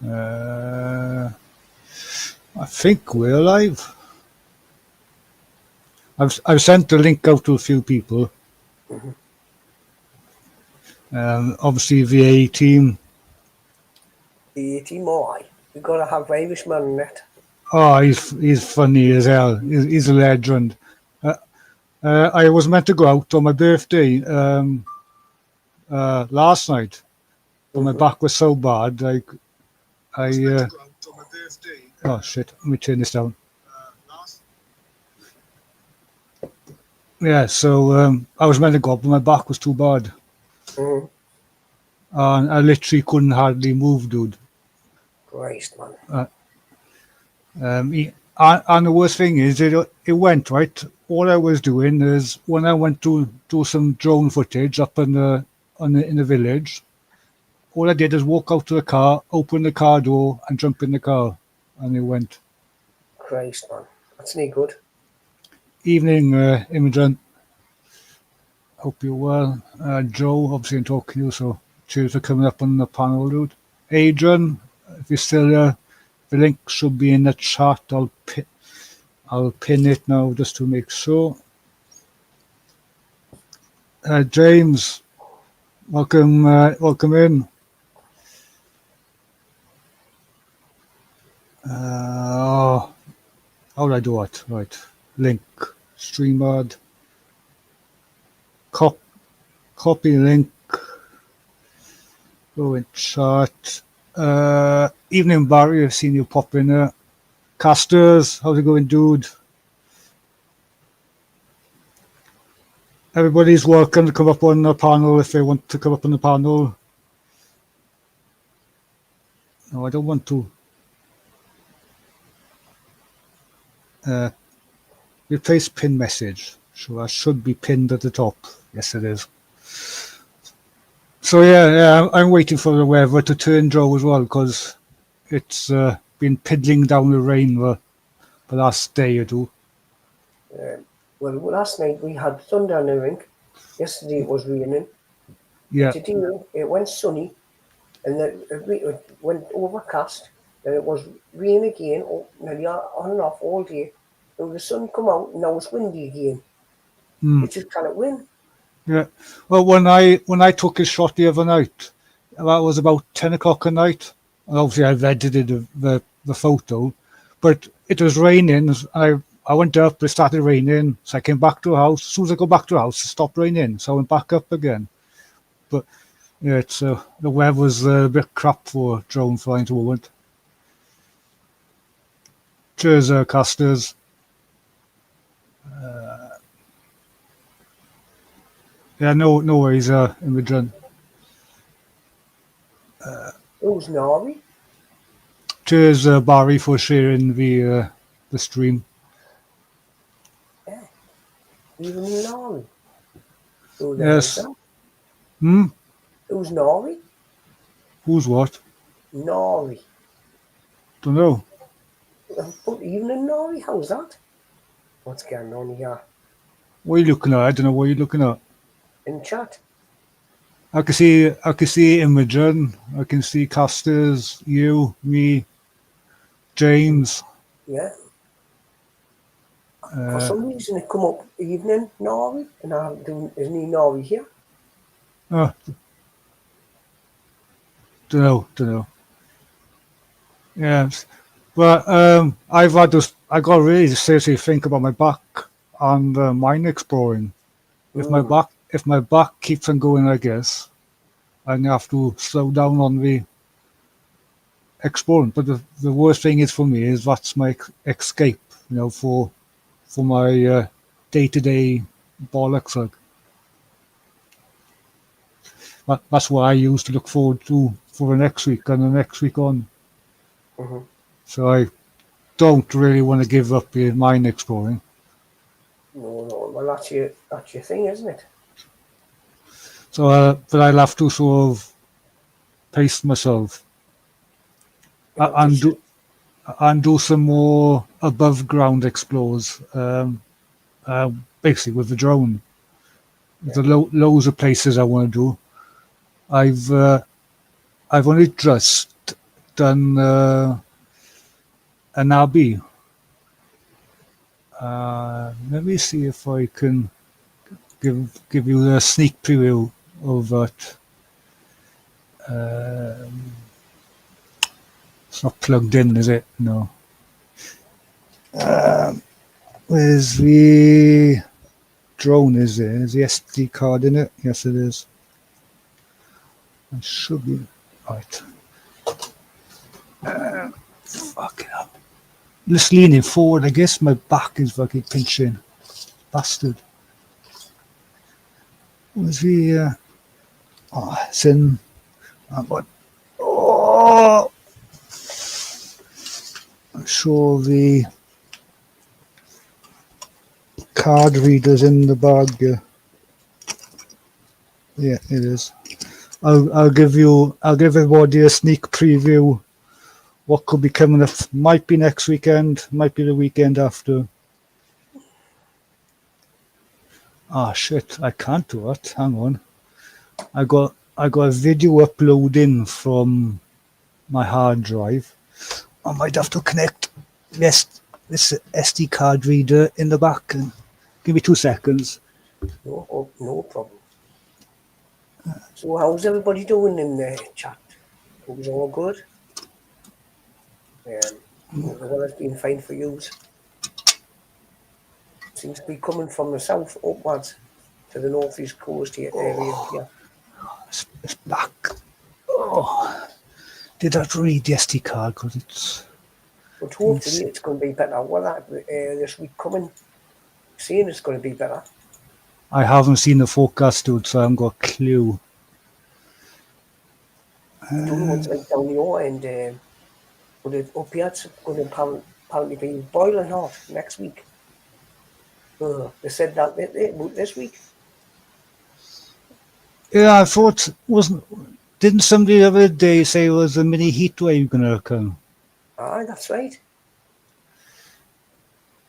I think we're live. I've sent the link out to a few people. Obviously the A team. The team, we gotta have Irishman in it. Oh, he's funny as hell. He's a legend. I was meant to go out on my birthday last night, but my back was so bad. Oh shit! Let me turn this down. Yeah, so I was meant to go up, but my back was too bad, and I literally couldn't hardly move, dude. Christ, man. And the worst thing is, it went right. All I was doing is when I went to do some drone footage up in the village, all I did is walk out to the car, open the car door, and jump in the car, and it went. Christ, man, that's not good. Evening, Imogen. Hope you're well. Joe, obviously I'm talking to you, so cheers for coming up on the panel, dude. Adrian, if you're still there, the link should be in the chat. I'll pin it now just to make sure. James, welcome in. How do I do it? Right, link, StreamYard, copy link, go in chat. Evening, Barry, I've seen you pop in there. Casters, how's it going, dude? Everybody's welcome to come up on the panel if they want to come up on the panel. No, I don't want to. Replace pin message. So that should be pinned at the top. Yes, it is. So yeah, I'm waiting for the weather to turn, Joe, as well, because it's been piddling down the rain the last day or two. Well, last night we had thunder and everything. Yesterday it was raining. Yeah. Today it went sunny, and then it went overcast. Then it was rain again, nearly on and off all day. Now the sun come out, and now it's windy again. It just can't win. Yeah. Well, when I took a shot the other night, that was about 10 o'clock at night. And obviously I've edited the photo, but it was raining. I went up, it started raining, so I came back to the house. As soon as I go back to the house, it stopped raining, so I went back up again. But yeah, it's the weather's a bit crap for drone flying at the moment. Cheers, casters. Yeah, no worries, Imogen. Who's Nari? Cheers, Barry, for sharing the stream. Yeah. Even Nari. Yes. Who's Nari? Who's what? Nari. Don't know. But even in Nari, how's that? What's going on here? What are you looking at? I don't know what you're looking at. In chat. I can see Imogen. I can see Casters, you, me, James. Yeah. For some reason it come up evening Nari, and I'm doing, isn't he Nari here? Don't know. Yes. But I got really seriously think about my back and mine exploring. If my back keeps on going like this, I have to slow down on the exploring. But the worst thing is for me is that's my escape, for my day-to-day bollocks. That's what I used to look forward to for the next week and the next week on. So I don't really want to give up mine exploring. No. Well, that's your thing, isn't it? So, but I'll have to sort of pace myself and do some more above ground explores. Basically with the drone. There's loads of places I want to do. I've only just done an abbey. Let me see if I can give you a sneak preview of that. It's not plugged in, is it? No. Where's the drone? Is there? Is the SD card in it? Yes, it is. It should be right. Fucking hell. Just leaning forward. I guess my back is fucking pinching. Bastard. Where's the? Oh, it's in. What? Oh! I'm sure the card reader's in the bag. Yeah, it is. I'll give everybody a sneak preview. What could be coming up? Might be next weekend. Might be the weekend after. Ah, shit! I can't do it. Hang on. I got a video uploading from my hard drive. I might have to connect this SD card reader in the back. And give me 2 seconds. No problem. So how's everybody doing in the chat? Hope it's all good. The weather's been fine for you. Seems to be coming from the south upwards to the northeast coast here. Area. It's back. Oh, did I read the SD card? Because it's. But hopefully it's going to be better weather this week coming. Saying it's going to be better. I haven't seen the forecast, dude, so I haven't got a clue. I don't know what's like down your end. But up here it's going to apparently be boiling hot next week. They said that this week. Yeah, I thought didn't somebody the other day say it was a mini heat wave gonna come? Aye, that's right.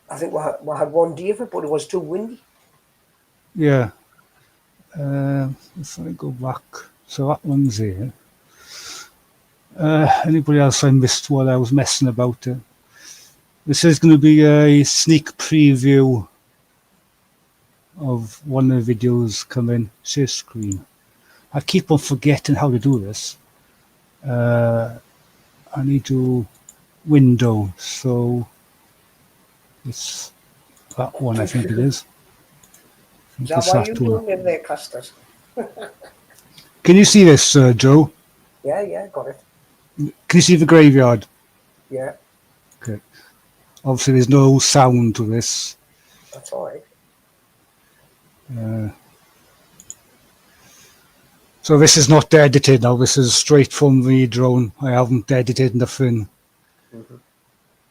I think we had one day of it, but it was too windy. Yeah. If I go back, so that one's here. Anybody else I missed while I was messing about it? This is going to be a sneak preview of one of the videos coming. Share screen. I keep on forgetting how to do this. I need to window, so it's that one. I think it is. Is that why you're doing it there, Custard? Can you see this, Joe? Yeah, got it. Can you see the graveyard? Yeah. Okay. Obviously, there's no sound to this. That's all right. So this is not edited now. This is straight from the drone. I haven't edited nothing. Mm-hmm.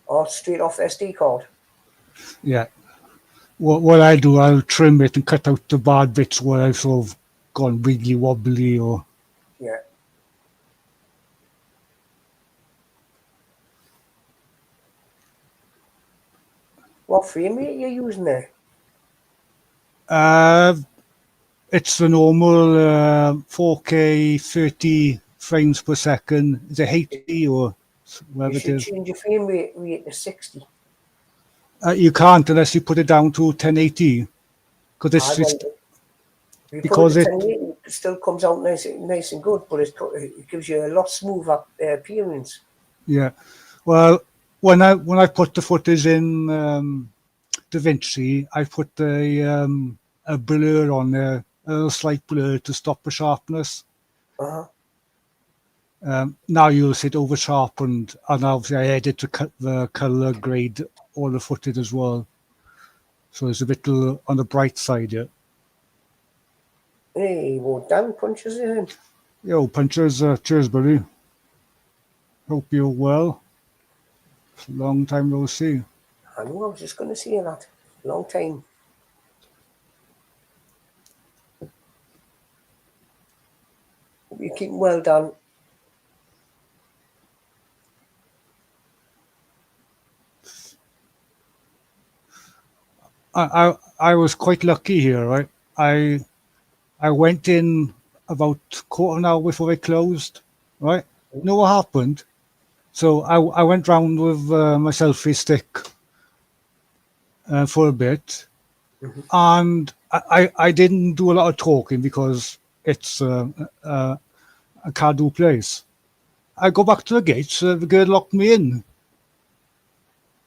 Oh, straight off the SD card? Yeah. What I do, I'll trim it and cut out the bad bits where I've sort of gone wiggly wobbly or... Yeah. What frame rate are you using there? It's the normal 4K 30 frames per second. Is it HD or whatever it is? You should change your frame rate to 60. You can't unless you put it down to 1080. Because it still comes out nice and good, but it gives you a lot smoother appearance. Yeah. Well, when I put the footage in DaVinci, I put a blur on there, a slight blur to stop the sharpness. Now you'll see it over sharpened, and obviously I edit to cut the color grade all the footage as well. So it's a bit on the bright side here. Hey, well, Dan punches in. Yo, punchers, cheers, buddy. Hope you're well. Long time no see. I know, I was just going to say that. Long time. Hope you're keeping well, Dan. I was quite lucky here, right? I went in about quarter of an hour before they closed, right? You know what happened? So I went round with my selfie stick for a bit, and I didn't do a lot of talking because it's a Caddo place. I go back to the gates. The girl locked me in.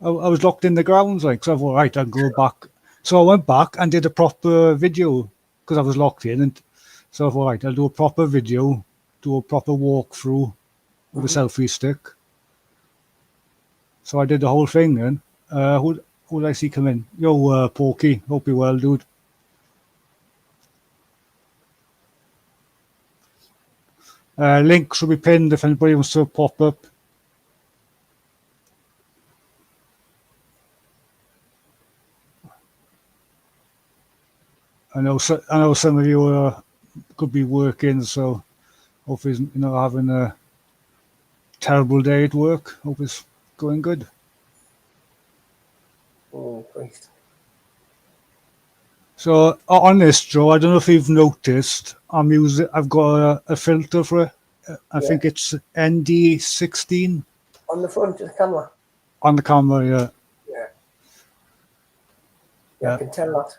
I was locked in the grounds, like, so I thought, right, I'll go back. So I went back and did a proper video because I was locked in, and so I thought, right, I'll do a proper video, do a proper walkthrough with a selfie stick. So I did the whole thing then. Who did I see come in? Yo, Porky, hope you're well, dude. Link should be pinned if anybody wants to pop up. I know some of you could be working, so hopefully you're not having a terrible day at work. Hope it's going good. Oh, Christ. So on this, Joe, I don't know if you've noticed, I've got a filter for it. I think it's ND16 On the front of the camera. on the camera. Yeah, Yeah. I can tell that.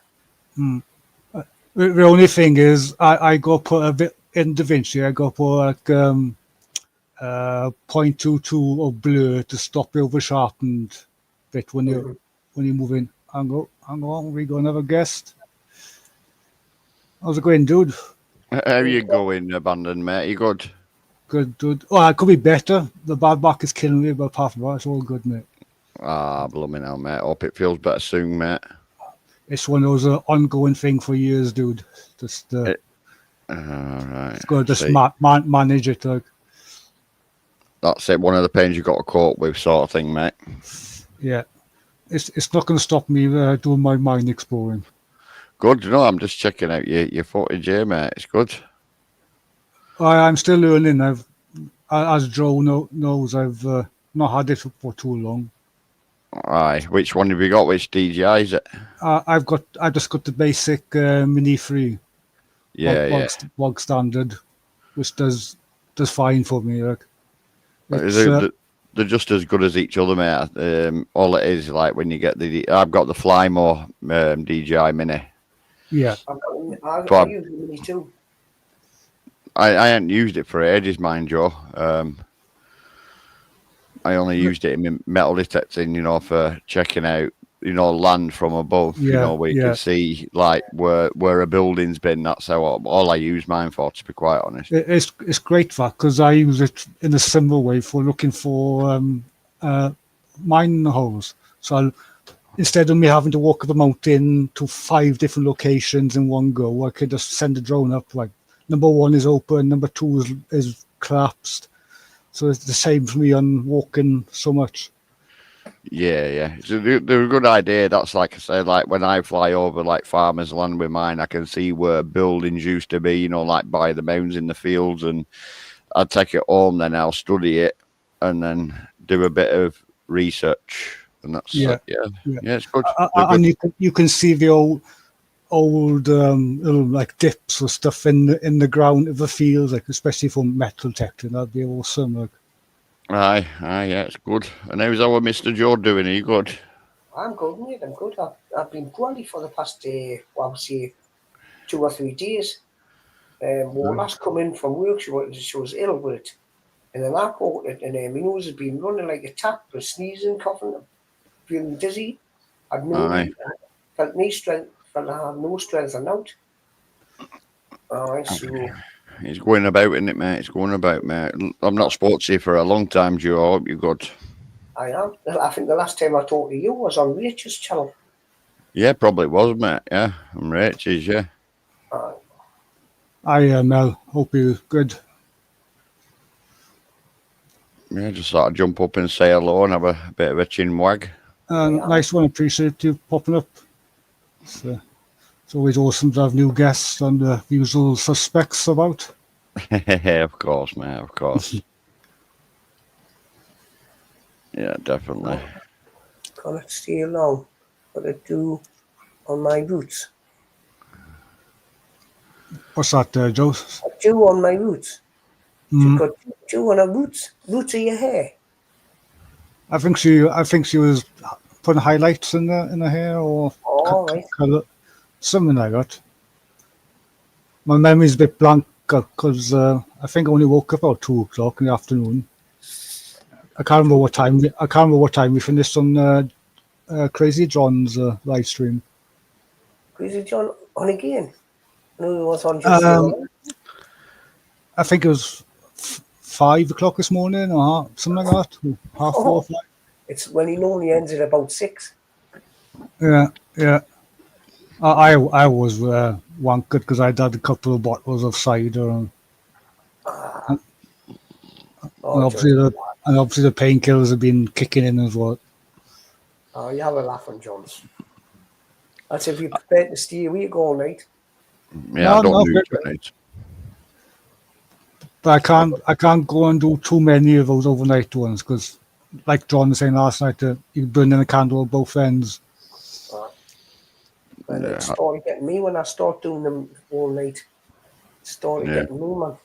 The only thing is, I got put a bit in DaVinci. I got put like 0.22 of blur to stop the over-sharpened bit when you move in. Hang on, we got another guest. How's it going, dude? How you going, Abandon, mate? You good? Good, dude. Oh, it could be better. The bad back is killing me, but apart from that, it's all good, mate. Ah, blooming hell, mate. Hope it feels better soon, mate. It's one of those ongoing thing for years, dude. Just right. it's got to just manage it. Like. That's it. One of the pains you've got to cope with, sort of thing, mate. Yeah, it's not going to stop me doing my mine exploring. Good. You know, I'm just checking out your footage here, mate. It's good. I'm still learning. As Joe knows, I've not had it for too long. Aye. Which one have you got? Which DJI is it? I just got the basic Mini 3. Yeah, bog standard, which does fine for me. Like, they're just as good as each other, mate. All it is, like when you get I've got the Flymore DJI Mini. Yeah, I use the Mini too. I hadn't used it for ages, mind you. I only used it in metal detecting, you know, for checking out, you know, land from above, you know, where you can see like where a building's been. That's how all I use mine for, to be quite honest. It's great that because I use it in a similar way for looking for mine holes. So instead of me having to walk up a mountain to 5 different locations in one go, I could just send a drone up. Like number 1 is open, number 2 is collapsed. So it's the same for me on walking so much. Yeah. So they're a good idea. That's like I said, like when I fly over like farmers' land with mine, I can see where buildings used to be, you know, like by the mounds in the fields, and I'd take it home, then I'll study it and then do a bit of research. And that's it's good. And you can see the old little like dips or stuff in the ground of the fields, like especially for metal detecting. That'd be awesome. Like. Aye, yeah, it's good. And how's our Mr. Joe doing? Are you good? I'm good, mate. I'm good. I've been poorly for the past, say, 2 or 3 days. Last come in from work, she was ill with it. And then I caught it, and my nose has been running like a tap, with sneezing, coughing, feeling dizzy. I'd felt no strength, felt I had no strength and out. So... It's going about, isn't it, mate? It's going about, mate. I've not spoken to you for a long time, Joe. I hope you're good. I am. I think the last time I talked to you was on Rachel's channel. Yeah, probably was, mate. Yeah, on Rachel's, yeah. Hi, Mel. Hope you're good. Yeah, just thought I'd jump up and say hello and have a bit of a chin wag. Nice one. Appreciate you popping up. It's always awesome to have new guests and the usual suspects about. Of course, mate, of course. Yeah, definitely. Can't stay long, but I do on my boots. What's that, Joe? I do on my boots. You've got dew on our boots. Boots of your hair. I think she was putting highlights in her hair or Oh, right. colour, something like that. My memory's a bit blank because I think I only woke up about 2 o'clock in the afternoon. I can't remember what time. I can't remember what time we finished on Crazy John's live stream. Crazy John on again. No, it was on just I think it was 5 o'clock this morning or something like that. Half 4, 5. It's when he normally ends at about 6. Yeah. I was wankered because I'd had a couple of bottles of cider and obviously the painkillers have been kicking in as well. Oh, you have a laugh on John's. That's if you're prepared to stay awake all night. Yeah, I don't No, do it. but I can't go and do too many of those overnight ones because, like John was saying last night, you burn in a candle at both ends. And it started getting me when I start doing them all night. It started getting me, man.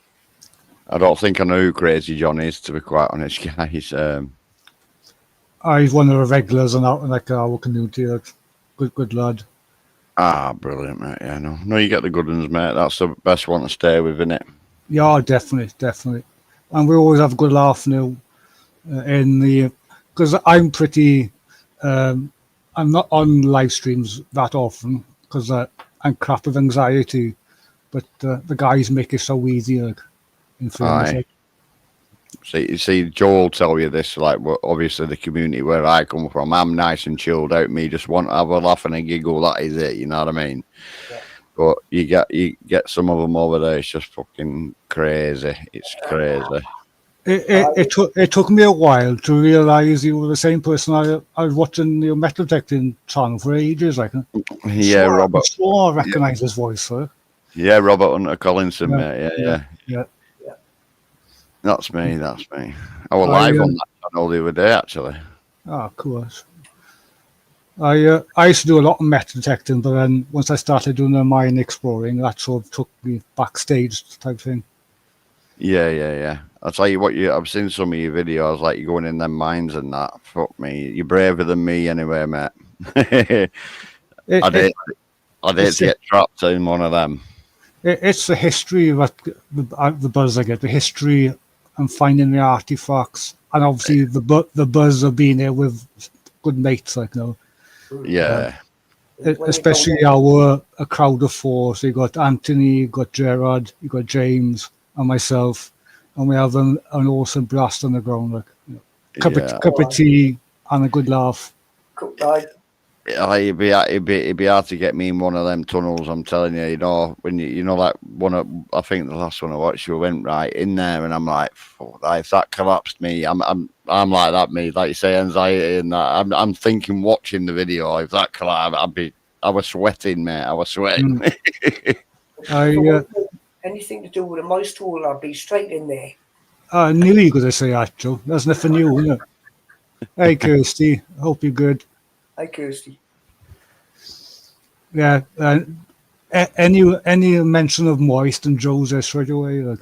I don't think I know who Crazy John is, to be quite honest, guys. He's one of the regulars on our community. Like, good lad. Ah, brilliant, mate. Yeah, no, you get the good ones, mate. That's the best one to stay with, isn't it? Yeah, definitely. And we always have a good laugh now because I'm pretty. I'm not on live streams that often because I'm crap with anxiety, but the guys make it so easy. Like, in fairness, like. See, Joel will tell you this. Like, well, obviously, the community where I come from, I'm nice and chilled out. Me just want to have a laugh and a giggle. That is it. You know what I mean? Yeah. But you get some of them over there. It's just fucking crazy. It's crazy. It took me a while to realise you were the same person I was watching your metal detecting channel for ages. Like, yeah, Robert. I recognise his voice, sir. Yeah, Robert Hunter Collinson, mate. Yeah. That's me. I was live on that channel the other day, actually. Oh, of course. I used to do a lot of metal detecting, but then once I started doing the mine exploring, that sort of took me backstage type thing. Yeah. I'll tell you what, I've seen some of your videos, like you're going in them mines and that. Fuck me, you're braver than me anyway, mate. I'd hate to get trapped in one of them. It's the history that the buzz I get, the history and finding the artifacts, and obviously the buzz of being there with good mates, like, you know. Yeah. Especially a crowd of 4. So you got Anthony, you got Gerard, you got James, and myself, and we have an awesome blast on the ground, like, you know, cup of tea and a good laugh. It'd be hard to get me in one of them tunnels. I'm telling you, you know, when like I think the last one I watched, you went right in there, and I'm like, if that collapsed me, I'm like that, me, like you say, anxiety and that. I'm thinking watching the video, if that collapsed, I was sweating, mate. I was sweating. Anything to do with a mouse tool, I'd be straight in there. I knew you were going to say that, Joe. That's nothing new, isn't it? Hey, Kirsty. Hope you're good. Hi, Kirsty. Yeah. Any mention of moist and Joe's there straight away? Like.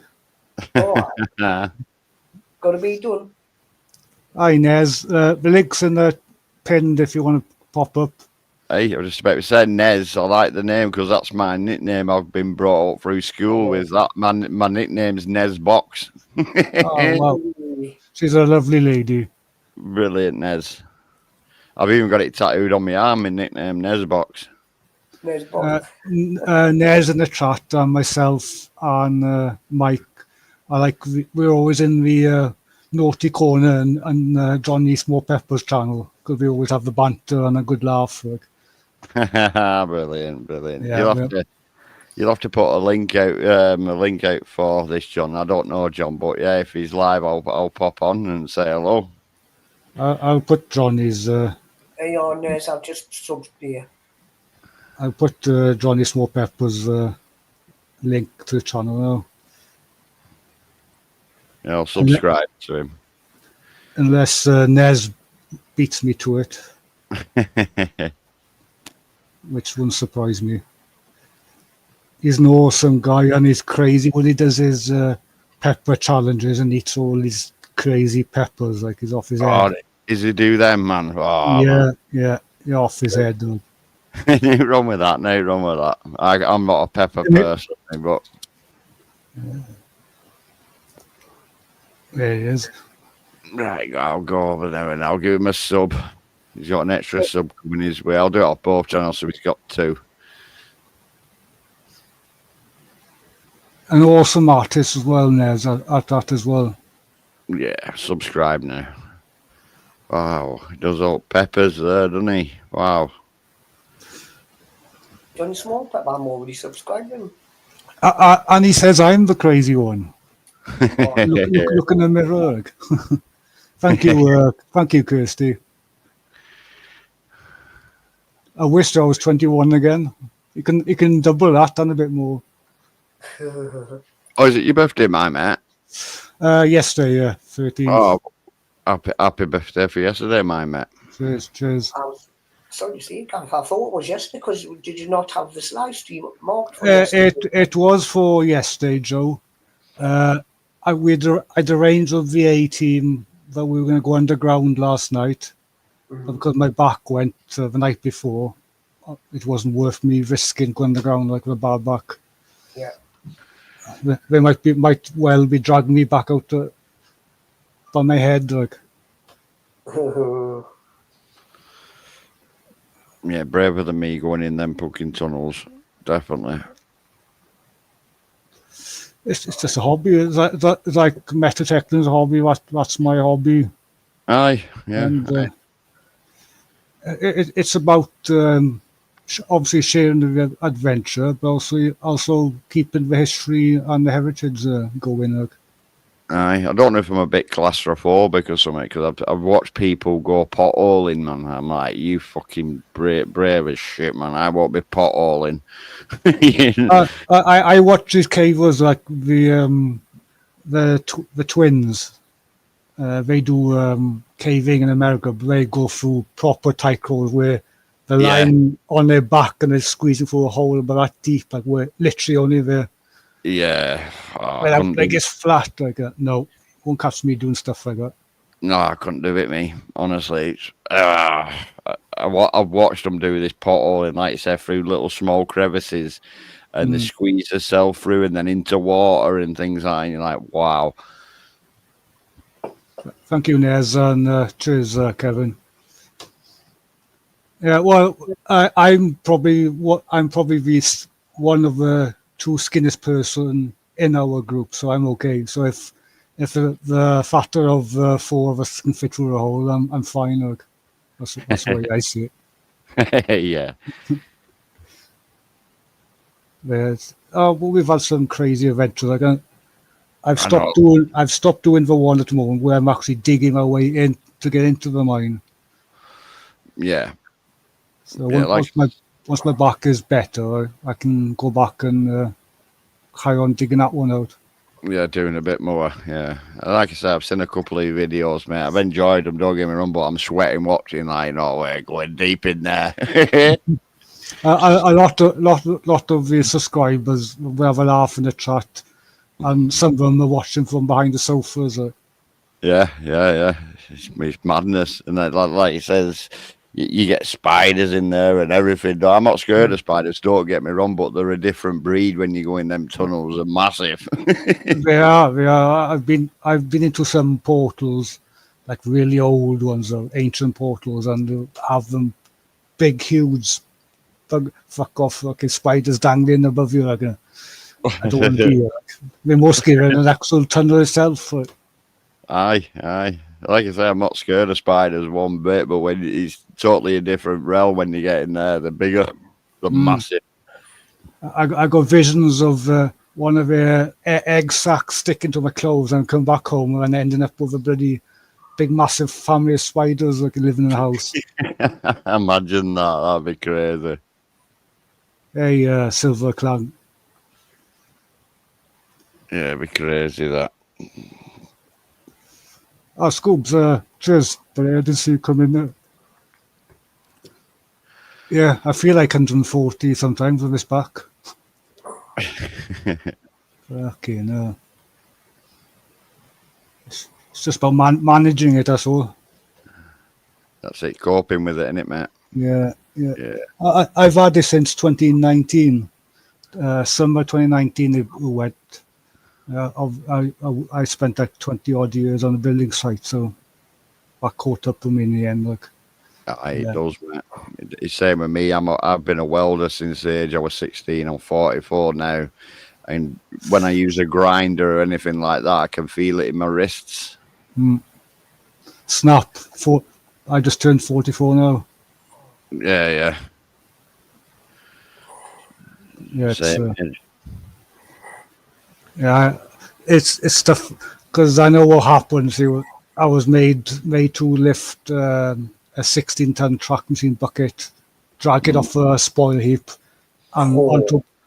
Got to be done. Hi, Nez. The link's in the pinned if you want to pop up. Hey, I was just about to say Nez. I like the name because that's my nickname. I've been brought up through school with that. My nickname's Nez Box. Oh, wow. She's a lovely lady. Brilliant, Nez. I've even got it tattooed on my arm, my nickname, Nez Box. Nez Box. Nez in the chat, and myself and Mike. We're always in the naughty corner and Johnny Small Peppers channel because we always have the banter and a good laugh. Like. Brilliant. Yeah, You'll have to put a link out for this, John. I don't know John, but yeah, if he's live, I'll pop on and say hello. I'll put Johnny's. Hey, on Nez, I've just subbed here. I'll put Johnny Small Peppers link to the channel now. Yeah, I'll subscribe to him. Unless Nez beats me to it. Which wouldn't surprise me. He's an awesome guy and he's crazy when he does his pepper challenges and eats all these crazy peppers, like he's off his head. Is he do them, man? Oh, man. Yeah. You're off his head, though. No wrong with that. No wrong with that. I'm not a pepper person, but There he is. right, I'll go over there and I'll give him a sub. He's got an extra sub coming his way. I'll do it on both channels, so he's got 2. An awesome artist as well, Nez, at that as well. Yeah, subscribe now. Wow, he does all peppers there, doesn't he? Wow. Johnny Small Pepper, I'm already subscribed him. And he says I'm the crazy one. Look in the mirror. Thank you, Kirsty. I wish I was 21 again. You can double that and a bit more. Oh, is it your birthday, my mate? Yesterday, yeah, 13th. Oh, happy birthday for yesterday, my mate. Cheers. I was sorry to see, I thought it was yesterday, because did you not have this live stream marked for yesterday? It was for yesterday, Joe. I'd arranged with the A team that we were going to go underground last night, but because my back went the night before, it wasn't worth me risking going underground like with a bad back. Yeah. They might well be dragging me back out by my head, like. Yeah, braver than me going in them fucking tunnels, definitely. It's just a hobby. It's like metatechnology hobby. That's my hobby. Aye, yeah. And it's about obviously sharing the adventure, but also keeping the history and the heritage going. Like. Aye, I don't know if I'm a bit claustrophobic or something, because I've watched people go potholing, man. I'm like, you fucking brave as shit, man. I won't be potholing. I watched these cavers like the twins. They do caving in America, but they go through proper tight where they're lying on their back and they're squeezing through a hole about that deep, like we're literally only there. Yeah. Like it's flat, like that. No, won't catch me doing stuff like that. No, I couldn't do it, me. Honestly, I've watched them do this potholing, like you said, through little small crevices, and they squeeze themselves through and then into water and things like that. And you're like, wow. Thank you, Nez, and cheers, Kevin. Yeah, well, I'm probably the one of the 2 skinniest person in our group, so I'm okay. So if the factor of 4 of us can fit through a hole, I'm fine. Like, that's the way I see it. Yeah. But we've had some crazy adventures. Like I've stopped doing the one at the moment where I'm actually digging my way in to get into the mine. Yeah. So once my back is better, I can go back and carry on digging that one out. Yeah, doing a bit more. Yeah, like I said, I've seen a couple of videos, mate. I've enjoyed them. Don't get me wrong, but I'm sweating watching. Like, no, we're going deep in there. A lot of the subscribers will have a laugh in the chat, and some of them are watching from behind the sofas. Yeah. It's madness, and like he says, you get spiders in there and everything. No, I'm not scared of spiders. Don't get me wrong, but they're a different breed when you go in them tunnels. They're massive. They are. I've been into some portals, like really old ones, or ancient portals, and they have them big, huge, fuck off, fucking spiders dangling above you. Like, I don't want to be. They're more scary than an actual tunnel itself. Aye. Like I say, I'm not scared of spiders one bit, but when it's totally a different realm when you get in there, they're bigger, they're massive. I got visions of one of their egg sacs sticking to my clothes and come back home and ending up with a bloody big, massive family of spiders like living in the house. Imagine that. That'd be crazy. Hey, Silver Clan. Yeah, it'd be crazy, that. Oh, Scoobs, cheers, but I didn't see you come in there. Yeah, I feel like 140 sometimes with this back. Fucking hell. It's just about managing it, that's all. That's it. Coping with it, innit, mate? Yeah. Yeah. I've had it since 2019. Summer 2019 it went. I spent like 20 odd years on the building site, so I caught up with me in the end. Like, It does, mate. It's same with me. I've been a welder since the age I was 16. I'm 44 now, and when I use a grinder or anything like that, I can feel it in my wrists. snap. I just turned 44 now. Yeah. Yeah, it's Same. yeah, it's stuff because I know what happens. I was made to lift a 16-ton track machine bucket, drag it off a spoil heap, and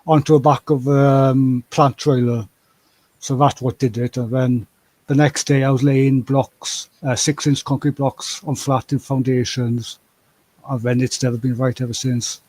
onto the back of a plant trailer. So that's what did it. And then the next day I was laying blocks, 6-inch concrete blocks on flattened foundations, and then it's never been right ever since.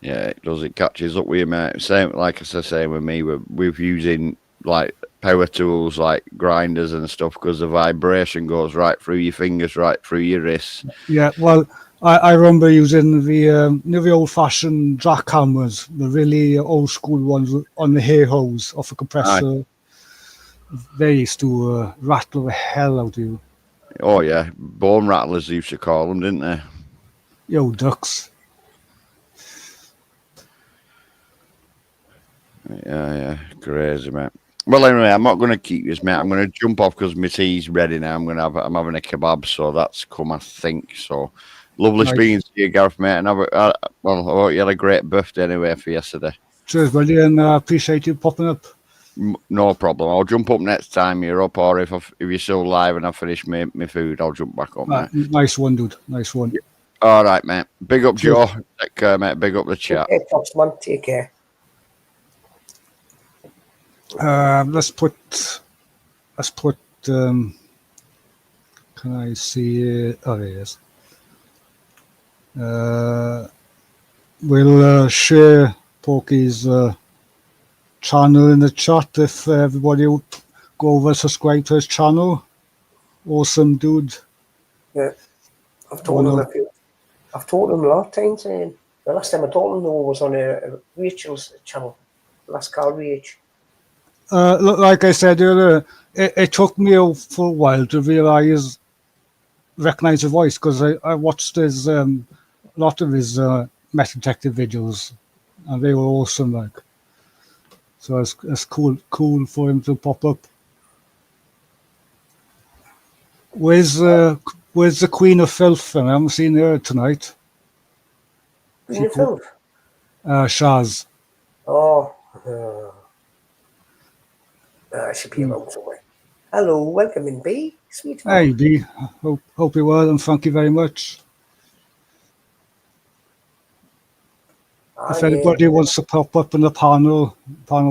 Yeah, it does. It catches up with you, mate. Same, like I said, same with me. We're using like power tools, like grinders and stuff, because the vibration goes right through your fingers, right through your wrists. Yeah, well, I remember using the old-fashioned jackhammers, the really old-school ones on the hay hose off a compressor. They used to rattle the hell out of you. Oh yeah, bone rattlers used to call them, didn't they? Yo, ducks. Yeah, crazy, mate. Well, anyway, I'm not going to keep this, mate. I'm going to jump off because my tea's ready now. I'm having a kebab, so that's come, I think. So, lovely speaking to you, Gareth, mate. And I hope you had a great birthday anyway for yesterday. Cheers, buddy, and I appreciate you popping up. No problem. I'll jump up next time you're up, or if you're still live and I finish my food, I'll jump back up, mate. Nice one, dude. Nice one. Yeah. All right, mate. Big up, Joe. Take care, mate. Big up the chat. Okay, thanks, man. Take care. Let's put. Can I see? Oh, there it is. We'll share Porky's channel in the chat if everybody would go over and subscribe to his channel. Awesome dude. Yeah, I've told him a lot of times. The last time I told him was on Rachel's channel, Last Car Rach. Like I said earlier, it took me for a while to recognize the voice, because I watched his a lot of his metal detective videos, and they were awesome. Like, so it's cool for him to pop up. Where's the Queen of Filth? I haven't seen her tonight. Queen of Filth? Shaz. Oh. Should be around somewhere. Hello, welcome in, B. Sweet. Hey, B. Hope you're well, and thank you very much. If anybody wants to pop up in the panel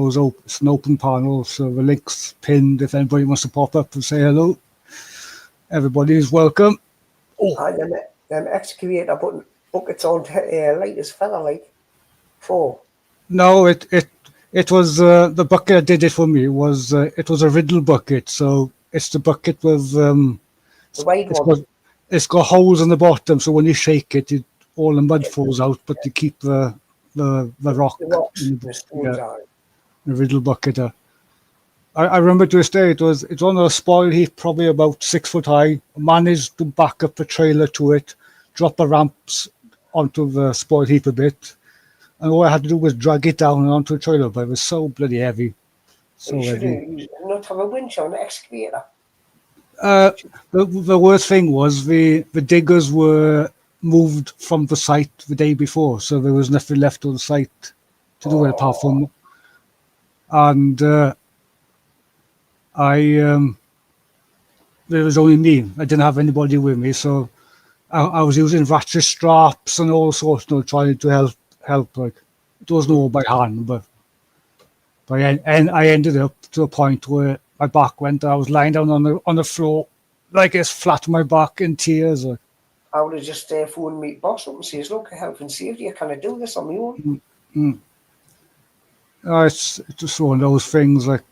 is open. It's an open panel, so the link's pinned. If anybody wants to pop up and say hello, everybody is welcome. Them excavator buckets on light as fella like for. No, it was the bucket that did it for me. It was a riddle bucket, so it's the bucket with the wide one. It's got holes in the bottom, so when you shake it, all the mud falls out, but you keep the rock. The rocks, the riddle bucket. I remember to this day it's on a spoil heap, probably about 6 foot high. Managed to back up a trailer to it, drop a ramps onto the spoil heap a bit. And all I had to do was drag it down onto a trailer, but it was so bloody heavy. So heavy. You not have a winch on the excavator. The worst thing was the diggers were moved from the site the day before, so there was nothing left on the site to do it apart from. And there was only me. I didn't have anybody with me, so I was using ratchet straps and all sorts, trying to help. Like, it wasn't all by hand, but I ended up to a point where my back went. I was lying down on the floor, like it's flat on my back in tears. Like. I would have just phoned me boss up and says, "Look, health and safety, I can't do this on my own." It's just one of those things. Like,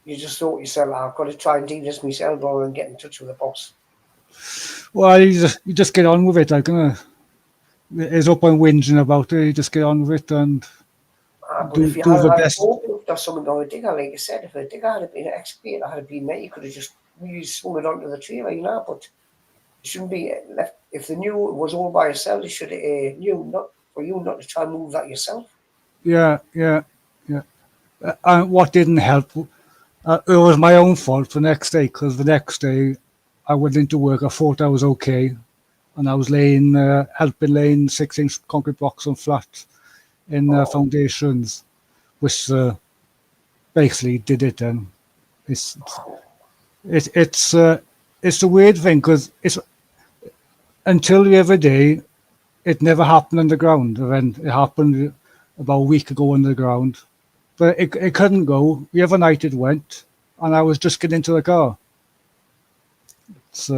you just thought yourself, "I've got to try and do this myself rather than get in touch with the boss." Well, you just get on with it. Like, it's up and whinging about it. You just get on with it and But if you do had the had a best. forklift or something on a digger, like I said, if a digger had been an excavator had been there, you could have just really swung it onto the trailer, you know. But it shouldn't be left. If they knew it was all by yourself, they should have knew not for you not to try and move that yourself. Yeah. And what didn't help, it was my own fault the next day, because the next day I went into work. I thought I was okay, and I was helping laying 6-inch concrete blocks on flat in foundations, which basically did it. And it's it, it's a weird thing, because it's until the other day it never happened underground. And then it happened about a week ago underground, but it couldn't go. The other night it went, and I was just getting into the car. It's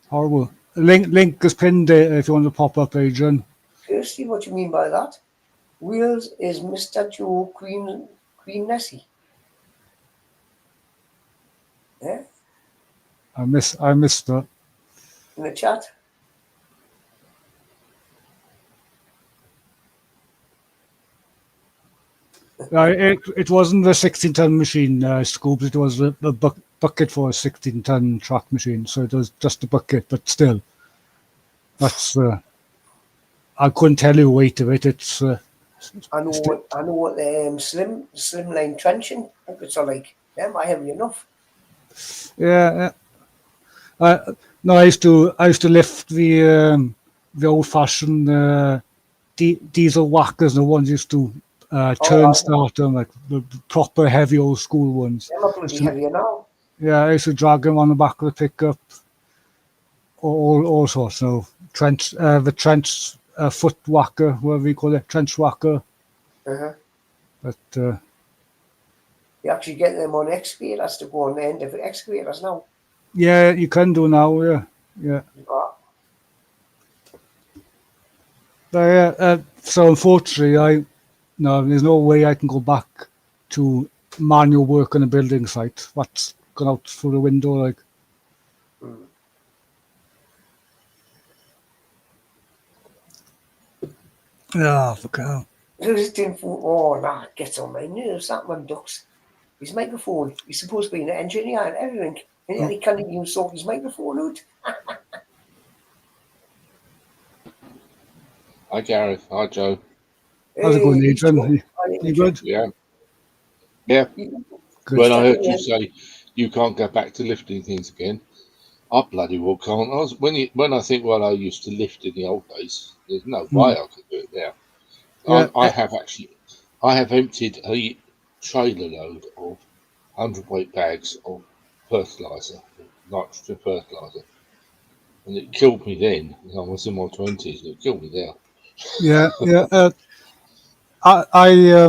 horrible. Link is pinned there if you want to pop up, Adrian. Firstly, what do you mean by that? Wheels is Mr. Joe Queen Nessie. Yeah, I missed that. in the chat. It wasn't the 16-ton machine, Scoobs. It was the bucket for a 16-ton track machine. So it was just a bucket, but still, that's I couldn't tell you the weight of it. It's I know what the slimline trenching buckets are like. Them are heavy enough. yeah. No, I used to lift the old-fashioned diesel whackers. The ones used to turn start them, like the proper heavy old school ones. Them are bloody heavier now. Yeah, I used to drag them on the back of the pickup. All sorts. So the trench foot whacker, whatever you call it, trench whacker. But You actually get them on excavators to go on the end of excavators now. yeah, you can do now. Yeah. But so unfortunately, there's no way I can go back to manual work on a building site. That's gone out through the window, like. Ah, fuck hell. That gets on my nerves, that man ducks. His microphone, he's supposed to be an engineer and everything, and yet he can't even sort his microphone out. Hi Gareth, hi Joe. How's it going, Adrian? You good? Yeah. Good. When I heard you say you can't go back to lifting things again, I bloody well can't. When I think what I used to lift in the old days, there's no way I could do it now. Yeah. I have emptied a trailer load of 100-weight bags of fertilizer, nitrogen fertilizer, and it killed me then. I was in my 20s, and it killed me there. Yeah. I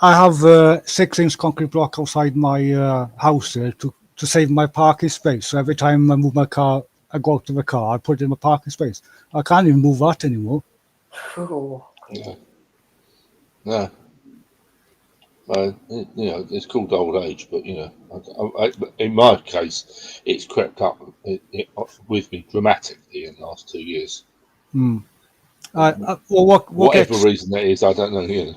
have a 6-inch concrete block outside my house here to save my parking space. So every time I move my car, I go out to the car, I put it in my parking space. I can't even move that anymore. No. It's called old age, but in my case, it's crept up with me dramatically in the last 2 years. Whatever reason that is, I don't know.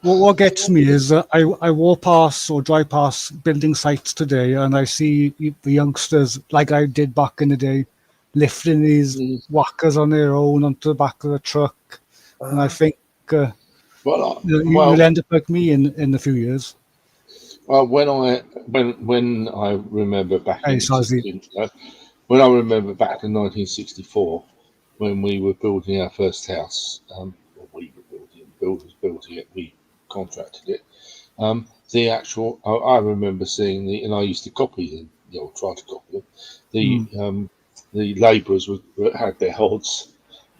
What gets me is I walk past or drive past building sites today, and I see the youngsters, like I did back in the day, lifting these whackers on their own onto the back of the truck, and I think you'll end up like me in a few years. Well, when I remember back in when I remember back in 1964, when we were building our first house, builders built it, we contracted it. I remember seeing and I used to copy them, try to copy them. The labourers had their hods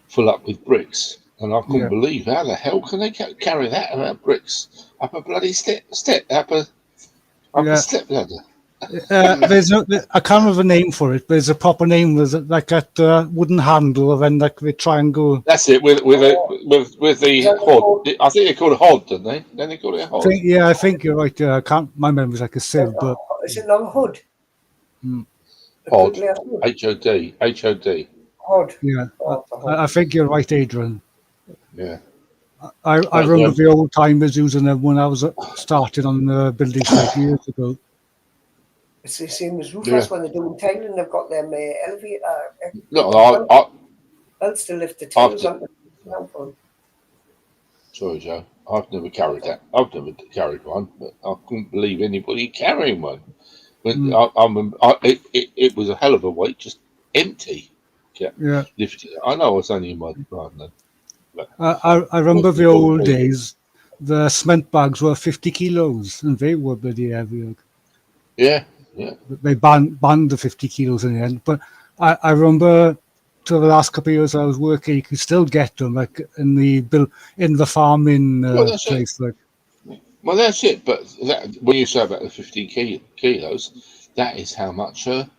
full up with bricks, and I couldn't believe how the hell can they carry that amount of bricks up a bloody step up a step ladder. I can't remember the name for it, but there's a proper name. There's like that wooden handle, and then like the triangle. That's it with the hod. I think they call it hod, don't they? Then they call it a hod. I think you're right. I can't. My memory's like a sieve, but is it not a hood? Hod. Last one. HOD. HOD. Hod. Yeah, Oh, it's a hod. I think you're right, Adrian. Yeah. I But, remember the old timers using them when I was started on the building site years ago. It's the same as roofers Yeah. when they're doing tiling. They've got them elevator No, belts to lift the I've tiles onto the ground for them. sorry, Joe. I've never carried that. I've never carried one, but I couldn't believe anybody carrying one. When it was a hell of a weight, just empty. Yeah, Lifted. I know it's only in my garden, but I remember the old days. The cement bags were 50 kilos, and they were bloody heavy. yeah, yeah. They banned the 50 kilos in the end. But I remember to the last couple of years I was working, you could still get them like in the farming Well, that's place. Like, Well, that's it. But when you say about the 15 kilos, that is how much a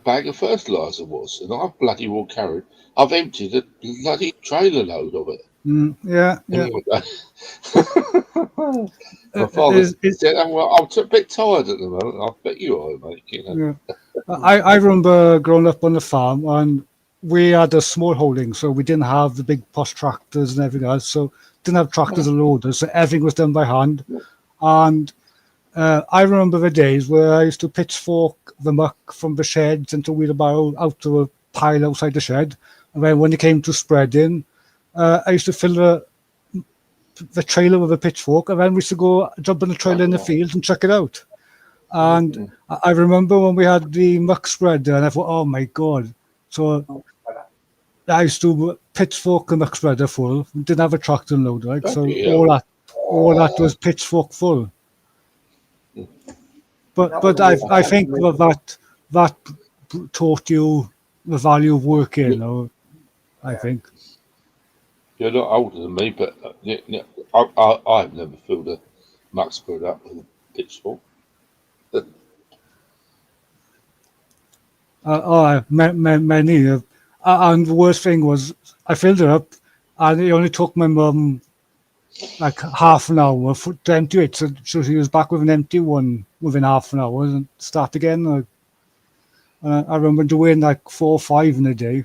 bag of fertilizer was, and I've bloody well carried. I've emptied a bloody trailer load of it. yeah. My father It- said, "Oh, well, I'm a bit tired at the moment." I bet you are, mate. You know. Yeah. I remember growing up on the farm, and we had a small holding, so we didn't have the big posh tractors and everything else. So didn't have tractors and loaders, so everything was done by hand. And I remember the days where I used to pitchfork the muck from the sheds into wheelbarrow out to a pile outside the shed. And then when it came to spreading, I used to fill the trailer with a pitchfork, and then we used to go jump in the trailer in the field and check it out. And I remember when we had the muck spreader, and I thought, oh my God. So I used to pitchfork the muck spreader full. We didn't have a tractor and loader, right? So all that was pitchfork full. But I think that taught you the value of working, you know, I think. You're not older than me, but I've never filled a muck spread up with a pitchfork. Many. And the worst thing was, I filled it up, and it only took my mum like half an hour to empty it. So she was back with an empty one within half an hour and start again. I remember doing like 4 or 5 in a day.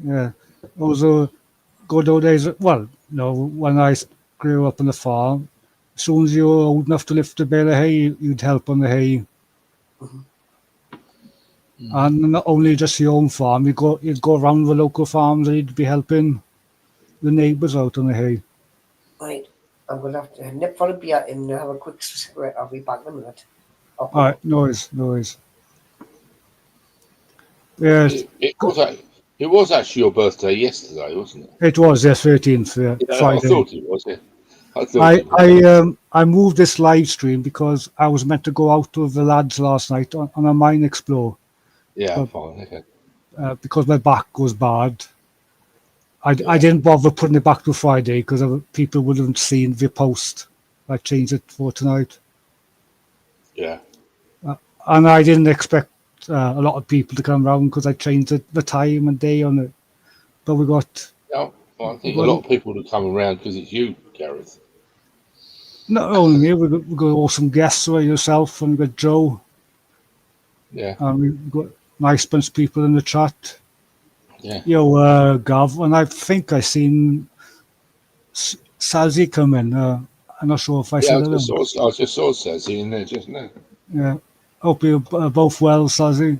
Yeah, those are good old days. Well, no, when I grew up on the farm, as soon as you were old enough to lift a bale of hay, you'd help on the hay. And not only just your own farm, you'd go around the local farms and you'd be helping the neighbours out on the hay. Right, I'm going to have to nip for a beer and have a quick cigarette. I'll be back in a minute. All right, noise. Yeah, It was actually your birthday yesterday, wasn't it? it was, yes, 13th, yeah, Friday. I thought it was, yeah. I moved this live stream because I was meant to go out with the lads last night on a mine explore. Yeah, fine, okay. Because my back was bad. I didn't bother putting it back to Friday because people would have seen the post. I changed it for tonight. Yeah. And I didn't expect a lot of people to come around because I changed the time and day on it. But we got... Yeah, I think a lot of people will come around because it's you, Gareth. Not only me, we've got awesome guests like yourself, and we've got Joe. Yeah. And we've got nice bunch of people in the chat. Yeah. Yo, Gav, and I think I seen Sazzy come in. I'm not sure if I said it. I just saw Sazzy in there just now. Yeah. Hope you're both well, Sazzy.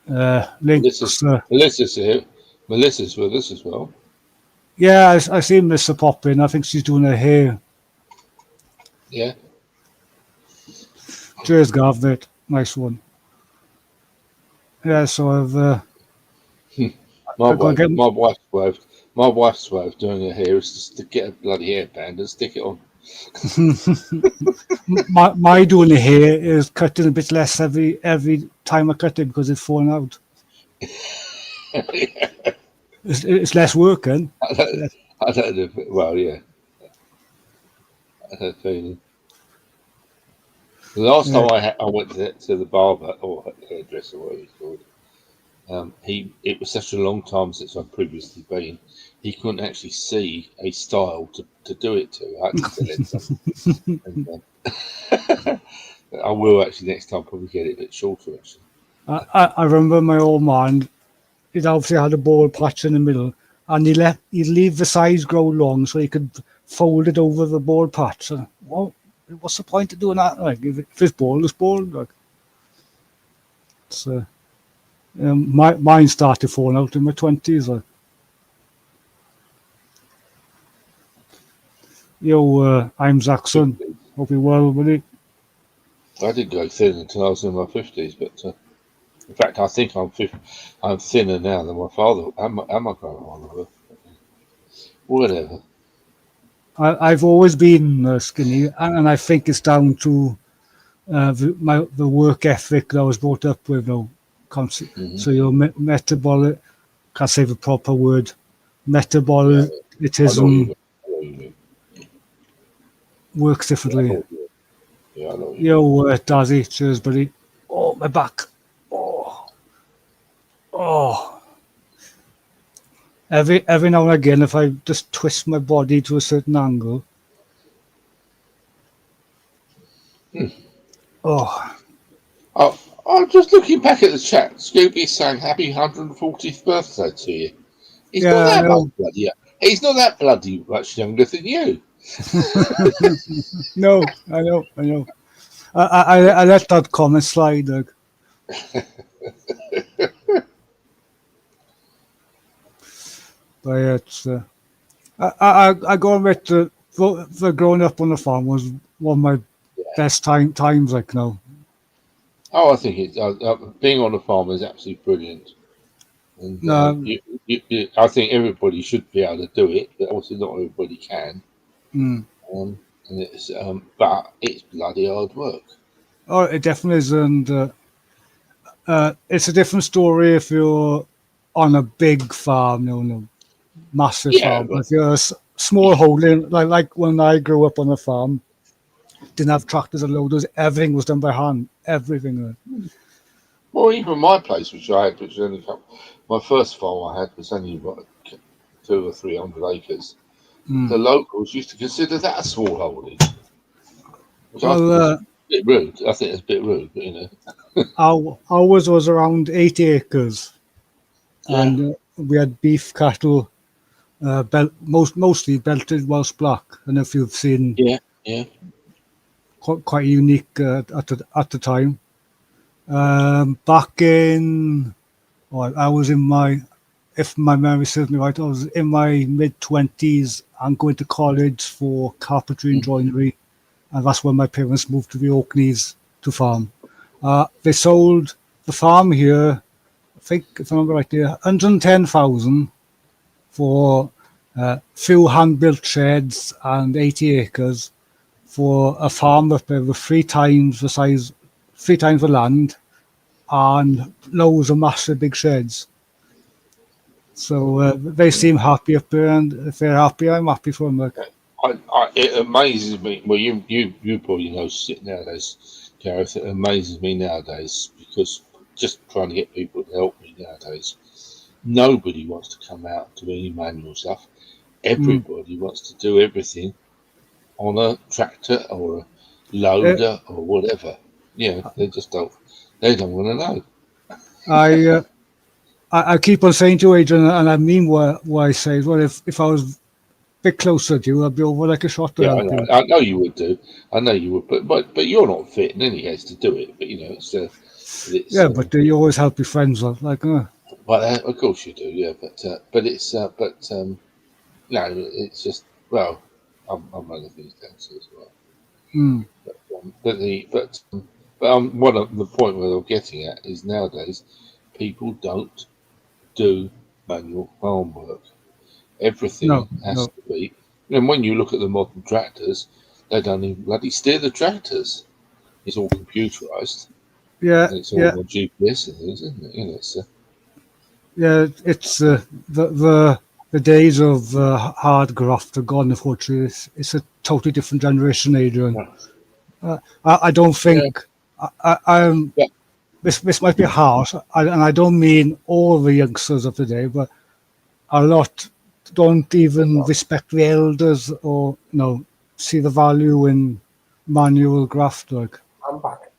Melissa's here. Melissa's with us as well. Yeah, I seen Melissa pop in. I think she's doing her hair. Yeah. Cheers, Gav, mate. Nice one. Yeah, so I've... my wife's way of doing her hair is just to get a bloody hairband and stick it on. my doing the hair is cutting a bit less every time I cut it because it's falling out. It's less working. I don't know. Well, yeah. I had a feeling. The last time I went to the barber or hairdresser, whatever it's called, it was such a long time since I'd previously been. he couldn't actually see a style to do it to. I had to select something. And, I will actually next time probably get it a bit shorter. Actually, I remember my old man. He'd obviously had a ball patch in the middle, and he'd leave the sides grow long so he could fold it over the ball patch. And, well, what's the point of doing that? Like, if it's bald, it's bald. Like, so, mine started falling out in my 20s. Like. Yo, I'm Zaxxon. Hope you're well, buddy. I didn't go thin until I was in my 50s, but in fact, I think I'm thinner now than my father and my grandfather were. Whatever. I've always been skinny, and I think it's down to the work ethic that I was brought up with. So your metabolic, can't say the proper word, metabolism works differently. Yeah, I know. Yo, Dazzy, cheers, buddy. Oh, my back. Oh. Every now and again, if I just twist my body to a certain angle. Oh. I'm just looking back at the chat. Scooby's saying happy 140th birthday to you. He's not that bloody much younger than you. No, I know. I let that comment slide. Like. But yeah, it's I go with the growing up on the farm was one of my best times. Like now. Oh, I think it's being on the farm is absolutely brilliant. And I think everybody should be able to do it, but obviously not everybody can. And it's but it's bloody hard work. Oh, it definitely is, and it's a different story if you're on a big farm, no massive farm. But if you're a small holding, like when I grew up on a farm, didn't have tractors and loaders, everything was done by hand, everything. Well, even my place, which was only my first farm I had was only about 200 or 300 acres. The locals used to consider that a small holding. Well, bit rude. I think it's a bit rude, but you know. Ours was around 80 acres, and we had beef cattle, mostly belted Welsh black. And if you've seen, quite unique at the time. Back in, I was in my, if my memory serves me right, I was in my mid-20s and going to college for carpentry and joinery. And that's when my parents moved to the Orkneys to farm. They sold the farm here, I think, if I remember right there, 110,000 for a few hand-built sheds and 80 acres for a farm that was 3 times the size, 3 times the land, and loads of massive big sheds. So they seem happy up there, and if they're happy, I'm happy for them. Like. It amazes me. Well, you probably know nowadays, Gareth. It amazes me nowadays because just trying to get people to help me nowadays. Nobody wants to come out to any manual stuff. Everybody wants to do everything on a tractor or a loader or whatever. Yeah, they just don't. They don't want to know. I keep on saying to Adrian, and I mean what I say. Well, if I was bit closer to you, I'd be over like a shot. Yeah, I know you would do. I know you would, but you're not fit in any case to do it. But you know, it's but you always help your friends, like. Well, of course you do, yeah. But it's no, it's just I'm one of these days as well. But one of the point where I'm getting at is nowadays people don't do manual farm work. Everything has to be. And when you look at the modern tractors, they don't even bloody steer the tractors. It's all computerized. Yeah, and it's all on GPS and things, isn't it? You know, it's the days of hard graft are gone. Unfortunately, it's a totally different generation, Adrian. I don't think this might be harsh, and I don't mean all the youngsters of today, but a lot don't even respect the elders or see the value in manual graft work. I'm back.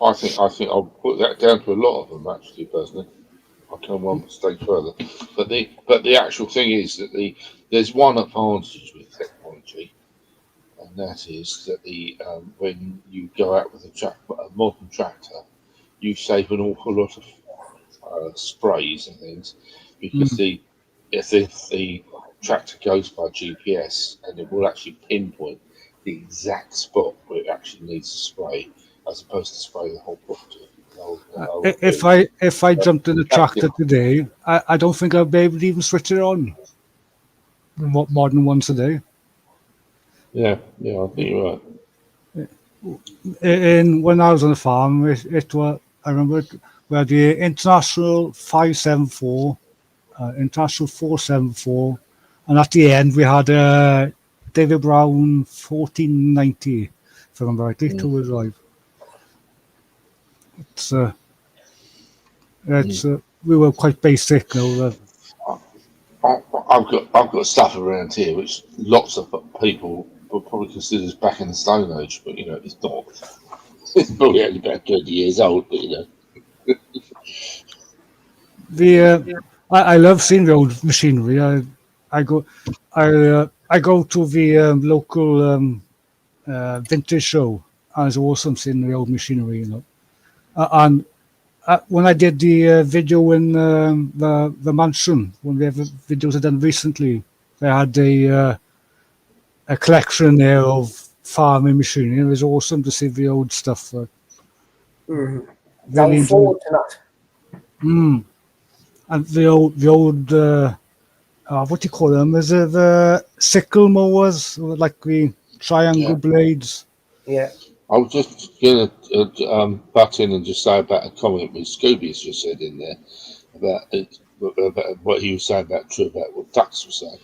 I think I'll put that down to a lot of them actually, personally. I come one stage further, but the actual thing is that there's one advantage with technology, and that is that when you go out with a modern tractor, you save an awful lot of sprays and things, because if the tractor goes by GPS, and it will actually pinpoint the exact spot where it actually needs to spray, as opposed to spray the whole property. If I jumped in a tractor today, I don't think I'd be able to even switch it on. What modern ones today? Yeah, I think you're right. When I was on the farm, it was, I remember we had the International 574, International 474, and at the end we had a David Brown 1490, if I remember rightly, two-wheel drive. We were quite basic, I've got stuff around here which lots of people would probably consider as back in the Stone Age, but it's not. It's probably only about 30 years old, but I love seeing the old machinery. I go to the local vintage show, and it's awesome seeing the old machinery, and when I did the video in the mansion, one of the videos I done recently, they had a collection there of farming machinery. It was awesome to see the old stuff. Really forward to that. And the old what do you call them? Is it the sickle mowers, like the triangle blades? Yeah. I was just going to butt in and just say about a comment which Scooby's just said in there about what he was saying about what Dux was saying,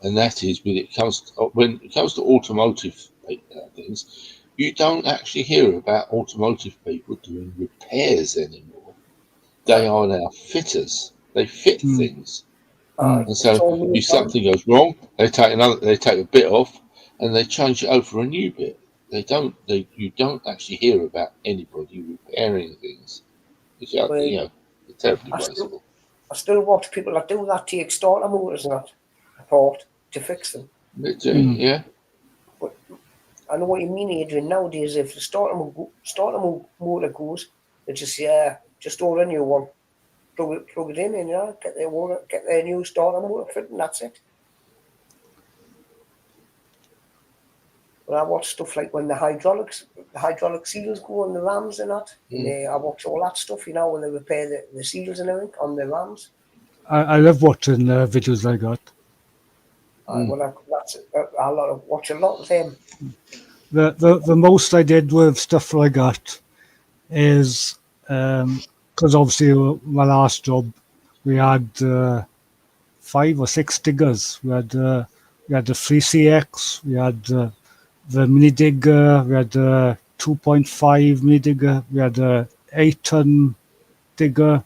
and that is when it comes to automotive things, you don't actually hear about automotive people doing repairs anymore. They are now fitters. They fit things, and so if something goes wrong, they take a bit off, and they change it over for a new bit. You don't actually hear about anybody repairing things. It's terribly wasteful. I still watch people that do that, take starter motors and that apart to fix them. Yeah. But I know what you mean, Adrian. Nowadays, if the starter motor goes, they just order a new one, plug it in, and get their new starter motor fit, and that's it. But I watch stuff like when the hydraulic seals go on the rams and that. I watch all that stuff, when they repair the seals and everything on the rams. I love watching videos like that. I watch a lot of them. The most I did with stuff like that is because obviously my last job we had 5 or 6 diggers. We had the 3CX, we had the mini digger, we had the 2.5 mini digger, we had the 8-ton digger,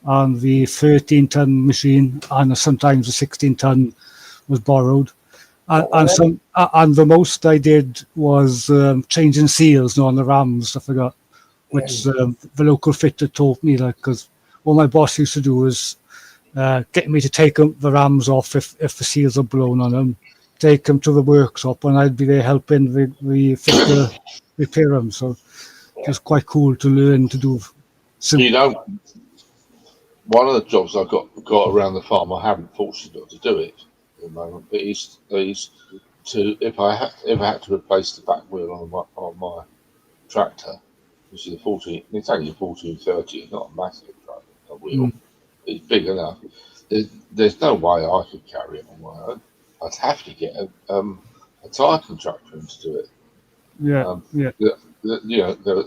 and the 13-ton machine, and sometimes the 16-ton was borrowed. And the most I did was changing seals on the rams, I forgot, which the local fitter taught me, because what my boss used to do was get me to take the rams off if the seals are blown on them, take them to the workshop, and I'd be there helping the fitter repair them. So it was quite cool to learn to do. One of the jobs I got around the farm, I haven't fortunately got to do it at the moment, but is to if I had to replace the back wheel on my tractor, which is it's only a 1430, it's not a massive tractor wheel. It's big enough. There's no way I could carry it on my own. I'd have to get a tire contractor in to do it. The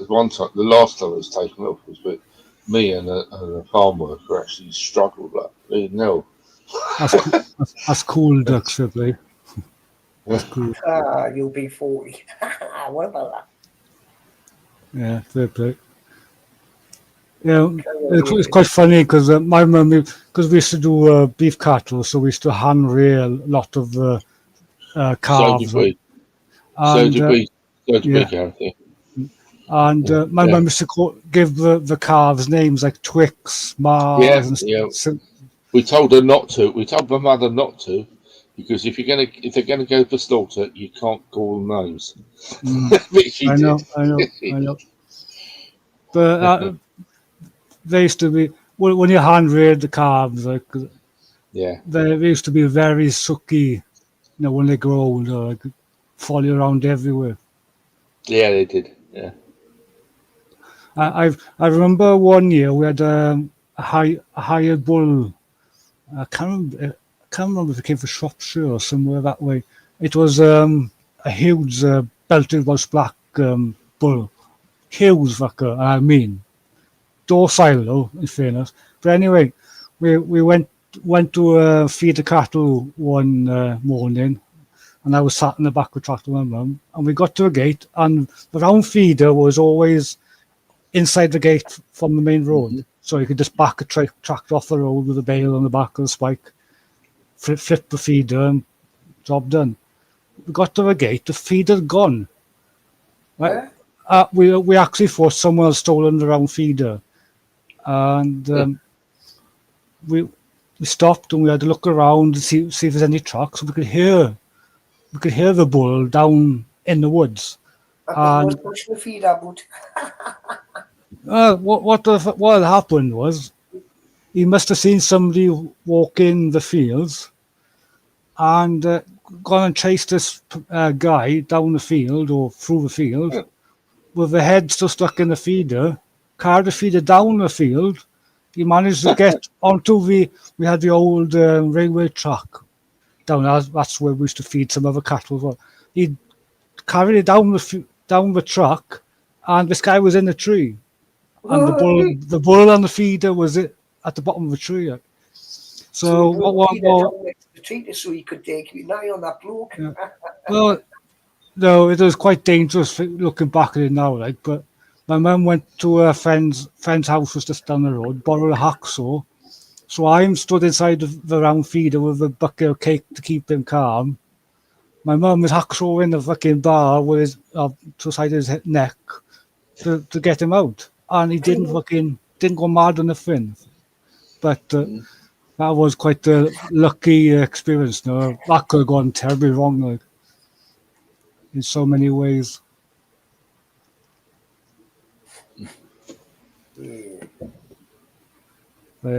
one time, the last time it was taken off was with me and a farm worker actually struggled like no. That's cool, Duck Shipley. That's cool. You'll be 40. What about that? Yeah, fair play. Yeah, it's quite funny because my mum, because we used to do beef cattle, so we used to hand rear a lot of the So did calves, we. So and did we. So did we, yeah, Gareth. Yeah. and my Yeah. mum used to give the calves names like Twix, Yeah. Mars, and Yeah. so, We told her not to. We told my mother not to, because if they're gonna go for slaughter, you can't call them names. But she I did. know, I know, I know. But they used to be when you hand reared the calves, like Yeah. they used to be very sucky. You know, when they grow older, like follow you around everywhere. Yeah, they did. Yeah. I remember one year we had a hired bull. I can't remember if it came from Shropshire or somewhere that way. It was a huge belted Welsh black bull, huge fucker. I mean, docile though, in fairness. But anyway, we went to feed the cattle one morning, and I was sat in the back of the tractor with my mum, and we got to a gate, and the round feeder was always inside the gate from the main road. Mhm. So you could just back a tractor off the road with a bale on the back of the spike, flip the feeder, and job done. We got to the gate, the feeder gone. Right? Yeah. We actually thought someone had stolen the round feeder, and we stopped and we had to look around to see if there's any tracks. We could hear the bull down in the woods. I bet he was And pushing the feed about. what had happened was he must have seen somebody walk in the fields and gone and chased this guy down the field or through the field with the head still stuck in the feeder, carried the feeder down the field. He managed to get onto we had the old railway track down there. That's where we used to feed some other cattle as well. He carried it down down the track, and this guy was in the tree, and the bull and the feeder was at the bottom of the tree. So So he put the feeder down next to the tree so he could keep an eye on that bloke. yeah. Well, no, it was quite dangerous looking back at it now, like. But my mum went to her friend's house, was just down the road, borrowed a hacksaw. So I'm stood inside the round feeder with a bucket of cake to keep him calm. My mum was hacksawing the fucking bar with his to the side of his neck to get him out, and he didn't go mad on the fin. But that was quite a lucky experience. No, that could have gone terribly wrong, like in so many ways. Yeah. But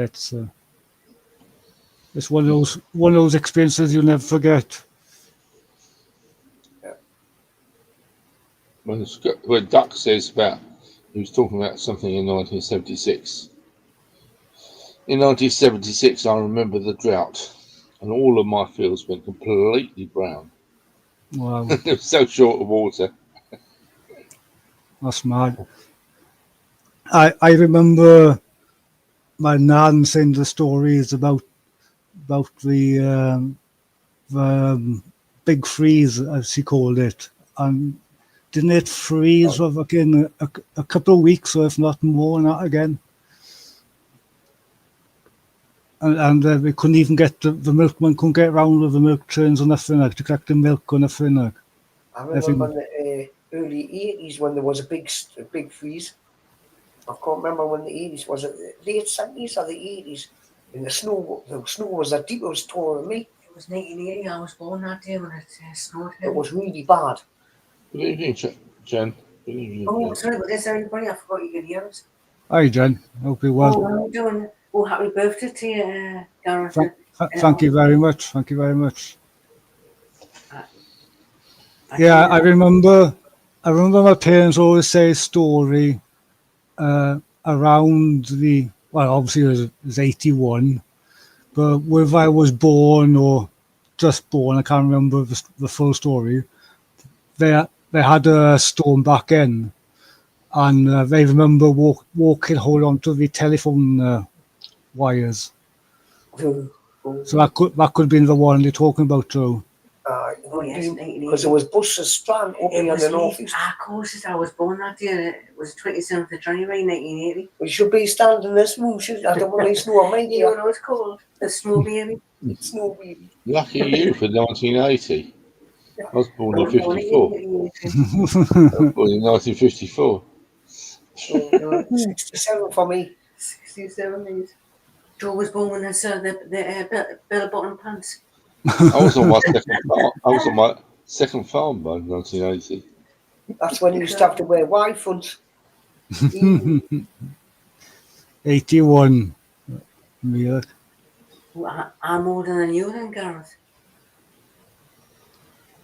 it's one of those experiences you'll never forget. When Duck says about, he was talking about something in 1976. In 1976, I remember the drought, and all of my fields went completely brown. Wow, They were so short of water. that's mad. I remember my nan saying the stories about the big freeze, as she called it, and didn't it freeze for fucking a couple of weeks, or if not more than that again? And we couldn't even get the milkman couldn't get around with the milk trains or nothing like to collect the milk or nothing like. I remember in the early 80s when there was a big freeze. I can't remember when the 80s was. It the late 70s or the 80s? And the snow was that deep. It was taller than me. It was 1980. I was born that day when it snowed. It was really bad. Good evening, Jen. Good evening. Oh, sorry about this, everybody. I forgot you could hear us. Hi, Jen. Hope you're well. Oh, how are you doing? Oh, happy birthday to you, Gareth. Thank you very much. Thank you very much. Yeah, I remember my parents always say a story around obviously it was 81, but whether I was born or just born, I can't remember the full story. They had a storm back in, and they remember walking, hold on to the telephone wires. So that could have been the one they're talking about too. Only yes, because there was buses strand up It here on was the northeast. of course, I was born that year. It was 27th of January 1980. We should be standing in this room. I don't want to snow on my You know gear. what it's called? The snow baby. Snow baby. Lucky you for 1980. I was born I in was born in 54. 1980. I was born in 1954. So, 67 for me. 67 years. Joe was born when I saw the bell-bottom pants. I was on my second farm. I was on my second farm by 1980. That's when you used to have to wear wide fronts. 81. Yeah. I'm older than you then, Gareth.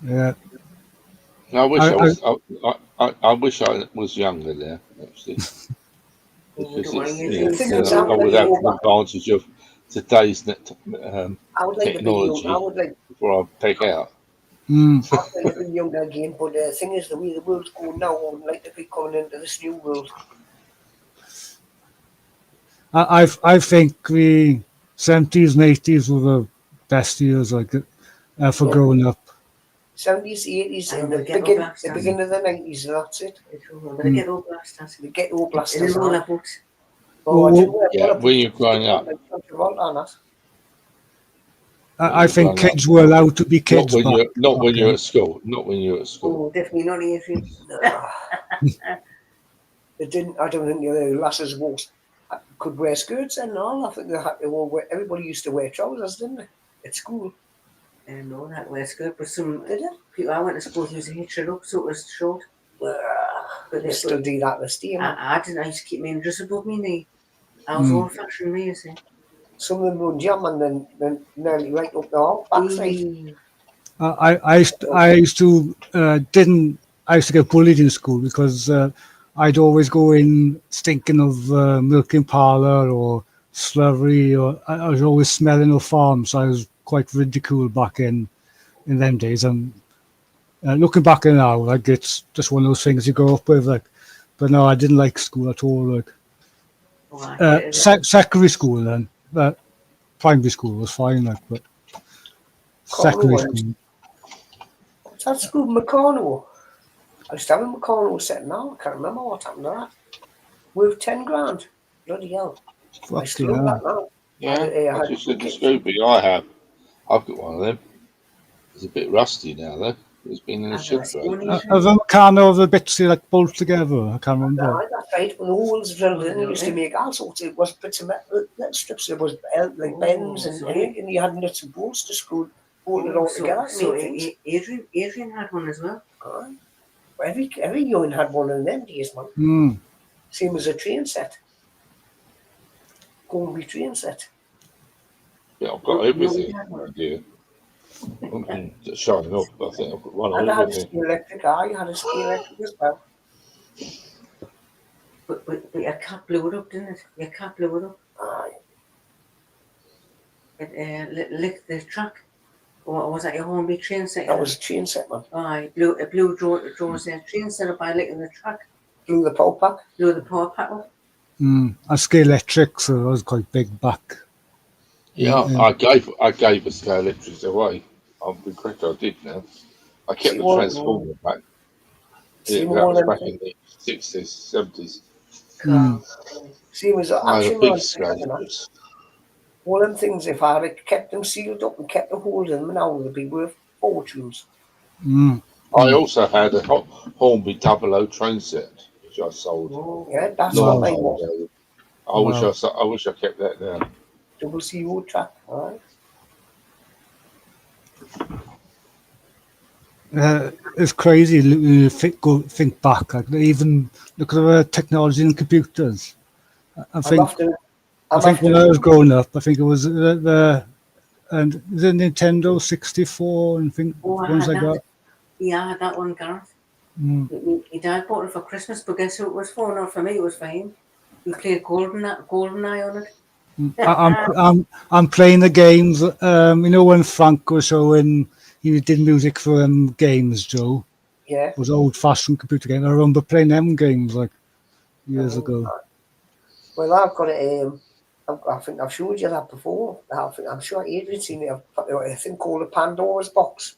Yeah. I wish I wish I was younger there, actually, because don't it's, worry, you know, I think then it's I out would like have over. the advantage of today's I would like to be young. technology I would like before I peg out. to be young again. But the thing is, the way the world's going now, I would like to be coming into this new world. I think the 70s and 80s were the best years for Yeah. growing up. 70s, 80s, And and the the ghetto beginning blasters. of the 90s, and that's it. The ghetto blasters. The ghetto In blasters. the roller boots. Oh, I didn't wear Yeah, roller when you're boots. growing up. Like John Travolta on that. I think growing up. kids were allowed to be Not kids when back. you're not when back you're then. at school. Not when you're at school. Oh, definitely not Adrian. They didn't. I don't think the lasses could wear skirts and all. I think they had to all wear. Everybody used to wear trousers, didn't they? At school. And all that was good, but some Did it? people I went to school used to hitch it up so it was short. But they still do that this day. I didn't. I used to keep my dress above my knee. I was old-fashioned, me, you see. Some of them run jam and then nearly right up the backside. I used to get bullied in school because I'd always go in stinking of milk in parlour or slurry, or I was always smelling of farm, so I was quite ridiculed back in them days. And looking back now, like it's just one of those things you grow up with. Like, but no, I didn't like school at all. Like secondary school then, primary school was fine. Like, but secondary school. What's that school? Meccano. I used to have a Meccano set now. I can't remember what happened to that. Worth 10 grand. Bloody hell. I still have that now. Yeah, I just said the Scooby. I've got one of them. It's a bit rusty now though. It's been in the shed for ages. Have a Meccano of the bits you like bolt together? I can't remember. That's right. When the holes drilled in, they used to make all sorts. It was bits of metal, little strips. There was like bends and anything. You had nuts and bolts to screw it all together. So Adrian had one as well. Every young had one in them days, man. Same as a train set. Combi train set. Yeah, I've got everything. Yeah. I'm showing off, but I think I've got one of And I had a everything. ski electric. I had a ski electric as well. But your cat blew it up, didn't it? Your cat blew it up. Aye. It licked the track. Or was that your Hornby train set? That was a train set, man. Aye, it blew Joe's train set up by licking the track. Blew the power pack. Blew the power pack up. I ski electric, so I was quite big back. Yeah, I gave a scale electrics away. I'm regret I did now. I kept the transformer back. Yeah, that was back in the 60s, 70s. See, it was I had a actually big scale electrics. one of them things, if I had kept them sealed up and kept the holes in them, now they'd be worth fortunes. I also had a Hornby 00 train set, which I sold. Yeah, that's what I want. I wish I kept that now. 00 track, alright. It's crazy. You think back. Like, even look at the technology in computers. I think when I was growing up, I think it was the Nintendo 64 and things like that. Yeah, I had that one, Gareth. My dad bought it for Christmas, but guess who it was for? Not for me. It was for him. We played GoldenEye on it. I'm playing the games. You know when Frank was showing he did music for games, Joe. Yeah. It was old-fashioned computer game. I remember playing them games like years ago. Well, I've got it. I think I've showed you that before. I'm sure Adrian's seen it. A thing called a Pandora's box.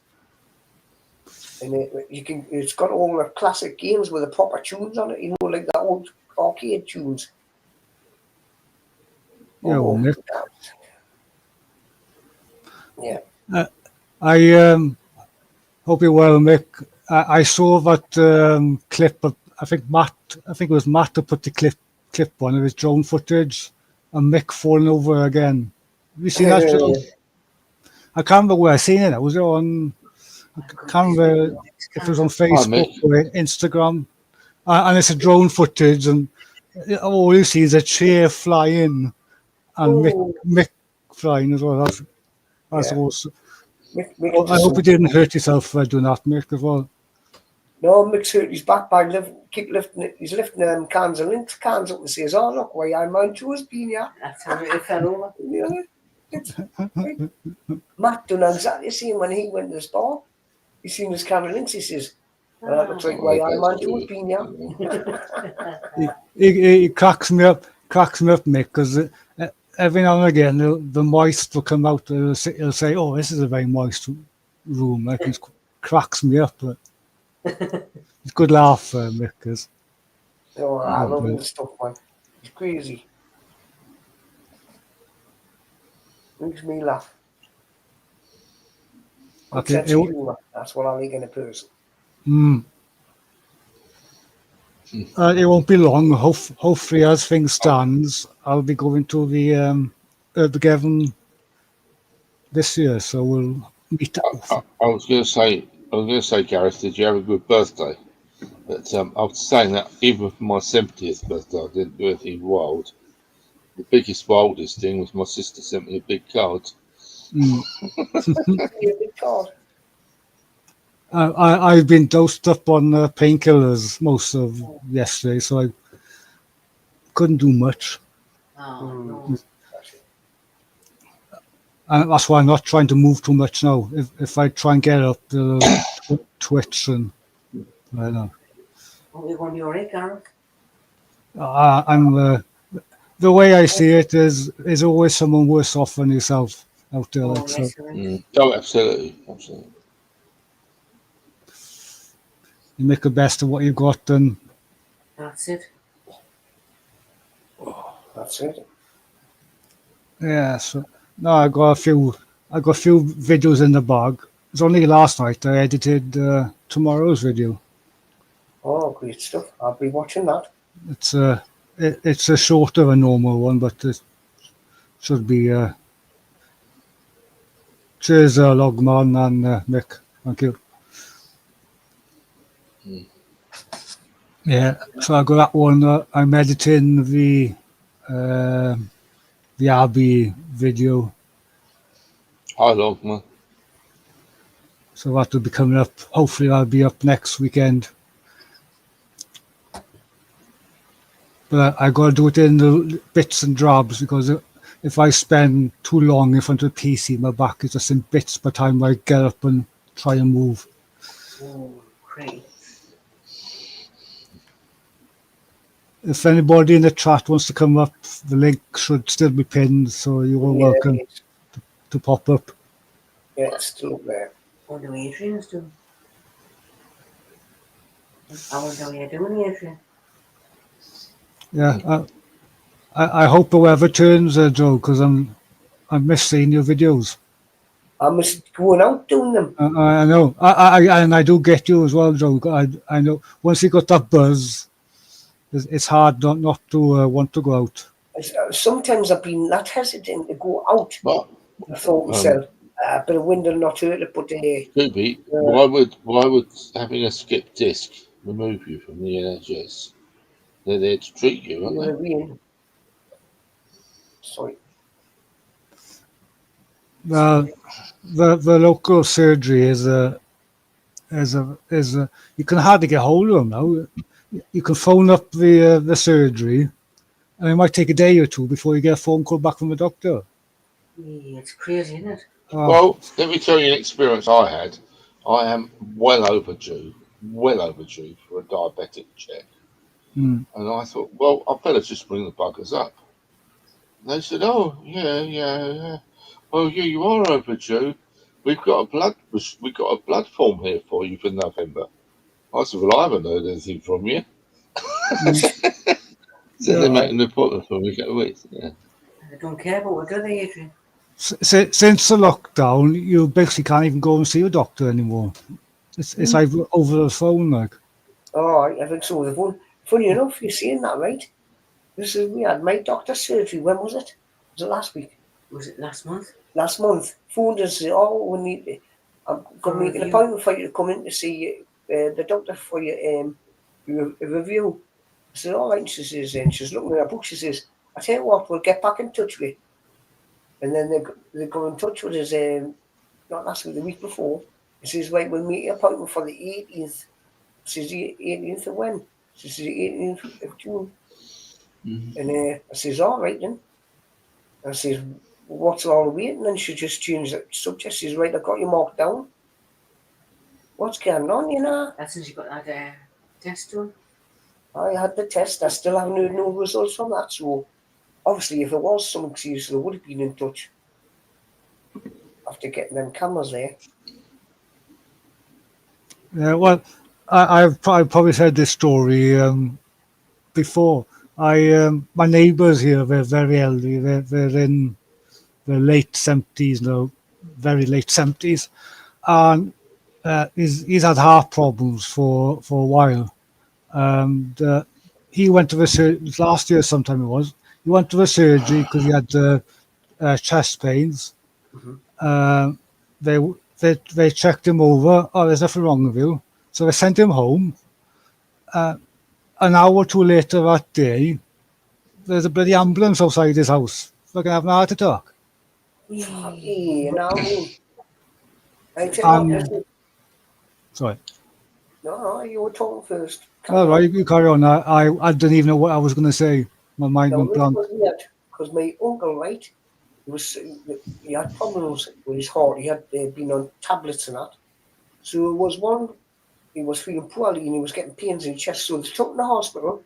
And it's got all the classic games with the proper tunes on it, you know, like the old arcade tunes. Yeah, well, Mick. Yeah. I hope you're well, Mick. I saw that clip of, I think it was Matt who put the clip on of his drone footage and Mick falling over again. Have you seen that film? I can't remember where I seen it. Was it on? I can't remember if it was on Facebook or Instagram. And it's a drone footage, and all you see is a chair flying and Mick flying as well. That's awesome. Mick I hope you didn't hurt yourself doing that, Mick, as well. No, Mick's hurt his back by he's lifting cans of lint cans up and says, "Oh, look, why I'm on to his bean, yeah." That's how it fell over. Matt done exactly the same when he went to the bar. He seen his can of lint, he says, "That looks like why I'm on to his bean, yeah." He cracks me up, Mick, because every now and again the moist will come out. He'll say, "Oh, this is a very moist room." Like, it cracks me up. But it's a good laugh, Mick. Oh, I love this stuff, man. It's crazy. Makes me laugh. Okay, that's what I like in a person. It won't be long. Hopefully, as things stands, I'll be going to the Urban this year, so we'll meet up. I was going to say, Gareth, did you have a good birthday? But I was saying that even for my 70th birthday, I didn't do anything wild. The biggest, wildest thing was my sister sent me a big card. A big card. I've been dosed up on painkillers most of yesterday, so I couldn't do much. No. And that's why I'm not trying to move too much now. If I try and get up, it'll twitch and I don't know. What you want your egg, Gareth? The way I see it is always someone worse off than yourself out there. Oh, yes, Oh, absolutely. You make the best of what you've got, and that's it. That's it. Yeah. So no, I got a few videos in the bag. It was only last night I edited tomorrow's video. Oh, great stuff! I'll be watching that. It's a shorter than a normal one, but it should be. Cheers, Logman and Mick. Thank you. Yeah, so I got that one. I'm editing the Abbey video. Hi, Logman. So that will be coming up. Hopefully, I'll be up next weekend. But I got to do it in the bits and drabs, because if I spend too long in front of the PC, my back is just in bits by the time I get up and try and move. Oh, great. If anybody in the chat wants to come up, the link should still be pinned, so you are welcome to pop up. Yeah, it's still up there. What do Adrian's doing? I wonder how you're doing, Adrian. Yeah, I hope the weather turns, Joe, because I miss seeing your videos. I miss going out doing them. I know, and I do get you as well, Joe. I know once you got that buzz, it's hard not to want to go out. Sometimes I've been that hesitant to go out. I thought myself, a bit of wind will not hurt it, but Scooby, why would having a skip disc remove you from the NHS? They're there to treat you, aren't they? Sorry. The local surgery is you can hardly get hold of them now. You can phone up the surgery, and it might take a day or two before you get a phone call back from the doctor. Yeah, it's crazy, isn't it? Well, let me tell you an experience I had. I am well overdue for a diabetic check. And I thought, well, I better just bring the buggers up. And they said, oh, yeah. Oh, yeah, you are overdue. we've got a blood form here for you for November. I said, well, I haven't heard anything from you. So they make an appointment for me. Yeah. They don't care about what do they, Adrian? Since the lockdown, you basically can't even go and see a doctor anymore. It's like over the phone, like. Oh, I think so. The phone. Funny enough, you're saying that, right? We had my doctor's surgery. When was it? Was it last week? Was it last month? Last month. Phoned us. Oh, we need. I'm going to make an appointment for you to come in to see the doctor for your review. I said, all right. And she says, and she's looking at her book. She says, I tell you what, we'll get back in touch with you. And then they go in touch with us. Not last week, the week before. He says, right, we'll make an appointment for the 18th. She says, the 18th of when? She says, the 18th of June. And I says, all right then. I says, what's all the waiting? And she just changed the subject. She says, right, I got you marked down. What's going on, you know? That's since you got that test done. I had the test. I still haven't heard no results from that. So, obviously, if it was something serious, they would have been in touch after getting them cameras there. Yeah, well, I've probably heard this story before. My neighbours here, they're very elderly. They're in the late 70s now, very late 70s, and he's had heart problems for a while. And he went to the surgery last year, sometime it was. He went to the surgery because he had chest pains. They checked him over. Oh, there's nothing wrong with you. So they sent him home. An hour or two later that day, there's a bloody ambulance outside his house. Fucking having a heart attack. You know what I mean? I tell you, Sorry. no, you were talking first. All right, you carry on. I didn't even know what I was going to say. My mind went blank. Because my uncle, right, he had problems with his heart. He had been on tablets and that. So it was one, he was feeling poorly and he was getting pains in his chest. So they took him to the hospital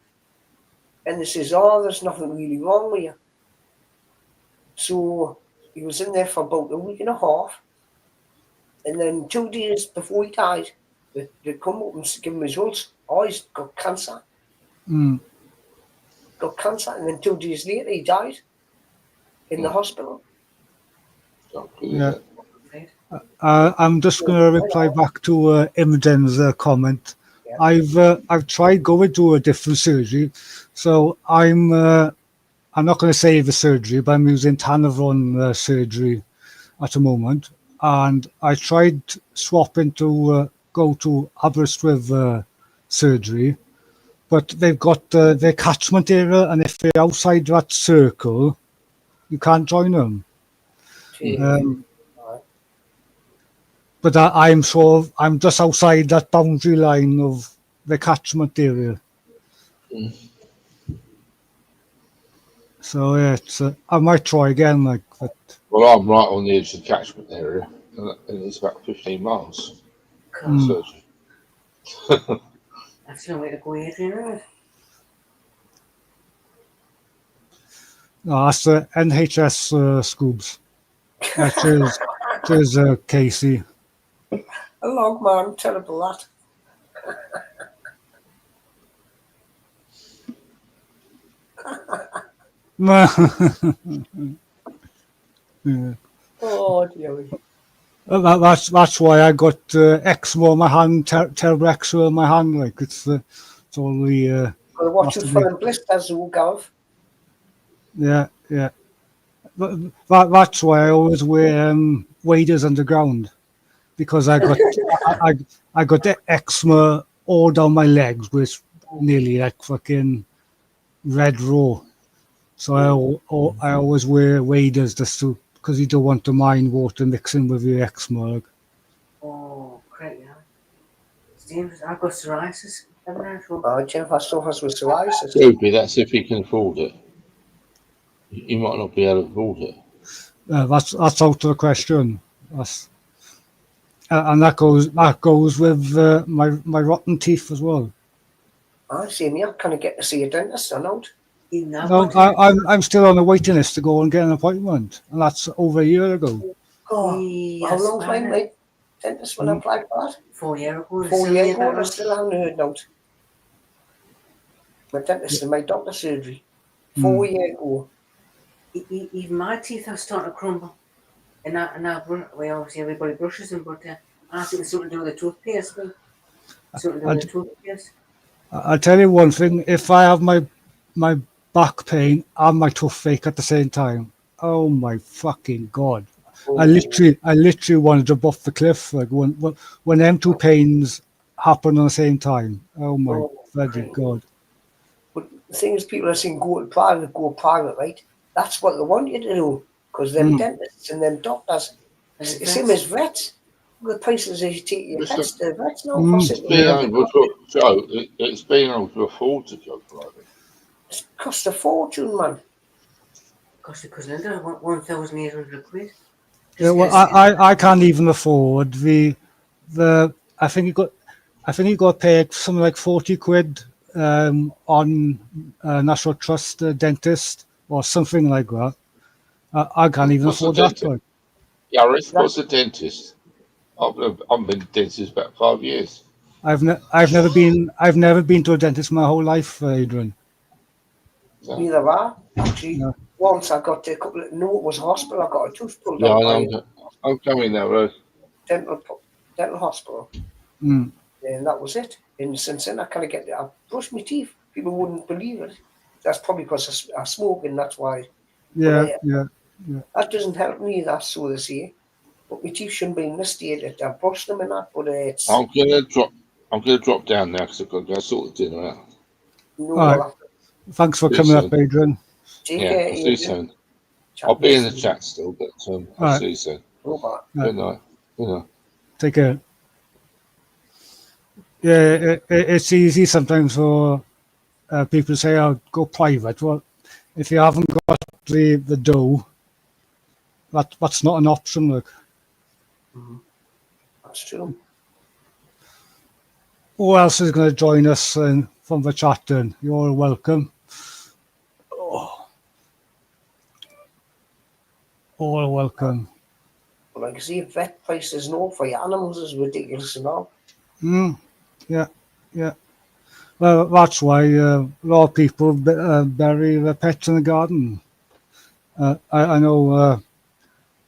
and they says, oh, there's nothing really wrong with you. So he was in there for about a week and a half. And then 2 days before he died, they come up and give him results. Oh, he's got cancer. Got cancer. And then 2 days later, he died in the hospital. Yeah. I'm just going to reply back to Imogen's comment. Yeah. I've tried going to a different surgery, so I'm not going to say the surgery, but I'm using Tanavon surgery at the moment, and I tried swapping to go to Aberystwyth surgery, but they've got their catchment area, and if they're outside that circle, you can't join them. But I'm just outside that boundary line of the catchment area. So yeah, I might try again. Like, but well, I'm right on the edge of the catchment area, and it's about 15 miles. That's no way to go, Adrian. No, that's the NHS Scoobs. Cheers, Casey. A log man, terrible that. Yeah. Oh dear. That's why I got eczema on my hand, terrible eczema on my hand. Like it's all the. Gotta watch it for them blisters, Gav. Yeah. That's why I always wear waders underground, because I got the eczema all down my legs, which nearly like fucking red raw. So I always wear waders just to, because you don't want the mine water mixing with your eczema. Oh, great, yeah. It's dangerous. I've got psoriasis. Jennifer suffers with psoriasis. Maybe that's if he can afford it. You might not be able to afford it. That's out of the question. And that goes with my rotten teeth as well. I see me. I can't get to see a dentist or not. No, I'm still on the waiting list to go and get an appointment, and that's over a year ago. Oh, how Yes, long's man. my dentist when I applied for that? 4 years ago. 4 still years need ago, that I still haven't heard out. My dentist and my doctor's surgery. 4 years ago. Even my teeth are starting to crumble. And well, obviously everybody brushes them, but I think it's something to do with the toothpaste. Something to do with the toothpaste. I'll tell you one thing, if I have my back pain and my toothache at the same time, oh my fucking God. I literally want to jump off the cliff like when them two pains happen at the same time. Oh my bloody God. But the thing is, people are saying go private, right? That's what they want you to do. Because them dentists and them doctors, same as vets. The places they take your pets to the vets now for It's been able to, Joe, it's been able to afford to go private. It costs a fortune, man. Because Linda, 1,800 quid. Yeah, well, I can't even afford the I think you got to pay something like 40 quid on National Trust dentist or something like that. I can't even afford that. Like. Gareth, what's a dentist? I've been a dentist about 5 years. I've never been to a dentist my whole life, Adrian. So, Neither have I. Actually, No. once I got a couple of, no, it was a hospital. I got a tooth pulled yeah, out I by know. I'm coming that road. dental hospital. Mm. And that was it. And since then, I brushed my teeth. People wouldn't believe it. That's probably because I smoke, and that's why. Yeah, But, yeah. that doesn't help me, that's so they say. But my teeth shouldn't be in this state. I brushed them and that, but it's I'm gonna drop down now because I've got to go sort the dinner out. no All right. bother. Thanks for See you coming soon. up, Adrian. Take Yeah, care, I'll see you Adrian. soon. Chat I'll be in the next chat still, but I'll right. see you soon. No bother. Good night. Good night. Take care. Yeah, it's easy sometimes for people to say, "Oh, go private." Well, if you haven't got the dough, that's not an option. Look, That's true. who else is going to join us from the chat? Then you're all welcome. All welcome. But like I say, vet prices no for your animals is ridiculous and all. Yeah, yeah. Well, that's why a lot of people bury their pets in the garden. I know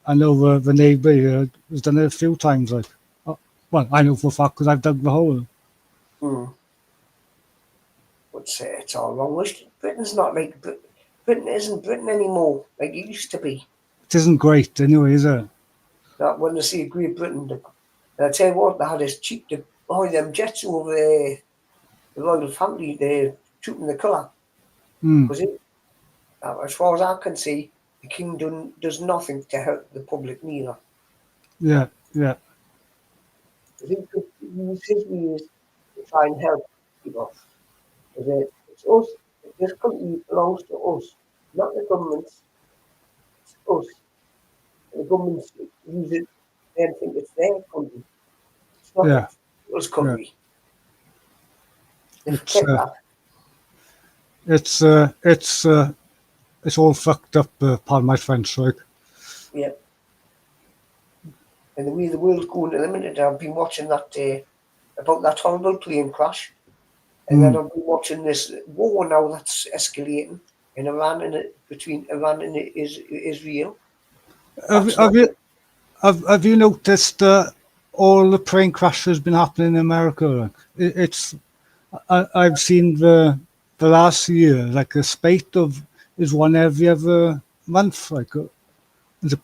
the neighbour here has done it a few times. Like, well, I know for a fact because I've dug the hole. But it's all wrong. Britain's not like Britain isn't Britain anymore like it used to be. It isn't great anyway, is it? That when they say Great Britain, and I tell you what, they had us cheap to buy them jets over there. The royal family, they're shooting the colour. Because as far as I can see, the king does nothing to help the public neither. Yeah, yeah. I think his ways to try and help people. It's us. This country belongs to us, not the government. It's us. The government use it and think it's their country. It's not us country. They forget that. It's all fucked up, pardon my French, like. Yeah. And the way the world's going at the minute, I've been watching that about that horrible plane crash. And then I've been watching this war now that's escalating in Iran and between Iran and Israel. Have you noticed all the plane crashes been happening in America? I've seen the last year like a spate of is one every other month. Like this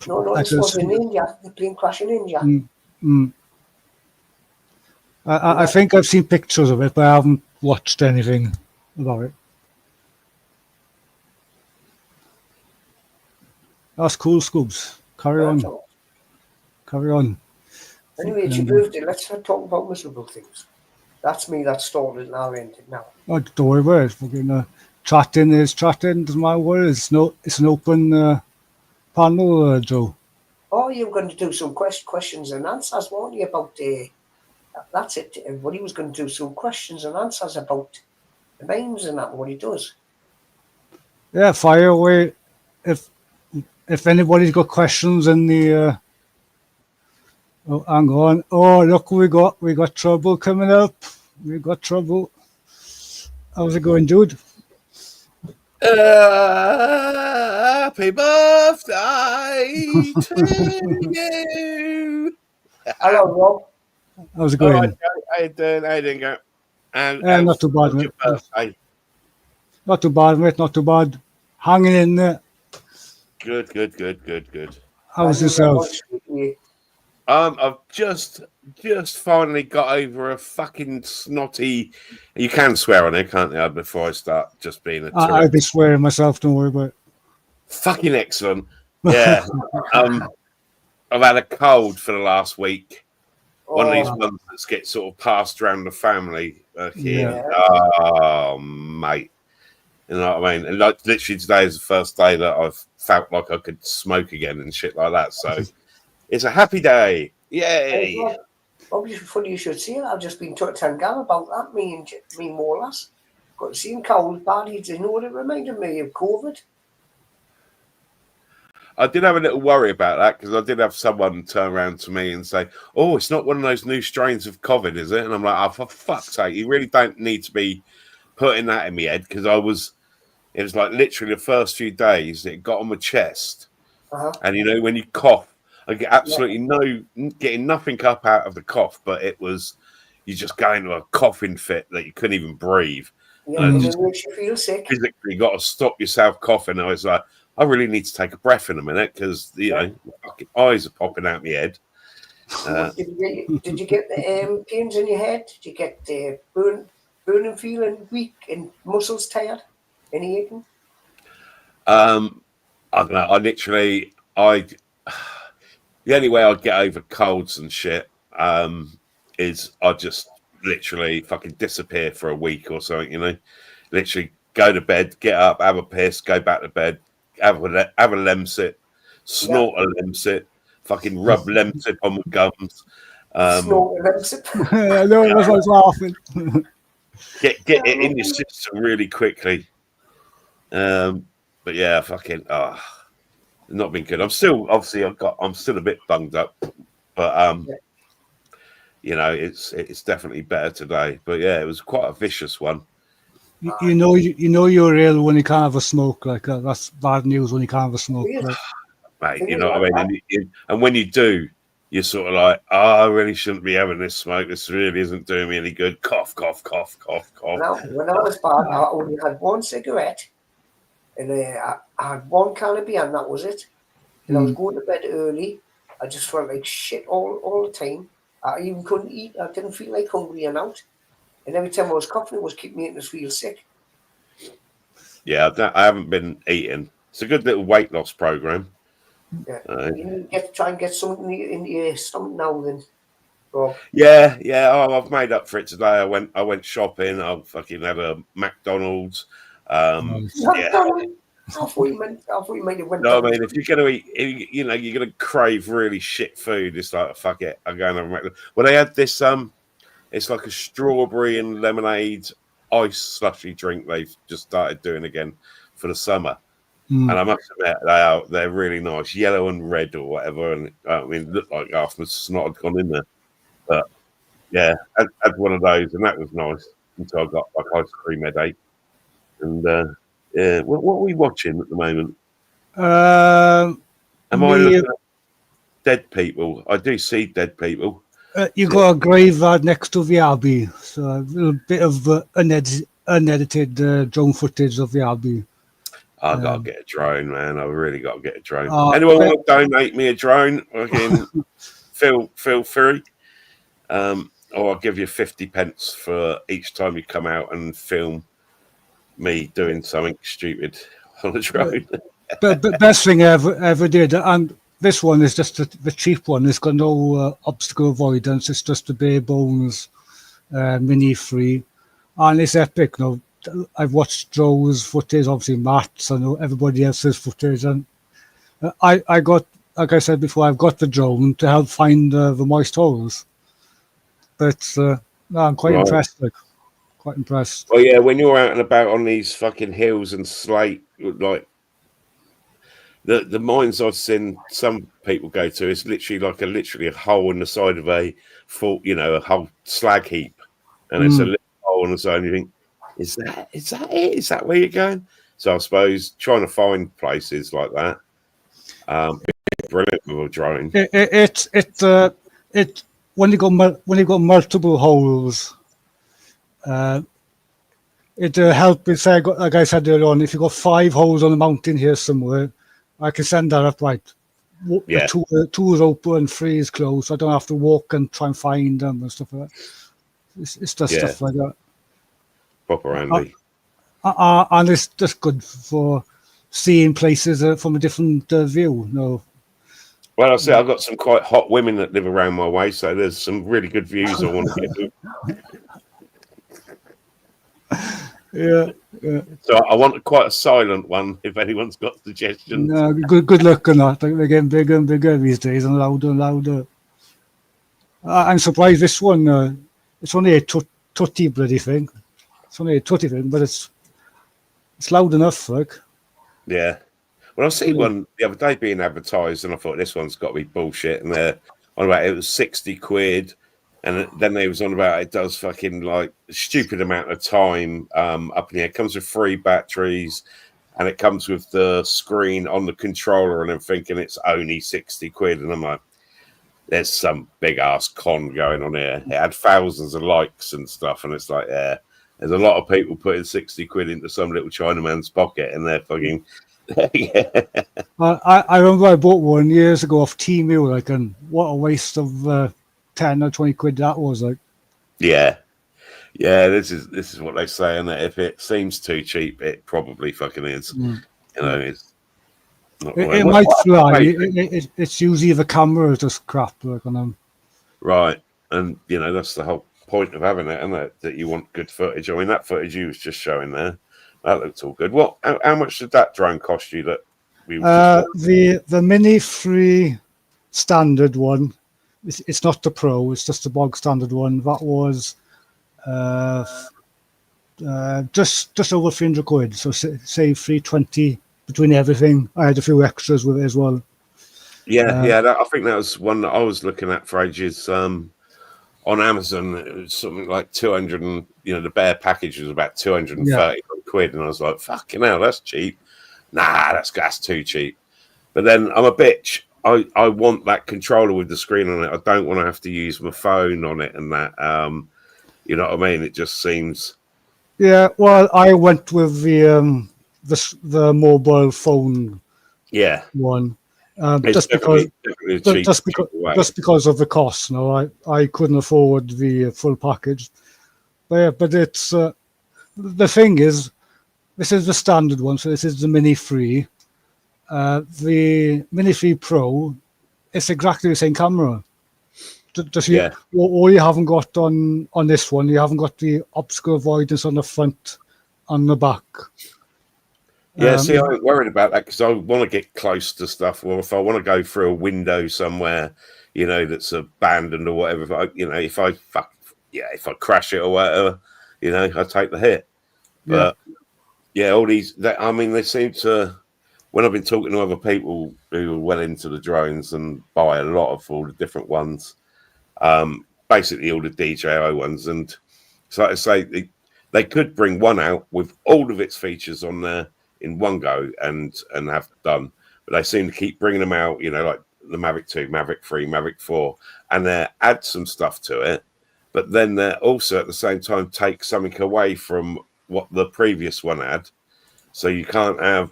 was in India. The plane crash in India. I think I've seen pictures of it, but I haven't watched anything about it. That's cool, Scoobs. Carry on. Carry on. Anyway, it's your birthday. Let's not talk about miserable things. That's me that started and I'll end it now. Oh, don't worry about it. Fucking, chatting is chatting. Doesn't matter what it is. It's an open panel, Joe. Oh, you were going to do some questions and answers, weren't you, about that's it. Everybody was going to do some questions and answers about the names and that, what he does. Yeah, fire away. If anybody's got questions in the Oh, hang on. Oh, look, we got trouble coming up. We got trouble. How's it going, dude? Happy birthday to you. Hello, Rob. How's it All going? right, how you doing? How you doing, go? And Not too bad, how's your mate. birthday? Not too bad, mate. Not too bad. Hanging in there. Good. How's I knew that one yourself? straight away. I've just finally got over a fucking snotty. You can swear on it, can't you? Before I start just being a I'll Tourette. be swearing myself. Don't worry about it. Fucking excellent. Yeah. I've had a cold for the last week. One of these ones that gets sort of passed around the family. Yeah. Oh, mate. You know what I mean? And like literally today is the first day that I've felt like I could smoke again and shit like that. So it's a happy day. Yay. Hey, Rob, funny you should say that. I've just been talking to Tangal about that. Me and Molas got the same cold body. Do you know what it reminded me of? COVID. I did have a little worry about that because I did have someone turn around to me and say, "Oh, it's not one of those new strains of COVID, is it?" And I'm like, "Oh, for fuck's sake, you really don't need to be putting that in my head," because it was like literally the first few days it got on my chest, and you know when you cough, I get absolutely getting nothing up out of the cough, but you just go into a coughing fit that you couldn't even breathe. Yeah, and it makes you feel sick. Physically got to stop yourself coughing. I was like, I really need to take a breath in a minute because you know, my fucking eyes are popping out my head. Did you get the pains in your head? Did you get burning feeling, weak, and muscles tired? Any aching? I don't know. The only way I'd get over colds and shit is I just literally fucking disappear for a week or something. You know, literally go to bed, get up, have a piss, go back to bed, have a lemsip, snort a lemsip, fucking rub lemsip on my gums. Snort a lemsip. I know, that's why I was laughing. Get it in your system really quickly. But yeah, fucking not been good. I'm still I'm still a bit bunged up, but you know, it's definitely better today. But yeah, it was quite a vicious one. You know you're ill when you can't have a smoke. Like that's bad news when you can't have a smoke. Like. Mate, you know what I mean? And when you do, you're sort of like, I really shouldn't be having this smoke. This really isn't doing me any good. Cough, cough, cough, cough, cough. When I was bad, I only had one cigarette, and I had one can of beer, and that was it. And I was going to bed early. I just felt like shit all the time. I even couldn't eat. I didn't feel like hungry and out. And every time I was coughing, it was keeping me to feel sick. Yeah, I haven't been eating. It's a good little weight loss program. Yeah, you need to try and get something in your stomach now, then. Rob. Yeah. Oh, I've made up for it today. I went shopping. I fucking had a McDonald's. McDonald's. I thought you meant it went. No, I mean, if you're going to eat, you know, you're going to crave really shit food. It's like, fuck it, I'm going to have a McDonald's. Well, they had this, it's like a strawberry and lemonade ice slushy drink they've just started doing again for the summer. And I must admit, they're really nice, yellow and red or whatever. And I mean, it looked like half my snot had gone in there. But yeah, I had one of those, and that was nice until I got like ice cream headache. And yeah, what are we watching at the moment? Am I looking at dead people? I do see dead people. You got a graveyard next to the Abbey, so a little bit of unedited drone footage of the Abbey. I gotta get a drone, man. I really gotta get a drone. Anyone want to donate me a drone? Again, feel free. Or I'll give you 50 pence for each time you come out and film me doing something stupid on a drone. But best thing I ever did, and this one is just the cheap one. It's got no obstacle avoidance. It's just a bare bones mini free, and it's epic. No, I've watched Joe's footage, obviously Matt's, I know everybody else's footage, and I got, like I said before, I've got the drone to help find the moist holes. But no, I'm quite impressed. Like, quite impressed. Well, yeah, when you're out and about on these fucking hills and slate, like The mines I've seen some people go to is literally like a hole in the side of a full, a whole slag heap, and it's a little hole on the side. And you think, is that it? Is that where you're going? So I suppose trying to find places like that, brilliant with a drone. It when you got multiple holes, it help. Say, like I said earlier on, if you got 5 holes on the mountain here somewhere, I can send that up right. Yeah. Two is open, 3 is closed. I don't have to walk and try and find them and stuff like that. It's just stuff like that. Proper handy. And it's just good for seeing places from a different view. No. Well, I've got some quite hot women that live around my way, so there's some really good views I want to get to. Yeah. So I want quite a silent one if anyone's got suggestions. No, good luck on that. They're getting bigger and bigger these days and louder and louder. I'm surprised this one, it's only a tutty bloody thing. It's only a tutty thing, but it's loud enough, like. Yeah. Well, I see one the other day being advertised, and I thought this one's got to be bullshit. And they're on about it was 60 quid, and then they was on about it does fucking like a stupid amount of time up in the air. It comes with 3 batteries, and it comes with the screen on the controller. And I'm thinking it's only 60 quid, and I'm like, there's some big ass con going on here. It had thousands of likes and stuff, and it's like, yeah, there's a lot of people putting 60 quid into some little Chinaman's pocket, and they're fucking. Yeah. I remember I bought one years ago off Temu, like, and what a waste of 10 or 20 quid that was, like. Yeah. This is what they say, and that if it seems too cheap, it probably fucking is. It's not it might fly. It's usually the camera is just crap, like, on them. Right, and that's the whole point of having it, isn't it? That you want good footage. I mean, that footage you was just showing there. That looked all good. How much did that drone cost you? That the Mini 3 standard one. It's not the Pro. It's just the bog standard one. That was just over 300 quid. So say 320 between everything. I had a few extras with it as well. I think that was one that I was looking at for ages. On Amazon, it was something like 200, and the bare package was about 230 quid, and I was like, "Fucking hell, that's cheap." Nah, that's too cheap. But then I'm a bitch. I want that controller with the screen on it. I don't want to have to use my phone on it and that. You know what I mean? It just seems. Yeah, well, I went with the mobile phone. Yeah. One. Just because of the cost. No, I couldn't afford the full package. But it's the thing is, this is the standard one, so this is the Mini 3. The Mini 3 Pro, it's exactly the same camera. All you haven't got on this one, you haven't got the obscure avoidance on the front, on the back. Yeah, see, I ain't worried about that because I want to get close to stuff. Or if I want to go through a window somewhere, that's abandoned or whatever. If I crash it or whatever, I take the hit. But all these, they seem to. When I've been talking to other people who are well into the drones and buy a lot of all the different ones, basically all the DJI ones, and so like I say, they could bring one out with all of its features on there in one go and have done, but they seem to keep bringing them out, like the Mavic 2, Mavic 3, Mavic 4, and they add some stuff to it, but then they also at the same time take something away from what the previous one had, so you can't have,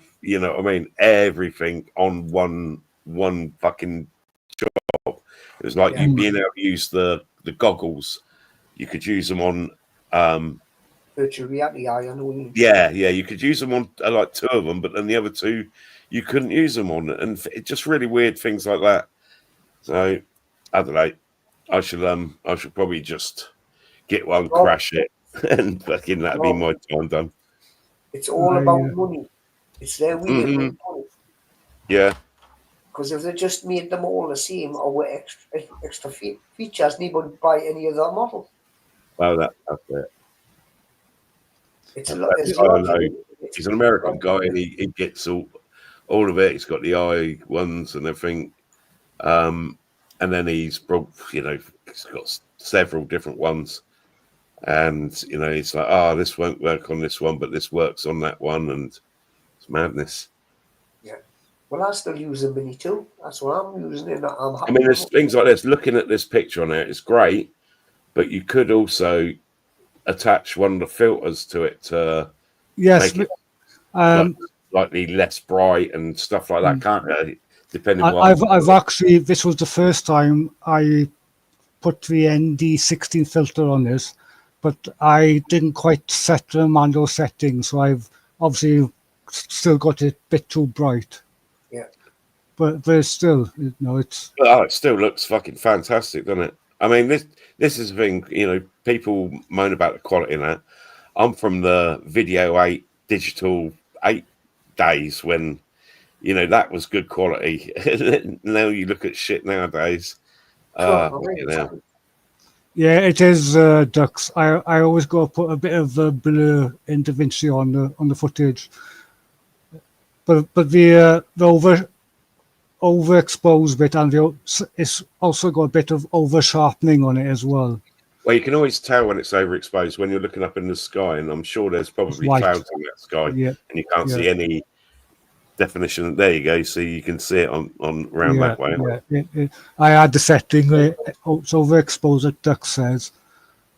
everything on one fucking job. It was like you being able to use the goggles, you could use them on virtual reality. I know. Yeah, you could use them on like 2 of them, but then the other 2 you couldn't use them on, and it's just really weird things like that. So I don't know. I should probably just get one, crash it, and fucking that'd be my time done. It's all about money. It's their way of making money. Yeah. Because if they just made them all the same or with extra features, nobody would buy any other model. Well, that's it. It's a lot. I don't know. He's an American guy, and he gets all all of it. He's got the eye ones and everything. And then he's brought, he's got several different ones. And, he's like, this won't work on this one, but this works on that one. And it's madness. Yeah. Well, I still use a Mini too. That's what I'm using. And I'm happy. I mean, there's things like this. Looking at this picture on it, it's great. But you could also attach one of the filters to it to make it slightly less bright and stuff like that, can't you? Depending on I've actually, this was the first time I put the ND16 filter on this, but I didn't quite set the manual settings, so I've obviously still got it a bit too bright. Yeah. But there's still, it's... it still looks fucking fantastic, doesn't it? I mean, this is the thing, people moan about the quality in that. I'm from the Video 8, Digital 8 days when, that was good quality. Now you look at shit nowadays. Yeah, it is, Dux. I always go put a bit of blur in DaVinci on the footage. But the overexposed bit, and it's also got a bit of over sharpening on it as well. Well, you can always tell when it's overexposed when you're looking up in the sky, and I'm sure there's probably clouds in that sky, and you can't see any definition. There you go, so you can see it on around that way. Yeah. I had the setting it's overexposed, that Dux says,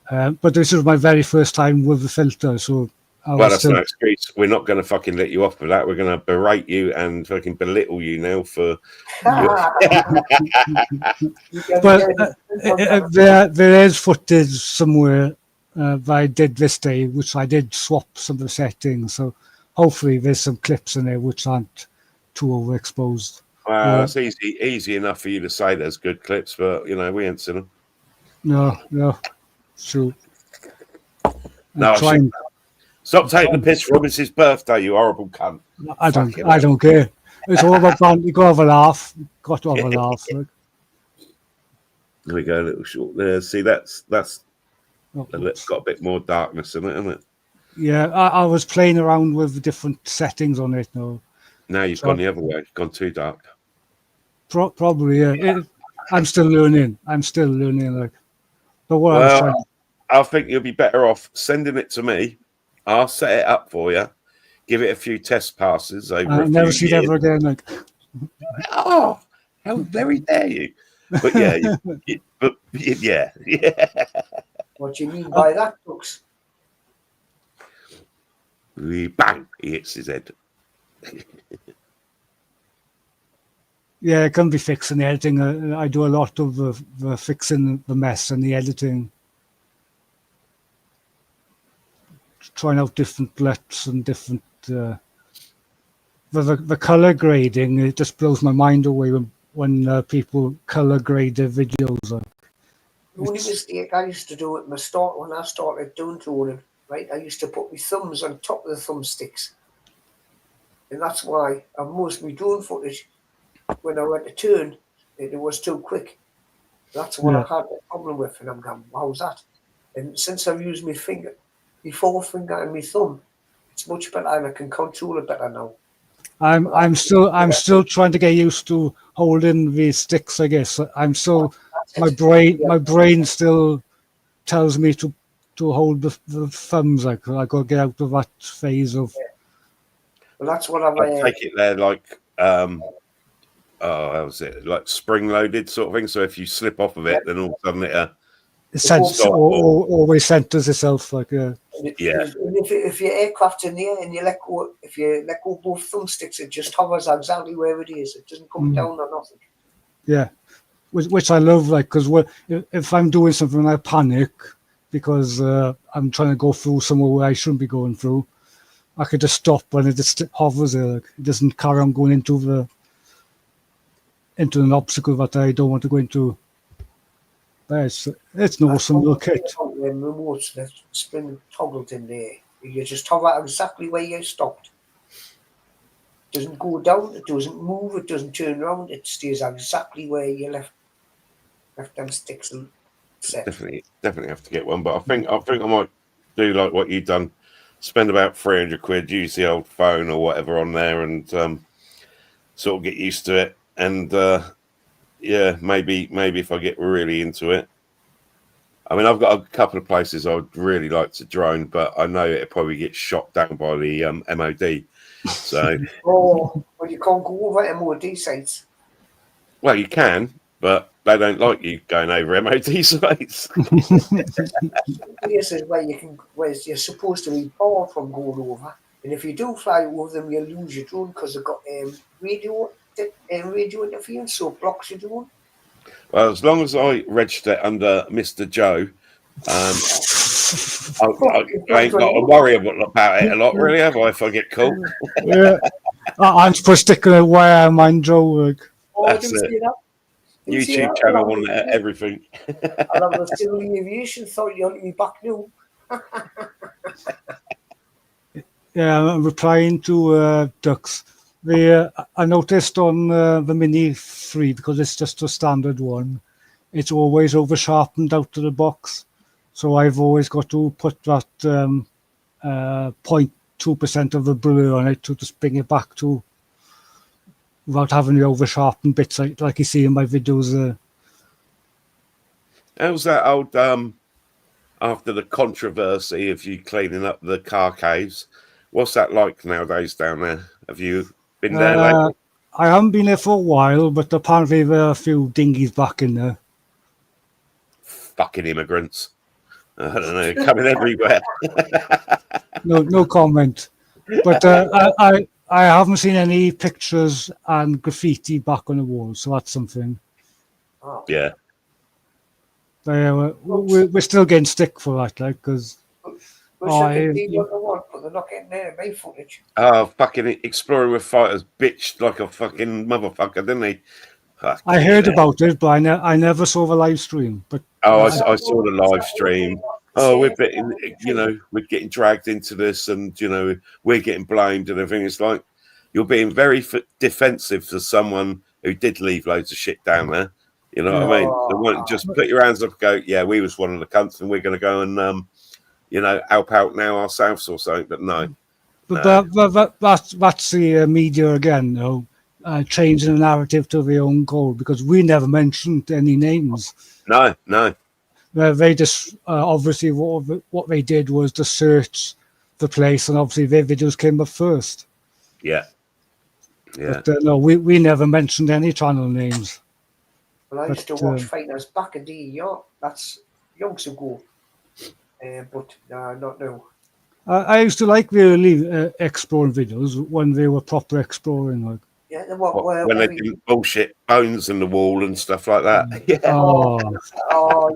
but this is my very first time with the filter, so. That's no excuse. We're not going to fucking let you off for that. We're going to berate you and fucking belittle you now for. But there is footage somewhere that I did this day, which I did swap some of the settings. So hopefully there's some clips in there which aren't too overexposed. Well, it's easy enough for you to say there's good clips, but we ain't seen them. No, true. No, stop taking the piss from his birthday, you horrible cunt. I don't care. It's all about fun. You got to have a laugh. Got to have a laugh. There we go, a little short there. See, that's got a bit more darkness in it, isn't it? Yeah, I was playing around with different settings on it. Now you've gone the other way. You've gone too dark. Probably, yeah. I'm still learning. But I think you'll be better off sending it to me. I'll set it up for you. Give it a few test passes over. I'll never see it ever again. Oh, how very dare you! But yeah, yeah. What do you mean by that, Brooks? Bang! He hits his head. Yeah, it can be fixed in the editing. I do a lot of the fixing the mess and the editing. Trying out different blets and different the color grading. It just blows my mind away when people color grade their videos. The only mistake I used to do at my start when I started doing droning, right? I used to put my thumbs on top of the thumbsticks, and that's why most of my drone footage, when I went to turn, it was too quick. That's what I had a problem with, and I'm going, how's that? And since I've used my finger. My forefinger and my thumb, it's much better, and I can control it better now. I'm still trying to get used to holding the sticks. I guess I'm still my brain still tells me to hold the thumbs. I got to get out of that phase of. Well, that's what I take it there like how was it, like spring loaded sort of thing. So if you slip off of it, then all of a sudden it always centers itself like And if your aircraft's in the air and you let go both thumbsticks, it just hovers exactly where it is. It doesn't come down or nothing. Yeah, which I love, like, because if I'm doing something, I panic because I'm trying to go through somewhere where I shouldn't be going through. I could just stop and it just hovers there. Like, it doesn't carry on going into an obstacle that I don't want to go into. It's an awesome little kit. Remotes, the spring toggled in there. You just hover exactly where you stopped. It doesn't go down, it doesn't move, it doesn't turn around, it stays exactly where you left them sticks set. Definitely have to get one, but I think I might do like what you've done. Spend about 300 quid, use the old phone or whatever on there, and sort of get used to it. And yeah, maybe if I get really into it. I mean, I've got a couple of places I'd really like to drone, but I know it'll probably get shot down by the MOD. So, Oh, well, you can't go over MOD sites. well, you can, but they don't like you going over MOD sites. Places where you're supposed to be barred from going over, and if you do fly over them, you lose your drone because they've got radio interference, so it blocks your drone. Well, as long as I register under Mr. Joe, I ain't got to worry about it a lot, really, have I, if I get caught? Yeah. I'm particular where mine Joe work. Oh, I That's didn't it. see that. Didn't see YouTube that. channel on everything. I love the civil aviation. Thought you had me back now. Yeah, I'm replying to Ducks. I noticed on the Mini 3, because it's just a standard one, it's always over sharpened out of the box. So I've always got to put that 0.2% of the brew on it to just bring it back to without having the over sharpened bits like you see in my videos. How's that old after the controversy of you cleaning up the car caves? What's that like nowadays down there? Have you been there lately? I haven't been there for a while, but apparently there are a few dinghies back in there. Fucking immigrants. I don't know, coming everywhere. No comment. But I haven't seen any pictures and graffiti back on the wall, so that's something. Oh. Yeah. We're still getting stick for that, like, because. What they want, but they're not getting their main footage. Oh, fucking Exploring with Fighters bitched like a fucking motherfucker, didn't he? I heard about it, but I never saw the live stream. But I saw the live stream. Oh, we're getting dragged into this, and we're getting blamed and everything. It's like you're being very defensive for someone who did leave loads of shit down there. You know what I mean? They won't just put your hands up and go, yeah, we was one of the cunts, and we're going to go and help out now ourselves or something. But no. But that's the media again, changing the narrative to their own goal, because we never mentioned any names. No. They just obviously what they did was to search the place, and obviously their videos came up first. Yeah. But no, we never mentioned any channel names. Well, I used to watch fighters back in the year. That's years ago. But not now. I used to like the early exploring videos when they were proper exploring. Like, yeah, when they didn't bullshit bones in the wall and stuff like that. Yeah. Oh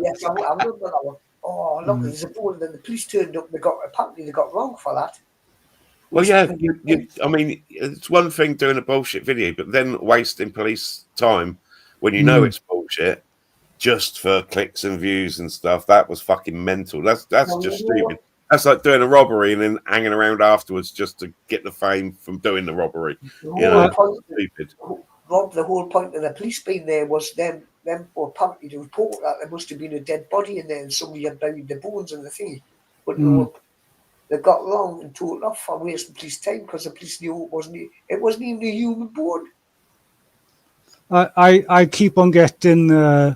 yes, I remember that one. Oh look, there's a ball, and the police turned up. Apparently they got wrong for that. Well, yeah. I mean, it's one thing doing a bullshit video, but then wasting police time when you know it's bullshit just for clicks and views and stuff. That was fucking mental. That's just stupid. That's like doing a robbery and then hanging around afterwards just to get the fame from doing the robbery. Stupid. Rob, the whole point of the police being there was them apparently to report that there must have been a dead body in there and somebody had buried the bones and the thing. But they got wrong and told off for wasting police time because the police knew it wasn't even a human bone. I keep on getting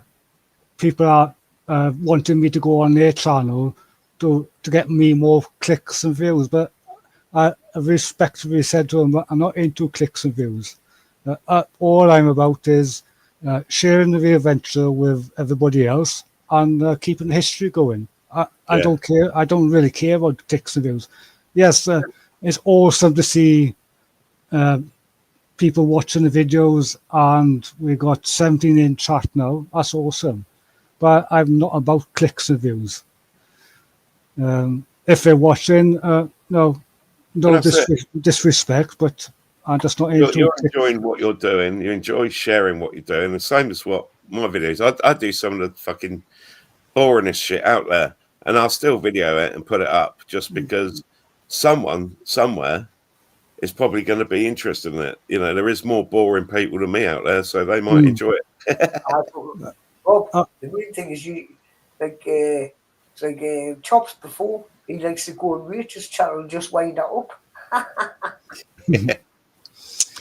people are wanting me to go on their channel to get me more clicks and views, but I respectfully said to them that I'm not into clicks and views. All I'm about is sharing the adventure with everybody else and keeping the history going. I don't care. I don't really care about clicks and views. Yes, it's awesome to see people watching the videos, and we got 17 in chat now. That's awesome. But I'm not about clicks and views. If they're watching, no disrespect, but I'm just not into. You're enjoying what you're doing. You enjoy sharing what you're doing. The same as what my videos. I do some of the fucking boringest shit out there, and I'll still video it and put it up just because someone somewhere is probably going to be interested in it. There is more boring people than me out there, so they might enjoy it. Rob, the main thing is it's like Chops before. He likes to go on Rachel's channel and just wind that up.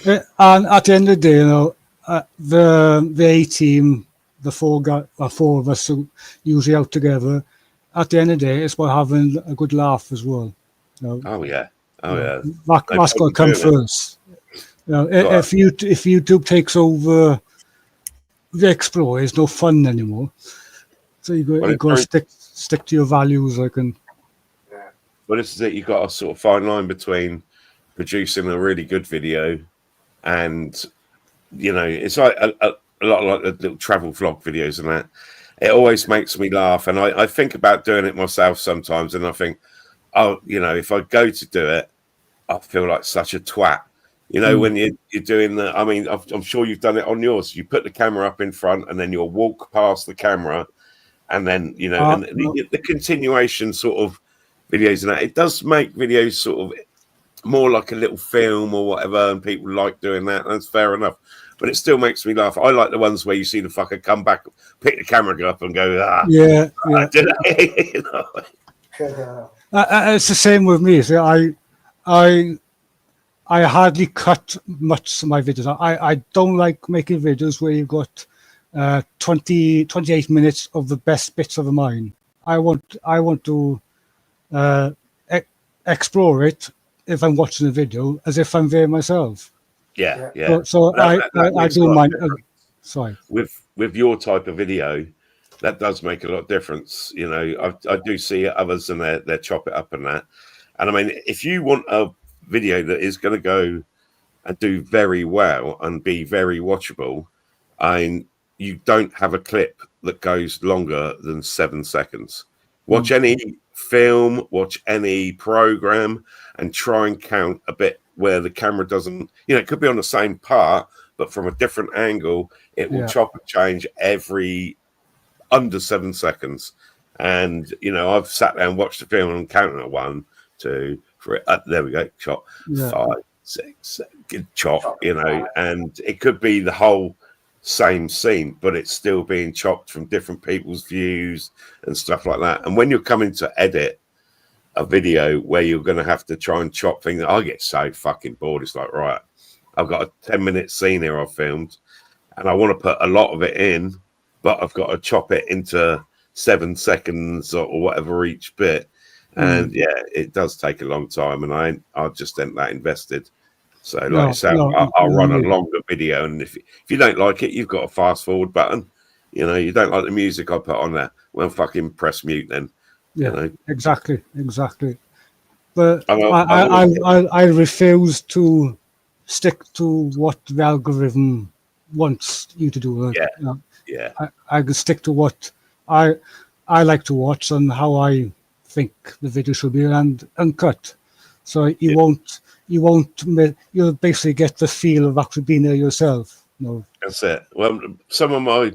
And at the end of the day, the A team, the four of us who usually out together. At the end of the day, it's about having a good laugh as well. Oh yeah, yeah. That's got to come first. If YouTube takes over the Explore, it's no fun anymore. So you got to stick to your values, But this is it. You've got a sort of fine line between producing a really good video and, it's like a lot like the little travel vlog videos and that. It always makes me laugh. And I think about doing it myself sometimes. And I think, if I go to do it, I feel like such a twat. When you're doing I'm sure you've done it on yours. You put the camera up in front and then you'll walk past the camera. And then, the continuation sort of videos and that, it does make videos sort of more like a little film or whatever, and people like doing that. That's fair enough, but it still makes me laugh. I like the ones where you see the fucker come back, pick the camera up, and go, yeah. It's the same with me. See, I hardly cut much of my videos. I don't like making videos where you've got 28 minutes of the best bits of mine. I want to explore it if I'm watching a video as if I'm there myself. Yeah. So I do mind. Sorry. With your type of video, that does make a lot of difference. I do see others and they chop it up and that. And I mean, if you want a video that is going to go and do very well and be very watchable, you don't have a clip that goes longer than 7 seconds. Watch any film, watch any program, and try and count a bit where the camera doesn't, it could be on the same part, but from a different angle, it will chop and change every under 7 seconds. And, I've sat there and watched the film and counted at 1, 2, 3, there we go, chop, 5, 6, chop, and it could be the whole same scene, but it's still being chopped from different people's views and stuff like that. And when you're coming to edit a video where you're going to have to try and chop things, I get so fucking bored. It's like, right, I've got a 10-minute scene here I've filmed and I want to put a lot of it in, but I've got to chop it into 7 seconds or whatever each bit. And it does take a long time, and I just ain't that invested. So, I'll run a longer video, and if you don't like it, you've got a fast forward button. You don't like the music I put on there, well, fucking press mute then. Exactly. But I refuse to stick to what the algorithm wants you to do. I can stick to what I like to watch and how I think the video should be uncut. So you'll basically get the feel of actually being there yourself. That's it. Well, some of my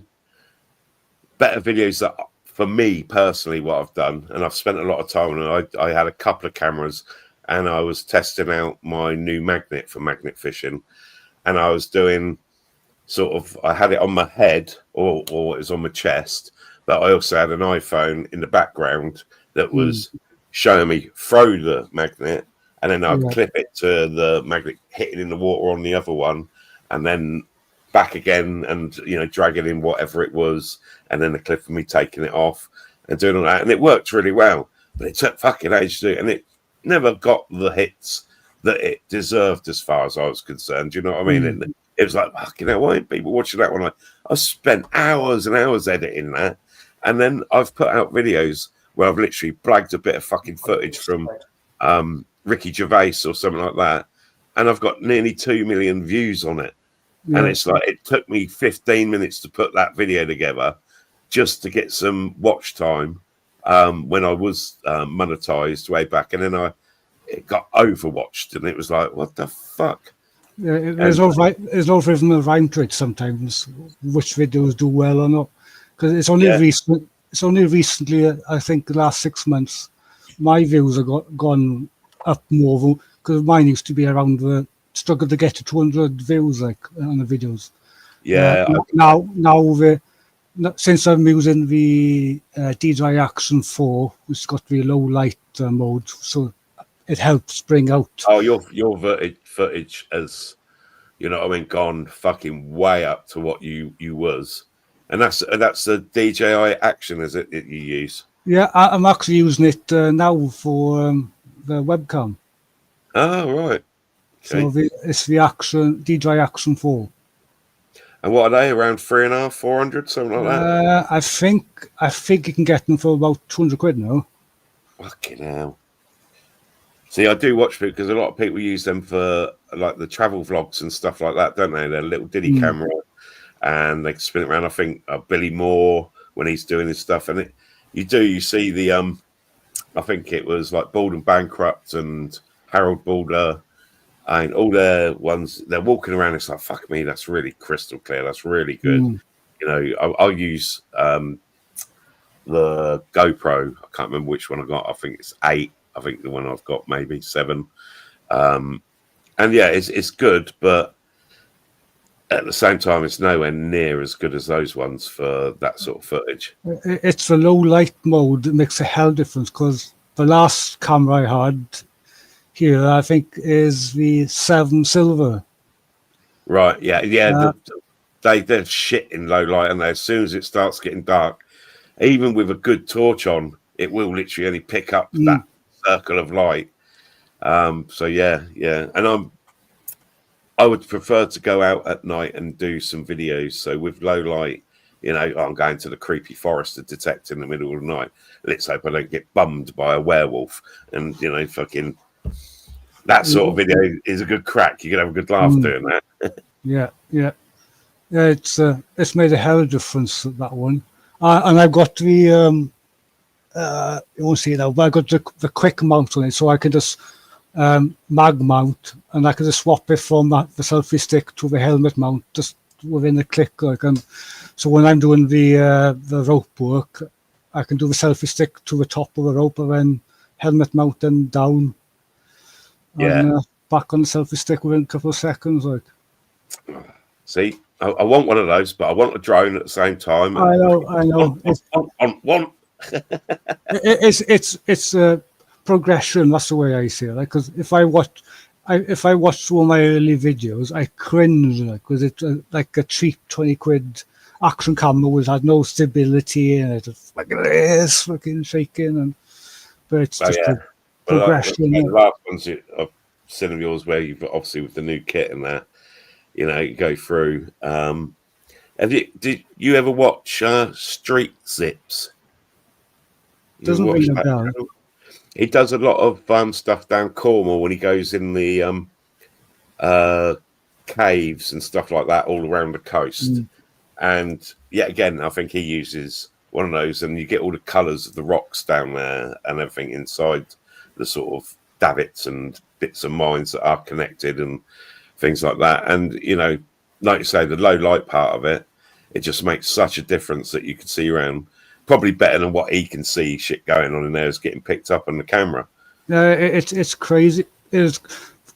better videos that, for me personally, what I've done, and I've spent a lot of time, and I had a couple of cameras, and I was testing out my new magnet for magnet fishing, and I was doing I had it on my head or it was on my chest, but I also had an iPhone in the background that was showing me throw the magnet, and then I'd clip it to the magnet hitting in the water on the other one, and then back again and, drag it in whatever it was, and then the clip of me taking it off and doing all that. And it worked really well, but it took fucking ages to do it, and it never got the hits that it deserved as far as I was concerned. You know what I mean? And it was like, fucking hell, why aren't people watching that one? I spent hours and hours editing that, and then I've put out videos where I've literally blagged a bit of fucking footage from Ricky Gervais or something like that, and I've got nearly 2 million views on it. And it's like, it took me 15 minutes to put that video together just to get some watch time when I was monetized way back, and then it got overwatched, and it was like, what the fuck? Yeah, there's no rhythm or rhyme to it sometimes, which videos do well or not, because it's only recent. It's only recently, I think, the last 6 months, my views have gone up more, because mine used to be around struggle to get to 200 views on the videos. Now since I'm using the DJI Action 4, which has got the low light mode, so it helps bring out. Oh, your footage has You know what I mean? Gone fucking way up to what you was, and that's the DJI Action, is it? That you use? Yeah, I'm actually using it now for the webcam. Oh, right. Okay. So it's the Action DJI Action 4. And what are they? Around 350, 400, something like that? I think you can get them for about 200 quid now. Fucking hell. See, I do watch it because a lot of people use them for like the travel vlogs and stuff like that, don't they? They're a little diddy camera, and they can spin it around. I think Billy Moore, when he's doing his stuff, and you see the I think it was like Bald and Bankrupt and Harold Balder, and all their ones. They're walking around. It's like, fuck me, that's really crystal clear. That's really good. You know, I'll use the GoPro. I can't remember which one I got. I think it's 8. I think the one I've got maybe 7. And yeah, it's good, but at the same time, it's nowhere near as good as those ones for that sort of footage. It's the low light mode that makes a hell difference, because the last camera I had here, I think, is the 7 Silver. Right? Yeah. They're shit in low light, and as soon as it starts getting dark, even with a good torch on, it will literally only pick up that circle of light. So yeah, and I would prefer to go out at night and do some videos. So with low light, you know, I'm going to the creepy forest to detect in the middle of the night. Let's hope I don't get bummed by a werewolf, and you know, fucking that sort of video is a good crack. You can have a good laugh doing that. Yeah. It's made a hell of a difference, that one. And I've got the you won't see it now, but I got the quick mount on it, so I can just mag mount, and I can just swap it from the selfie stick to the helmet mount just within a click. So when I'm doing the rope work, I can do the selfie stick to the top of the rope, and then helmet mount and down. And back on the selfie stick within a couple of seconds. See, I want one of those, but I want a drone at the same time. I know. It's a progression. That's the way I see it. Because if I watch all my early videos, I cringe, because it's like a cheap 20 quid action camera which had no stability, and it's fucking shaking. But it's just a progression. The last ones I've seen of yours, where you've obviously with the new kit and that, you know, you go through. Did you ever watch Street Zips? Doesn't ring a bell. He does a lot of stuff down Cornwall when he goes in the caves and stuff like that all around the coast. And yet again, I think he uses one of those, and you get all the colours of the rocks down there and everything inside the sort of davits and bits of mines that are connected and things like that. And, you know, like you say, the low light part of it, it just makes such a difference that you can see around. Probably better than what he can see. Shit going on in there is getting picked up on the camera. It's crazy. It's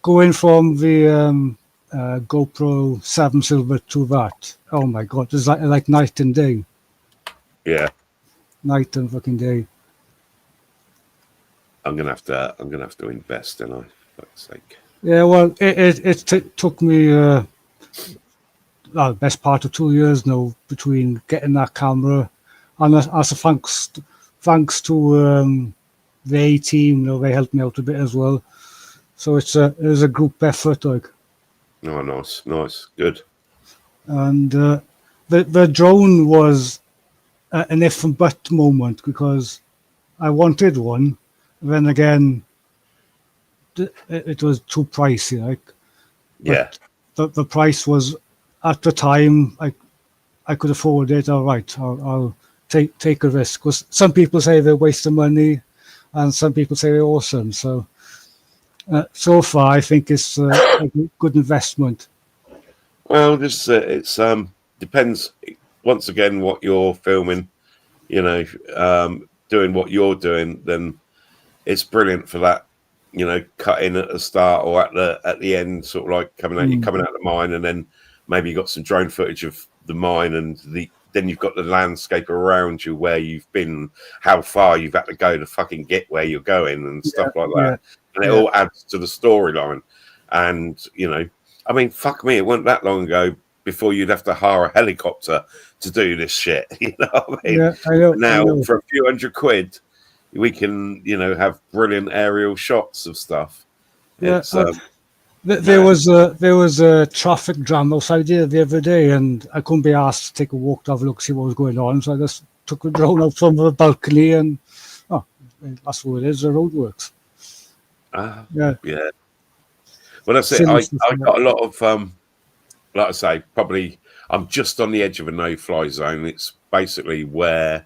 going from the GoPro 7 Silver to that. Oh my god, it's like night and day. Yeah, night and fucking day. I'm gonna have to invest, and for fuck's sake. Yeah, well, it took me the best part of 2 years now between getting that camera. And as a thanks to the A team, you know, they helped me out a bit as well. So it was a group effort, like. Oh, nice, good. And the drone was an if and but moment, because I wanted one. Then again, it was too pricey, like. Yeah. But the price was, at the time, I could afford it. All right, I'll take a risk, because some people say they're wasting money, and some people say they're awesome. So so far, I think it's a good investment. Well, it's depends once again what you're filming. You know, doing what you're doing, then it's brilliant for that. You know, cutting at the start or at the end, sort of like coming out the mine, and then maybe you got some drone footage of the mine, and then you've got the landscape around you, where you've been, how far you've had to go to fucking get where you're going, and stuff like that. And it all adds to the storyline. And, you know, I mean, fuck me, it wasn't that long ago before you'd have to hire a helicopter to do this shit. You know what I mean? Yeah, I know. Now, I know. for a few £100, we can, have brilliant aerial shots of stuff. Yeah, It's, there was a traffic jam outside here the other day, and I couldn't be asked to take a walk to have a look, see what was going on. So I just took a drone out from the balcony, and that's what it is. The roadworks. Yeah, yeah. Well, that's it. silly I stuff like got a lot of, like I say, probably I'm just on the edge of a no-fly zone. It's basically where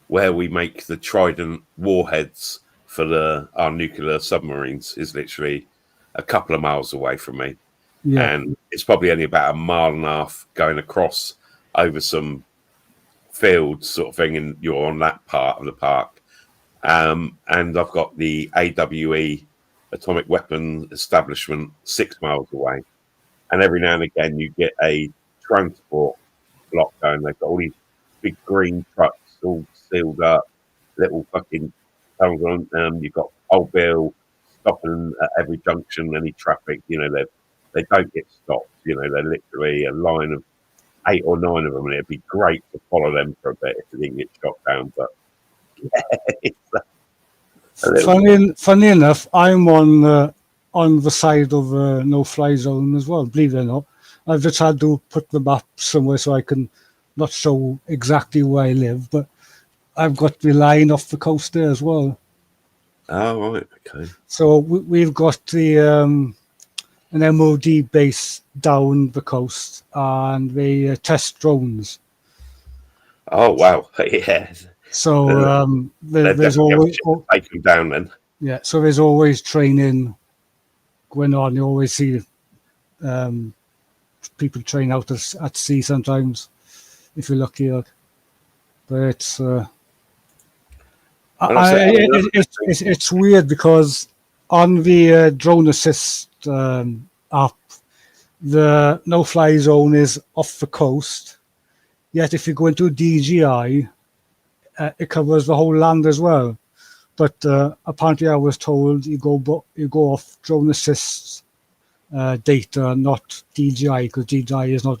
we make the Trident warheads for our nuclear submarines is literally a couple of miles away from me. Yeah, And it's probably only about a mile and a half going across over some fields sort of thing, and you're on that part of the park. And I've got the AWE Atomic Weapon Establishment 6 miles away. And every now and again you get a transport block going. They've got all these big green trucks all sealed up, little fucking tunnels on. You've got old Bill stopping at every junction, any traffic, they don't get stopped. They're literally a line of 8 or 9 of them, and it'd be great to follow them for a bit if they didn't get shot down. But funny enough, I'm on the side of a no-fly zone as well. Believe it or not, I've just had to put the map somewhere so I can not show exactly where I live, but I've got the line off the coast there as well. Oh, right, okay. So we've got an MOD base down the coast, and they test drones. Oh, wow. Yeah. So there's always take them down then. Yeah, so there's always training going on. You always see people train out at sea sometimes, if you're lucky. But it's it's weird because on the Drone Assist app, the no-fly zone is off the coast. Yet if you go into DJI, it covers the whole land as well. But apparently, I was told you go off Drone Assist's data, not DJI, because DJI is not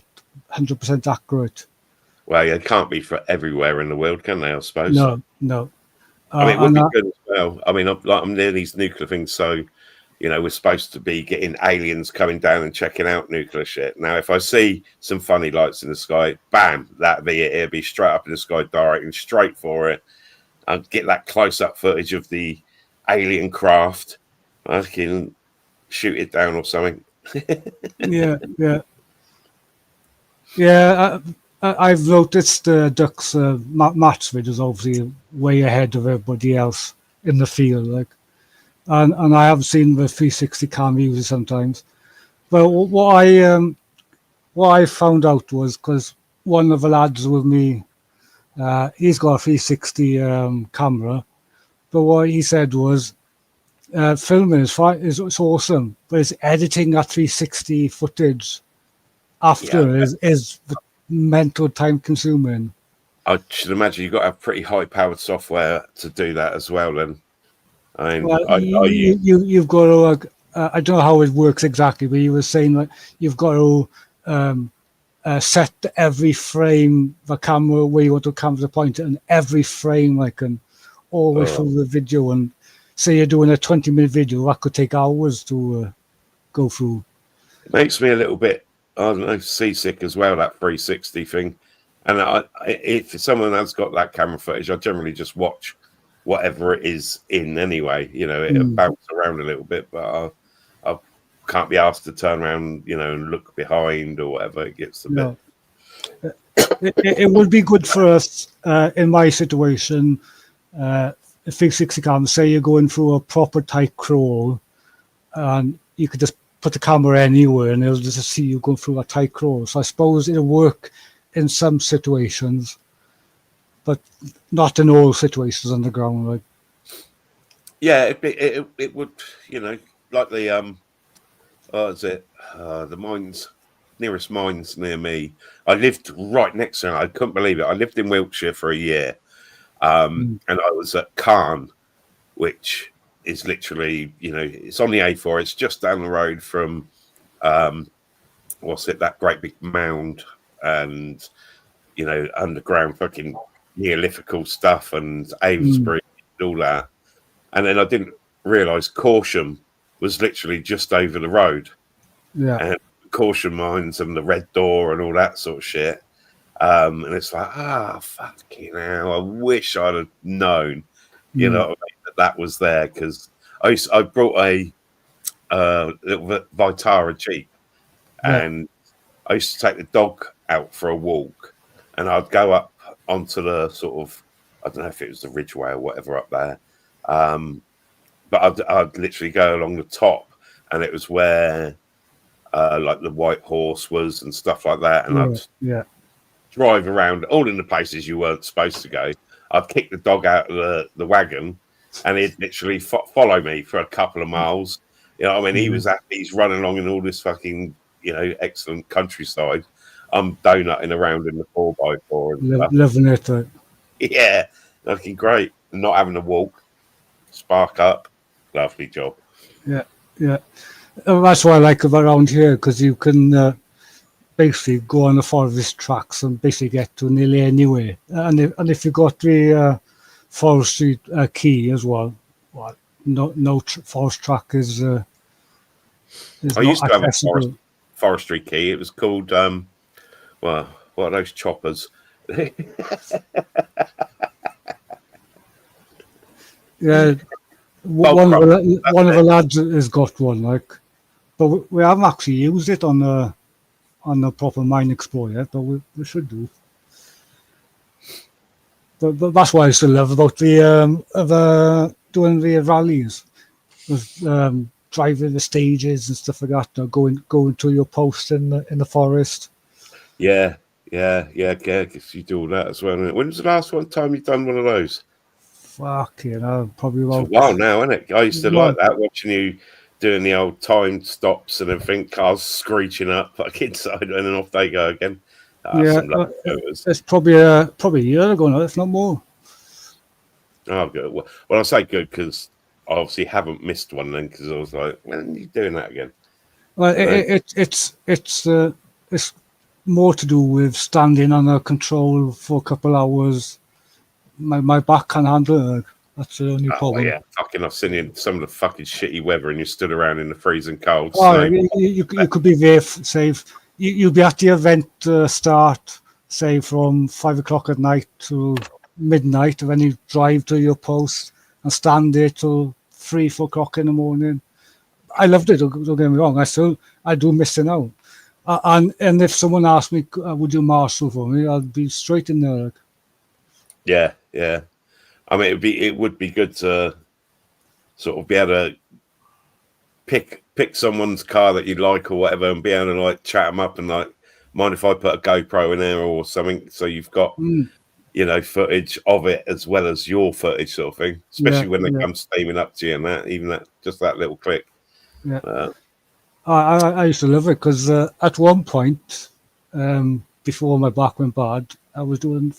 100% accurate. Well, it can't be for everywhere in the world, can they? I suppose. No. I mean, it would be good as well. I mean, I'm near these nuclear things, so we're supposed to be getting aliens coming down and checking out nuclear shit. Now, if I see some funny lights in the sky, bam, that'd be it. It'd be straight up in the sky, directing straight for it. I'd get that close-up footage of the alien craft. I can shoot it down or something. Yeah. I've noticed Duck's match videos obviously way ahead of everybody else in the field, and I have seen the 360 cam used sometimes. But what I found out was because one of the lads with me, he's got a 360 camera, but what he said was filming is fine, it's awesome, but it's editing that 360 footage after is the mental time consuming. I should imagine you've got to have pretty high powered software to do that as well. Then, I mean, you've got to. I don't know how it works exactly, but you were saying you've got to set every frame the camera where you want the camera to point it, and every frame and all the way through the video. And say you're doing a 20-minute video, that could take hours to go through. It makes me a little bit, I don't know, seasick as well, that 360 thing. And if someone has got that camera footage, I generally just watch whatever it is in anyway. It'll bounce around a little bit, but I can't be asked to turn around, and look behind or whatever. It gets a bit. It would be good for us in my situation. A 360 cam, say you're going through a proper tight crawl, and you could just put the camera anywhere and it'll just see you go through a tight crawl. So I suppose it'll work in some situations, but not in all situations on the ground. Yeah, it would, like the the mines, nearest mines near me. I lived right next to it. I couldn't believe it. I lived in Wiltshire for a year, and I was at Cairn, which is literally, it's on the A4. It's just down the road from that great big mound and, you know, underground fucking Neolithical stuff and Avesbury and all that. And then I didn't realise Corsham was literally just over the road. Yeah. And Corsham mines and the Red Door and all that sort of shit. And it's like, fucking hell, I wish I'd have known, you know, what I mean, that was there, because I brought a little Vitara Jeep, and I used to take the dog out for a walk, and I'd go up onto the sort of, I don't know if it was the Ridgeway or whatever up there, but I'd literally go along the top, and it was where like the White Horse was and stuff like that, and I'd drive around all in the places you weren't supposed to go. I'd kick the dog out of the wagon, and he'd literally follow me for a couple of miles. You know what I mean? He's running along in all this fucking, you know, excellent countryside. I'm donutting around in the 4x4 and stuff. Loving it. Yeah, looking great. Not having to walk, spark up. Lovely job. Yeah. That's what I like about around here, because you can basically go on the forest tracks and basically get to nearly anywhere. And if you got the forestry key as well, no forest track is I not used to have accessible. a forestry key. It was called, well, what are those choppers? Yeah, one of the lads has got one, like, but we haven't actually used it on the proper Mine Explorer yet, but we should do. But that's what I still love about the doing the rallies, driving the stages and stuff like that, going to your post in the forest. Yeah, because you do all that as well. When was the last time you've done one of those? Fuck, you know, probably about... It's a while now, isn't it? I used to like that, watching you doing the old time stops and everything, cars screeching up like inside, and then off they go again. It's probably a year ago now, if not more. Oh, good. Well, I say good because I obviously haven't missed one then, because I was like, when are you doing that again? Well, it's more to do with standing under control for a couple hours. My back can't handle it. That's the only problem. Yeah, fucking, I've seen you in some of the fucking shitty weather, and you stood around in the freezing cold. Oh, you could be there safe. You'll be at the event start, say, from 5 o'clock at night to midnight, and then you drive to your post and stand there till 3, 4 o'clock in the morning. I loved it, don't get me wrong. I do miss it now. And if someone asked me, would you marshal for me, I'd be straight in there. Yeah. I mean, it would be good to sort of be able to pick someone's car that you like or whatever, and be able to like chat them up and like, mind if I put a GoPro in there or something, so you've got you know, footage of it as well as your footage, sort of thing. Especially when they come steaming up to you and that, even that, just that little click. Yeah. I used to love it because at one point, before my back went bad, I was doing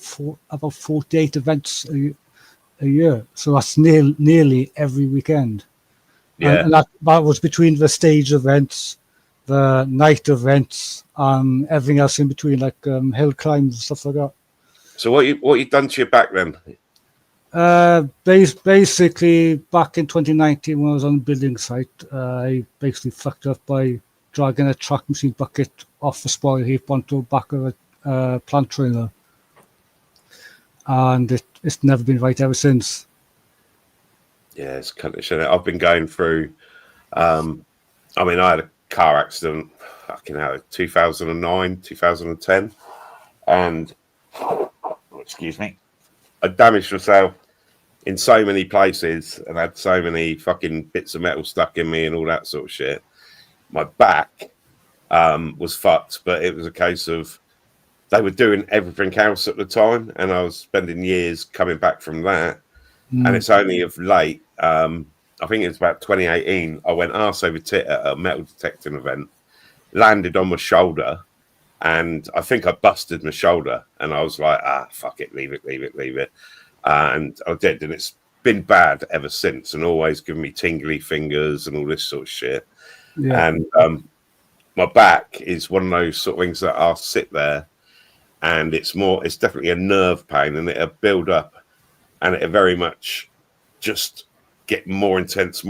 about 48 events a year. So that's nearly every weekend. Yeah. And that was between the stage events, the night events, and everything else in between, like hill climbs and stuff like that. So what you done to your back then? Basically, back in 2019, when I was on the building site, I basically fucked up by dragging a track machine bucket off the spoil heap onto the back of a plant trailer. And it's never been right ever since. Yeah, it's kind of shit. I've been going through. I mean, I had a car accident, fucking hell, 2009, 2010, and excuse me, I damaged myself in so many places and had so many fucking bits of metal stuck in me and all that sort of shit. My back was fucked, but it was a case of they were doing everything else at the time, and I was spending years coming back from that. And it's only of late, I think it's about 2018, I went arse over tit at a metal detecting event, landed on my shoulder, and I think I busted my shoulder, and I was like, fuck it, leave it. And I did, and it's been bad ever since, and always giving me tingly fingers and all this sort of shit. Yeah. And my back is one of those sort of things that I'll sit there, and it's definitely a nerve pain, and it'll build up, and it'll very much just get more intense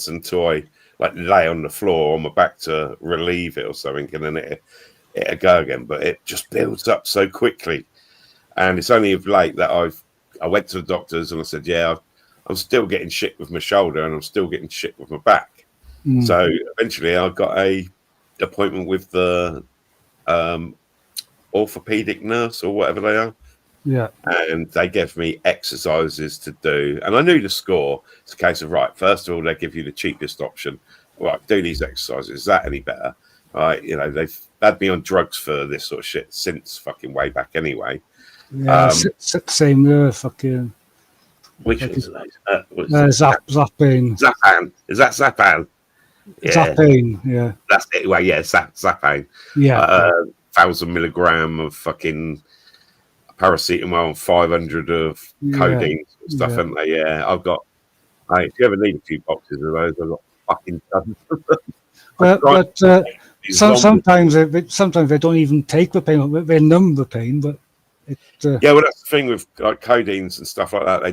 until I like lay on the floor on my back to relieve it or something, and then it'll go again. But it just builds up so quickly, and it's only of late that I went to the doctors and I said, yeah, I'm still getting shit with my shoulder and I'm still getting shit with my back. So eventually I got a appointment with the orthopedic nurse or whatever they are. Yeah. And they gave me exercises to do. And I knew the score. It's a case of, right, first of all, they give you the cheapest option. Right, do these exercises. Is that any better? Right, you know, they've had me on drugs for this sort of shit since fucking way back anyway. Yeah, same there, fucking. Which like one's those? Zappane. Zapan. Is that Zapan? Yeah. Zappane, yeah. That's it. Well, yeah, Zappane. Yeah. 1,000 milligram of fucking paracetamol and 500 of codeine and stuff, haven't they? Yeah, I've got. If you ever need a few boxes of those, I've got fucking tons of them. But sometimes they don't even take the pain; they numb the pain. But yeah, well, that's the thing with like codeines and stuff like that.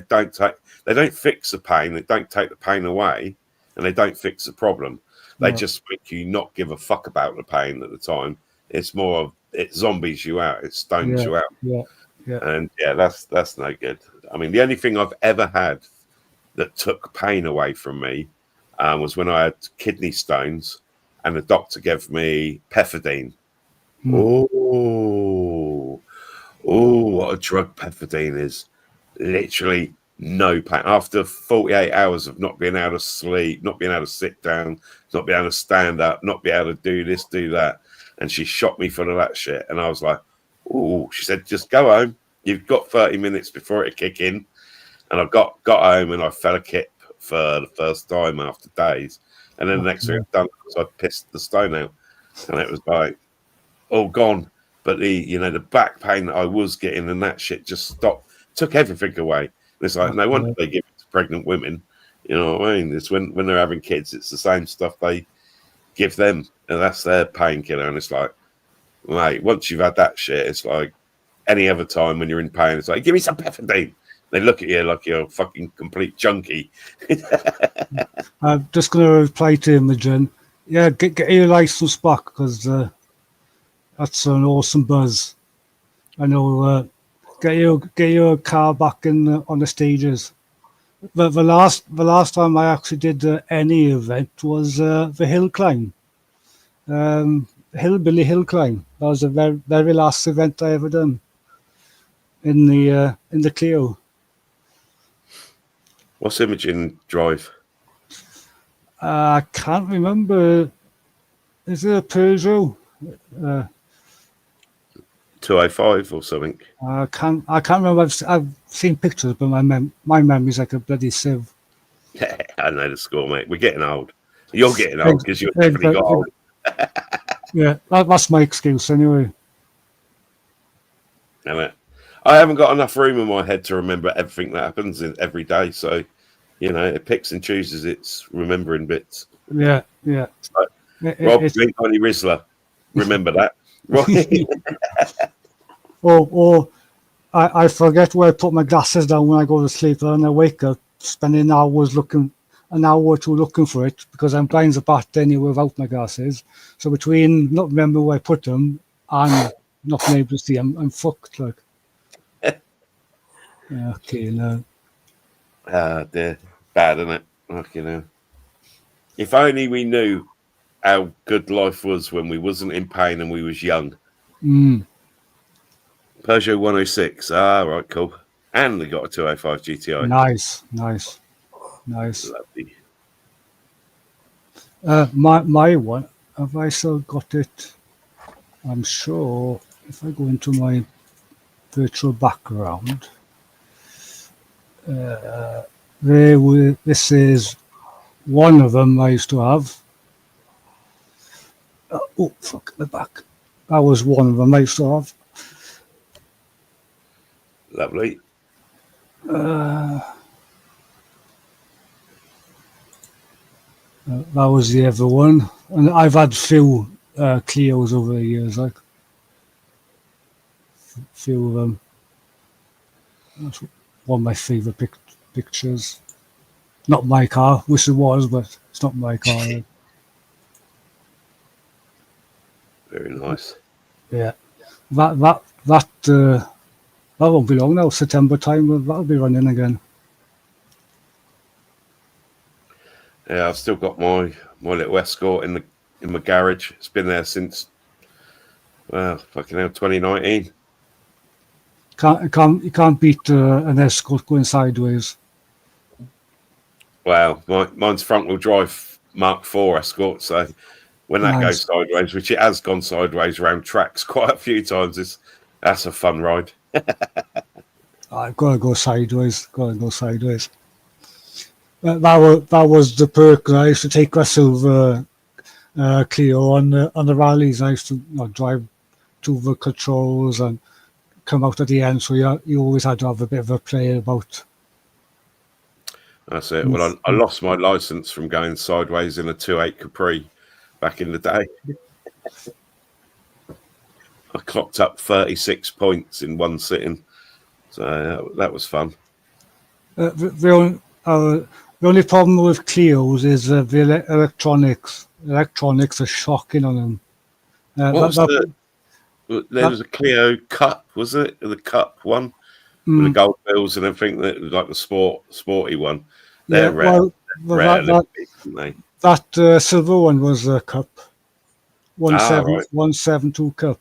They don't fix the pain. They don't take the pain away, and they don't fix the problem. They just make you not give a fuck about the pain at the time. It's more of it zombies you out. It stones you out. Yeah. And yeah, that's no good. I mean, the only thing I've ever had that took pain away from me was when I had kidney stones, and the doctor gave me pethidine. Oh, what a drug pethidine is! Literally no pain. After 48 hours of not being able to sleep, not being able to sit down, not being able to stand up, not being able to do this, do that, and she shot me full of that shit, and I was like, "Oh," she said, "Just go home. You've got 30 minutes before it kick in." And I got home and I fell a kip for the first time after days. And then the next thing I'd done was I pissed the stone out, and it was like all gone. But the back pain that I was getting and that shit just stopped, took everything away. And it's like no wonder they give it to pregnant women. You know what I mean? It's when they're having kids, it's the same stuff they give them, and that's their painkiller. And it's like, mate, once you've had that shit, it's like any other time when you're in pain, it's like, give me some pethidine. They look at you like you're a fucking complete junkie. I'm just going to reply to Imogen. Yeah, get your license back, because that's an awesome buzz. I know. Get your car back on the stages. But the last time I actually did any event was the hill climb, Hillbilly Hill Climb. That was the very, very last event I ever done in the Clio. What's Imogen drive? I can't remember. Is it a Peugeot? 205 or something. I can't remember. I've seen pictures, but my memory's like a bloody sieve. Yeah, I know the score, mate. We're getting old. You're getting old because you're definitely got old. Yeah, that's my excuse anyway. Damn it. I haven't got enough room in my head to remember everything that happens every day. So, it picks and chooses its remembering bits. Yeah. So, Rob, drink Honey Rizzler. Remember that. Right. or I forget where I put my glasses down when I go to sleep, and I wake up spending an hour or two looking for it, because I'm blind as a bat anyway without my glasses. So between not remembering where I put them and not being able to see, I'm fucked. Like, yeah, okay, no. Dear. Bad, isn't it? Like, if only we knew how good life was when we wasn't in pain and we was young. Peugeot 106. Right, cool. And they got a 205 GTI. Nice. Lovely. My one, have I still got it? I'm sure if I go into my virtual background, this is one of them I used to have. Oh, fuck, the back. That was one of them I used to have. Lovely. That was the other one. And I've had few Clios over the years, like a few of them. That's one of my favourite pictures. Not my car, wish it was, but it's not my car. Like. Very nice. Yeah, that won't be long now. September time, that'll be running again. Yeah, I've still got my little Escort in my garage. It's been there since fucking hell, 2019. You can't beat an Escort going sideways. Wow, mine's front wheel drive Mark IV Escort. So when that goes sideways, which it has gone sideways around tracks quite a few times, that's a fun ride. I've got to go sideways. That was the perk. I used to take a silver Clio on the rallies. I used to drive to the controls and come out at the end. So you always had to have a bit of a play about. That's it. Well, I lost my license from going sideways in a 2.8 Capri back in the day. I clocked up 36 points in one sitting. So that was fun. The only problem with Clios is the electronics. Electronics are shocking on them. There was a Clio Cup, was it? The Cup one? With the gold bills and everything, like the sporty one. They're rare. That silver one was a Cup. 172 Cup.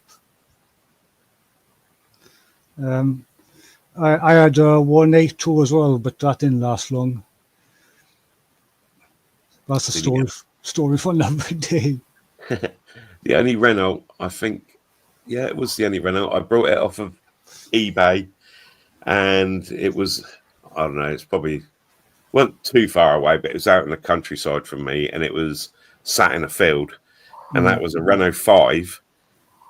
I had a 182 as well, but that didn't last long. That's a story for another day. The only Renault, I think, it was the only Renault. I brought it off of eBay, and it was, I don't know, it's probably wasn't too far away, but it was out in the countryside from me, and it was sat in a field, and that was a Renault 5,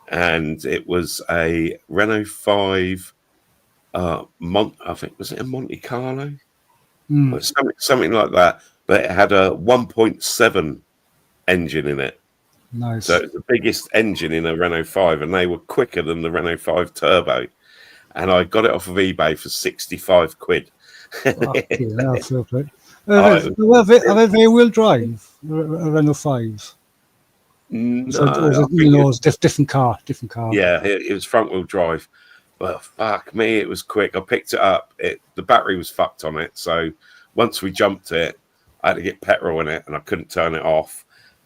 and it was a Renault 5. I think was it a Monte Carlo, something like that. But it had a 1.7 engine in it. Nice. So it's the biggest engine in a Renault 5, and they were quicker than the Renault 5 Turbo. And I got it off of eBay for 65 quid. Are they rear-wheel drive? Renault 5s? No, different car. Yeah, it was front-wheel drive. Well, fuck me, it was quick. I picked it up. The battery was fucked on it. So once we jumped it, I had to get petrol in it, and I couldn't turn it off.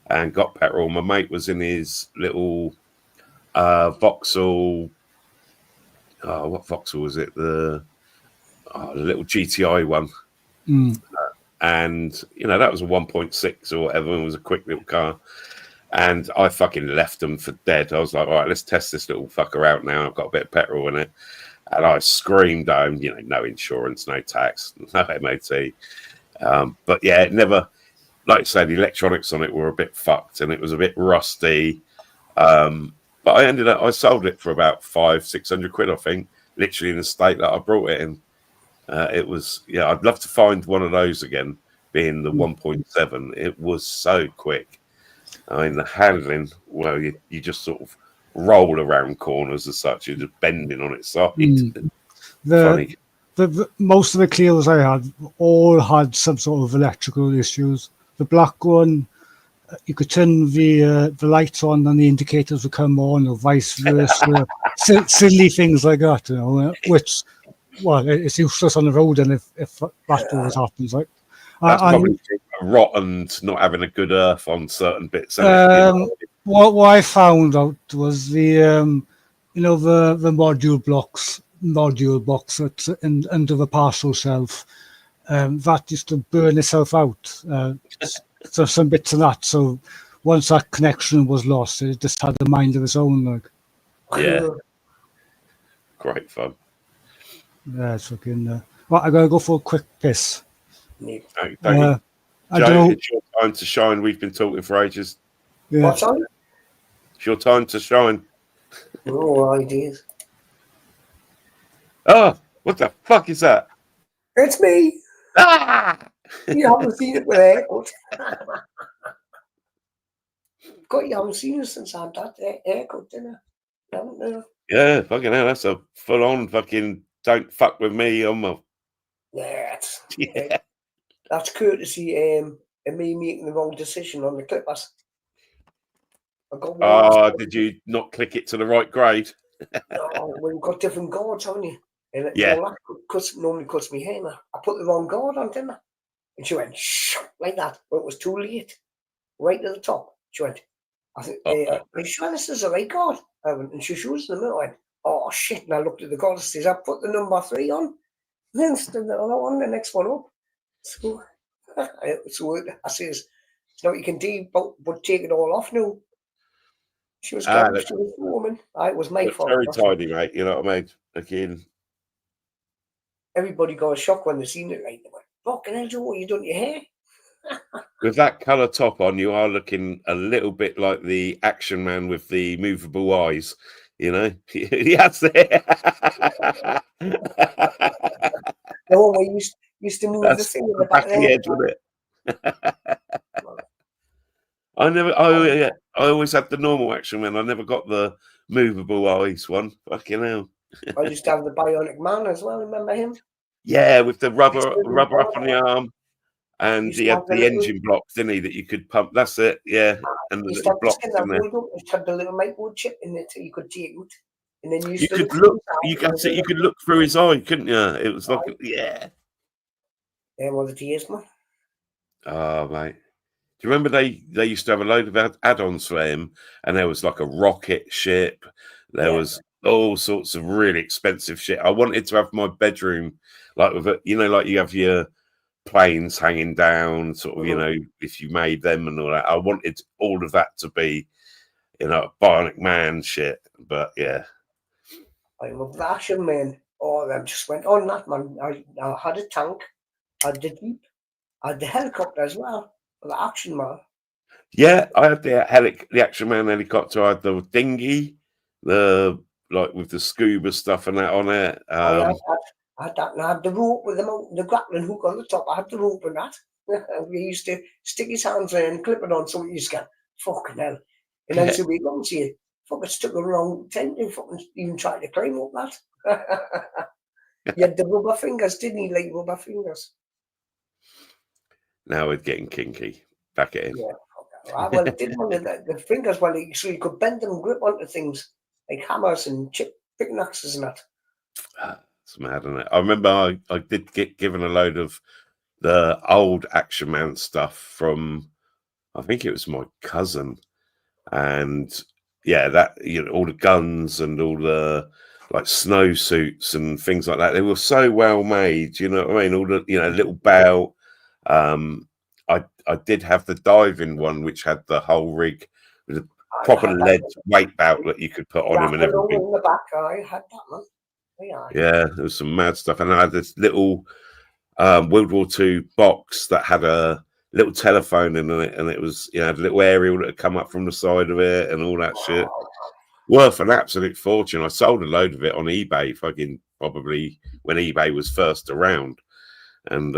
And got petrol. My mate was in his little Vauxhall. What Vauxhall was it? The little GTI one. And that was a 1.6 or whatever. It was a quick little car. And I fucking left them for dead. I was like, all right, let's test this little fucker out now. I've got a bit of petrol in it. And I screamed home, no insurance, no tax, no MOT. But yeah, it never, like you say, the electronics on it were a bit fucked and it was a bit rusty. But I sold it for about 500-600 quid, I think, literally in the state that I brought it in. It was, I'd love to find one of those again, being the 1.7. It was so quick. I mean, the handling, well, you just sort of roll around corners as such. You're just bending on its side. Funny. Most of the Clios I had all had some sort of electrical issues. The black one, you could turn the lights on and the indicators would come on, or vice versa. Silly things like that, which, well, it's useless on the road, and if that always happens, like. That's probably rotten, not having a good earth on certain bits. What I found out was the module box that's under the parcel shelf, that used to burn itself out. So some bits of that. So once that connection was lost, it just had a mind of its own. Like. Yeah, great fun. Yeah, it's fucking. Well, I gotta go for a quick piss. Joe, it's your time to shine. We've been talking for ages. Yeah. What's on? It's your time to shine. No ideas. Oh, what the fuck is that? It's me. Ah! You haven't seen it with airport. God, you haven't seen us since I had that haircut, didn't I? Haven't you? Yeah, fucking hell, that's a full on fucking don't fuck with me on my. Yeah, Yeah. that's courtesy of me making the wrong decision on the clippers. I got one. Did you not click it to the right grade? No, we've got different guards, haven't you? And Yeah. all that normally cuts me hair now. I put the wrong guard on, didn't I? And she went shh, like that, but it was too late. Right at the top, she went, I think, are you sure this is the right guard? I went, and she shows in the middle. I went, oh shit! And I looked at the guard and says, I put the number 3 on, and then stood the other one, the next one up. So, I says, it's not you can do, but take it all off now. She was clever. She was a woman. It was my fault. Very tidy, mate. You know what I mean? Again, everybody got a shock when they seen it. Right, they went, "Fucking hell, Joe, what you done to your hair?" with that colour top on, you are looking a little bit like the Action Man with the movable eyes. You know, yes. The one where you used to move the thing in the back of the head, with it. I always had the normal Action Man. I never got the movable eyes one. Fucking hell. I used to have the Bionic Man as well. Remember him? Yeah, with the rubber up on the arm, and he had the engine blocks, didn't he? That you could pump. That's it. Yeah, and the little blocks in there. It had the little micro chip in it, you could take it, and then you could look. You could look through his eye, couldn't you? It was like yeah. Yeah, well, the days, man. Oh, mate. Do you remember they used to have a load of add-ons for him, and there was like a rocket ship. There was all sorts of really expensive shit. I wanted to have my bedroom like with you know, like you have your planes hanging down, sort of, you know, if you made them and all that. I wanted all of that to be, you know, Bionic Man shit. But yeah, I love the Action Man. Oh, I just went on that, man. I had a tank, I had the Jeep, I had the helicopter as well. The Action Man. Yeah, I had the Action Man helicopter. I had the dinghy, the like with the scuba stuff and that on it. I had that, and I had the rope with the grappling hook on the top. I had the rope and that. We used to stick his hands in and clip it on, so we used to go, fucking hell. And then so we go and see, fucking stuck around tent and fucking even tried to climb up that. You had the rubber fingers, didn't he? Like rubber fingers. Now we're getting kinky. Back at him. Yeah. Well, it did one of the fingers, so you could bend them and grip onto things like hammers and pickaxes and that. It's mad, isn't it? I remember I did get given a load of the old Action Man stuff from, I think it was my cousin, and yeah, that, you know, all the guns and all the like snowsuits and things like that. They were so well made, you know what I mean? All the, you know, little belt. I did have the diving one, which had the whole rig with a proper lead weight belt that you could put on him and everything. In the back, I had that one. Yeah, there was some mad stuff, and I had this little World War II box that had a little telephone in it, and it was, you know, had a little aerial that had come up from the side of it and all that shit. Worth an absolute fortune. I sold a load of it on eBay, fucking probably when eBay was first around, and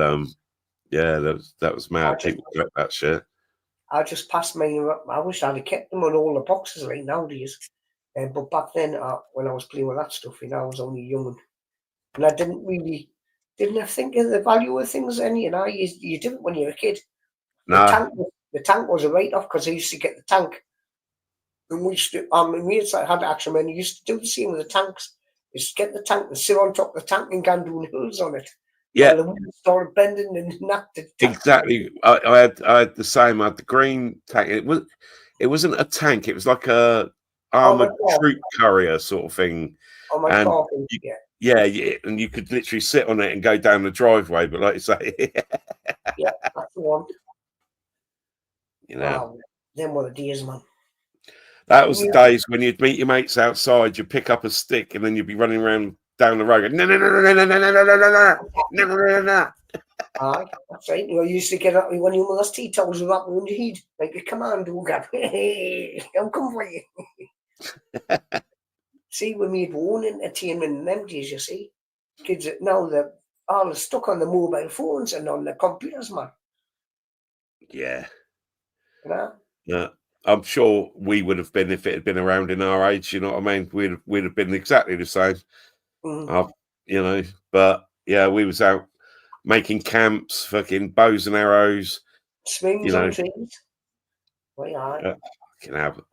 yeah, that was mad. People collect that shit. I just passed me. I wish I'd have kept them on all the boxes right nowadays. But back then, when I was playing with that stuff, you know, I was only young, and I didn't think of the value of things then. You know, you didn't when you were a kid. Nah. The tank was a write-off because I used to get the tank, and we used to. We had Action Men. You used to do the same with the tanks. You used to get the tank and sit on top of the tank and go and do hills on it. Yeah, the wheels started bending and knocked it. Exactly. I had the same. I had the green tank. It wasn't a tank. It was like a armored troop carrier sort of thing. Oh my God! Yeah, and you could literally sit on it and go down the driveway. But like you say, yeah, that's the one. You know, wow, them were the days, man. That was the days when you'd meet your mates outside. You'd pick up a stick and then you'd be running around down the road. No. Aye, that's right. You used to get up when you were tea towels were up on your head, like a commando gun. Hey, I'm coming for you. See, we made one entertainment in them days, you see. Kids now they're all stuck on the mobile phones and on the computers, man. Yeah. You know? Yeah. I'm sure we would have been if it had been around in our age. You know what I mean? We'd have been exactly the same. You know, but yeah, we was out making camps, fucking bows and arrows, Swings you know. on trees. Why are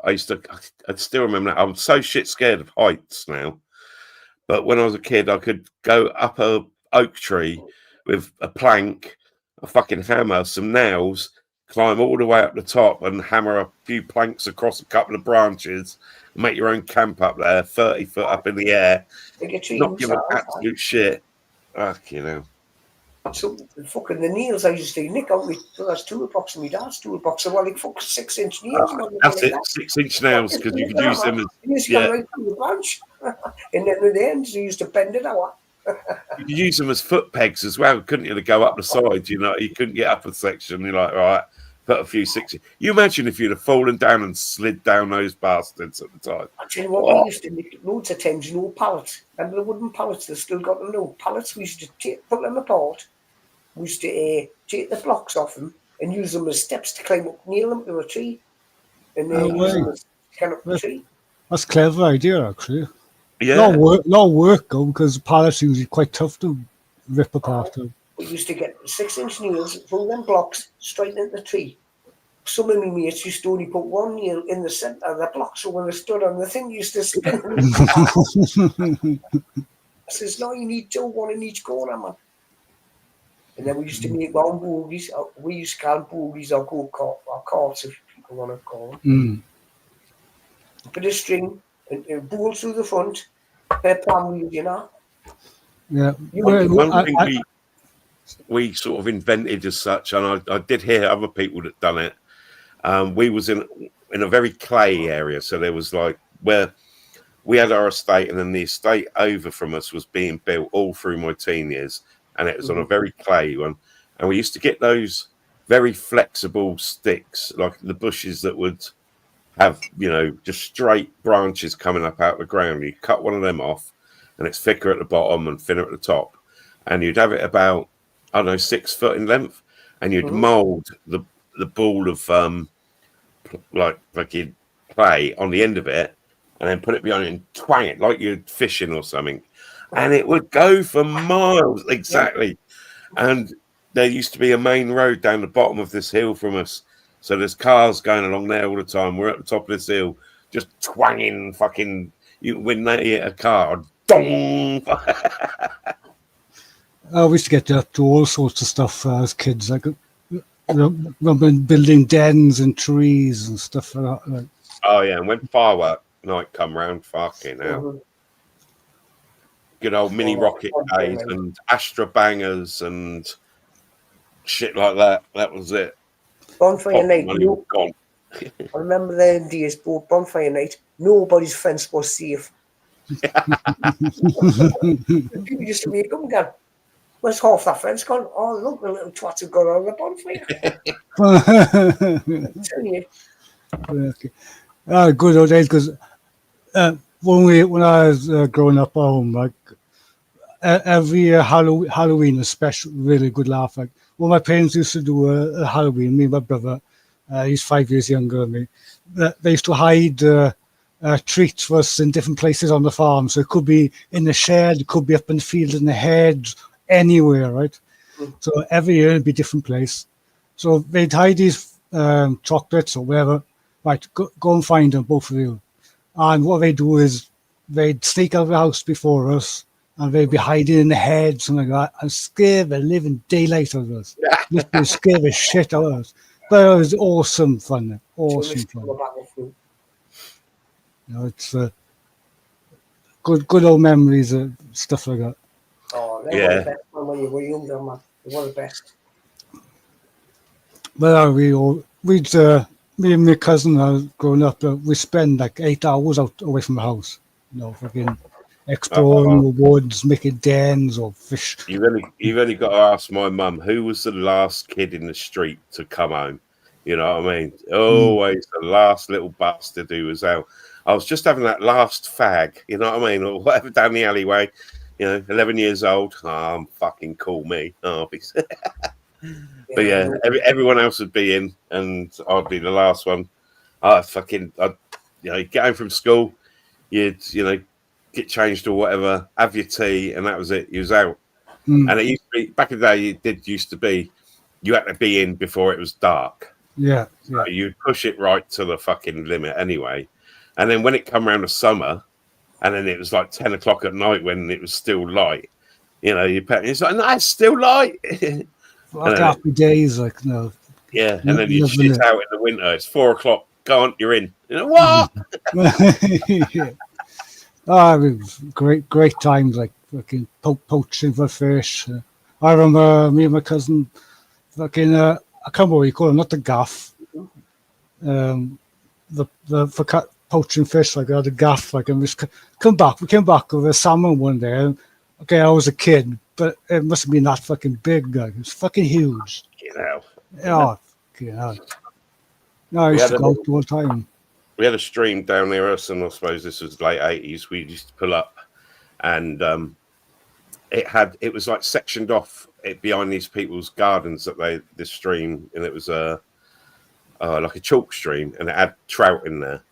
I still remember that. I'm so shit scared of heights now. But when I was a kid, I could go up a oak tree with a plank, a fucking hammer, some nails, climb all the way up the top and hammer a few planks across a couple of branches, make your own camp up there, 30 foot up in the air, not give an absolute shit. You know. So fucking the nails I used to nick out with, so that's toolbox and my dad's toolbox. So like fucking 6-inch nails. That's it, 6-inch nails, because you could use them as right through the branch. And then at the end, you used to bend it out. You could use them as foot pegs as well, couldn't you? To go up the side, you know, you couldn't get up a section. You're like, all right, put a few 6. You imagine if you'd have fallen down and slid down those bastards at the time. Actually, what we used to make loads of times, pallets. Remember the wooden pallets? They still got the little pallets. We used to put them apart. We used to take the blocks off them and use them as steps to climb up, nail them to a tree, and use them as kind of tree. That's a clever idea, actually. Yeah. Not work though, because pallets are usually quite tough to rip apart. We used to get 6-inch nails, pull them blocks straight into the tree. Some of my mates used to only put one nail in the centre of the block, so when they stood on the thing, used to spin. I says, no, you need 2, 1 in each corner, man. And then we used to make our own bogies. We used to call them bogies or carts, if people want to call them. A bit of string, and bowl through the front, palm wheels, you know. Yeah. One thing we sort of invented as such, and I did hear other people that done it. We was in a very clay area, so there was like where we had our estate, and then the estate over from us was being built all through my teen years. And it was on a very clay one. And we used to get those very flexible sticks, like the bushes that would have, you know, just straight branches coming up out of the ground. You cut one of them off, and it's thicker at the bottom and thinner at the top. And you'd have it about, I don't know, 6 foot in length. And you'd mould the ball of, like fucking clay on the end of it, and then put it behind it and twang it like you're fishing or something. And it would go for miles, exactly. And there used to be a main road down the bottom of this hill from us. So there's cars going along there all the time. We're at the top of this hill, just twanging fucking, when they hit a car, dong! We used to get up to all sorts of stuff as kids, like building dens and trees and stuff like that. Oh, yeah, and when firework night come round, fucking hell. Good old mini rocket days and Astra bangers and shit like that. That was it. Bonfire night. I remember the days, bonfire night. Nobody's fence was safe. People used to make them go, where's half that fence gone? Oh, look, the little twats have got on the bonfire. Okay. Good old days, because when I was growing up at home, like every year Halloween is special, really good laugh. Like when my parents used to do a Halloween, me and my brother, he's 5 years younger than me, they used to hide treats for us in different places on the farm. So it could be in the shed, it could be up in the field, in the hedge, anywhere, right? So every year it'd be a different place. So they'd hide these chocolates or whatever. Right, go and find them, both of you. And what they do is they'd sneak out of the house before us, and they'd be hiding in the hedge, something like that, and scare the living daylight out of us. Literally scare the shit out of us. But it was awesome fun. Awesome fun. You know, it's good old memories of stuff like that. Oh, they were the best when you were younger, man. They were the best. But me and my cousin, growing up, we spend like 8 hours out away from the house. You know, fucking exploring the woods, making dens or fish. You've only got to ask my mum, who was the last kid in the street to come home? You know what I mean? Always the last little bastard who was out. I was just having that last fag, you know what I mean? Or whatever down the alleyway, you know, 11 years old. Oh, I'm fucking cool, me. Oh, but yeah, everyone else would be in, and I'd be the last one. Get home from school, you'd, get changed or whatever, have your tea, and that was it. You was out. And it used to be, back in the day, used to be, you had to be in before it was dark. Yeah. So you'd push it right to the fucking limit anyway. And then when it come around the summer, and then it was like 10 o'clock at night when it was still light, it's like, no, it's still light. Like happy days, like, no. Yeah, and then you shit out in the winter. It's 4 o'clock. Go on, you're in. What? Yeah. Oh, it was great times, like fucking poaching for fish. I remember me and my cousin, fucking, I can't remember what you call it, not the gaff. For poaching fish, like I had a gaff, like, and we came back with a salmon one day. Okay, I was a kid, but it must have been that fucking big, like, it was fucking huge. Yeah, no, I used to go out all the time. We had a stream down near us, and I suppose this was late 80s. We used to pull up, and it was like sectioned off behind these people's gardens this stream, and it was like a chalk stream, and it had trout in there.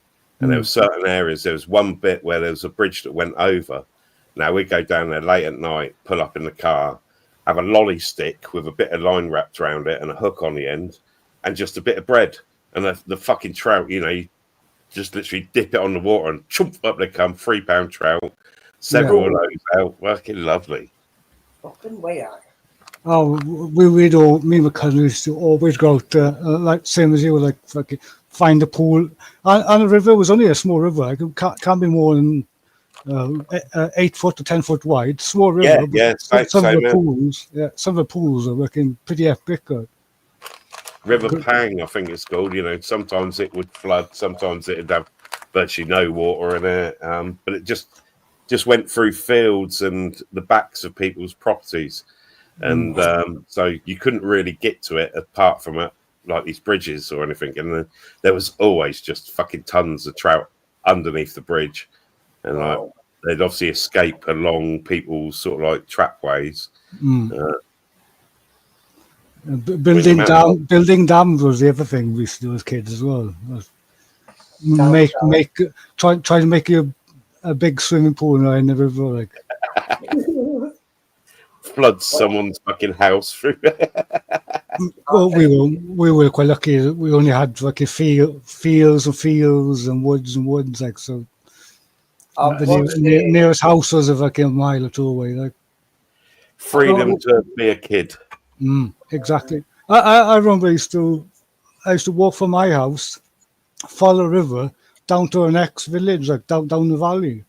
And there were certain areas. There was one bit where there was a bridge that went over. Now we'd go down there late at night, pull up in the car, have a lolly stick with a bit of line wrapped around it and a hook on the end, and just a bit of bread. And the fucking trout, you just literally dip it on the water and chump up they come, 3 pound trout, several of those out. Fucking lovely. Fucking way out. Oh, me and my cousin used to always go out, like same as you, like fucking find a pool. And the river was only a small river. Like, it can't be more than 8 foot to 10 foot wide. Small river. Some of the pools are looking pretty epic. River Pang, I think it's called. Sometimes it would flood, sometimes it'd have virtually no water in it. But it just went through fields and the backs of people's properties, and so you couldn't really get to it apart from like these bridges or anything. And there was always just fucking tons of trout underneath the bridge, and they'd obviously escape along people's sort of like trapways. Building dams was the other thing we used to do as kids as well. Try to make a big swimming pool in the river, like flood someone's fucking house through. Well, we were quite lucky. We only had like fields and woods, like so. The nearest house was like a mile or two away, like freedom to be a kid. Exactly. I remember I used to walk from my house, follow the river down to our next village, like down the valley,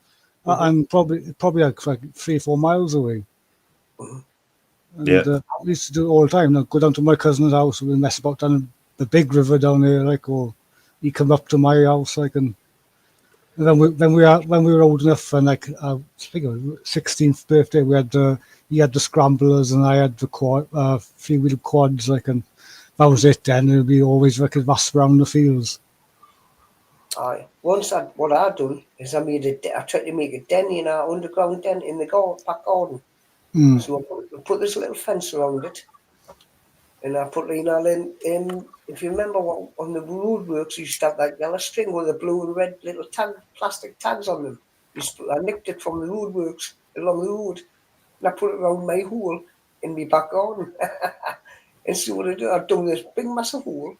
and probably like 3-4 miles away. And we used to do it all the time. I'd go down to my cousin's house, we'd mess about down the big river down there, like, or he'd come up to my house, like, and then when we were old enough, and like I think it was 16th birthday, he had the scramblers and I had the three-wheel quads, like, and that was it. Then it'd be always like a vast around the fields. Aye. What I done is I tried to make a den in our underground den in the back garden. So I put this little fence around it, and I put in. If you remember on the roadworks, you used to have that yellow string with the blue and red little plastic tags on them. I nicked it from the roadworks along the road, and I put it around my hole in my back garden. And see what I do? I've done this big massive hole,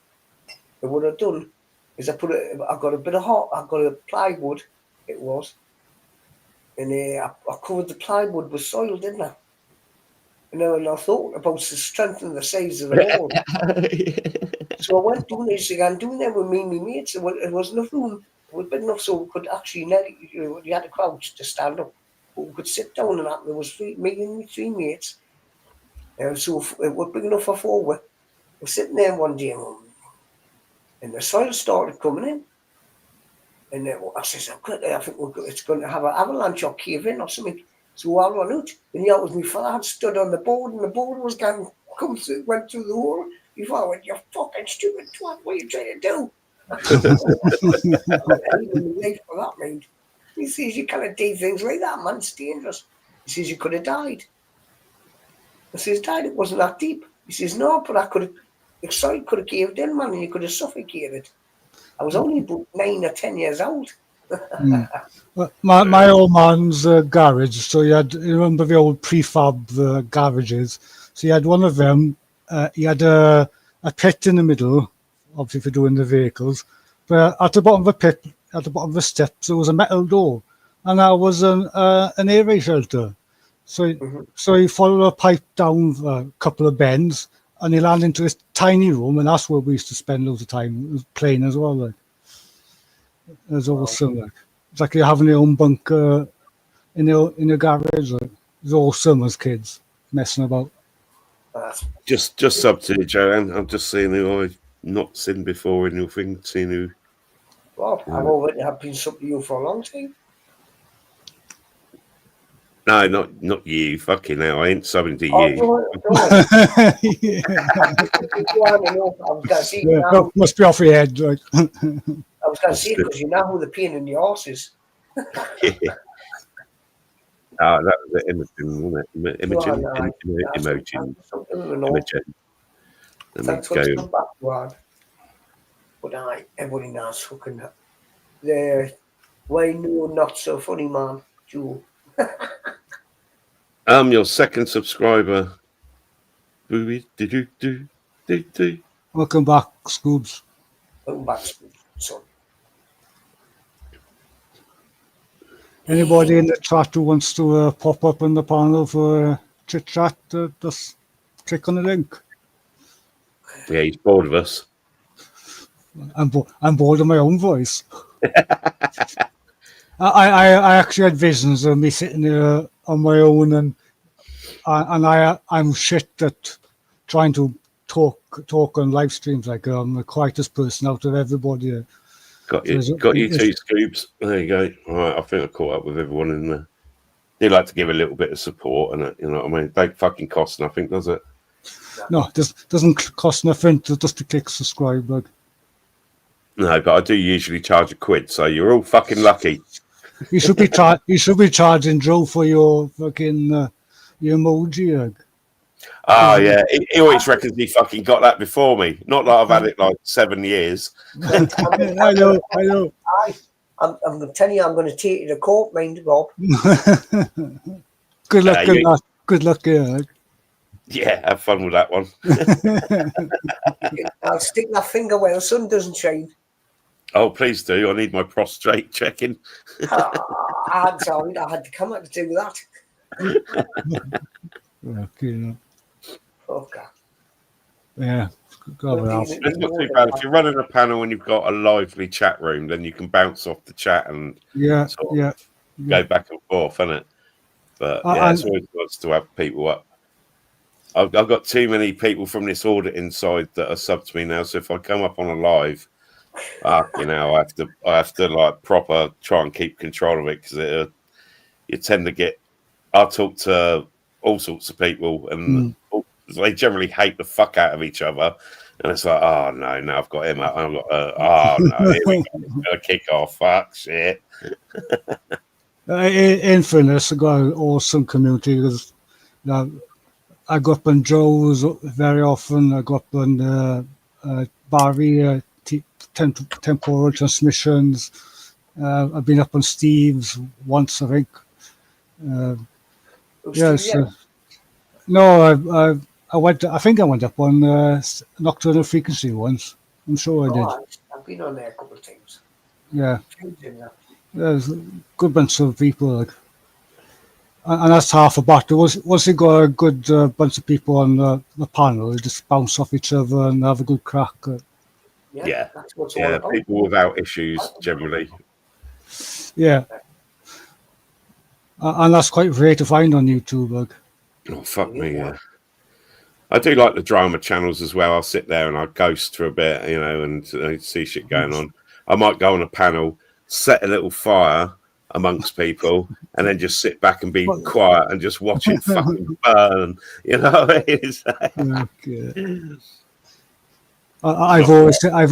and what I've done is I got a bit of I got a plywood, it was, and I covered the plywood with soil, didn't I? And I thought about the strength and the size of the wall. So I went doing this again, doing that with me and my mates. It wasn't enough room. It was big enough so we could actually, you had to crouch to stand up. But we could sit down and that. There was me and my 3 mates. So it was big enough for 4. We were sitting there one day, and the soil started coming in. And I says, I think it's going to have an avalanche or cave in or something. So I ran out, and that was my father had stood on the board, and the board was went through the hole. My father went, "You fucking stupid twat, what are you trying to do?" For that, mate. He says, "You can't do things like that, man, it's dangerous." He says, "You could have died." I says, "Dad, it wasn't that deep." He says, "No, but the side could have caved in, man, and you could have suffocated." I was only about 9 or 10 years old. Well, my old man's garage, so you remember the old prefab garages? So you had one of them, he had a pit in the middle, obviously for doing the vehicles, but at the bottom of the pit, at the bottom of the steps, there was a metal door, and that was an air raid shelter. So he followed a pipe down a couple of bends, and he landed into this tiny room, and that's where we used to spend loads of time playing as well. Like, it was awesome. Like, it's like you're having your own bunker in your garage. Like, it was awesome as kids messing about. Just sub to you, Joanne. I'm just seeing who I've not seen before in your thing. Seeing who. Well, I've been sub to you for a long time. No, not you. Fucking hell, I ain't subbing to Oh, you. Must be off your head. Like. I was going to say, because you know who the pain in the arse is. Oh, that was the Imogen, wasn't it? Imogen. That's what's come back word. But everybody knows fucking the why no not so funny man, Joe. I'm your second subscriber. Welcome back, Scoobs. Welcome back, son. Anybody in the chat who wants to pop up in the panel for chit chat, just click on the link. Yeah, he's bored of us. I'm bored of my own voice. I actually had visions of me sitting there on my own, and I'm shit at trying to talk on live streams. Like I'm the quietest person out of everybody. Got you two scoops. There you go. All right, I think I caught up with everyone in there. They like to give a little bit of support, and you know what I mean. It don't fucking cost nothing, does it? No, it doesn't cost nothing just to click subscribe. Like. No, but I do usually charge £1, so you're all fucking lucky. You should be charging Joe for your fucking your emoji. Like. Oh yeah, he always reckons he fucking got that before me. Not that I've had it like 7 years. I know. I'm going to tell you, I'm going to take you to court, mind Bob. Good luck. Yeah, have fun with that one. I'll stick my finger where the sun doesn't shine. Oh, please do. I need my prostate checking. I'm sorry, I had to come out to do that. Okay. Okay. Yeah. It's not too bad. If you're running a panel and you've got a lively chat room, then you can bounce off the chat and go back and forth, isn't it? But yeah, it's always nice to have people up. I've got too many people from this auditing side that are subbed to me now. So if I come up on a live, I have to like proper try and keep control of it, because you tend to get. I talk to all sorts of people, and they generally hate the fuck out of each other. And it's like, oh no, now I've got him out. I've got, oh no, here we go. It's gonna kick off. Fuck shit. In fairness, I got an awesome community, because I go up on Joe's very often. I go up on Barry, temporal transmissions. I've been up on Steve's once, I think. No, I went. I think I went up on Nocturnal Frequency once. I'm sure I did. I've been on there a couple of times. Yeah. There's a good bunch of people, like, and that's half a battle. Once you got a good bunch of people on the panel, they just bounce off each other and have a good crack. Yeah, that's what's all about. People without issues generally. Yeah, and that's quite rare to find on YouTube. Like. Oh fuck me, yeah. I do like the drama channels as well. I'll sit there and I'll ghost for a bit, you know, and see shit going on. I might go on a panel, set a little fire amongst people, and then just sit back and be quiet and just watch it fucking burn. You know, I've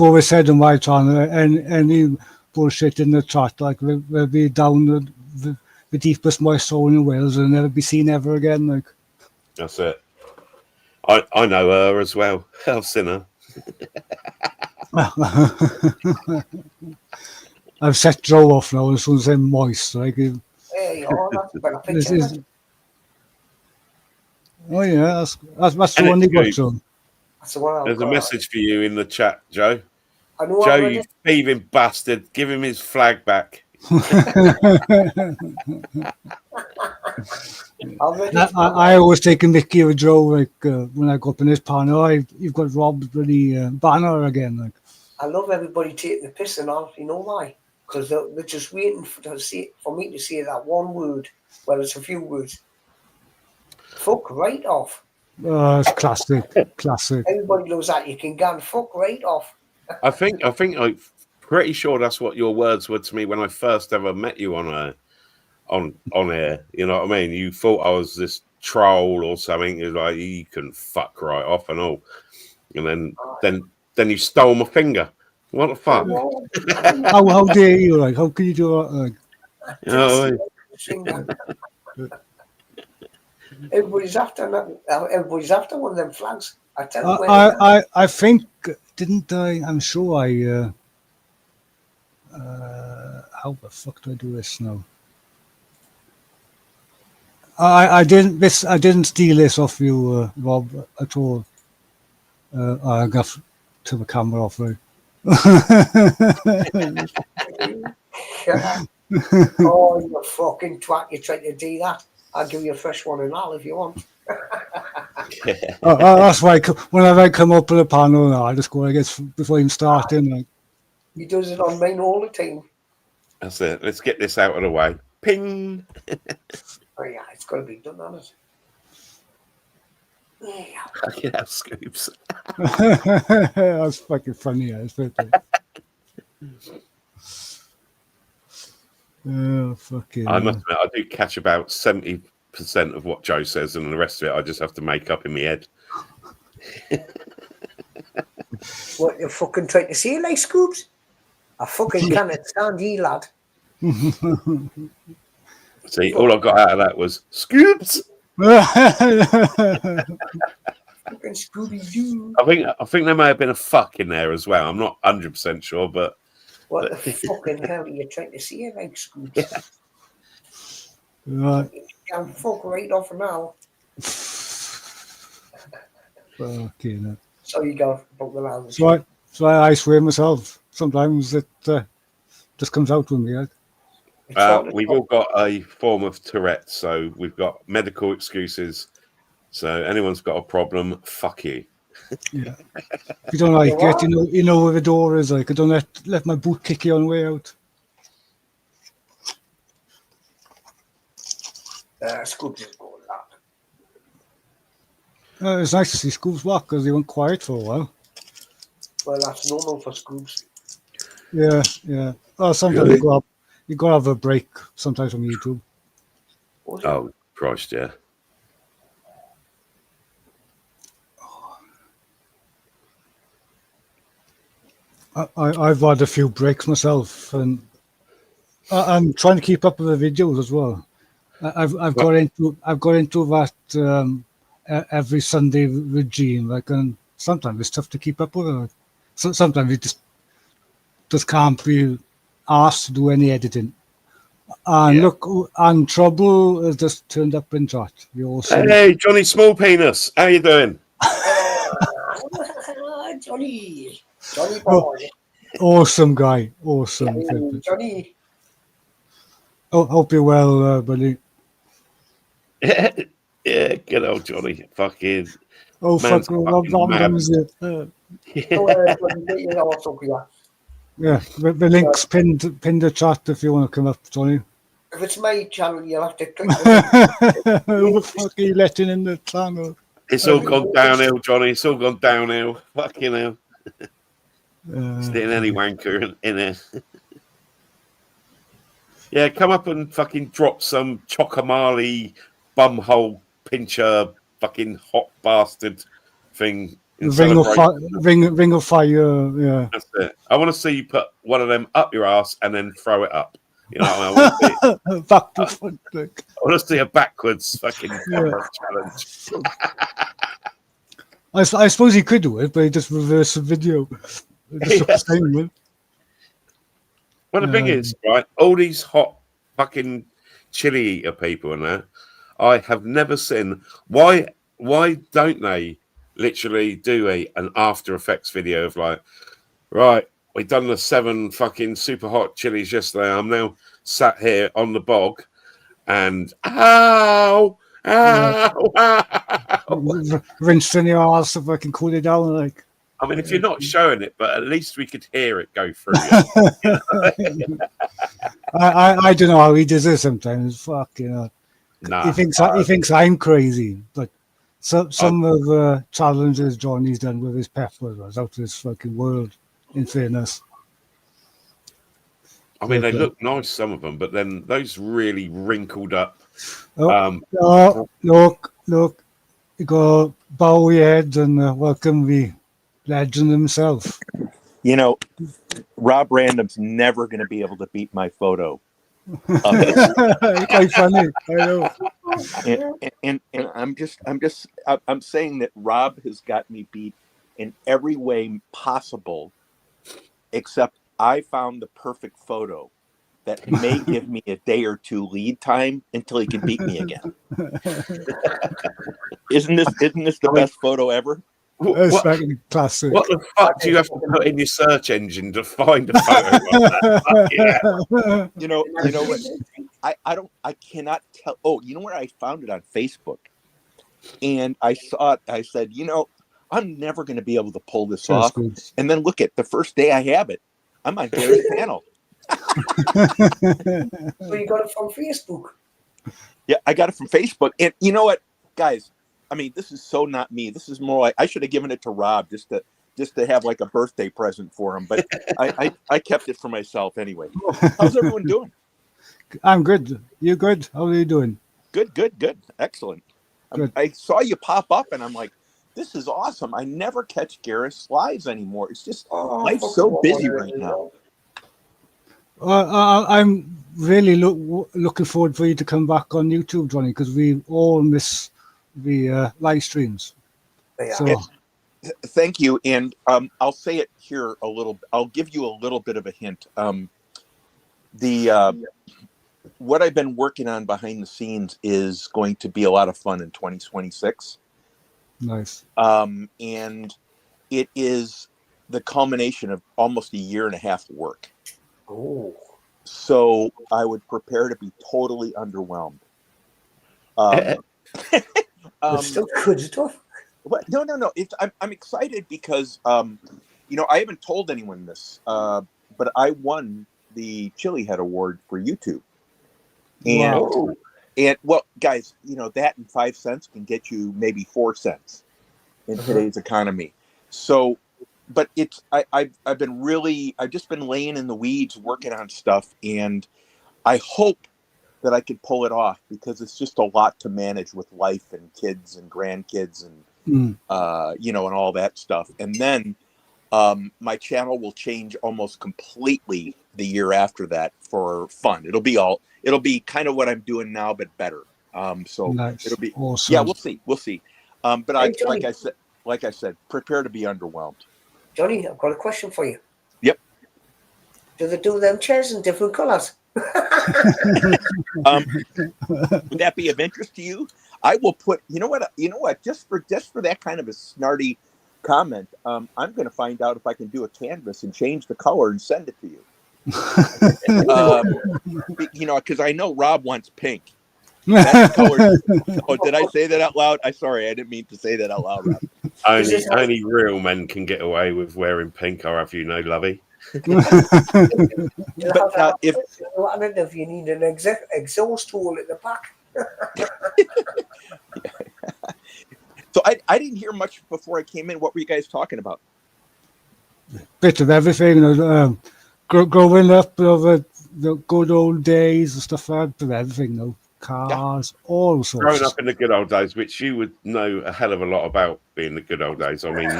always said on my channel, any bullshit in the chat, like will be down the deepest moist hole in Wales and never be seen ever again. Like that's it. I know her as well. I've seen her. I've set Joe off now as soon as I'm moist. Like, There you are. That's a better this picture. is, oh yeah, that's the And one it's you got, good. John. That's the one I've There's a got. message for you in the chat, Joe. I know Joe, I read you it. thieving bastard. Give him his flag back. I'll read it. I always take a mickey of Joe, like when I go up in his panel. You've got Rob's bloody banner again. Like, I love everybody taking the piss and all. You know why? Because they're just waiting for me to say that one word. Well, it's a few words. Fuck right off. it's classic. Everybody knows that. You can go and fuck right off. I think I'm pretty sure that's what your words were to me when I first ever met you on air. You know what I mean? You thought I was this troll or something. You're like, you can fuck right off and all. And then you stole my finger. What the fuck? Well, How dare you? Like, how can you do that? Like, You know what I mean? everybody's after that. Everybody's after one of them flags. I tell you. I think, didn't I? I'm sure I. How the fuck do I do this now? I didn't steal this off you, Rob, at all. I got to the camera off, right? Oh, you fucking twat! You tried to do that. I'll give you a fresh one and all if you want. That's why whenever I come up with a panel, I just go, I guess, before even starting. Like, He does it on mine all the time. That's it. Let's get this out of the way. Ping. Oh yeah, it's got to be done, on it. Yeah. I can have scoops. that's fucking funny, isn't it? Oh, fucking. I must admit, I do catch about 70% of what Joe says, and the rest of it I just have to make up in my head. What you fucking trying to say, like Scoops? I fucking cannot stand you, lad. See, all I got out of that was scoops. Fucking Scooby Doo. I think there may have been a fuck in there as well. I'm not 100% sure, but What the fucking hell are you trying to say, like Scoops? Right. I'm fuck right off now. Fucking. So you go about the language. So I swear myself. Sometimes it just comes out with me. Like. we've all got a form of Tourette, so we've got medical excuses. So anyone's got a problem, fuck you. Yeah. If you don't like it, you know where the door is. Like, I don't let my boot kick you on the way out. Scoops is going that. It's nice to see Scoops walk because he went quiet for a while. Well, that's normal for Scoops. Yeah. Well, sometimes you gotta have a break sometimes from YouTube. Oh, Christ, yeah. I've had a few breaks myself, and I'm trying to keep up with the videos as well. I've got into that every Sunday regime, like, and sometimes it's tough to keep up with it. So sometimes you just can't be asked to do any editing. And look, and Trouble has just turned up in chat. Hey, Johnny Small Penis, how you doing? Johnny boy. Awesome guy, awesome. Johnny. Oh, hope you're well, buddy. Yeah, good old Johnny. Fucking. Oh, man's fuck, fucking mad. Yeah. The link's pinned the chat if you want to come up, Johnny. If it's my channel, you'll have to click. Who the fuck are you letting in the channel? It's all gone downhill, Johnny. It's all gone downhill. Fucking hell. Sitting any wanker in there. Yeah, come up and fucking drop some Chocomali bumhole pincher fucking hot bastard thing. Ring of fire, yeah. That's it. I want to see you put one of them up your ass and then throw it up. You know what I mean? Back to front. I want to see a backwards fucking challenge. I suppose he could do it, but he just reversed the video. Just the same, man. Well, the thing is, right, all these hot fucking chili eater people and that, I have never seen. Why don't they literally do an After Effects video of like, right, we done the 7 fucking super hot chilies yesterday. I'm now sat here on the bog and ow. Rinsing your ass if I can cool it down. Like, I mean, if you're not showing it, but at least we could hear it go through. I don't know how he does it sometimes. Fuck, you know. Nah, he thinks I'm crazy, but some of the challenges Johnny's done with his peppers was out of this fucking world. In fairness, I mean, they look nice, some of them, but then those really wrinkled up. Look, you go bow your head and welcome the legend himself. You know, Rob Random's never going to be able to beat my photo. Quite funny, I know. And I'm saying that Rob has got me beat in every way possible, except I found the perfect photo that may give me a day or two lead time until he can beat me again. Isn't this the best photo ever? That's fucking classic. What the fuck do you have to put in your search engine to find a photo like that? Yeah. You know what? I cannot tell. Oh, you know where I found it? On Facebook. And I saw it. I said, I'm never going to be able to pull this off. Good. And then look at the first day I have it. I'm on Gary's panel. So you got it from Facebook? Yeah, I got it from Facebook. And you know what, guys? I mean, this is so not me. This is more like I should have given it to Rob just to have like a birthday present for him. But I kept it for myself anyway. How's everyone doing? I'm good. You good? How are you doing? Good. Excellent. Good. I saw you pop up and I'm like, this is awesome. I never catch Garris lives anymore. It's just life's so busy right now. I'm really looking forward for you to come back on YouTube, Johnny, because we all miss the live streams. Yeah. So. Thank you. And I'll say it here a little. I'll give you a little bit of a hint. What I've been working on behind the scenes is going to be a lot of fun in 2026. Nice. And it is the culmination of almost a year and a half of work. Oh. So I would prepare to be totally underwhelmed. It's still good stuff. But no. I'm excited because I haven't told anyone this, but I won the Chili Head Award for YouTube. And wow. And well, guys, that and 5 cents can get you maybe 4 cents in today's economy. So, but I've just been laying in the weeds working on stuff, and I hope that I could pull it off because it's just a lot to manage with life and kids and grandkids and and all that stuff. And then my channel will change almost completely the year after that for fun. It'll be kind of what I'm doing now, but better. So nice. It'll be awesome. Yeah, we'll see. But like I said, prepare to be underwhelmed. Johnny, I've got a question for you. Yep. Do they do them chairs in different colours? Would that be of interest to you? I will put. You know what? Just for that kind of a snarty comment, I'm going to find out if I can do a canvas and change the color and send it to you. Because I know Rob wants pink. That's the color. Oh, did I say that out loud? I'm sorry, I didn't mean to say that out loud, Rob. Only real men can get away with wearing pink. I'll have you know, lovey. If you need an exhaust hole at the back. So I didn't hear much before I came in. What were you guys talking about? Bit of everything. Growing up over the good old days and stuff like that. Everything, cars, all sorts. Growing up in the good old days, which you would know a hell of a lot about being the good old days. I mean,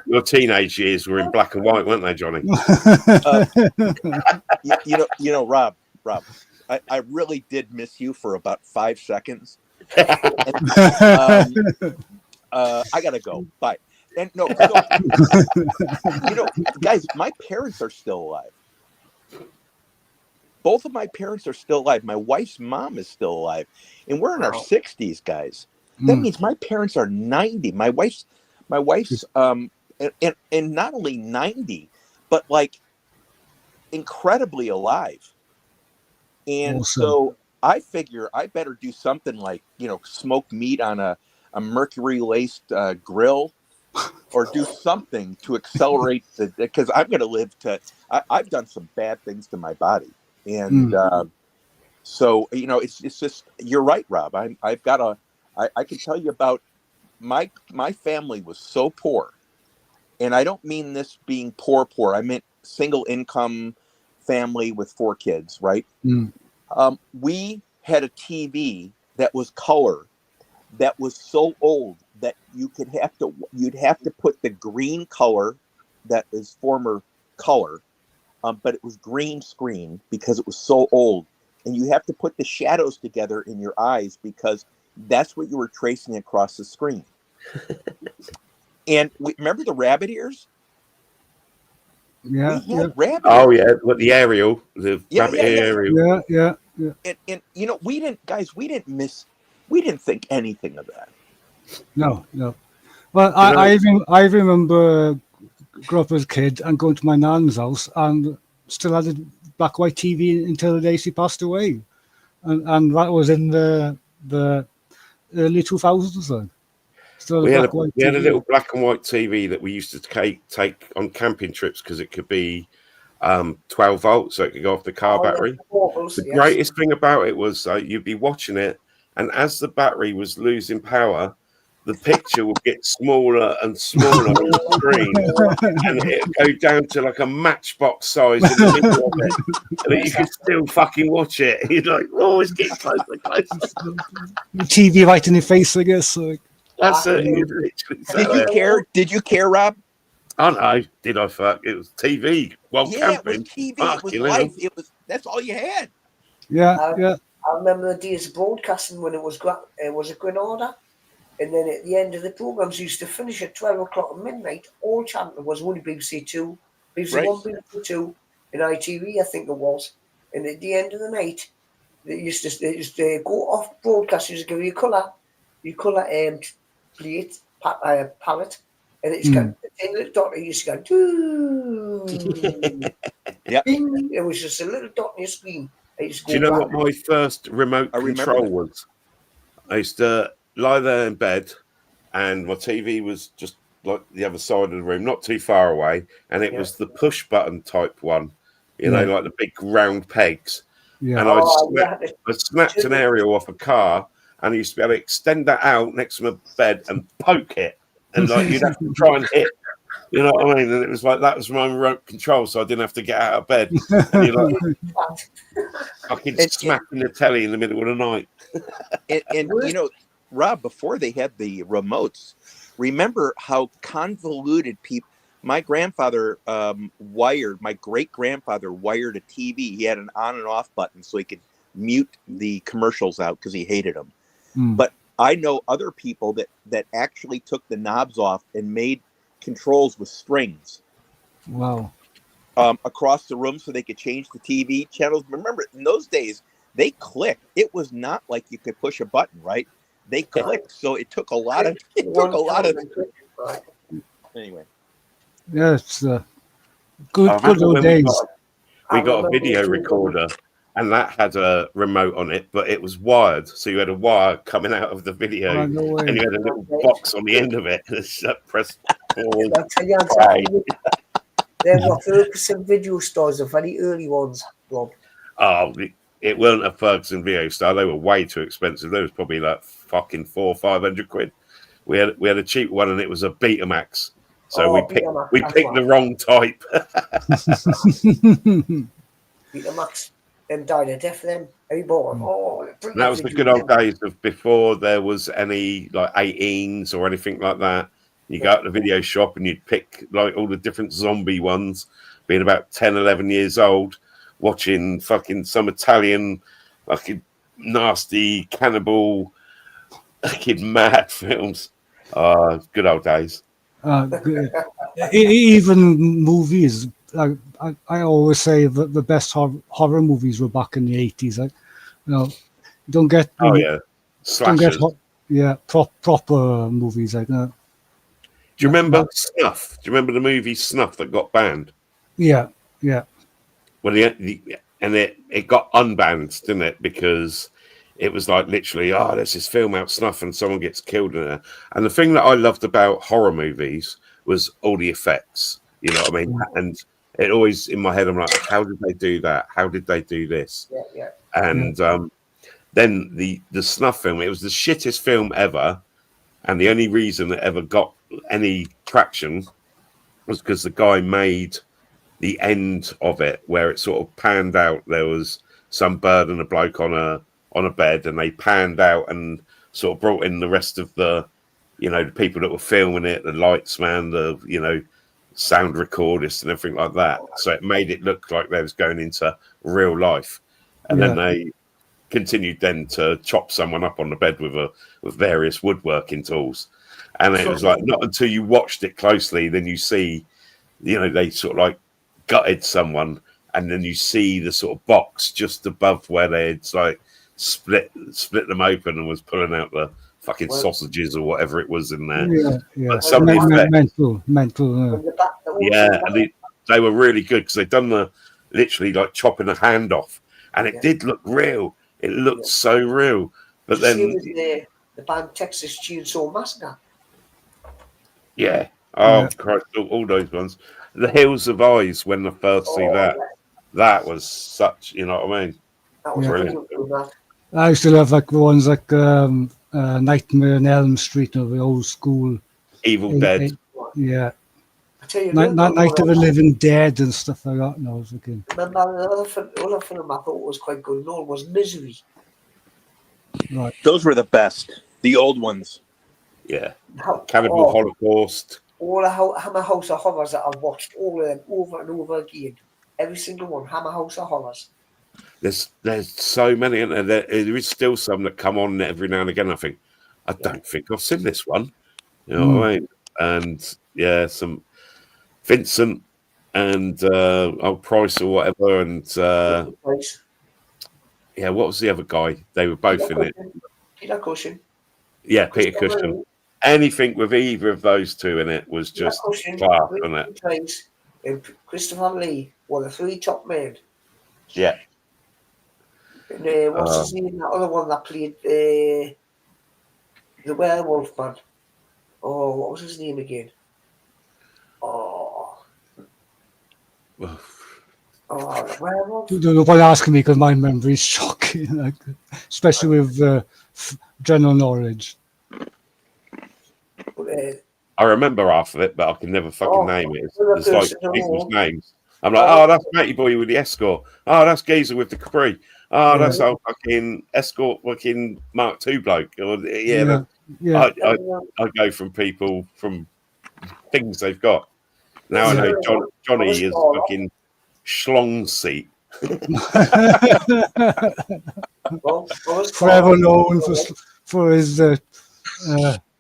your teenage years were in black and white, weren't they, Johnny? Rob, I really did miss you for about 5 seconds. I gotta go. Bye. And no, so, guys, my parents are still alive. Both of my parents are still alive. My wife's mom is still alive, and we're in our 60s, guys. That means my parents are 90. My wife's and not only 90, but like incredibly alive. And Awesome. so I figure I better do something like, smoke meat on a mercury laced grill, or do something to accelerate because I'm going to live to. I've done some bad things to my body, and so it's just, you're right, Rob. I can tell you about my family was so poor, and I don't mean this being poor. I meant single income family with 4 kids, right? We had a TV that was color, that was so old that you'd have to put the green color that is former color, but it was green screen because it was so old, and you have to put the shadows together in your eyes because that's what you were tracing across the screen. And remember the rabbit ears? Yeah. We had rabbit Oh ears. yeah, what the aerial, the rabbit aerial. Yeah. And we didn't think anything of that. No. Well, I remember growing up as a kid and going to my nan's house and still had a black white TV until the day she passed away, and that was in the early 2000s. Then still We had a TV. little black and white TV that we used to take on camping trips because it could be 12 volts, so it could go off the car battery. The greatest thing about it was you'd be watching it, and as the battery was losing power, the picture would get smaller and smaller on the screen, and it would go down to like a matchbox size in the middle of it, and you could still fucking watch it. You're like, oh, it's getting closer and closer. TV right in your face, I guess. Like. That's it. Did you care, Rob? Oh no, did I fuck? It was TV. Well, camping. It was TV. It was life. That's all you had. Yeah. I remember the days of broadcasting when it was a Granada, and then at the end of the programs used to finish at 12 o'clock at midnight. All channel was only BBC 2, BBC 1, BBC 2, and ITV, I think it was. And at the end of the night, they used to go off broadcast. Used to give you colour plate, palette, and it's got the little dot. It used to go, doo. Yeah. It was just a little dot on your screen. Do you know what my first remote control was? I used to lie there in bed, and my TV was just like the other side of the room, not too far away, and it was the push button type one, like the big round pegs. Yeah. And I snapped an aerial off a car, and I used to be able to extend that out next to my bed and poke it, and like you'd have to try and hit. You know what I mean? And it was like that was my remote control, so I didn't have to get out of bed. And you're like, fucking smacking the telly in the middle of the night. And Rob, before they had the remotes, remember how convoluted people. My grandfather my great grandfather wired a TV. He had an on and off button so he could mute the commercials out because he hated them. But I know other people that actually took the knobs off and made controls with strings. Wow. Across the room so they could change the TV channels. Remember, in those days, they clicked. It was not like you could push a button, right? They clicked, so it took a lot of. Anyway. Yeah, it's good old days. We got a video recorder, and that had a remote on it, but it was wired, so you had a wire coming out of the video, and you had a little box on the end of it. Press pause. I'll tell you exactly. There were Ferguson video stores, the very early ones, Rob. Oh, it weren't a Ferguson video store. They were way too expensive. They was probably like fucking $400 or $500. We had a cheap one, and it was a Betamax. So we picked the wrong type. Betamax. Them died a death. Them. That was the good old days of before there was any like 18s or anything like that. You go out to the video shop and you'd pick like all the different zombie ones, being about 10, 11 years old, watching fucking some Italian fucking nasty cannibal fucking mad films. Good old days. Even movies. I always say that the best horror movies were back in the 80s. Like, don't get Oh yeah, don't get slashers. proper movies like that. Do you remember Snuff? Do you remember the movie Snuff that got banned? Yeah. Well, it got unbanned, didn't it? Because it was like literally, there's this film out Snuff and someone gets killed in it. And the thing that I loved about horror movies was all the effects. You know what I mean? And it always in my head, I'm like, how did they do that? How did they do this? Yeah. And then the Snuff film, it was the shittest film ever. And the only reason it ever got any traction was because the guy made the end of it where it sort of panned out. There was some bird and a bloke on a bed, and they panned out and sort of brought in the rest of the, the people that were filming it, the lights man, the, sound recordists and everything like that. So it made it look like they was going into real life. And then they continued then to chop someone up on the bed with various woodworking tools. And it was like, not until you watched it closely, then you see, they sort of like gutted someone, and then you see the sort of box just above where they'd like split them open and was pulling out the fucking sausages or whatever it was in there. Yeah. Some of the mental. And they were really good because they'd done literally like chopping a hand off, and it did look real. It looked so real. But then the band Texas Chainsaw Massacre. Yeah. Oh, Christ, all those ones. The Hills of Eyes, when I first see that was such, you know what I mean? That was brilliant. I used to love like the ones like Nightmare on Elm Street, the old school. Evil Dead. Yeah. I tell you, Night of the Living Dead and stuff like that. No, I was looking. Remember another film I thought was quite good. No, it was Misery. Right. Those were the best. The old ones. Yeah. Cannibal Holocaust. All the Hammer House of Horrors that I've watched, all of them over and over again. Every single one, Hammer House of Horrors. There's so many, and there is still some that come on every now and again. I think, I don't think I've seen this one. You know what I mean? And some Vincent and old Price or whatever, and what was the other guy? They were both in it. Peter Cushing. Yeah, Peter Cushing. Anything with either of those two in it was just class, wasn't it? And Christopher Lee were the three top men. Yeah. And what's his name? That other one that played the werewolf man. Oh, what was his name again? The werewolf. Don't asking me because my memory is shocking, like, especially with general knowledge. I remember half of it, but I can never fucking name it. It's like people's names. I'm like, that's Matty Boy with the Escort. Oh, that's Geezer with the Capri. Oh, that's old fucking Escort fucking Mark II bloke. Or, I go from people from things they've got. Now I know Johnny is fucking Schlong seat. Forever known for his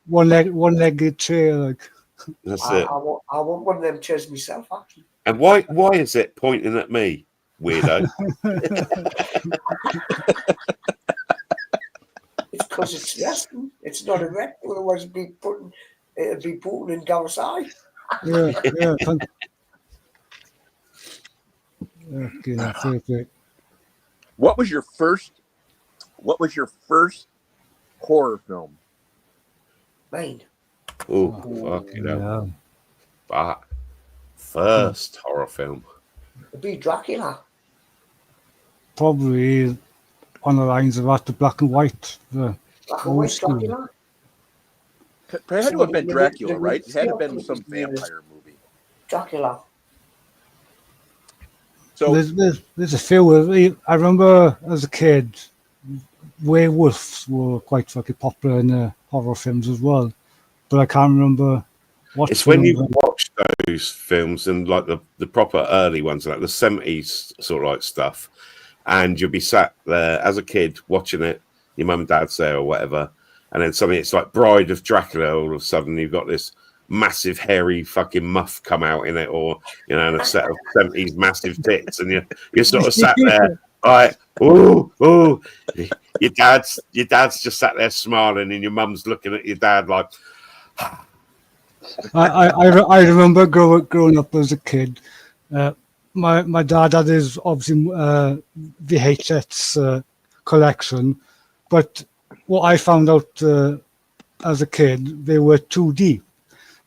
one-legged chair. Like. That's it. I want one of them chairs myself, actually. And why is it pointing at me, weirdo? It's because it's resting. It's not erect. Otherwise, it'd be putting in Gareth's eye. Yeah. Okay, that's it. What was your first horror film? Mine. Oh, fucking hell. But first horror film. It'd be Dracula. Probably on the lines of that, the black and white. Black and white Dracula. It had to have been Dracula, right? It had to have been some vampire movie. Dracula. So there's a few. I remember as a kid, werewolves were quite fucking popular in horror films as well. But I can't remember what. It's when you watch those films and like the proper early ones, like the 70s sort of like stuff, and you'll be sat there as a kid watching it, your mum and dad's there or whatever, and then suddenly it's like Bride of Dracula. All of a sudden you've got this massive hairy fucking muff come out in it, or and a set of 70s massive tits, and you sort of sat there like, oh, your dad's just sat there smiling, and your mum's looking at your dad like. I remember growing up as a kid. My dad had his obviously VHS collection, but what I found out as a kid, they were 2D.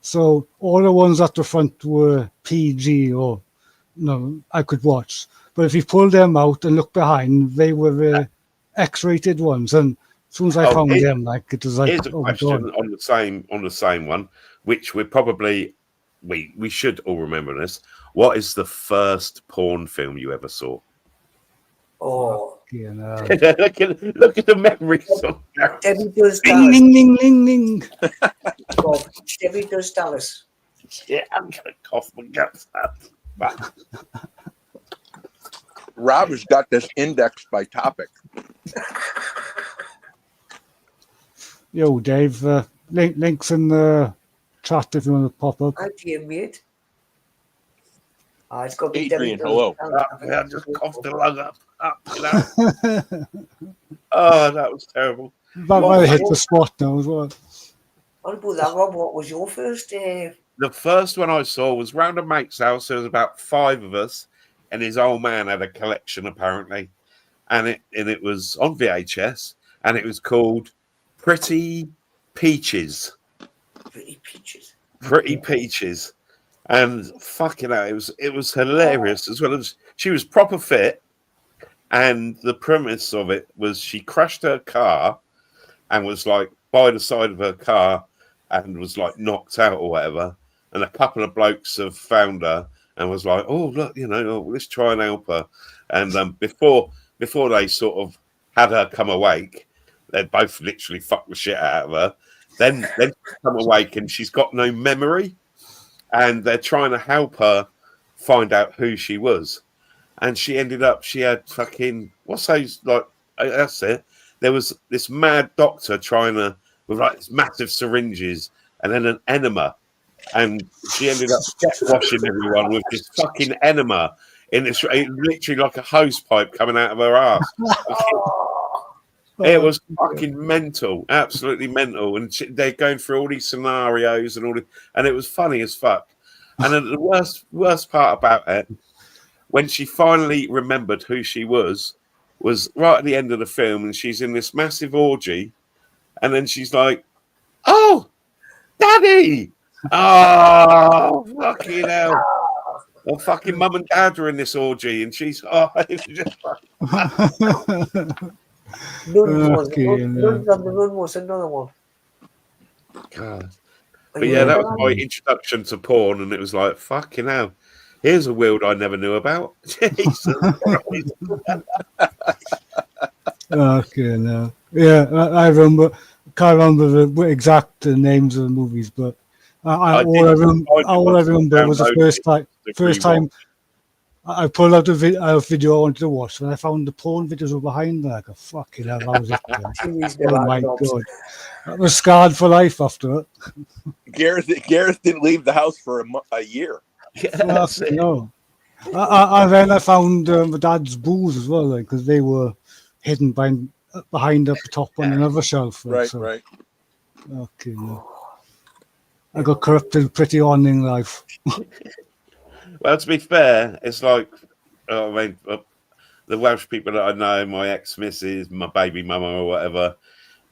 So all the ones at the front were PG or I could watch. But if you pull them out and look behind, they were X-rated ones. And as soon as I found them, like it was like, here's a question on the same one, which we should all remember this. What is the first porn film you ever saw? Oh, look at the memories. Debbie Does Ding, ding, ding, ding, ding. God, Debbie Does Dallas. Yeah, I'm gonna cough my guts out. Rob has got this indexed by topic. Yo, Dave, links in the chat if you want to pop up. Hi, dear mate. It's got to be Adrian, Debbie hello. I just coughed the lung up. Oh, that was terrible. That might have hit the spot now as well. What about that, Rob? What was your first? The first one I saw was round a mate's house. There was about 5 of us, and his old man had a collection apparently, and it was on VHS, and it was called Pretty Peaches. Pretty Peaches. Pretty Peaches. And fucking hell, it was hilarious, as well as she was proper fit. And the premise of it was she crashed her car and was like by the side of her car and was like knocked out or whatever. And a couple of blokes have found her and was like, oh, look, let's try and help her. And before they sort of had her come awake, they'd both literally fucked the shit out of her. Then come awake and she's got no memory. And they're trying to help her find out who she was. And she had fucking, what's those, like, that's it. There was this mad doctor with like this massive syringes and then an enema. And she ended up washing everyone with this fucking enema in this, literally like a hose pipe coming out of her ass. It was fucking mental, absolutely mental. And they're going through all these scenarios and it was funny as fuck. And then the worst part about it, when she finally remembered who she was right at the end of the film, and she's in this massive orgy, and then she's like, "Oh, Daddy! Oh, fucking hell! Well, fucking mum and dad are in this orgy," and she's it's just None was another one. God. But yeah, that was my introduction to porn, and it was like, fucking hell, here's a world I never knew about. Jesus Christ. Okay, now. Yeah, I remember. Can't remember the exact names of the movies, but all I remember was the first time I pulled out a video I wanted to watch, and I found the porn videos were behind there. I go, fucking hell, that was it. Oh my God. I was scarred for life after it. Gareth didn't leave the house for a year. No. And then I found my dad's booze as well, because they were hidden behind up the top on another shelf. Right. Okay. I got corrupted pretty on in life. Well, to be fair, it's like, the Welsh people that I know, my ex-missus, my baby mama or whatever,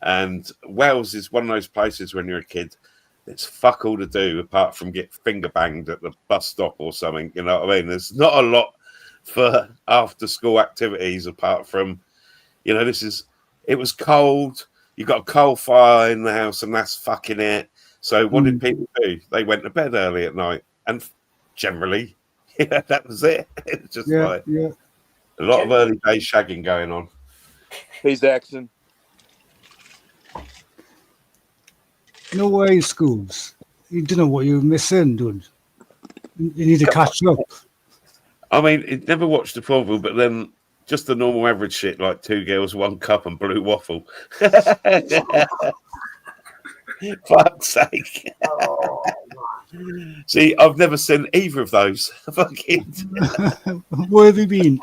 and Wales is one of those places when you're a kid, it's fuck all to do apart from get finger banged at the bus stop or something, you know what I mean? There's not a lot for after school activities apart from, it was cold, you got a coal fire in the house and that's fucking it. So what did people do? They went to bed early at night and generally, that was it. It's just a lot of early day shagging going on. Hey, Zaxon. No way, schools. You don't know what you're missing, dude. You need to catch up. I mean, it never watched the porn, but then just the normal average shit like 2 girls, 1 cup, and blue waffle. Fuck's sake. Oh, See, I've never seen either of those. Fucking. Where have you been?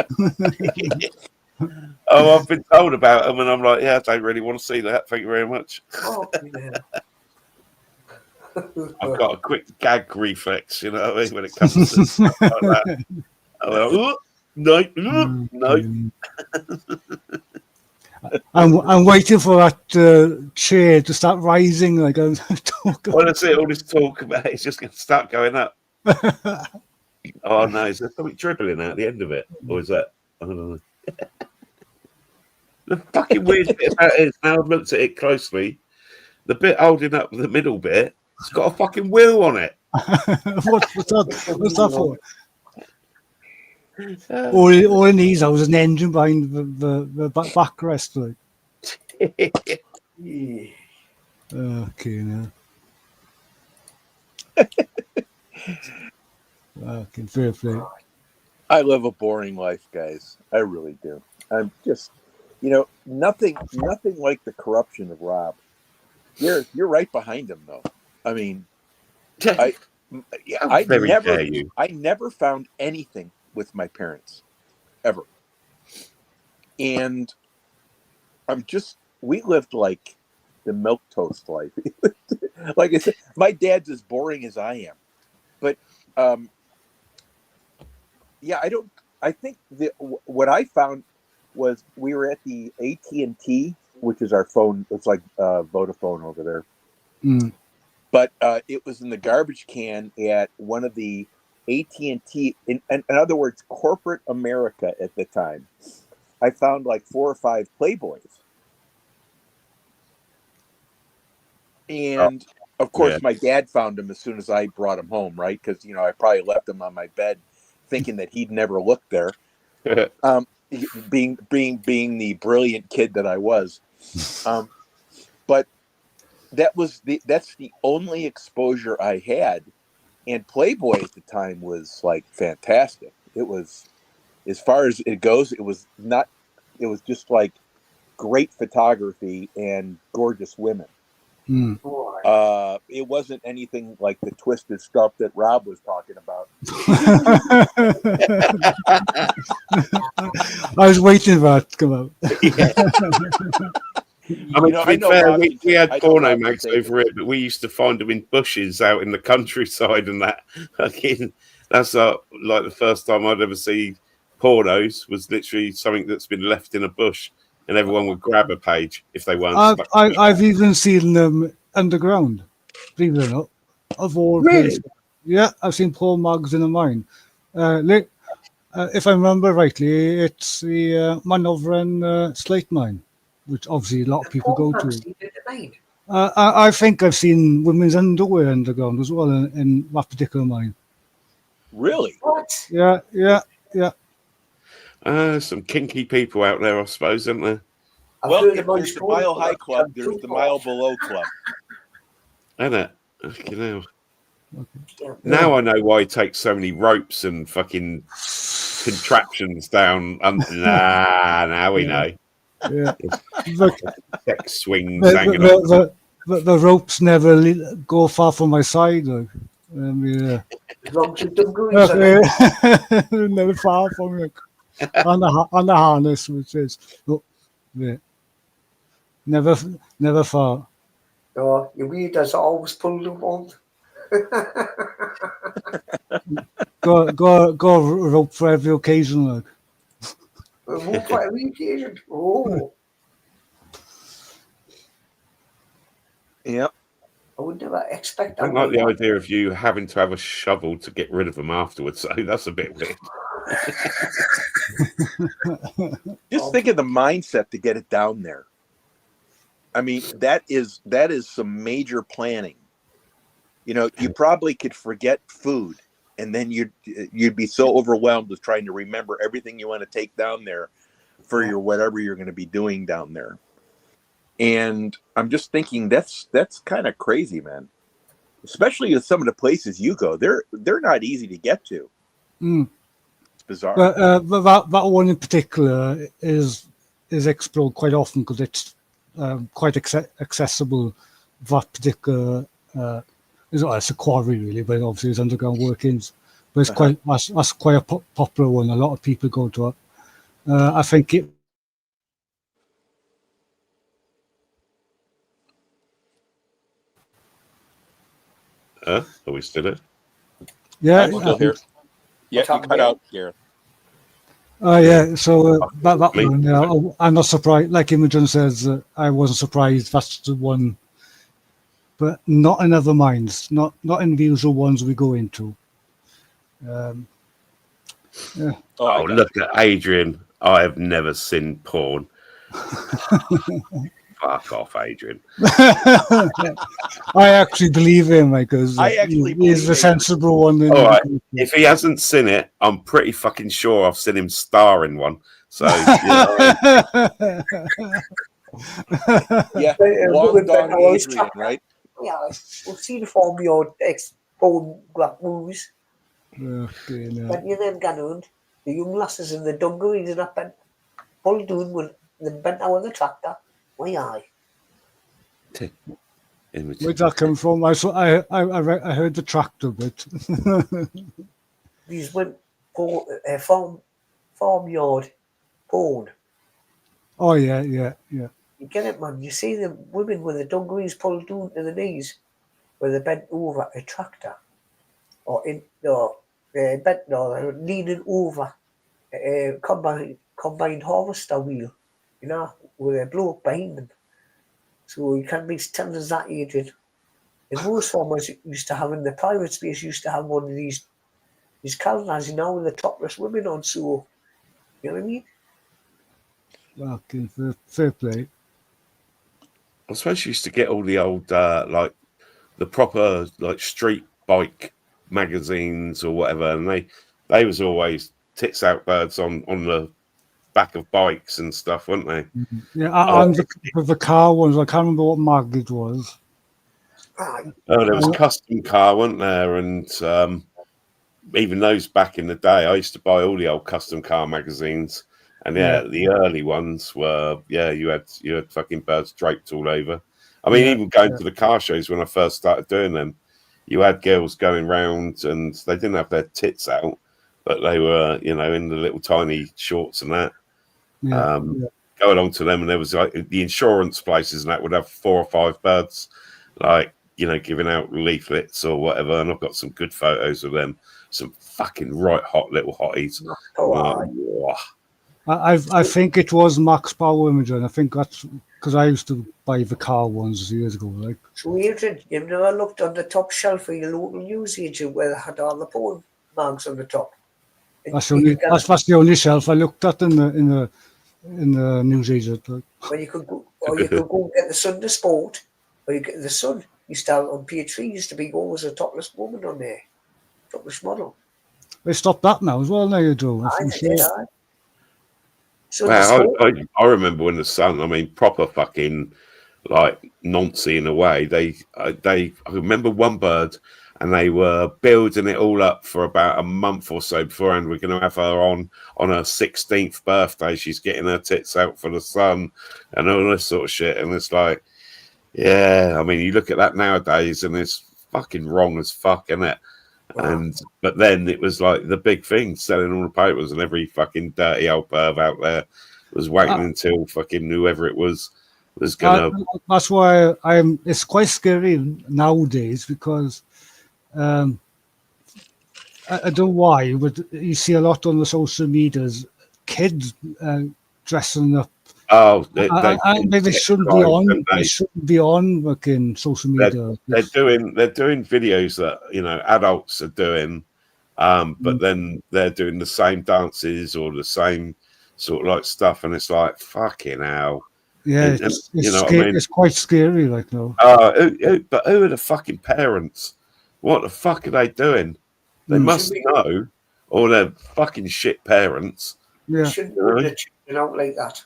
Oh, I've been told about them, and I'm like, yeah, I don't really want to see that. Thank you very much. oh, yeah. I've got a quick gag reflex, you know what I mean, when it comes to stuff like that. I'm like, no, no. I'm waiting for that chair to start rising. Like I'm talking. Well, that's it. All this talk about it's just going to start going up. Oh no, is there something dribbling out the end of it, or is that? I don't know. The fucking weird bit about it is now I've looked at it closely. The bit holding up the middle bit, it's got a fucking wheel on it. What's that for? All it needs was an engine behind the backrest. Like. Yeah. Okay, now. Okay, fair play. I live a boring life, guys. I really do. I'm just, nothing like the corruption of Rob. You're right behind him, though. I mean, I never found anything with my parents ever, and we lived like the milquetoast life. Like I said, my dad's as boring as I am, but I think what I found was we were at the AT&T, which is our phone. It's like Vodafone over there. Mm. But it was in the garbage can at one of the AT&T, in other words, corporate America at the time. I found like 4 or 5 Playboys. And of course, my dad found them as soon as I brought them home, right? Because, I probably left them on my bed thinking that he'd never looked there. Being the brilliant kid that I was. But that's the only exposure I had. And Playboy at the time was like fantastic. It was, as far as it goes, it was just like great photography and gorgeous women. Mm. It wasn't anything like the twisted stuff that Rob was talking about. I was waiting for that to come out. I mean, to be fair, we had porno mags over over it, but we used to find them in bushes out in the countryside and that. That's like the first time I'd ever see pornos was literally something that's been left in a bush, and everyone would grab a page if they weren't. I've even seen them underground, believe it or not, of all places. Yeah, I've seen porn mags in a mine. If I remember rightly, it's the Manovran Slate Mine, which obviously a lot of people go to. I think I've seen women's underwear underground as well in that particular mine. Really? What? Yeah. Some kinky people out there, I suppose, isn't there? Well, if there's the Mile High Club, there's the Mile Below Club. Isn't it? Okay, now I know why he takes so many ropes and fucking contraptions down. Now we know. Yeah. Sex swings hanging on. The ropes never go far from my side. Like. Never far from me. On the harness, which is never far. Oh, your weed has always pulled them on. Go rope for every occasion, like. Rope for every occasion. Oh. Yep. I would never expect that. I don't like the idea of you having to have a shovel to get rid of them afterwards. So that's a bit weird. Just think of the mindset to get it down there. I mean, that is some major planning. You probably could forget food, and then you'd be so overwhelmed with trying to remember everything you want to take down there for your whatever you're going to be doing down there. And I'm just thinking that's kind of crazy, man. Especially with some of the places you go, they're not easy to get to. Mm. It's bizarre. But that one in particular is explored quite often because it's quite accessible that particular. It's a quarry really, but obviously it's underground workings. But it's that's quite a popular one. A lot of people go to it. I think it. Are we still there? Yeah, I'm still here. Yeah, you cut out, Gareth. Oh yeah, so that one, yeah, I'm not surprised. Like Imogen says, I wasn't surprised. That's the one, but not in other mines, not in the usual ones we go into. Yeah. Oh, look at Adrian. I have never seen porn. Fuck off, Adrian. I actually believe him because he's the sensible one. All right. If he hasn't seen it, I'm pretty fucking sure I've seen him star in one. So, yeah, long dong Adrian, right? Yeah, we've seen from your ex-bone black movies. But you then got on the young lasses in the dungarees and up and all doing with the bent out of the tractor. Why aye? Where'd that come from? I heard the tractor bit. These went for farmyard porn. Oh yeah. You get it, man. You see the women with the dungarees pulled down to the knees, where they bent over a tractor, or they're leaning over a combined harvester wheel, with a bloke behind them. So you can't be telling us that, Adrian. And most farmers used to have in the private space used to have one of these calendars, with the topless women on. So, you know what I mean? Fucking fair play. I suppose you used to get all the old, like the proper like street bike magazines or whatever, and they was always tits out birds on the back of bikes and stuff, weren't they? Yeah, and the car ones. I can't remember what mag it was. Oh, there was custom car, wasn't there? And even those back in the day, I used to buy all the old custom car magazines. And the early ones were, you had fucking birds draped all over. I mean, even going to the car shows when I first started doing them, you had girls going round and they didn't have their tits out, but they were, in the little tiny shorts and that. Go along to them, and there was like the insurance places and that would have 4 or 5 birds, like, giving out leaflets or whatever. And I've got some good photos of them, some fucking right hot little hotties. I think it was Max Power Imogen. I think that's because I used to buy the car ones years ago. Like, so Adrian, you've never looked on the top shelf of your local news agent where they had all the porn mags on the top. That's the only shelf I looked at in the news agent. Like. When you could go, or you could go and get the Sunday Sport, or you get the Sun. You start on page 3. Used to be always a topless woman on there, topless model. They stopped that now as well. Now you do. So I remember when the Sun, I mean, proper fucking like Nancy in a way. I remember one bird, and they were building it all up for about a month or so beforehand. We're going to have her on her 16th birthday. She's getting her tits out for the Sun and all this sort of shit. And it's like, I mean, you look at that nowadays, and it's fucking wrong as fuck, isn't it? Wow. But then it was like the big thing, selling all the papers, and every fucking dirty old perv out there was waiting until fucking whoever it was gonna. That's why it's quite scary nowadays because I don't know why, but you see a lot on the social medias, kids dressing up. Oh, they shouldn't be on. They shouldn't be on fucking social media. They're doing videos that adults are doing, but then they're doing the same dances or the same sort of like stuff, and it's like fucking hell. Yeah, it's scary, I mean? It's quite scary, like no. But who are the fucking parents? What the fuck are they doing? They must know, or they're fucking shit parents. Yeah, shouldn't put the children out like that.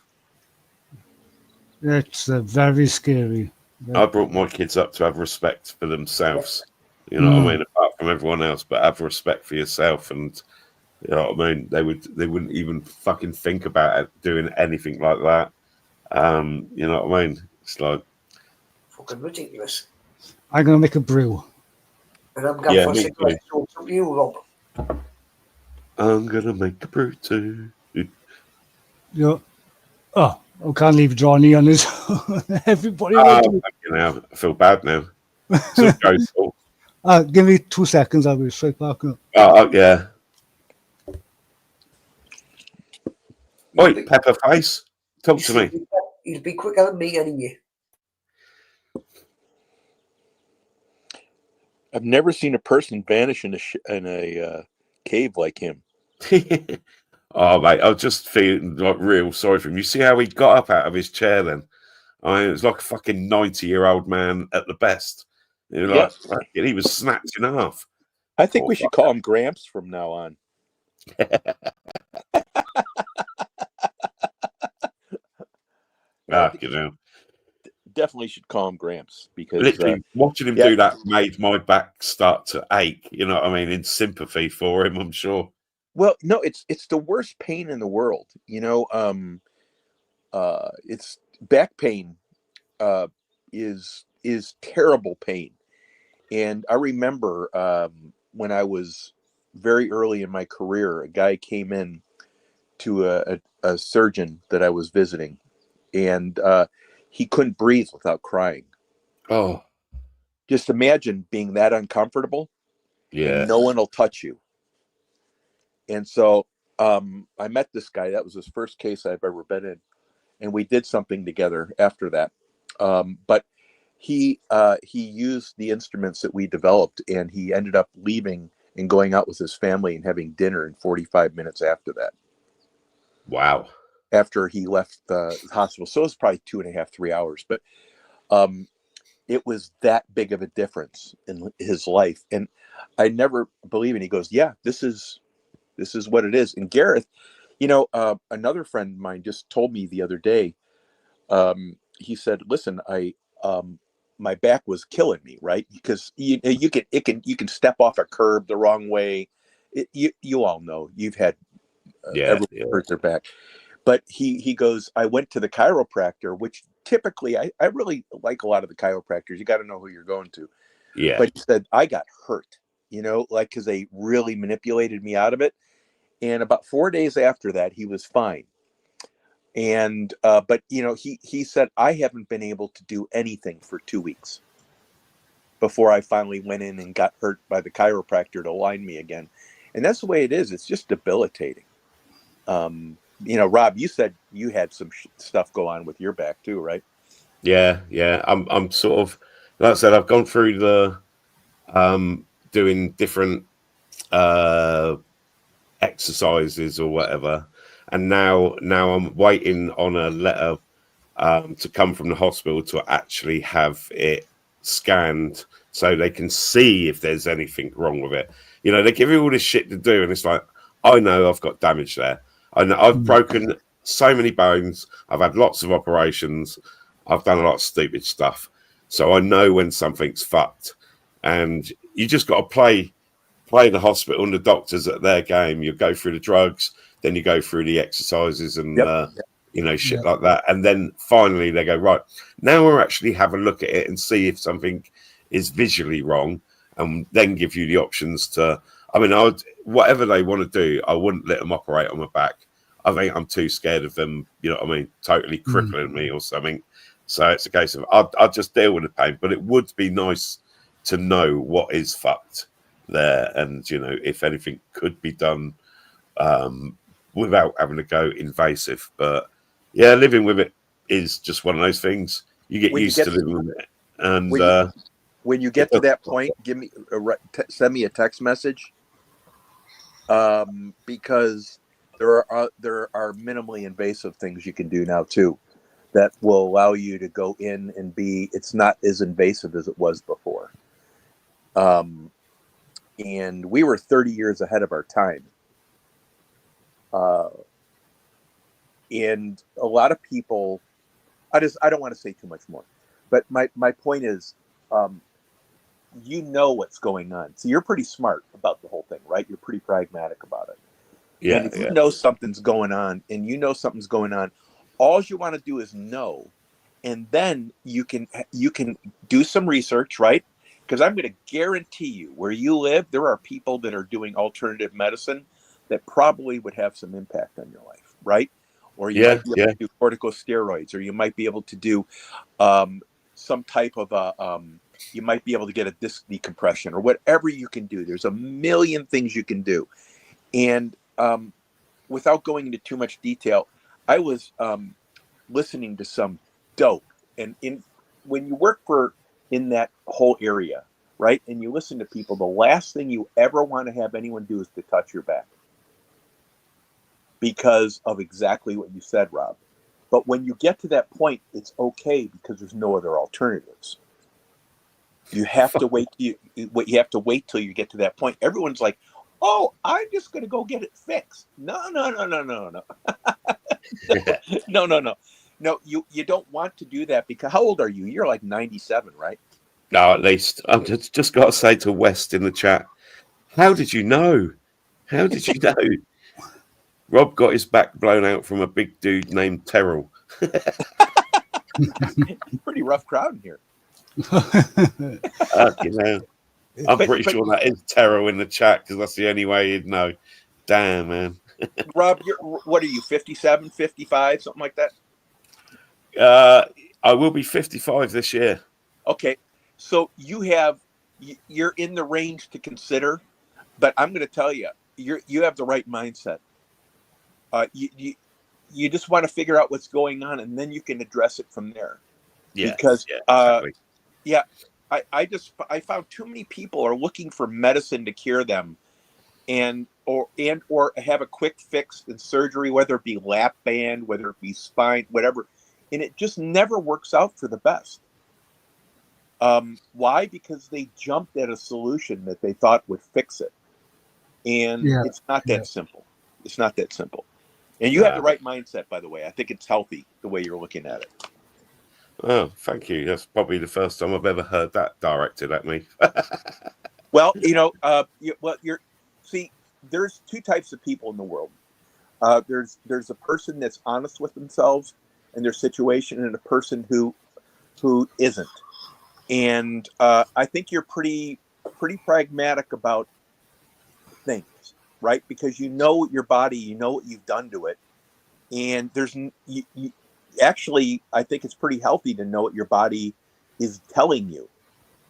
It's very scary. I brought my kids up to have respect for themselves. You know what I mean? Apart from everyone else, but have respect for yourself. And you know what I mean? They wouldn't even fucking think about doing anything like that. You know what I mean? It's like fucking ridiculous. I'm going to make a brew. And I'm going Yeah, for me cigarettes, so it's up to you, Rob. I'm gonna make a brew too. Yeah. Oh, I can't leave Johnny on his own. Everybody will Oh, do. fucking hell. I feel bad now. It's all Joe's fault. Give me 2 seconds. I'll be straight back. Yeah. Oi, Pepperface, talk to me. He'll be quicker than me anyway. I've never seen a person vanish in a cave like him. Oh, mate, I was just feeling like real sorry for him. You see how he got up out of his chair then? I mean, it was like a fucking 90-year-old man at the best. He was, Yes. like, he was snapped in half. I think Poor we should call him Gramps from now on. You know. Definitely should call him Gramps because Literally, watching him do that made my back start to ache. You know what I mean? In sympathy for him, I'm sure. Well, no, it's the worst pain in the world. You know, it's back pain is terrible pain. And I remember when I was very early in my career, a guy came in to a surgeon that I was visiting, and he couldn't breathe without crying. Oh, just imagine being that uncomfortable. Yeah. And no one will touch you. And so I met this guy. That was his first case I've ever been in. And we did something together after that. But he used the instruments that we developed, and he ended up leaving and going out with his family and having dinner in 45 minutes after that. Wow. After he left the hospital. So it was probably 2.5, 3 hours. But it was that big of a difference in his life. And I never believe it. He goes, yeah, this is what it is. And Gareth, you know, another friend of mine just told me the other day, he said, listen, my back was killing me, right? Because you can step off a curb the wrong way. You all know, you've had everyone hurt their back. But he goes, I went to the chiropractor, which typically I really like a lot of the chiropractors. You got to know who you're going to. Yeah. But he said, I got hurt, you know, like, because they really manipulated me out of it. And about 4 days after that, he was fine. And but, you know, he said, I haven't been able to do anything for 2 weeks before I finally went in and got hurt by the chiropractor to align me again. And that's the way it is. It's just debilitating. You know, Rob, you said you had some stuff go on with your back too, right? Yeah. I'm sort of, like I said, I've gone through the doing different exercises or whatever, and now I'm waiting on a letter to come from the hospital to actually have it scanned so they can see if there's anything wrong with it. You know, they give you all this shit to do, and it's like, I know I've got damage there. I know I've broken so many bones. I've had lots of operations. I've done a lot of stupid stuff. So I know when something's fucked. And you just got to play the hospital and the doctors at their game. You go through the drugs, then you go through the exercises and, you know, shit like that. And then finally they go, right, now we'll actually have a look at it and see if something is visually wrong, and then give you the options to, I mean, whatever they want to do, I wouldn't let them operate on my back. I think I'm too scared of them, you know what I mean, totally crippling me or something. So it's a case of I'll just deal with the pain. But it would be nice to know what is fucked there, and, you know, if anything could be done without having to go invasive. But yeah, living with it is just one of those things. You get used to living with it. And when you get to that point, send me a text message, because there are minimally invasive things you can do now too that will allow you to go in and it's not as invasive as it was before. And we were 30 years ahead of our time. And a lot of people, I don't want to say too much more, but my point is, you know what's going on. So you're pretty smart about the whole thing, right? You're pretty pragmatic about it. Yeah. And if you know something's going on, all you want to do is know and then you can do some research, right? Because I'm going to guarantee you, where you live, there are people that are doing alternative medicine that probably would have some impact on your life, right? Or you might be able to do corticosteroids, or you might be able to do some type of you might be able to get a disc decompression, or whatever you can do. There's a million things you can do. And without going into too much detail, I was listening to some dope. And when you work in that whole area, right, and you listen to people, the last thing you ever want to have anyone do is to touch your back, because of exactly what you said, Rob. But when you get to that point, it's okay, because there's no other alternatives. You have to wait. You have to wait till you get to that point. Everyone's like, "Oh, I'm just going to go get it fixed." No. No, you don't want to do that, because how old are you? You're like 97, right? No, at least. I've just got to say to West in the chat, how did you know? How did you know? Rob got his back blown out from a big dude named Terrell. Pretty rough crowd in here. I'm pretty sure that is Terrell in the chat, because that's the only way you'd know. Damn, man. Rob, what are you, 57, 55, something like that? I will be 55 this year. Okay, so you're in the range to consider, but I'm going to tell you, you have the right mindset. You just want to figure out what's going on, and then you can address it from there. Yeah, because exactly. I found too many people are looking for medicine to cure them, or have a quick fix in surgery, whether it be lap band, whether it be spine, whatever, and it just never works out for the best. Why? Because they jumped at a solution that they thought would fix it, and it's not that simple. It's not that simple. And you have the right mindset, by the way. I think it's healthy the way you're looking at it. Oh, thank you. That's probably the first time I've ever heard that directed at me. Well, see, there's two types of people in the world. There's a person that's honest with themselves and their situation, and a person who isn't. And I think you're pretty pragmatic about things, right? Because you know your body, you know what you've done to it, and actually, I think it's pretty healthy to know what your body is telling you.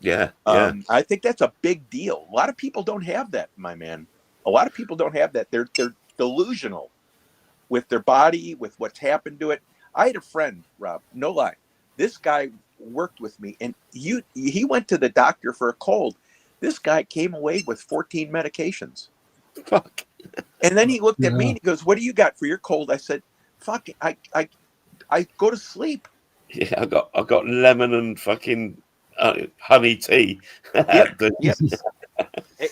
Yeah. I think that's a big deal. A lot of people don't have that, my man. A lot of people don't have that. They're delusional with their body, with what's happened to it. I had a friend, Rob, no lie. This guy worked with me, and he went to the doctor for a cold. This guy came away with 14 medications. Fuck. And then he looked at me and he goes, "What do you got for your cold?" I said, "Fuck, I go to sleep." Yeah, I got lemon and fucking honey tea. Yep.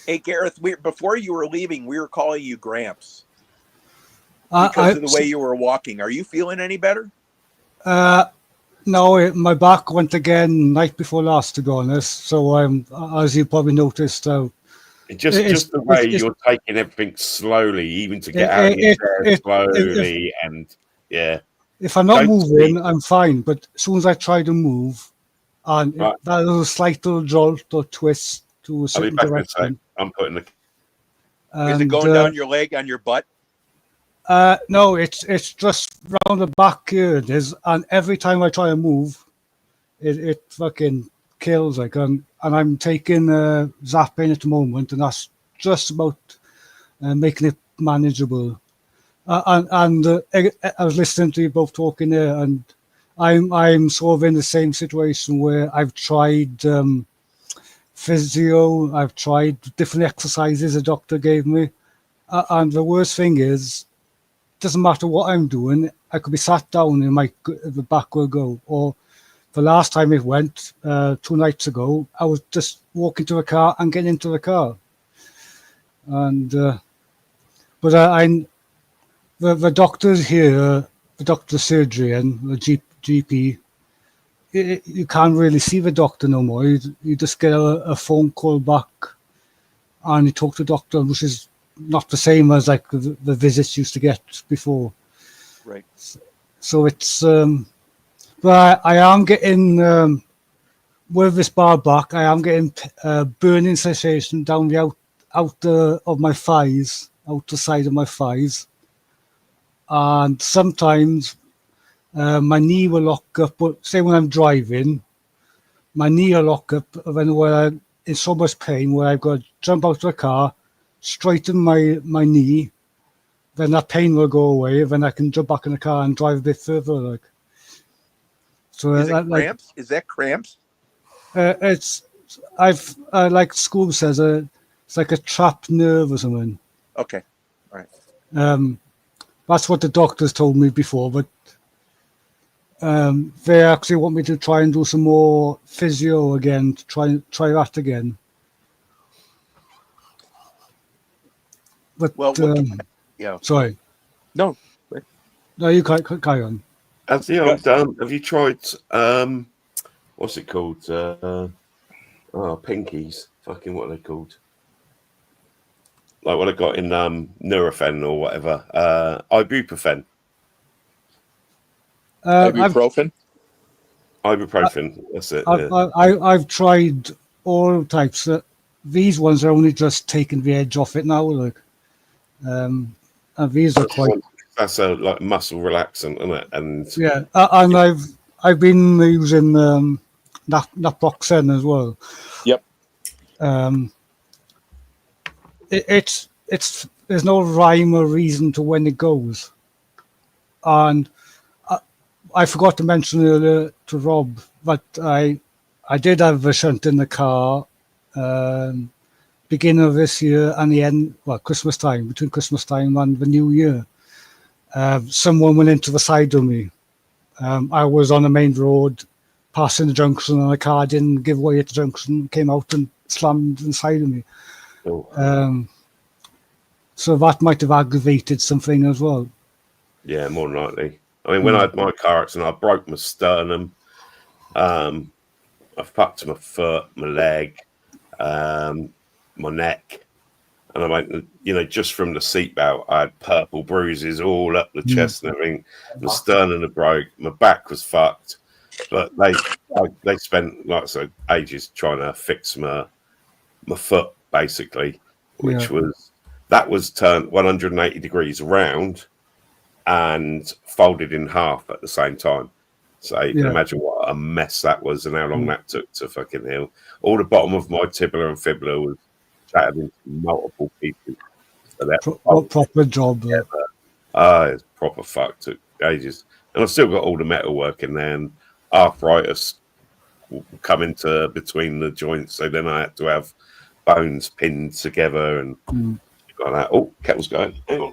Hey, Gareth, before you were leaving, we were calling you Gramps because of the way you were walking. Are you feeling any better? No, my back went again night before last, to be honest. So as you probably noticed, just the way you're taking everything slowly, even to get out of your chair slowly, If I'm not moving, I'm fine. But as soon as I try to move, and that little slight little jolt or twist to a certain direction, I'm putting the. Is it going down your leg on your butt? No, it's just round the back here. It is, and every time I try to move, it fucking kills. And I'm taking Zappin at the moment, and that's just about making it manageable. And I was listening to you both talking there, and I'm sort of in the same situation where I've tried physio, I've tried different exercises a doctor gave me, and the worst thing is, it doesn't matter what I'm doing, I could be sat down and the back will go. Or the last time it went, 2 nights ago, I was just walking to the car and getting into the car. And the doctors here, the doctor surgeon, the GP, you can't really see the doctor no more. You just get a phone call back and you talk to the doctor, which is not the same as like the visits used to get before. Right. So it's But I am getting with this bar back. I am getting burning sensation down the out of my thighs, out the side of my thighs, and sometimes my knee will lock up. But say when I'm driving, my knee will lock up when I'm in so much pain where I've got to jump out of the car, straighten my knee, then that pain will go away, then I can jump back in the car and drive a bit further. Like, so Is it cramps? Is that cramps? it's like school says, it's like a trapped nerve or something. Okay, all right. That's what the doctors told me before, but they actually want me to try and do some more physio again, to try that again. But Well, yeah. sorry, No. no, you carry on. Have you tried what's it called? Pinkies. Fucking what are they called? Like what I got in Nurofen or whatever. Ibuprofen. Ibuprofen. Ibuprofen. That's it. I've tried all types. These ones are only just taking the edge off it now. Like, and these are quite. That's a like muscle relaxant, isn't it? And yeah, and I've been using naproxen as well. Yep. It's there's no rhyme or reason to when it goes, and I forgot to mention earlier to Rob, but I did have a shunt in the car beginning of this year and the end, well, Christmas time, between Christmas time and the New Year. Someone went into the side of me. I was on the main road, passing the junction, and the car didn't give way at the junction, came out and slammed inside of me. Oh. So that might have aggravated something as well. Yeah, more than likely. I mean, when I had my car accident, I broke my sternum. I've fucked my foot, my leg, my neck. And I went, just from the seatbelt, I had purple bruises all up the chest and everything. My sternum had broke. My back was fucked. But they spent, like I said, ages trying to fix my foot, basically, which was turned 180 degrees around and folded in half at the same time. So you can imagine what a mess that was and how long that took to fucking heal. All the bottom of my tibia and fibula was shattered into multiple pieces. So that proper job. It's proper fuck. Took ages. And I've still got all the metal work in there, and arthritis will come into between the joints. So then I had to have bones pinned together and like that. Oh, kettle's going. Hang on.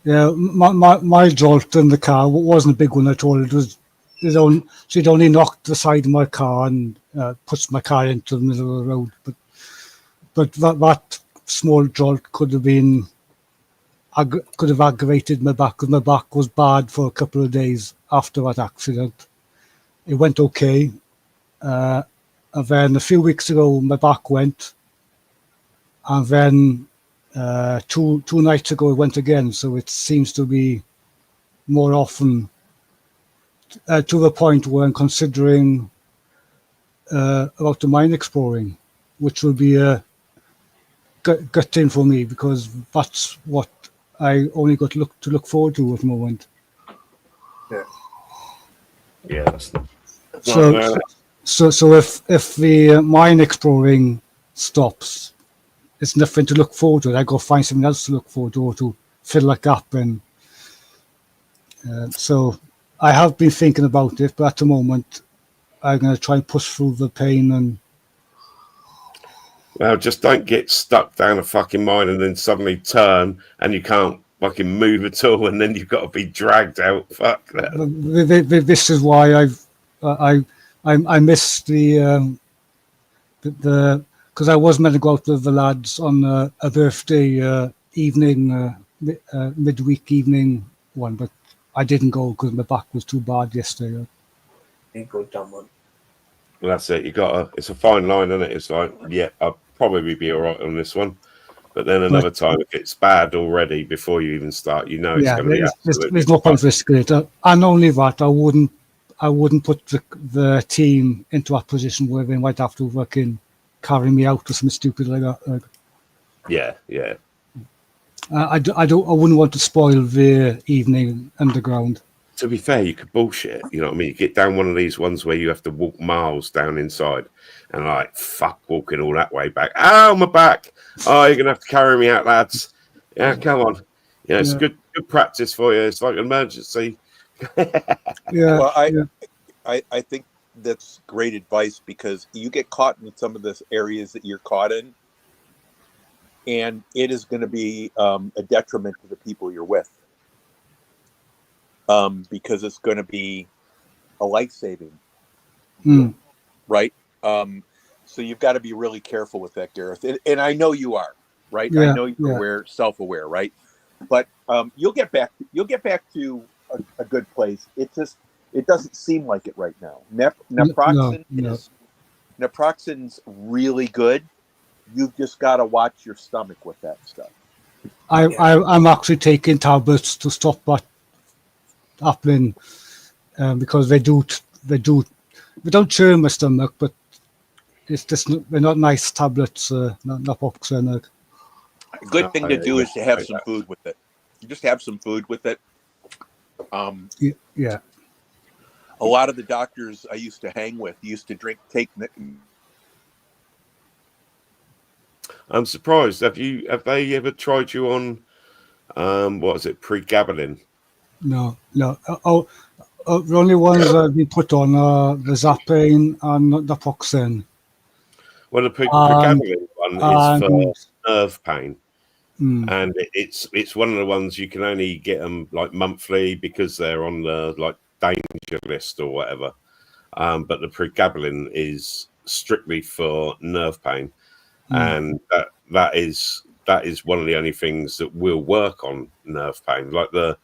Yeah, my jolt in the car wasn't a big one at all. She'd only knocked the side of my car and pushed my car into the middle of the road. But that small jolt could have aggravated my back, because my back was bad for a couple of days after that accident. It went okay, and then a few weeks ago my back went, and then two nights ago it went again. So it seems to be more often, to the point where I'm considering about the mine exploring, which will be a gut thing for me, because that's what I only got to look forward to at the moment. Yeah. So if the mine exploring stops, it's nothing to look forward to. I go find something else to look forward to, or to fill that gap. And so I have been thinking about it, but at the moment I'm going to try and push through the pain. And well, just don't get stuck down a fucking mine and then suddenly turn and you can't fucking move at all, and then you've got to be dragged out. Fuck that. This is why I missed the because I was meant to go out with the lads on a birthday evening, midweek evening one, but I didn't go because my back was too bad yesterday. You go dumb one. Well, that's it. It's a fine line, isn't it? It's like, yeah, I'll probably be all right on this one. But then another time, if it's bad already before you even start, it's going to be absolutely there's no point risking it. And only that, I wouldn't put the team into a position where they might have to fucking carry me out or something stupid like that. Like, Yeah, yeah. I wouldn't want to spoil their evening underground. To be fair, you could bullshit. You know what I mean? You get down one of these ones where you have to walk miles down inside, and like, fuck, walking all that way back. Ow, my back! Oh, you're gonna have to carry me out, lads. Yeah, come on. You know, it's good practice for you. It's like an emergency. Yeah. Well, yeah. I think that's great advice, because you get caught in some of the areas that you're caught in, and it is going to be a detriment to the people you're with, because it's going to be a life-saving, right? So you've got to be really careful with that, Gareth. And I know you are, right? Yeah, I know you're self-aware, right? But you'll get back to a good place. It doesn't seem like it right now. Naproxen's really good. You've just got to watch your stomach with that stuff. I'm actually taking tablets to stop that happening, because they don't churn my stomach, but it's just they're not nice tablets, naproxen. A good thing to do is to have some food with it. You just have some food with it. Yeah. A lot of the doctors I used to hang with used to take. I'm surprised. Have they ever tried you on what is it, pregabalin? No. The only ones that have been put on are the Zapane and naproxen. Well, the pregabalin one is for nerve pain. And it's one of the ones you can only get them like monthly because they're on the like danger list or whatever. But the pregabalin is strictly for nerve pain, and that is one of the only things that will work on nerve pain. Like the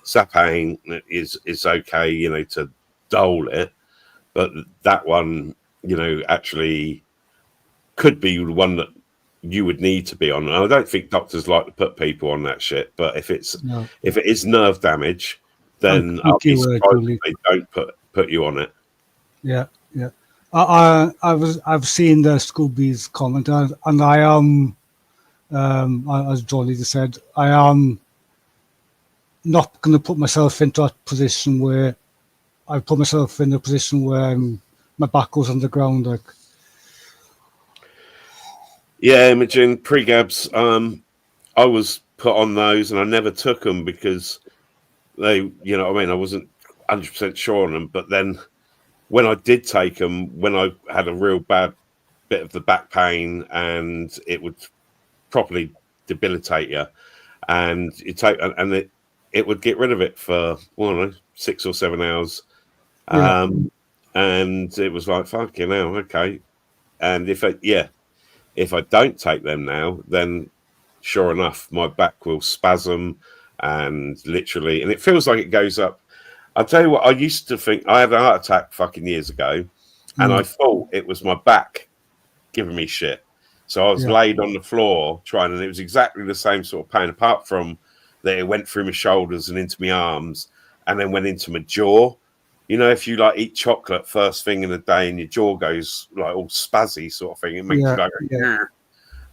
Zapane is okay, you know, to dull it, but that one, you know, actually could be the one that you would need to be on. And I don't think doctors like to put people on that shit, but if it is nerve damage, then I'll be surprised if they don't put you on it. Yeah. I've seen the Scooby's comment, and I am, as Jolly just said, I am not going to put myself into a position where my back goes on the ground. Like, yeah, Imogen, pregabs. I was put on those, and I never took them because they, you know what I mean, I wasn't 100% sure on them. But then when I did take them, when I had a real bad bit of the back pain, and it would properly debilitate you, and you take, and it would get rid of it for, well, I don't know, 6 or 7 hours. And it was like, fucking hell, okay. And if I don't take them now, then sure enough, my back will spasm and literally, and it feels like it goes up. I'll tell you what, I used to think I had a heart attack fucking years ago, and I thought it was my back giving me shit. So I was laid on the floor and it was exactly the same sort of pain, apart from that it went through my shoulders and into my arms and then went into my jaw. You know, if you like eat chocolate first thing in the day and your jaw goes like all spazzy sort of thing, it makes you like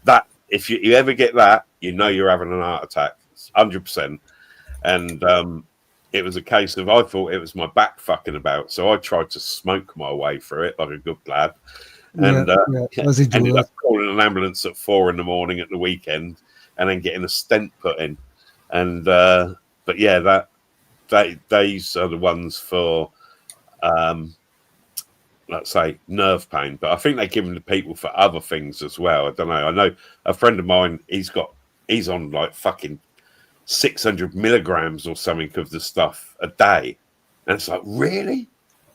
that. If you ever get that, you know you're having an heart attack, 100%. And it was a case of, I thought it was my back fucking about, so I tried to smoke my way through it like a good lad, and ended up calling an ambulance at 4 a.m. at the weekend, and then getting a stent put in. And but yeah, these are the ones for let's say nerve pain, but I think they give them to people for other things as well. I don't know. I know a friend of mine, he's on like fucking 600 milligrams or something of the stuff a day, and it's like, really?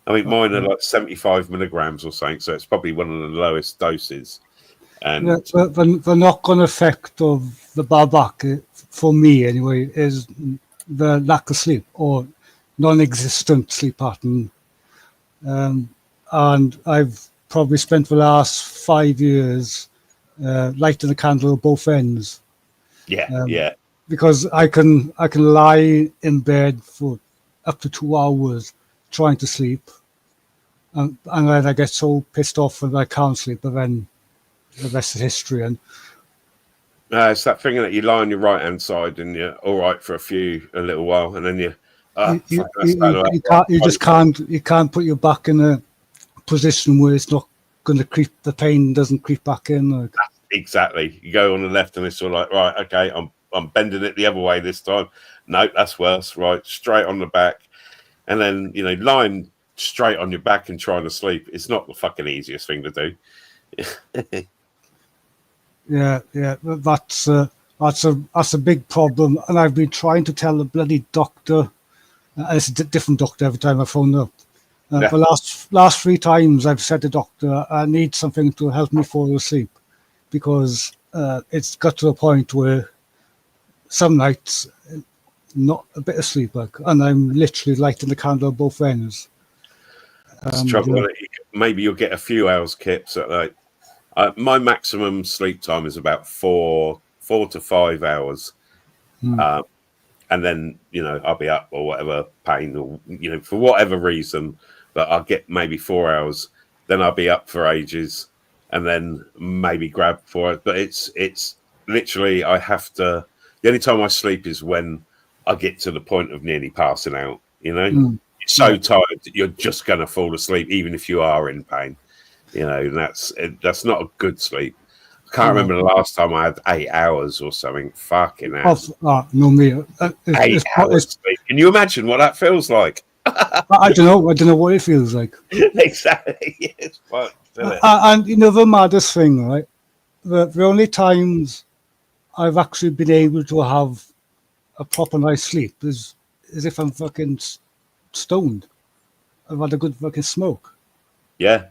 I mean, mine are like 75 milligrams or something, so it's probably one of the lowest doses. And the knock-on effect of the bad back, for me anyway, is the lack of sleep or non-existent sleep pattern. And I've probably spent the last 5 years lighting a candle at both ends. Because I can lie in bed for up to 2 hours trying to sleep, and then I get so pissed off when I can't sleep, but then the rest is history. And It's that thing that you lie on your right hand side and you're all right for a little while, and then you you can't put your back in a position where it's not going to creep. The pain doesn't creep back in. Like. Exactly. You go on the left, and it's all like, right, okay, I'm bending it the other way this time. No, that's worse. Right, straight on the back, and then lying straight on your back and trying to sleep. It's not the fucking easiest thing to do. Yeah, that's a big problem, and I've been trying to tell the bloody doctor. It's a different doctor every time I phone up. The last 3 times I've said to the doctor, I need something to help me fall asleep, because it's got to a point where some nights not a bit of sleep, and I'm literally lighting the candle at both ends. Trouble. Maybe you'll get a few hours, Kips. My maximum sleep time is about 4 to 5 hours, and then I'll be up or whatever pain or for whatever reason, but I'll get maybe 4 hours. Then I'll be up for ages, and then maybe grab 4 hours. But it's literally I have to. The only time I sleep is when I get to the point of nearly passing out. You're so tired that you're just going to fall asleep, even if you are in pain. And that's not a good sleep. I can't remember the last time I had 8 hours or something. Fucking hell. No, me. 8 hours sleep. Can you imagine what that feels like? I don't know what it feels like. Exactly. Yes, and the maddest thing, right? The only times I've actually been able to have a proper night's sleep is if I'm fucking stoned. I've had a good fucking smoke. Yeah.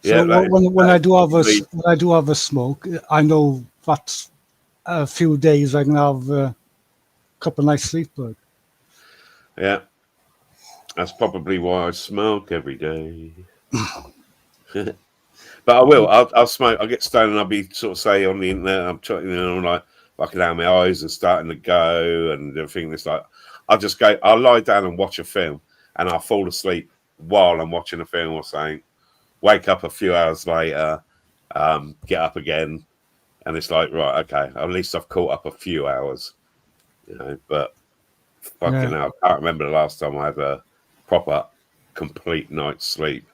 So when I do have a smoke, I know that's a few days I can have a couple of nights sleep. Yeah, that's probably why I smoke every day. But I will. I'll smoke. I'll get stoned and I'll be sort of say on the internet. I'm trying, like fucking out my eyes and starting to go and everything. It's like I'll lie down and watch a film and I'll fall asleep while I'm watching a film or something. Wake up a few hours later, get up again, and it's like, right, okay, at least I've caught up a few hours, but fucking hell, I can't remember the last time I had a proper, complete night's sleep.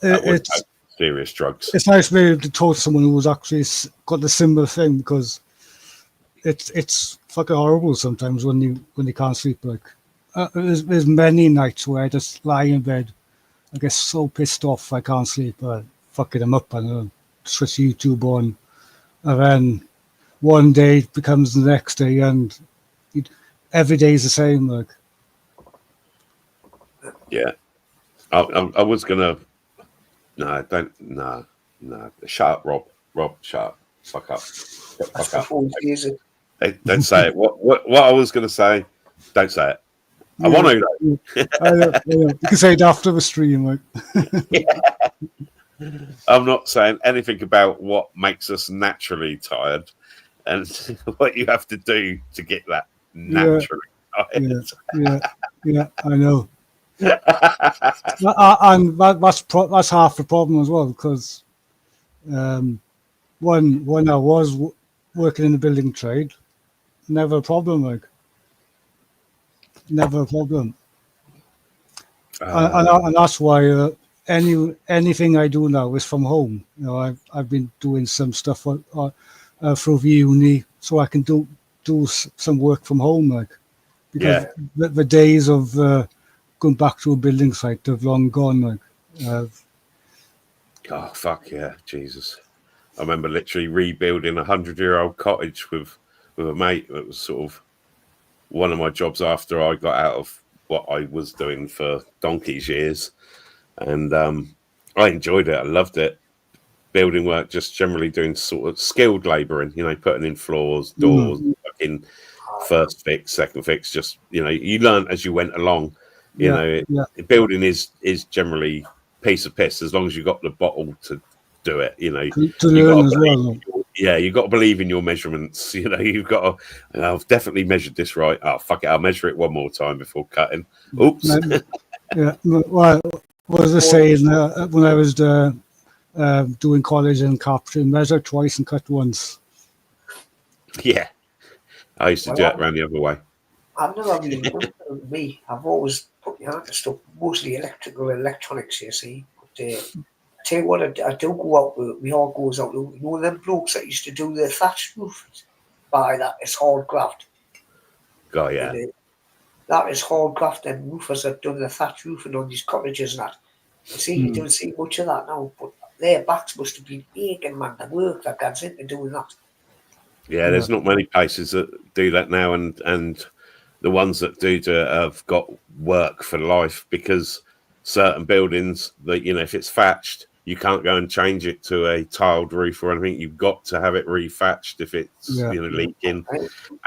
It's serious drugs. It's nice to be able to talk to someone who's actually got the similar thing, because it's fucking horrible sometimes when you can't sleep. There's many nights where I just lie in bed. I get so pissed off I can't sleep. Fucking I'm up and switch YouTube on, and then one day becomes the next day, and every day is the same. Yeah, I was gonna. No, don't. No. Shut up, Rob. Rob, shut up. Fuck up. Fuck up. Hey, don't say it. What I was gonna say. Don't say it. I want to. You can say it after the stream. I'm not saying anything about what makes us naturally tired and what you have to do to get that naturally tired. Yeah, I know. And that's half the problem as well, because when I was working in the building trade, never a problem. Never a problem. And that's why anything I do now is from home. I've been doing some stuff through the uni, so I can do some work from home. Because the days of going back to a building site have long gone. Oh fuck yeah, Jesus! I remember literally rebuilding a 100-year-old cottage with a mate. That was sort of one of my jobs after I got out of what I was doing for donkey's years, and I enjoyed it. I loved it. Building work, just generally doing sort of skilled labouring, putting in floors, doors, fucking first fix, second fix. Just you learn as you went along. Building is generally piece of piss as long as you got the bottle to do it. To learn as well. Yeah, you've got to believe in your measurements. You know, you've got to. I've definitely measured this right. Oh fuck it, I'll measure it one more time before cutting. Oops. Yeah. Well, what was I saying when I was doing college in carpentry? Measure twice and cut once. Yeah, I used to do it around the other way. I've never really done it with me. I've always put my hand to stuff, mostly electrical and electronics, you see. But I tell you what, I do go out with, we all goes out, you know, them blokes that used to do the thatch roof, by that, it's hard graft. God, yeah. And, that is hard graft, and roofers that done the thatch roofing on these cottages and that. You see, you don't see much of that now, but their backs must have been aching, man, the work that goes into doing that. Yeah, there's not many places that do that now, and the ones that do it have got work for life, because certain buildings that, you know, if it's thatched, you can't go and change it to a tiled roof or anything. You've got to have it rethatched if it's you know, leaking,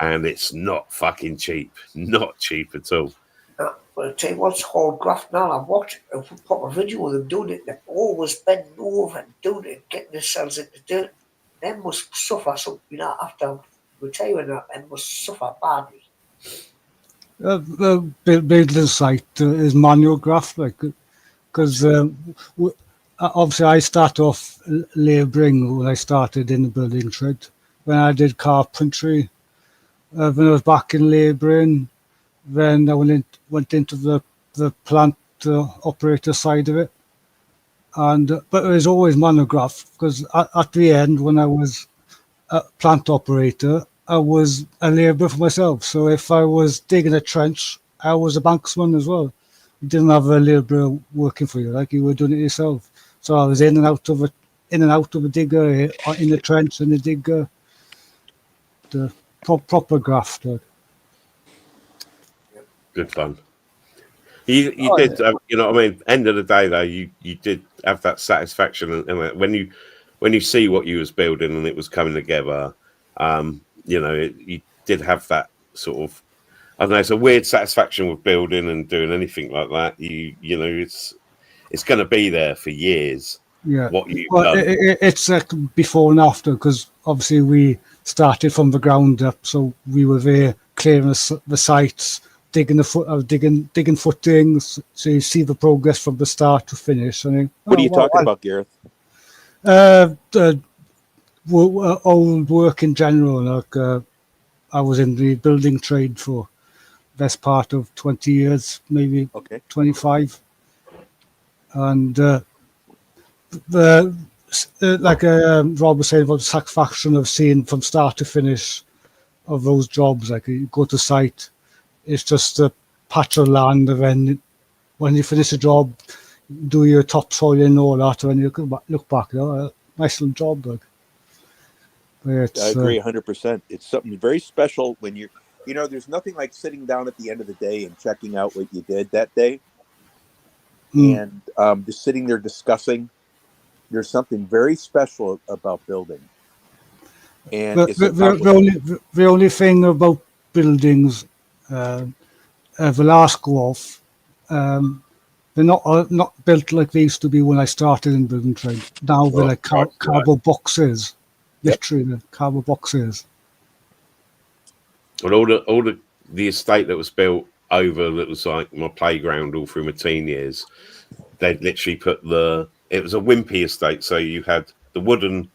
and it's not fucking cheap, not cheap at all. But I tell you what's hard graft now. I've watched a proper video of them doing it. They're always bending over and doing it, getting themselves into dirt. They must suffer something, you know, after retiring. They must suffer badly. The building site is manual graft, like, because obviously I start off labouring when I started in the building trade. When I did carpentry, when I was back in labouring, then I went into the plant operator side of it, and but it was always manual graft, because at the end, when I was a plant operator, I was a labourer for myself. So if I was digging a trench, I was a banksman as well. You didn't have a labourer working for you, like you were doing it yourself. So I was in and out of a digger, in the trench, in the digger, the proper graft. Good fun. You did, you know what I mean? End of the day, though, you did have that satisfaction, and when you see what you was building and it was coming together, you know, you did have that sort of, I don't know, it's a weird satisfaction with building and doing anything like that. You know, it's going to be there for years. Yeah, what you've done. It's before and after, because obviously we started from the ground up, so we were there clearing the sites, digging footings, so you see the progress from the start to finish. What are you talking about, Gareth? Old work in general. Like I was in the building trade for best part of 20 years, maybe 25, and like Rob was saying about the satisfaction of seeing from start to finish of those jobs. Like you go to site, it's just a patch of land, and then when you finish a job, do your topsoil and all that, and you look back, you know, nice little job. Like. I agree 100%. It's something very special when you know, there's nothing like sitting down at the end of the day and checking out what you did that day, and just sitting there discussing. There's something very special about building. And the only thing about buildings, the last go off, they're not built like they used to be when I started in building trade. Now they're like cardboard boxes. Literally, the cardboard boxes. Well, all the estate that was built over that was like my playground all through my teen years, they'd literally put it was a wimpy estate, so you had the wooden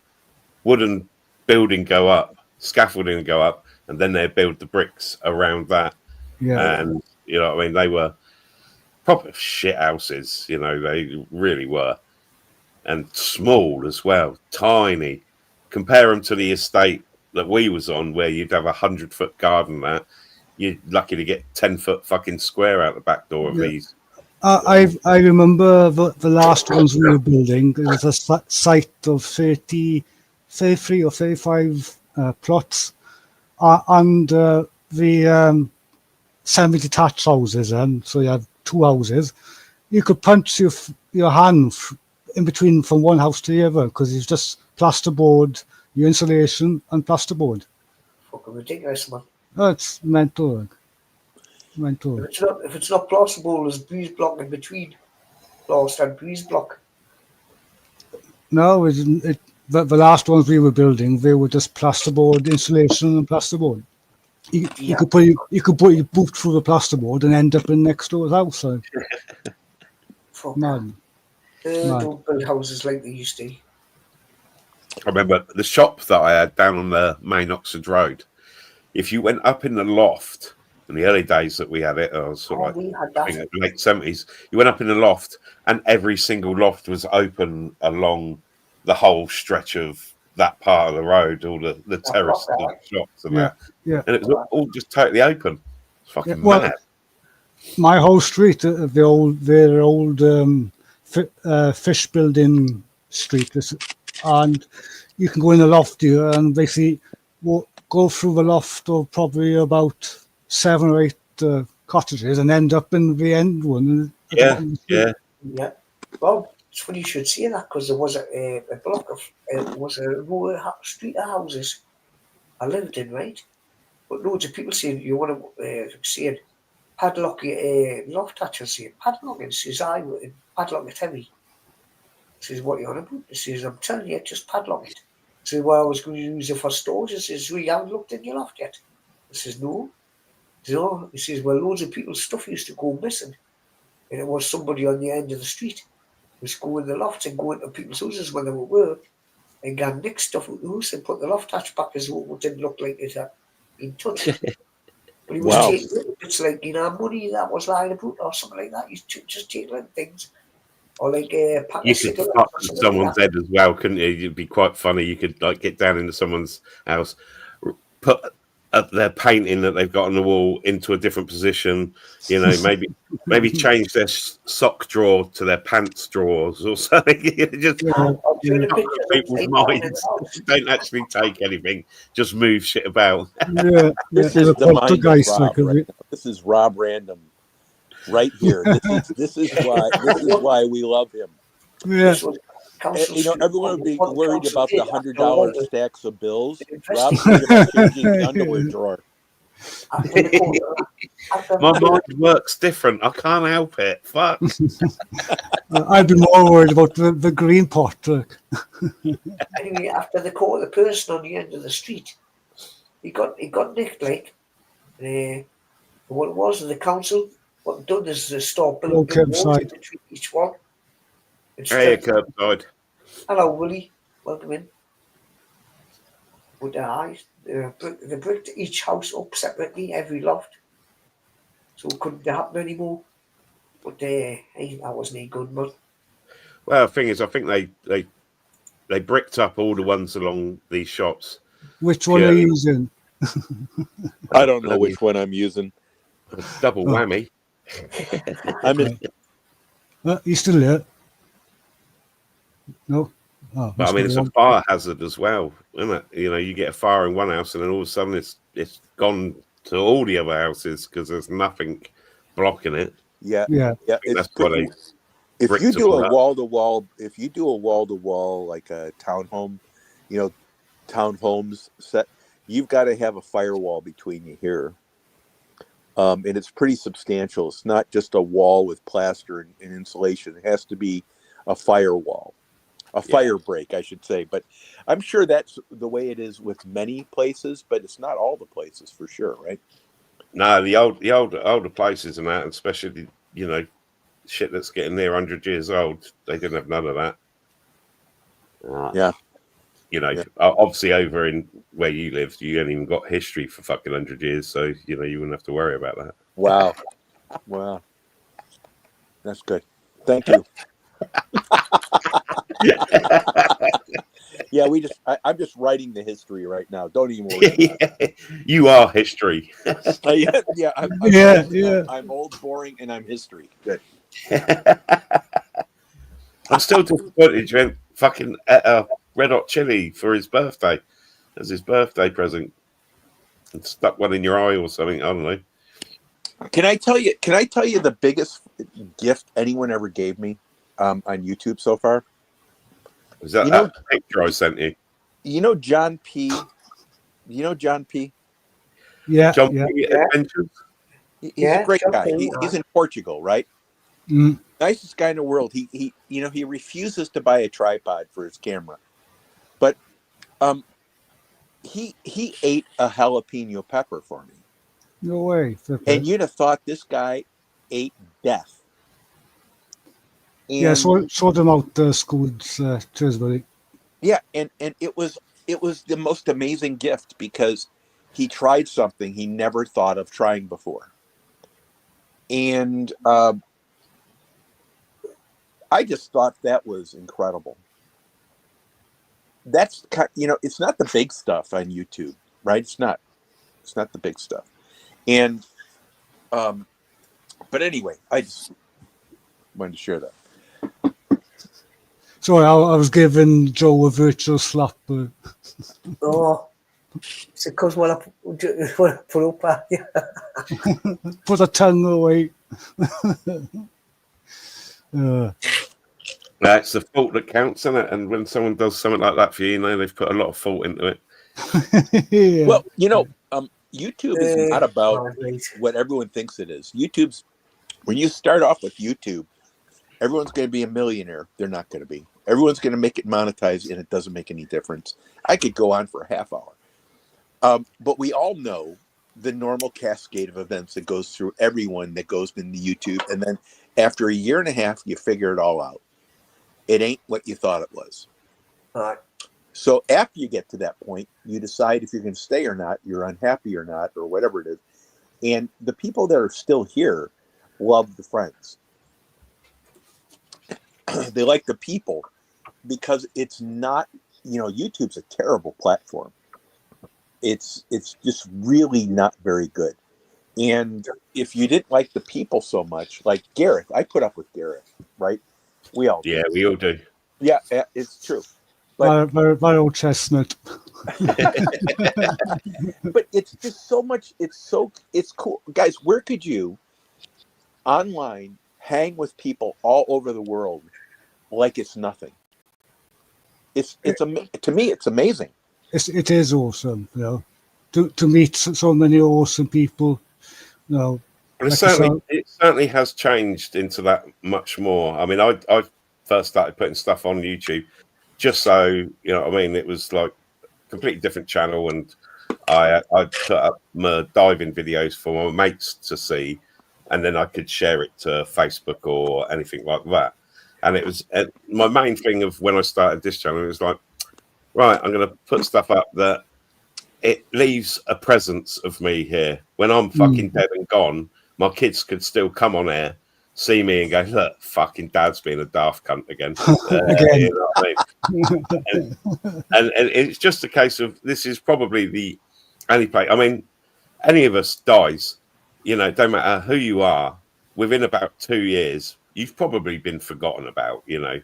building go up, scaffolding go up, and then they'd build the bricks around that. Yeah. And you know what I mean, they were proper shit houses, you know, they really were. And small as well, tiny. Compare them to the estate that we was on, where you'd have 100-foot garden. That you're lucky to get 10-foot fucking square out the back door of these. I remember the last ones we were building. It was a site of 33 or 35 plots, and the semi-detached houses. And so you had two houses. You could punch your hand in between from one house to the other, because it's just plasterboard, your insulation, and plasterboard. Fucking ridiculous, man. That's mental. Mental. If it's not plasterboard, there's breeze block in between. Plaster and breeze block. No, the last ones we were building, they were just plasterboard insulation and plasterboard. You could put your boot through the plasterboard and end up in next door's house. So. Fuck. Man. Don't build houses like they used to. I remember the shop that I had down on the main Oxford Road. If you went up in the loft, in the early days that we had it, I was sort of we had I that. think late 70s, you went up in the loft and every single loft was open along the whole stretch of that part of the road, all the terrace and the shops and that. Yeah. And it was all just totally open. It's fucking mad. My whole street, the old fish building street, and you can go in the loft here and basically go through the loft of probably about 7 or 8 cottages and end up in the end one. Yeah. Well, it's funny you should say that, because there was a block of row of street of houses I lived in, right? But loads of people saying you want to say padlock your loft hatches, say padlock it. Says I would padlock it heavy. Says what you want to do? Says I'm telling you, just padlock it. Says well, I was going to use it for storage. Says we haven't looked in your loft yet. I says no. No. He says well, loads of people's stuff used to go missing, and it was somebody on the end of the street was go in the lofts and go into people's houses when they were at work and go nick stuff out the house and put the loft hatch back as though it didn't look like it had been touched. But he was taking little bits like, money that was lying about or something like that. He's just taking little things. Or like a pack you of could cigarettes fuck or something someone's like head as well, couldn't you? It'd be quite funny. You could like get down into someone's house, put their painting that they've got on the wall into a different position. Maybe change their sock drawer to their pants drawers or something. Just people's minds. Don't actually take anything. Just move shit about. This is the mind of Rob. Right? This is Rob Random, right here. This is why we love him. Yeah. Everyone would be worried about the $100 stacks of bills. Rob's worried about changing the underwear drawer. My mind works different. I can't help it. Fuck. I'd be more worried about the green pot. Anyway, after they caught the person on the end of the street, he got nicked like. What it was, the council, what they've done is they start building walls between each one. Hey, curbside. Hello, Willie. Welcome in. But they bricked each house up separately, every loft, so it couldn't happen anymore. But that wasn't any good, man. Well, the thing is, I think they bricked up all the ones along these shops. Which one are you using? I don't know which one I'm using. Double whammy. I'm in. You still there? No. Oh, but I mean, it's a fire hazard as well, isn't it? You get a fire in one house, and then all of a sudden it's gone to all the other houses because there's nothing blocking it. Yeah. That's pretty. If you do a wall to wall, like a townhome, townhomes set, you've got to have a firewall between you here. And it's pretty substantial. It's not just a wall with plaster and insulation. It has to be a firewall, fire break, I should say. But I'm sure that's the way it is with many places, but it's not all the places for sure, right? No, the older places and that, especially shit that's getting near 100 years old, they didn't have none of that. Obviously over in where you lived, you ain't even got history for fucking 100 years, so you wouldn't have to worry about that. Wow, that's good. Thank you. Yeah, I'm just writing the history right now. Don't even worry about it. You are history. I'm old, boring, and I'm history. Good. I'm still disappointed you went fucking Red Hot Chili for his birthday as his birthday present and stuck one in your eye or something. I don't know. Can I tell you the biggest gift anyone ever gave me on YouTube so far? Was that picture I sent you? John P. John P? Yeah. John P. Adventures? He's a great guy. He's in Portugal, right? Mm. Nicest guy in the world. He refuses to buy a tripod for his camera, He ate a jalapeno pepper for me, No way. and you'd have thought this guy ate death. And Yeah, sort them out the schools. Cheers, buddy. yeah, and it was the most amazing gift because he tried something he never thought of trying before, and I just thought that was incredible. That's it's not the big stuff on YouTube, right? It's not the big stuff, and but anyway, I just wanted to share that. Sorry, I was giving Joe a virtual slap. Oh, it's because when I put up at you. Put a tongue away. That's the thought that counts, isn't it? And when someone does something like that for you, they've put a lot of thought into it. Yeah. Well, YouTube is not about what everyone thinks it is. When you start off with YouTube, everyone's going to be a millionaire. They're not going to be. Everyone's going to make it monetized, and it doesn't make any difference. I could go on for a half hour. But we all know the normal cascade of events that goes through everyone that goes into YouTube. And then after a year and a half, you figure it all out. It ain't what you thought it was. All right. So after you get to that point, you decide if you're going to stay or not, you're unhappy or not, or whatever it is. And the people that are still here love the friends. They like the people because it's not, YouTube's a terrible platform. It's just really not very good. And if you didn't like the people so much, like Gareth, I put up with Gareth, right? We all do. Yeah, we all do. Yeah, it's true. But my old chestnut. but it's just so much. It's cool, guys. Where could you online hang with people all over the world like it's nothing? To me, it's amazing. It is awesome, to meet so many awesome people, And it certainly has changed into that much more. I mean, I first started putting stuff on YouTube just so, it was like a completely different channel, and I put up my diving videos for my mates to see, and then I could share it to Facebook or anything like that. And it was my main thing of when I started this channel. It was like, right, I'm going to put stuff up that it leaves a presence of me here. When I'm fucking dead and gone, my kids could still come on air, see me and go, look, fucking dad's being a daft cunt again. Again. You know what I mean? and it's just a case of, this is probably the only place. I mean, any of us dies, don't matter who you are, within about 2 years, you've probably been forgotten about, Yeah.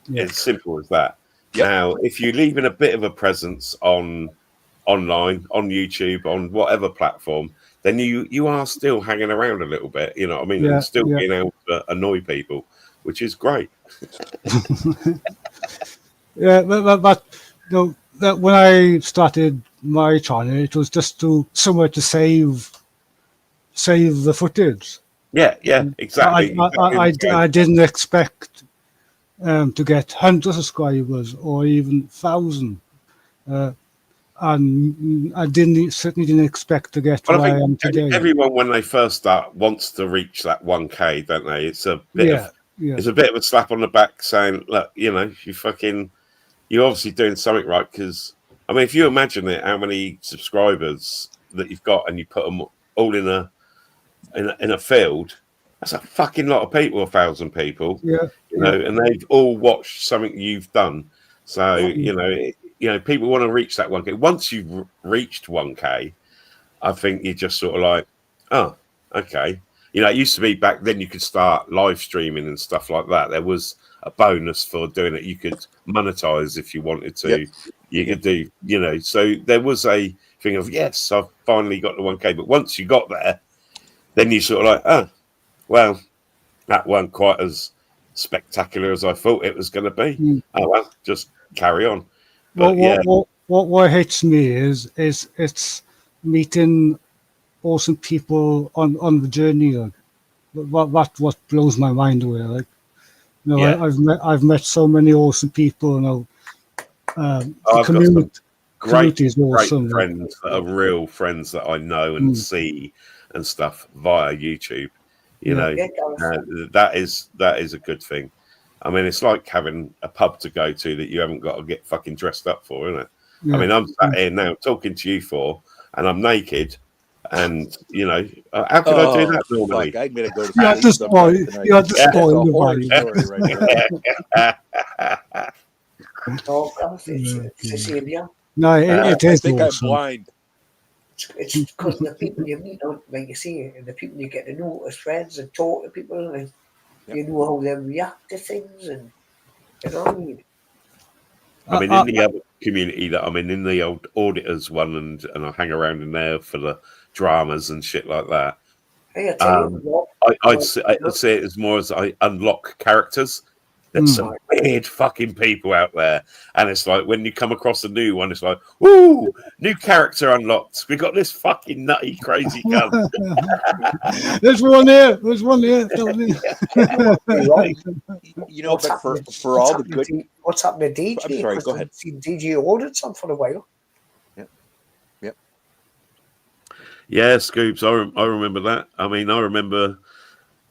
It's simple as that. Yep. Now, if you're leaving a bit of a presence online, on YouTube, on whatever platform, then you are still hanging around a little bit, you know what I mean? Yeah, And still yeah. being able to annoy people, which is great. Yeah, but that when I started my channel, it was just somewhere to save the footage. Yeah, exactly. I didn't expect to get 100 subscribers or even 1,000. And I certainly didn't expect to get Well, where I I am think today. everyone, when they first start, wants to reach that 1K, don't they? It's a bit it's a bit of a slap on the back saying, look, you're obviously doing something right. Because, I mean, if you imagine it, how many subscribers that you've got and you put them all in a field, that's a fucking lot of people, 1,000 people, and they've all watched something you've done. So, people want to reach that 1K. Once you've reached 1K, I think you're just sort of like, oh, okay. It used to be back then you could start live streaming and stuff like that. There was a bonus for doing it. You could monetize if you wanted to. Yep. You could do, so there was a thing of, yes, I've finally got the 1K. But once you got there, then you sort of like, oh, well, that weren't quite as spectacular as I thought it was going to be. Oh, well, just carry on. But, what hits me is it's meeting awesome people on the journey. What blows my mind away. I've met so many awesome people. The great Community is awesome. friends that are real friends that I know and see and stuff via YouTube. You know, that is a good thing. I mean, it's like having a pub to go to that you haven't got to get fucking dressed up for, isn't it? Yeah. I mean, I'm sat here now talking to you and I'm naked, and you know, how can I do that normally? Fuck, I'm gonna go to You had sleep to spoil. sometime You had to tonight. spoil That's a the horror vibe. story right there. Oh, God, it's the same, yeah. No, it I is think I'm awesome. blind. It's because the people you meet, like you see, the people you get to know as friends and talk to people, and you know how they react to things, and you know what I mean. I mean, in the other community that I'm in the old auditors one, and I hang around in there for the dramas and shit like that. Hey, I tell you what, I'd say it as more as I unlock characters. There's some weird fucking people out there, and it's like when you come across a new one, it's like, "Woo, new character unlocked! We got this fucking nutty, crazy cunt." There's one here. There's one here. You know, but for all the good, what's happening to DJ? I'm sorry. Go ahead. Seen DJ audits on for a while. Yeah, Scoops. I remember that. I mean, I remember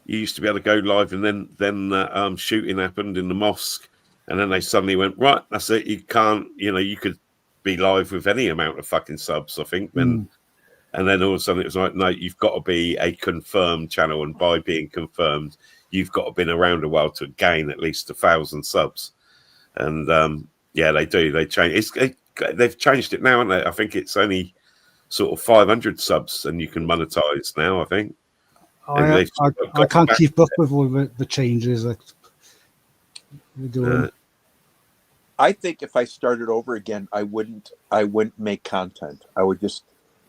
you used to be able to go live, and then shooting happened in the mosque, and then they suddenly went, right, that's it. You can't, you could be live with any amount of fucking subs, I think. And then all of a sudden it was like, no, you've got to be a confirmed channel, and by being confirmed, you've got to have been around a while to gain at least 1,000 subs. And yeah, they do. They change. They've changed it now, haven't they? I think it's only sort of 500 subs, and you can monetize now, I think. I can't keep up with all the changes that they're doing. I think if I started over again, I wouldn't make content. I would just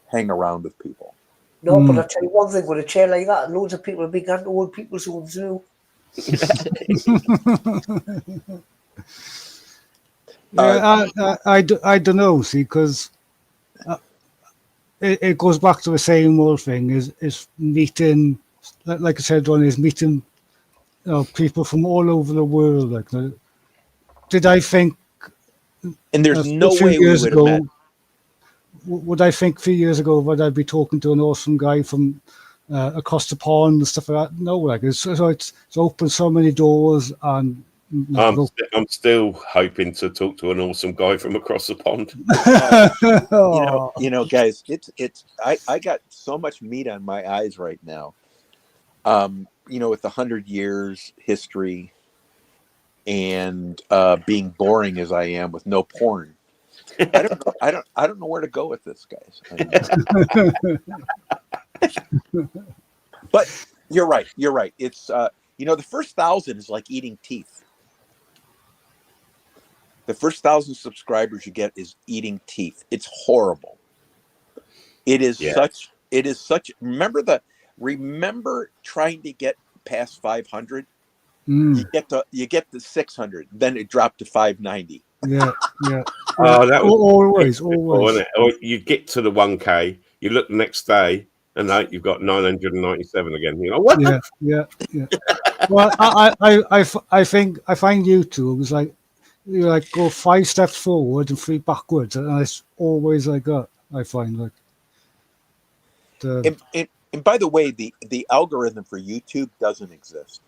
hang around with people. No, but I'll tell you one thing, with a chair like that, loads of people are big into old people's homes now. I don't know, see, because it goes back to the same old thing, is meeting, like I said, Ron, is meeting people from all over the world. Like, did I think, and there's no way we would have met. Would I think a few years ago that I'd be talking to an awesome guy from across the pond and stuff like that? No, like it's opened so many doors, and I'm still hoping to talk to an awesome guy from across the pond. You know, guys, it's I got so much meat on my eyes right now. With 100 years history and being boring as I am with no porn. I don't know where to go with this, guys. But you're right. It's the first 1,000 is like eating teeth. The first 1,000 subscribers you get is eating teeth. It's horrible. It is such. Remember trying to get past 500. You get to 600. Then it dropped to 590. Yeah. Oh, that was always. Or you get to the 1K, you look the next day, and you've got 997 again. You know what? Yeah. Well, I find YouTube is like, you like go 5 steps forward and 3 backwards, and it's always like that. I find like. And by the way, the algorithm for YouTube doesn't exist.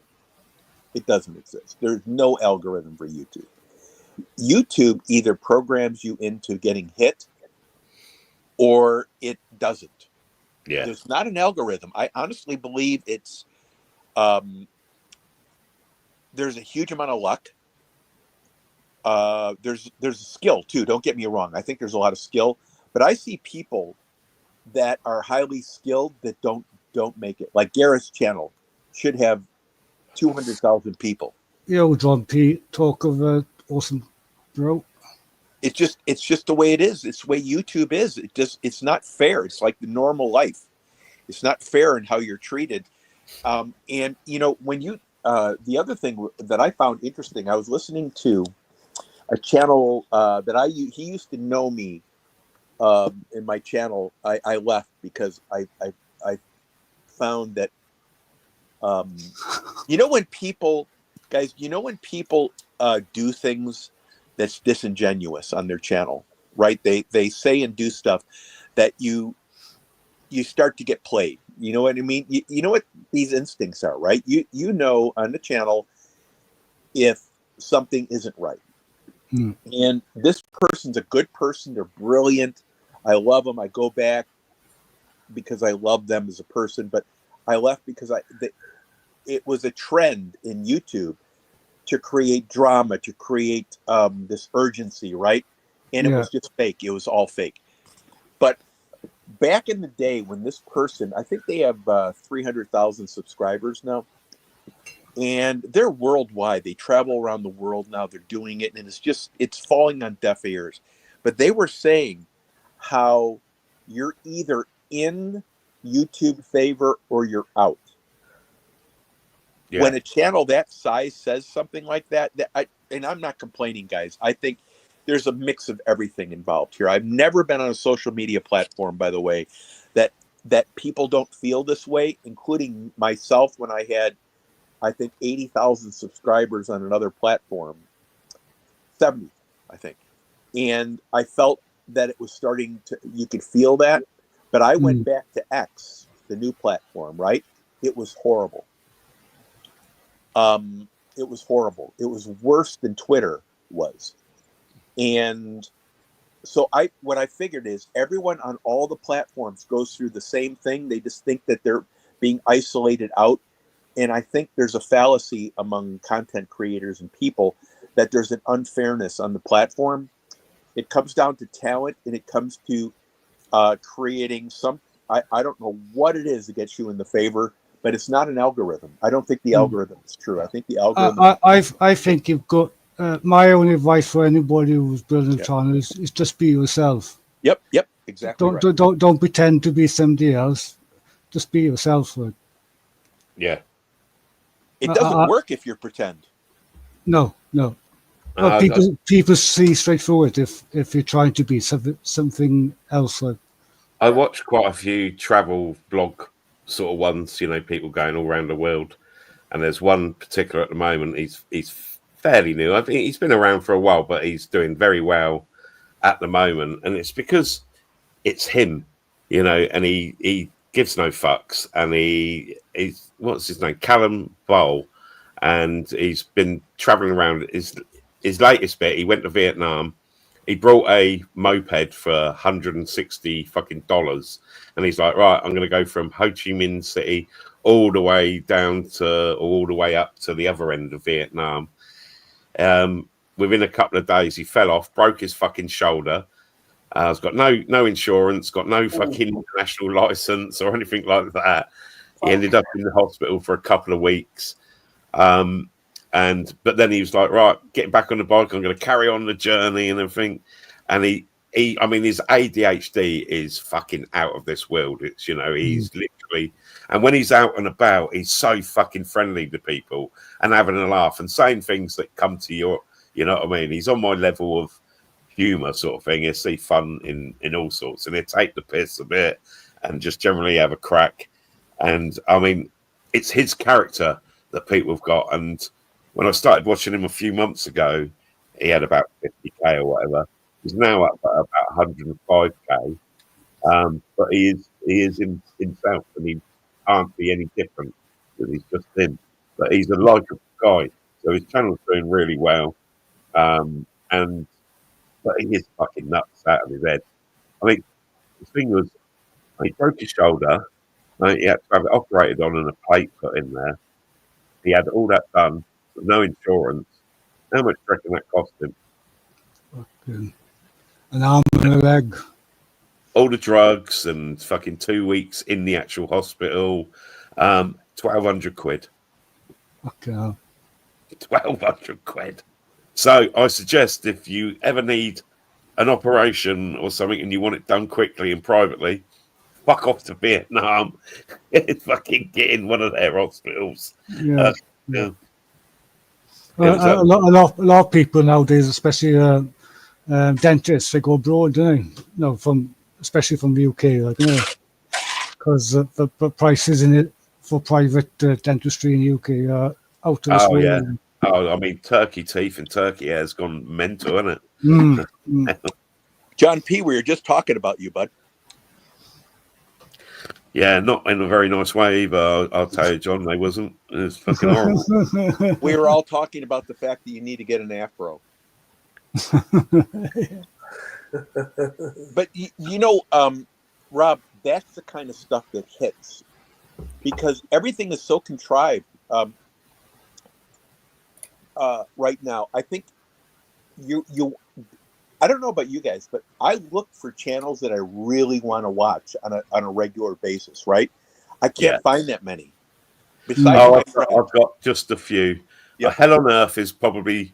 It doesn't exist. There's no algorithm for YouTube. YouTube either programs you into getting hit, or it doesn't. Yeah. There's not an algorithm. I honestly believe it's there's a huge amount of luck. There's a skill too. Don't get me wrong. I think there's a lot of skill, but I see people that are highly skilled that don't make it. Like Gareth's channel should have 200,000 people. John P. talk of awesome, bro. It's just the way it is. It's the way YouTube is. It's not fair. It's like the normal life. It's not fair in how you're treated. And when you the other thing that I found interesting, I was listening to a channel that he used to know me in my channel. I left because I found that when people do things that's disingenuous on their channel, right? They say and do stuff that you start to get played. You know what I mean? You know what these instincts are, right? You know on the channel if something isn't right. And this person's a good person. They're brilliant. I love them. I go back because I love them as a person, but I left because it was a trend in YouTube to create drama, to create this urgency, right? And it was just fake. It was all fake. But back in the day when this person, I think they have 300,000 subscribers now, and they're worldwide. They travel around the world now. They're doing it, and it's falling on deaf ears. But they were saying how you're either in YouTube favor or you're out. Yeah. When a channel that size says something like that, and I'm not complaining, guys. I think there's a mix of everything involved here. I've never been on a social media platform, by the way, that people don't feel this way, including myself when I had, I think, 80,000 subscribers on another platform, 70, I think. And I felt that it was starting to, you could feel that. But I went back to X, the new platform, right? It was horrible. It was horrible. It was worse than Twitter was. And so what I figured is everyone on all the platforms goes through the same thing. They just think that they're being isolated out. And I think there's a fallacy among content creators and people that there's an unfairness on the platform. It comes down to talent, and it comes to creating some, I don't know what it is that gets you in the favor, but it's not an algorithm. I don't think the algorithm is true. I think the algorithm. I think you've got, my only advice for anybody who's building a channel is just be yourself. Yep, exactly. Don't pretend to be somebody else. Just be yourself. Like. Yeah. It doesn't work if you pretend. No. People see straight through it if you're trying to be something else. Like. I watch quite a few travel blog sort of ones, people going all around the world. And there's one particular at the moment. He's fairly new. I think he's been around for a while, but he's doing very well at the moment. And it's because it's him, and he gives no fucks. And he's what's his name? Callum Bowl. And he's been traveling around. His latest bit, he went to Vietnam. He brought a moped for $160 fucking dollars, and he's like, right, I'm going to go from Ho Chi Minh City all the way up to the other end of Vietnam. Within a couple of days, he fell off, broke his fucking shoulder. He's got no insurance, got no fucking international license or anything like that. He ended up in the hospital for a couple of weeks. But then he was like, right, getting back on the bike, I'm going to carry on the journey and everything. And his ADHD is fucking out of this world. It's, he's literally, and when he's out and about, he's so fucking friendly to people and having a laugh and saying things that come to your, you know what I mean? He's on my level of humor sort of thing. He'll see fun in all sorts, and he'll take the piss a bit and just generally have a crack. And it's his character that people have got. And when I started watching him a few months ago, he had about 50k or whatever. He's now up at about 105k. But he is himself, and he can't be any different because he's just him. But he's a likable guy, so his channel's doing really well. But he is fucking nuts out of his head. The thing was, he broke his shoulder. He had to have it operated on and a plate put in there. He had all that done with no insurance. How much do you reckon that cost him? Fucking an arm and a leg. All the drugs and fucking 2 weeks in the actual hospital. 1,200 quid. Fucking hell. 1,200 quid. So I suggest if you ever need an operation or something and you want it done quickly and privately, fuck off to Vietnam. Fucking get in one of their hospitals. Yeah. A lot of people nowadays, especially dentists, they go abroad, don't they? Especially from the UK, because the prices in it for private dentistry in the UK are out of this world. Yeah. Turkey teeth and turkey hair has gone mental, hasn't it? John P., we were just talking about you, bud. Yeah, not in a very nice way either. I'll tell you, John, they wasn't. It was fucking horrible. We were all talking about the fact that you need to get an afro. But you know, Rob, that's the kind of stuff that hits because everything is so contrived right now. I think I don't know about you guys, but I look for channels that I really want to watch on a regular basis. Right? I can't find that many. Besides, I've got just a few. Yep. Hell on Earth is probably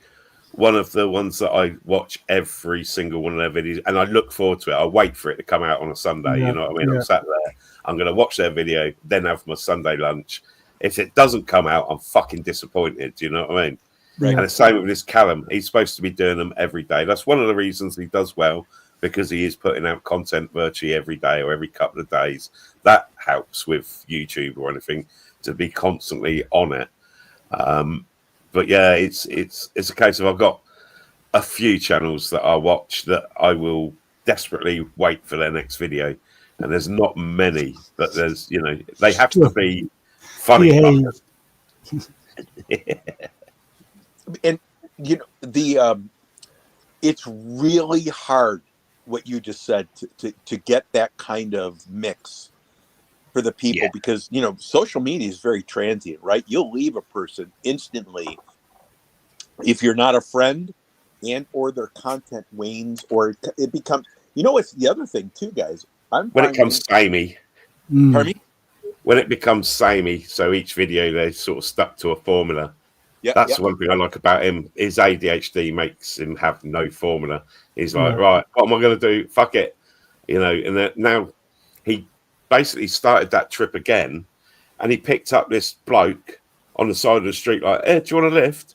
one of the ones that I watch every single one of their videos, and I look forward to it. I wait for it to come out on a Sunday. Yeah, You know what I mean? yeah. I'm sat there. I'm going to watch their video, then have my Sunday lunch. If it doesn't come out, I'm fucking disappointed. You know what I mean? Right. And the same with this Callum. He's supposed to be doing them every day. That's one of the reasons he does well, because he is putting out content virtually every day or every couple of days. That helps with YouTube or anything to be constantly on it. But yeah, it's a case of I've got a few channels that I watch that I will desperately wait for their next video, and there's not many, but there's, you know, they have to be funny. Yeah. and you know it's really hard what you just said to get that kind of mix for the people, because you know social media is very transient, right? You'll leave a person instantly if you're not a friend, and or their content wanes, or it becomes, you know, it's the other thing too, guys. When it comes samey. Pardon me? When it becomes samey, so each video they're sort of stuck to a formula. That's the one thing I like about him. His ADHD makes him have no formula. He's like, right, what am I going to do? Fuck it, you know. And now he basically started that trip again, and he picked up this bloke on the side of the street, like, hey, do you want a lift?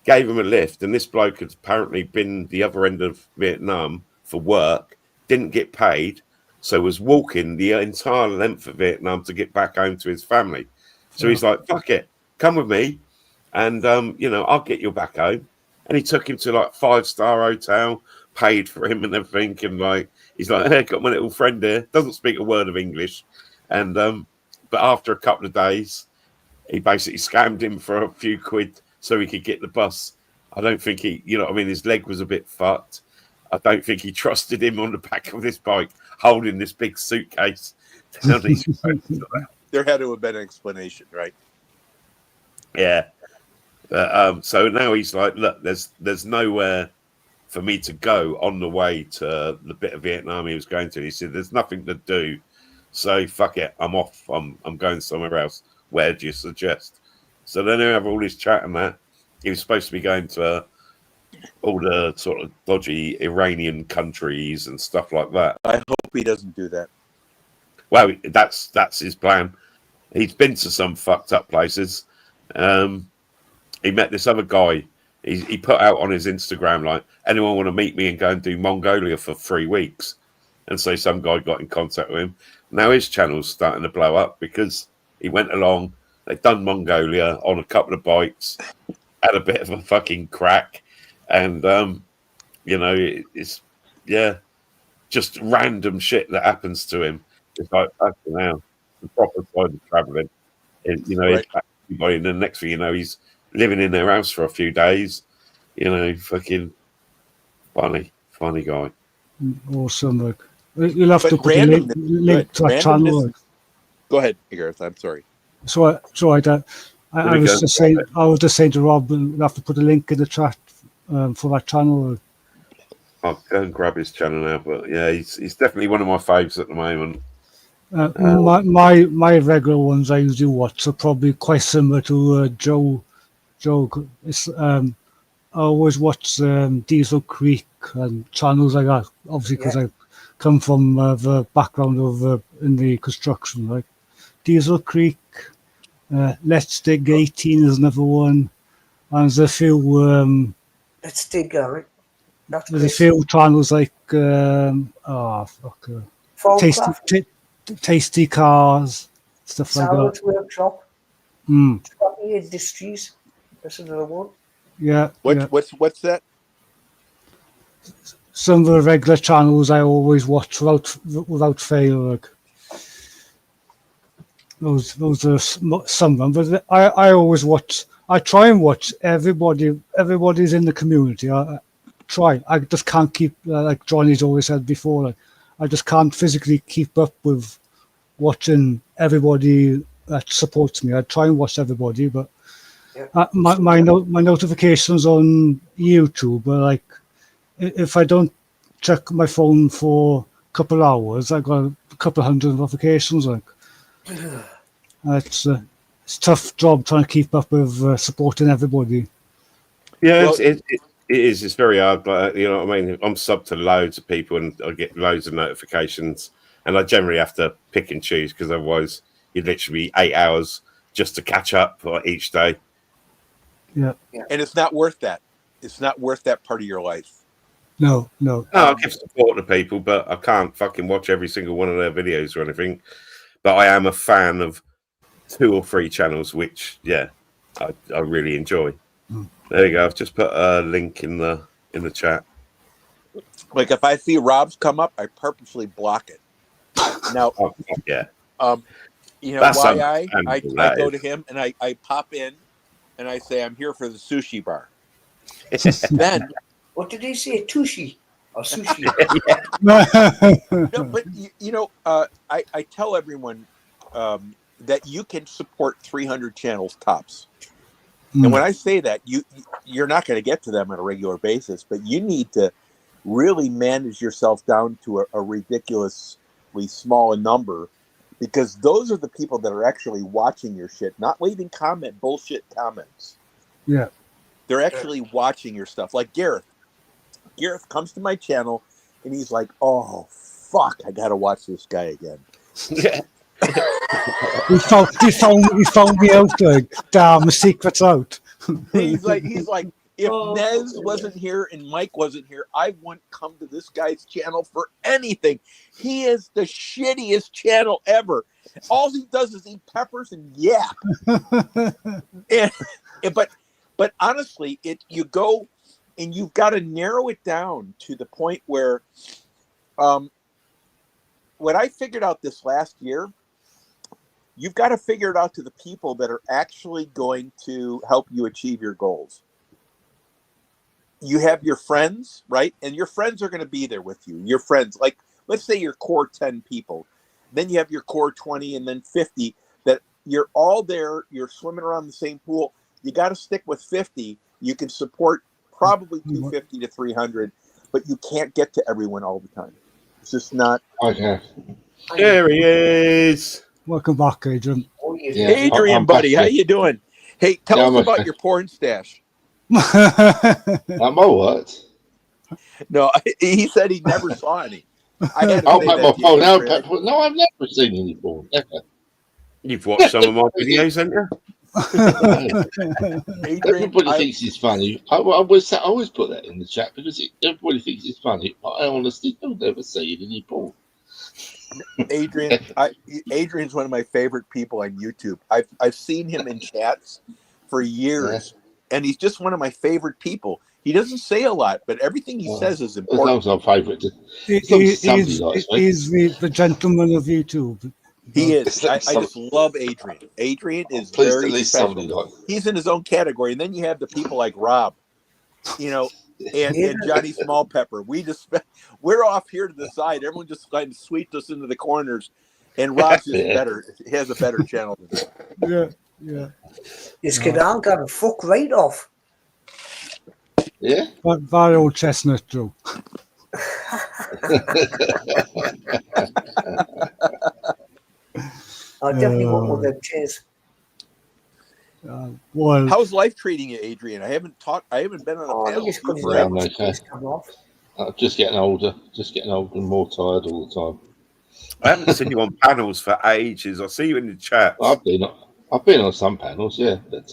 Gave him a lift, and this bloke had apparently been the other end of Vietnam for work, didn't get paid, so was walking the entire length of Vietnam to get back home to his family. So he's like, fuck it, come with me, and you know, I'll get you back home. And he took him to like 5-star hotel, paid for him and everything, and like, he's like, hey, got my little friend here, doesn't speak a word of English, and but after a couple of days, he basically scammed him for a few quid so he could get the bus. I don't think he, you know what I mean, his leg was a bit fucked. I don't think he trusted him on the back of this bike holding this big suitcase down these roads. There had to have been an explanation, right? Yeah. So now he's like, look, there's nowhere for me to go on the way to the bit of Vietnam he was going to. He said, there's nothing to do. So fuck it, I'm off. I'm going somewhere else. Where do you suggest? So then they have all this chat and that. He was supposed to be going to all the sort of dodgy Iranian countries and stuff like that. I hope he doesn't do that. Well, that's his plan. He's been to some fucked up places. He met this other guy. He put out on his Instagram, like, anyone want to meet me and go and do Mongolia for 3 weeks? And so some guy got in contact with him. Now his channel's starting to blow up because he went along. They've done Mongolia on a couple of bikes, had a bit of a fucking crack, and you know, it's just random shit that happens to him. It's like, fucking hell, the proper side of traveling. You know, right. And the next thing you know, he's living in their house for a few days. You know, fucking funny guy. Awesome, look. You'll have to put a link to that channel. Go ahead, Gareth. I'm sorry. So I was just saying to Rob, we'll have to put a link in the chat for that channel. I'll go and grab his channel now, but yeah, he's definitely one of my faves at the moment. My regular ones I usually watch are probably quite similar to Joe. It's I always watch Diesel Creek and channels like that. Obviously, because I come from the background of in the construction, right? Diesel Creek, Let's Dig 18 is another one, and there's a few. Let's Dig, Eric. There's a few channels like Tasty Cars, stuff like that. Workshop. Scrappy Industries. That's another one. Yeah. What's that? some of the regular channels I always watch without fail. Like, those are some of them, but I always watch. I try and watch everybody's in the community. I try. I just can't keep, like Johnny's always said before, like, I just can't physically keep up with watching everybody that supports me. I try and watch everybody, but my notifications on YouTube are like, if I don't check my phone for a couple hours, I got a couple hundred notifications. Like, it's a tough job trying to keep up with supporting everybody. Yeah, Well- it is. It's very hard, but you know what I mean. I'm subbed to loads of people, and I get loads of notifications, and I generally have to pick and choose because otherwise, you'd literally be 8 hours just to catch up each day. Yeah. And it's not worth that. It's not worth that part of your life. No. No, I give support to people, but I can't fucking watch every single one of their videos or anything. But I am a fan of 2 or 3 channels, which I really enjoy. There you go. I've just put a link in the chat. Like if I see Rob's come up, I purposely block it. Now, Yeah. you know That's why I understandable, that go is. to him and I pop in and I say I'm here for the sushi bar. Then What did he say? Tushi or sushi? no, but you know, I tell everyone that you can support 300 channels tops. And when I say that, you're not going to get to them on a regular basis, but you need to really manage yourself down to a ridiculously small number, because those are the people that are actually watching your shit, not leaving bullshit comments. Yeah. They're actually watching your stuff. Like Gareth. Gareth comes to my channel and he's like, "Oh fuck, I gotta watch this guy again." he found me out. Like, damn, the secret's out. He's like, if Oh, Nez yeah. wasn't here and Mike wasn't here, I wouldn't come to this guy's channel for anything. He is the shittiest channel ever. All he does is eat peppers and yap. But honestly, you go and you've got to narrow it down to the point where what I figured out this last year, you've got to figure it out to the people that are actually going to help you achieve your goals. You have your friends, right? And your friends are going to be there with you. Your friends, like, let's say your core 10 people. Then you have your core 20 and then 50 that you're all there. You're swimming around the same pool. You got to stick with 50. You can support probably 250 to 300, but you can't get to everyone all the time. It's just not. Okay. There he is. Welcome back, Adrian. Oh, yeah. Yeah. Adrian, I'm buddy, back how here. you doing? Hey, tell Yeah, us I'm about okay. your porn stash. I'm all right. No, he said he never saw any. I had to I'll say pack that my to you, phone out. Adrian. No, I've never seen any porn. Ever. You've watched some of my videos, haven't you? Adrian, Everybody thinks it's funny. I always put that in the chat because everybody thinks it's funny. But I honestly don't ever see any porn. Adrian's one of my favorite people on YouTube. I've seen him in chats for years, and he's just one of my favorite people. He doesn't say a lot, but everything he says is important. That's our favourite. He's Somebody the gentleman of YouTube. He is. I just love Adrian. Adrian is Please, very at least special. somebody like. He's in his own category, and then you have the people like Rob, and Johnny Smallpepper. We're off here to the side. Everyone just kind of sweeps us into the corners, and Rob's just better. He has a better channel than that. Yeah. This kid all got a fuck right off. Yeah. That old chestnut, Joe. I definitely want one of them chairs. Well, How's life treating you, Adrian? I haven't been on a panel. just with you couldn't forever. wait till this come off. I'm just getting older. And more tired all the time. I haven't seen you on panels for ages. I see you in the chat. I've been on some panels, yeah. But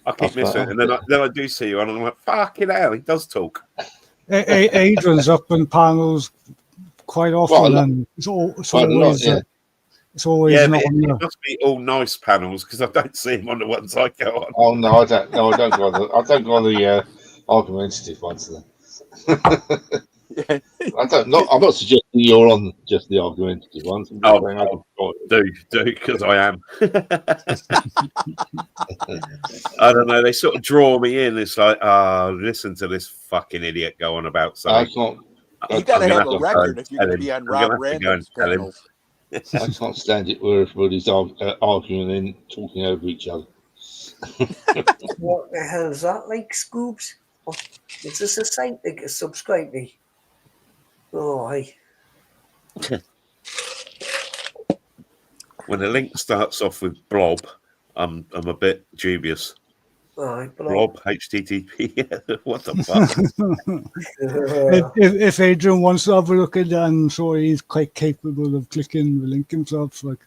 I keep missing it, and then I do see you, and I'm like, fucking hell, he does talk. Adrian's up in panels quite often, and it's always Yeah, not but on there. it must be all nice panels because I don't see him on the ones I go on. Oh no, I don't. No, I don't go on the argumentative ones. Then. I'm not suggesting you're on just the argumentative ones. I'm just saying do because I am. I don't know. They sort of draw me in. It's like, listen to this fucking idiot go on about something. You got to have a record if you're going to be on Rob Randall's panels. I can't stand it where everybody's arguing and talking over each other. What the hell is that like, Scoobs? Is this a site that gets subscribed to? Oh, hi. When the link starts off with blob, I'm a bit dubious. Right, blob HTTP. What the fuck? if Adrian wants to have a look at that, I'm sure he's quite capable of clicking the link himself. Like,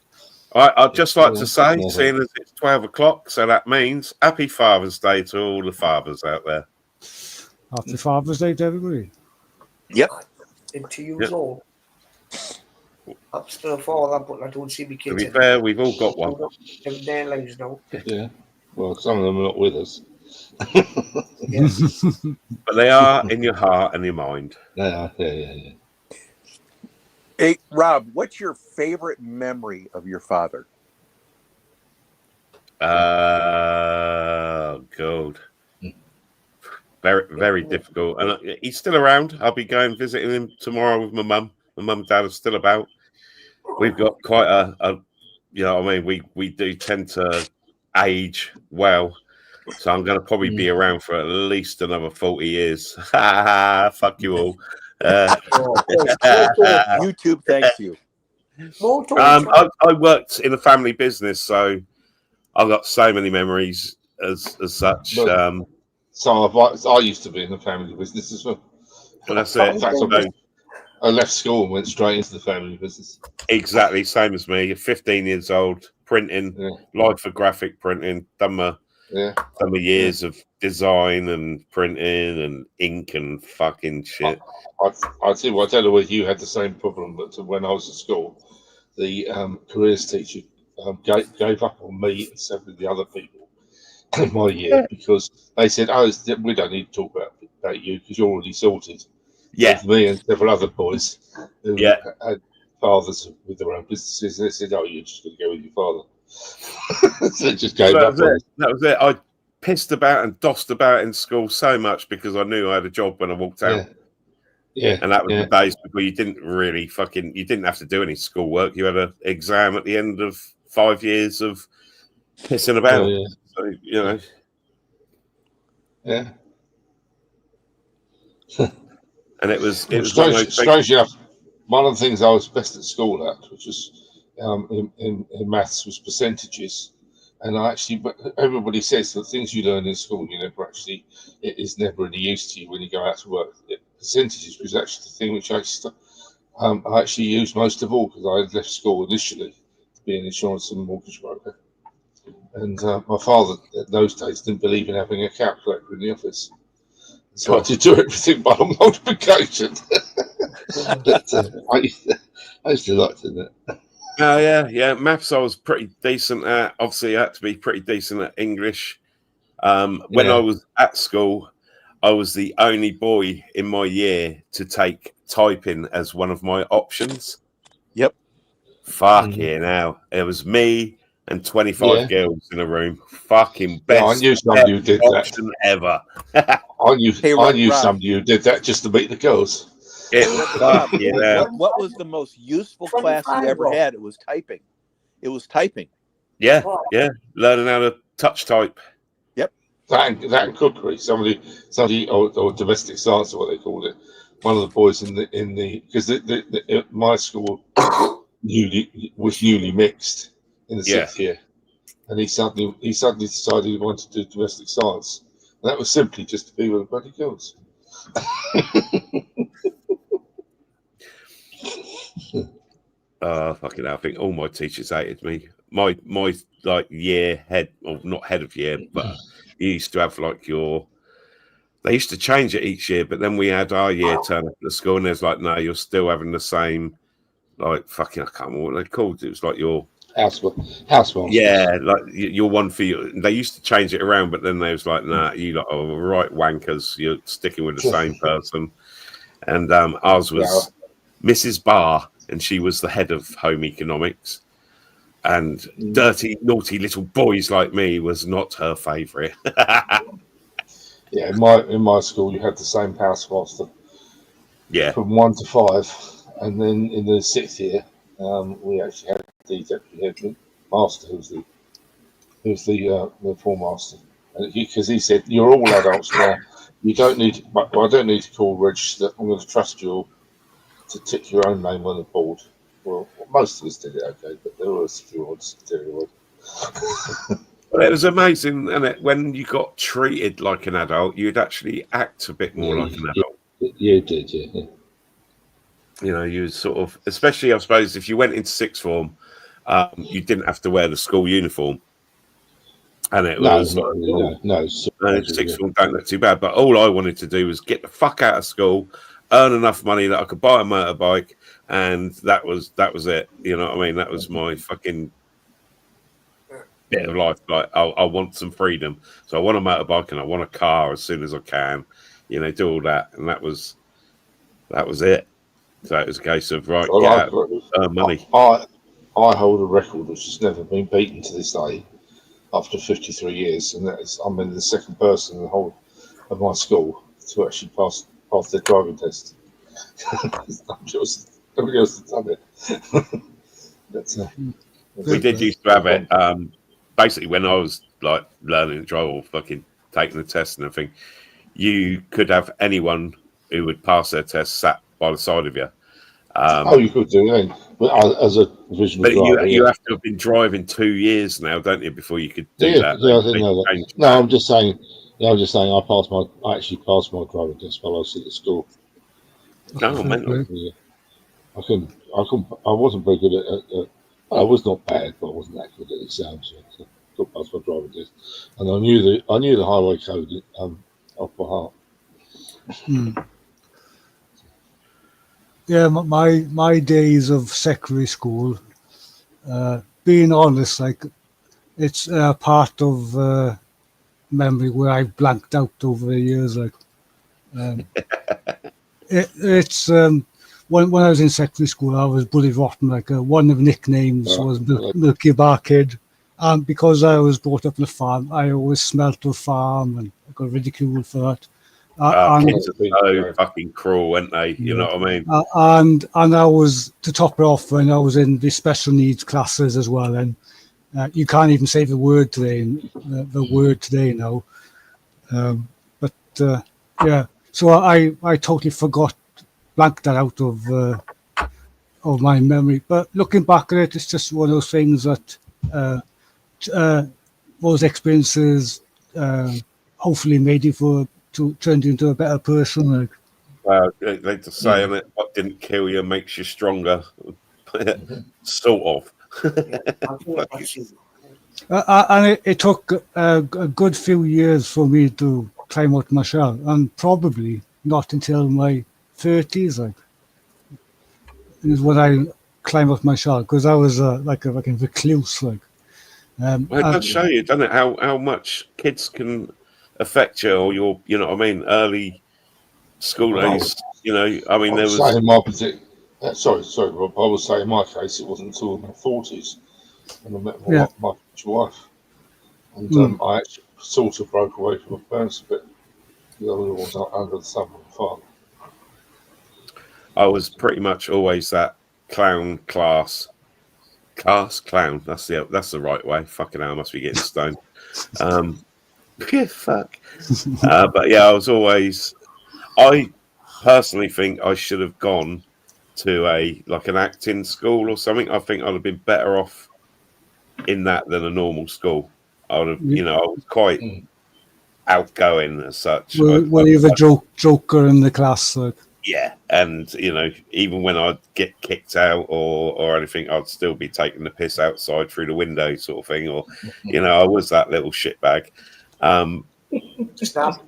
I'd just like to say, seeing as it's 12 o'clock, so that means Happy Father's Day to all the fathers out there. Happy Father's Day to everybody. Yep. And to you all. I'm still a father, but I don't see my kids. To be fair, we've all got one. In their lives now. Yeah. Well, some of them are not with us. But they are in your heart and your mind. They are, yeah. Hey, Rob, what's your favorite memory of your father? God. Very, very difficult. And he's still around. I'll be going visiting him tomorrow with my mum. My mum and dad are still about. We've got quite a you know what I mean, we do tend to age well. So I'm going to probably be around for at least another 40 years. Fuck you all. YouTube thanks you. I worked in a family business, so I've got so many memories as such. I used to be in the family business as well. And that's it. In fact, I left school and went straight into the family business. Exactly, same as me. You're 15 years old, printing, lithographic printing, done my years of design and printing and ink and fucking shit. I tell you what, I don't know whether you had the same problem, but when I was at school, the careers teacher gave up on me and several of the other people in my year because they said, we don't need to talk about you because you're already sorted. Yeah. Me and several other boys who had fathers with their own businesses, and they said, you're just going to go with your father. So it just gave up. That was it. I pissed about and dossed about in school so much because I knew I had a job when I walked out. Yeah. And that was the days before you didn't really you didn't have to do any schoolwork. You had an exam at the end of 5 years of pissing about. So, you know. Yeah. And it was strange enough, one of the things I was best at school at, which was in maths, was percentages. And everybody says that things you learn in school, it is never any use to you when you go out to work. Percentages was actually the thing which I actually used most of all because I had left school initially to be an insurance and mortgage broker. And my father at those days didn't believe in having a calculator in the office. So I had to do everything by multiplication. But, I used to like doing that. Oh, yeah. Maths I was pretty decent at. Obviously, I had to be pretty decent at English. When I was at school, I was the only boy in my year to take typing as one of my options. Yep. Fucking hell. It was me and 25 girls in a room. Fucking best I knew somebody who did option that. ever. I knew somebody who did that just to beat the girls. What was the most useful class you ever had? It was typing. Yeah. Learning how to touch type. Yep. That and cookery. Somebody or domestic science, or what they called it. One of the boys because my school was newly mixed in the 6th year, and he suddenly decided he wanted to do domestic science. And that was simply just to be with the bloody girls. Fucking hell. I think all my teachers hated me. My year head, or not head of year, but you used to have they used to change it each year, but then we had our year turn up at the school and there's no, you're still having the same, I can't remember what they called it. It was like your house. Yeah, you're one for you. They used to change it around, but then they was like, nah, you lot are right wankers. You're sticking with the same person. and ours was Mrs. Barr, and she was the head of home economics. And dirty, naughty little boys like me was not her favourite. Yeah, in my school, you had the same housemaster. Yeah. From 1 to 5, and then in the 6th year, we actually had the deputy head master, who's the form master, because he said, "You're all adults now. You don't need. I don't need to call register. I'm going to trust you all to tick your own name on the board." Well, most of us did it okay, but there were a few odds. Well, it was amazing, and when you got treated like an adult, you'd actually act a bit more like an adult. Yeah, you did, yeah. You know, you sort of, especially I suppose, if you went into sixth form, you didn't have to wear the school uniform, and it was sixth form don't look too bad. But all I wanted to do was get the fuck out of school, earn enough money that I could buy a motorbike, and that was it. You know what I mean? That was my fucking bit of life. Like I want some freedom, so I want a motorbike and I want a car as soon as I can. You know, do all that, and that was it. So it was a case of right, earn money. I hold a record which has never been beaten to this day after 53 years, and that is I'm the second person in the whole of my school to actually pass their driving test. Nobody else has done it. We did used to have it. Basically, when I was like learning to drive or fucking taking the test and everything, you could have anyone who would pass their test sat by the side of you. You could do that, but as a visual driver, you have to have been driving 2 years now, don't you, before you could do that? Yeah, I didn't know that. No, I'm just saying. I actually passed my driving test while I was at school. No, mental. Yeah. I wasn't very good at I was not bad, but I wasn't that good at exams. So I got past my driving test, and I knew the highway code off by heart. Yeah, my days of secondary school, being honest, like it's part of memory where I've blanked out over the years. Like, it's when I was in secondary school, I was bullied rotten. Like one of the nicknames was Milky Bar Kid, and because I was brought up on a farm, I always smelt of farm, and I got ridiculed for that. Kids are so fucking cruel, aren't they? You know what I mean? And I was, to top it off, when I was in the special needs classes as well, and you can't even say the word today now. Yeah, so I totally blanked that out of my memory. But looking back at it, it's just one of those things that those experiences hopefully made you turned you into a better person. Like they just say, what didn't kill you makes you stronger, sort of. And it took a good few years for me to climb out my shell, and probably not until my 30s is when I climbed out my shell, because I was like a recluse. Well, it does show you, doesn't it, how much kids can affect you, or your, you know what I mean, early school days. You know, I mean, sorry, Rob. I would say in my case, it wasn't until my 40s when I met my future wife, and I actually sort of broke away from my parents a bit. The other was under the thumb of my father. I was pretty much always that clown class clown. That's the right way. Fucking hell, I must be getting stoned. Yeah, fuck. But yeah, I personally think I should have gone to an acting school or something. I think I'd have been better off in that than a normal school. I would have, I was quite outgoing as such. Well, you're the joker in the class. Yeah, and even when I'd get kicked out or anything, I'd still be taking the piss outside through the window, sort of thing. Or, I was that little shitbag. Stop.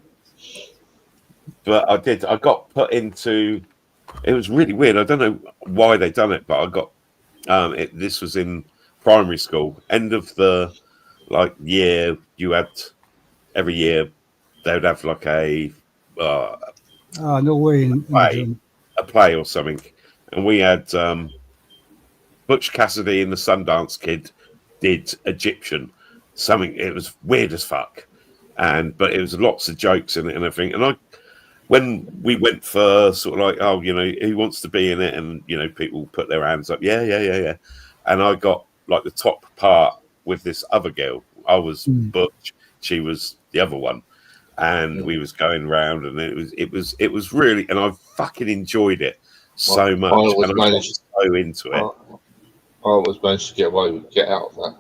But I got put into, it was really weird. I don't know why they done it, but I got, this was in primary school. End of the year, you had, every year they would have like a No way in the gym. a play or something, and we had Butch Cassidy and the Sundance Kid did Egyptian, something. It was weird as fuck, but it was lots of jokes in it and everything. And when we went for sort of like, oh, you know, who wants to be in it, and you know, people put their hands up, yeah, and I got like the top part with this other girl. I was Butch, she was the other one, and we was going round, and it was really, and I fucking enjoyed it so much, and I got so into it. I always managed to get out of that.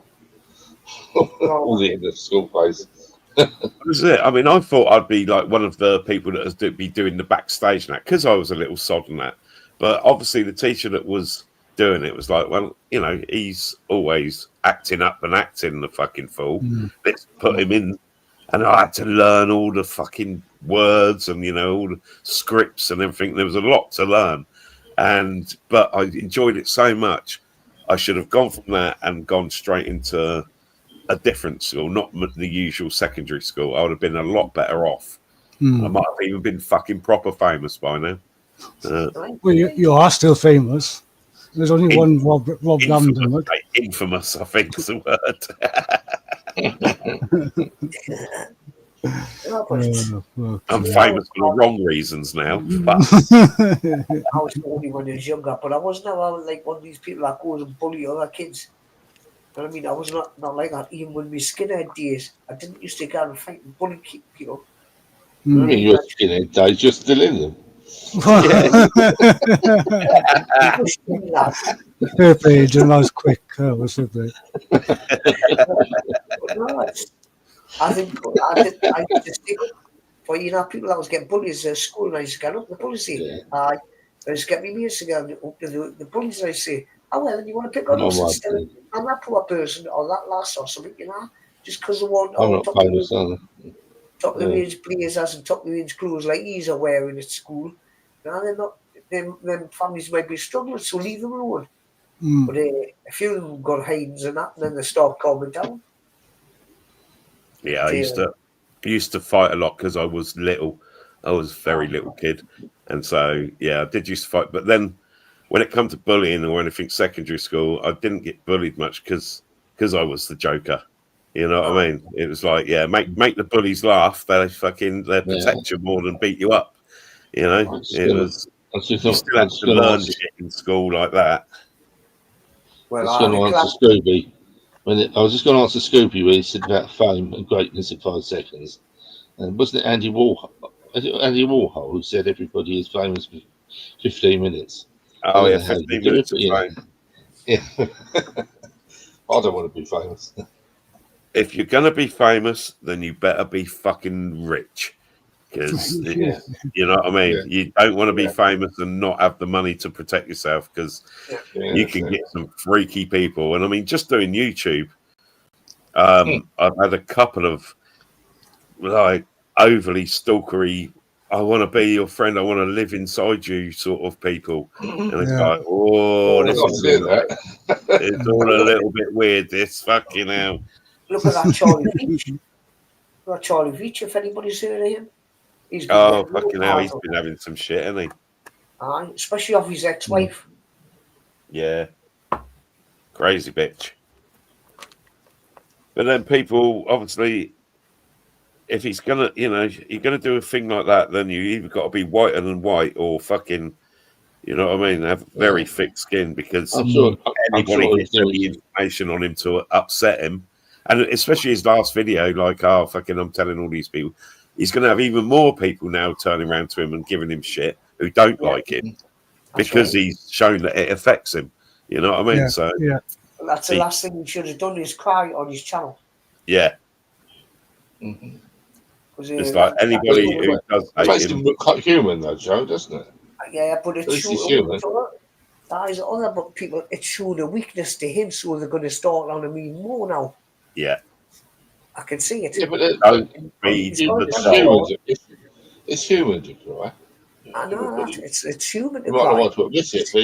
All the end of school phase. That's it. I mean, I thought I'd be like one of the people that was be doing the backstage now, because I was a little sod on that. But obviously, the teacher that was doing it was like, well, you know, he's always acting up and acting the fucking fool. Let's put him in. And I had to learn all the fucking words and, you know, all the scripts and everything. There was a lot to learn. But I enjoyed it so much. I should have gone from that and gone straight into a different school, not the usual secondary school. I would have been a lot better off. I might have even been fucking proper famous by now. Well, you are still famous. There's only one Rob Lambden. Infamous, I think is the word. I'm famous for the wrong reasons now. But I was only when I was younger, but I was never like one of these people that goes and bully other kids. You know what I mean? I was not like that. Even when we skinhead days, I didn't used to go and fight and bully people. I mean, your skinhead days, you're still in them. Fair play, Jim. That was quick. That was fair play. I think I used to stick up for, you know, people that was getting bullies at school, and I used to get up the bullies. I used to get me mates to go up to the bullies, and I say, oh, well, you want to pick on us instead of I'm that poor person or that lass or something, you know, just because they want top of the range blazers and top of the range clothes like he's are wearing at school. You know, they're not. Then families might be struggling, so leave them alone. But a few of them got hidings and that, and then they start calming down. Yeah, I used to fight a lot because I was little. I was a very little kid, and so yeah, I did used to fight. But then, when it come to bullying or anything secondary school, I didn't get bullied much because I was the joker. You know what I mean? It was like, yeah, make the bullies laugh. They protect you more than beat you up. You know, you still had to learn shit in school like that. Well, I was going to answer Scooby. I was just going to answer Scooby when he said about fame and greatness in 5 seconds. And wasn't it Andy Warhol who said everybody is famous for 15 minutes? Oh, yeah, 15 minutes of fame. Yeah. I don't want to be famous. If you're going to be famous, then you better be fucking rich. Because, you know what I mean? Yeah. You don't want to be famous and not have the money to protect yourself, because you can get some freaky people. And I mean, just doing YouTube, I've had a couple of like overly stalkery, I want to be your friend, I want to live inside you sort of people. And it's like, it's all a little bit weird, this fucking hell. Look at that Charlie Veach. Charlie Veach, if anybody's heard of him. Fucking hell, he's been having some shit, hasn't he? Aye, especially off his ex-wife. Yeah. Crazy bitch. But then people, obviously, if he's going to, you know, you're going to do a thing like that, then you either got to be whiter than white or fucking, you know what I mean, have very thick skin, because anybody gets any information on him to upset him. And especially his last video, like, oh, fucking, I'm telling all these people. He's going to have even more people now turning around to him and giving him shit who don't like him, because he's shown that it affects him. You know what I mean? That's the last thing he should have done, is cry on his channel. Yeah. It's like anybody who does it makes him look quite human, though, Joe, doesn't it? Yeah, but it's human. That is other people. It's showing a weakness to him, so they're going to start on him even more now. Yeah. I can see it. Yeah, but it's human to cry. I know that. It's human to you might not cry. want to admit it, but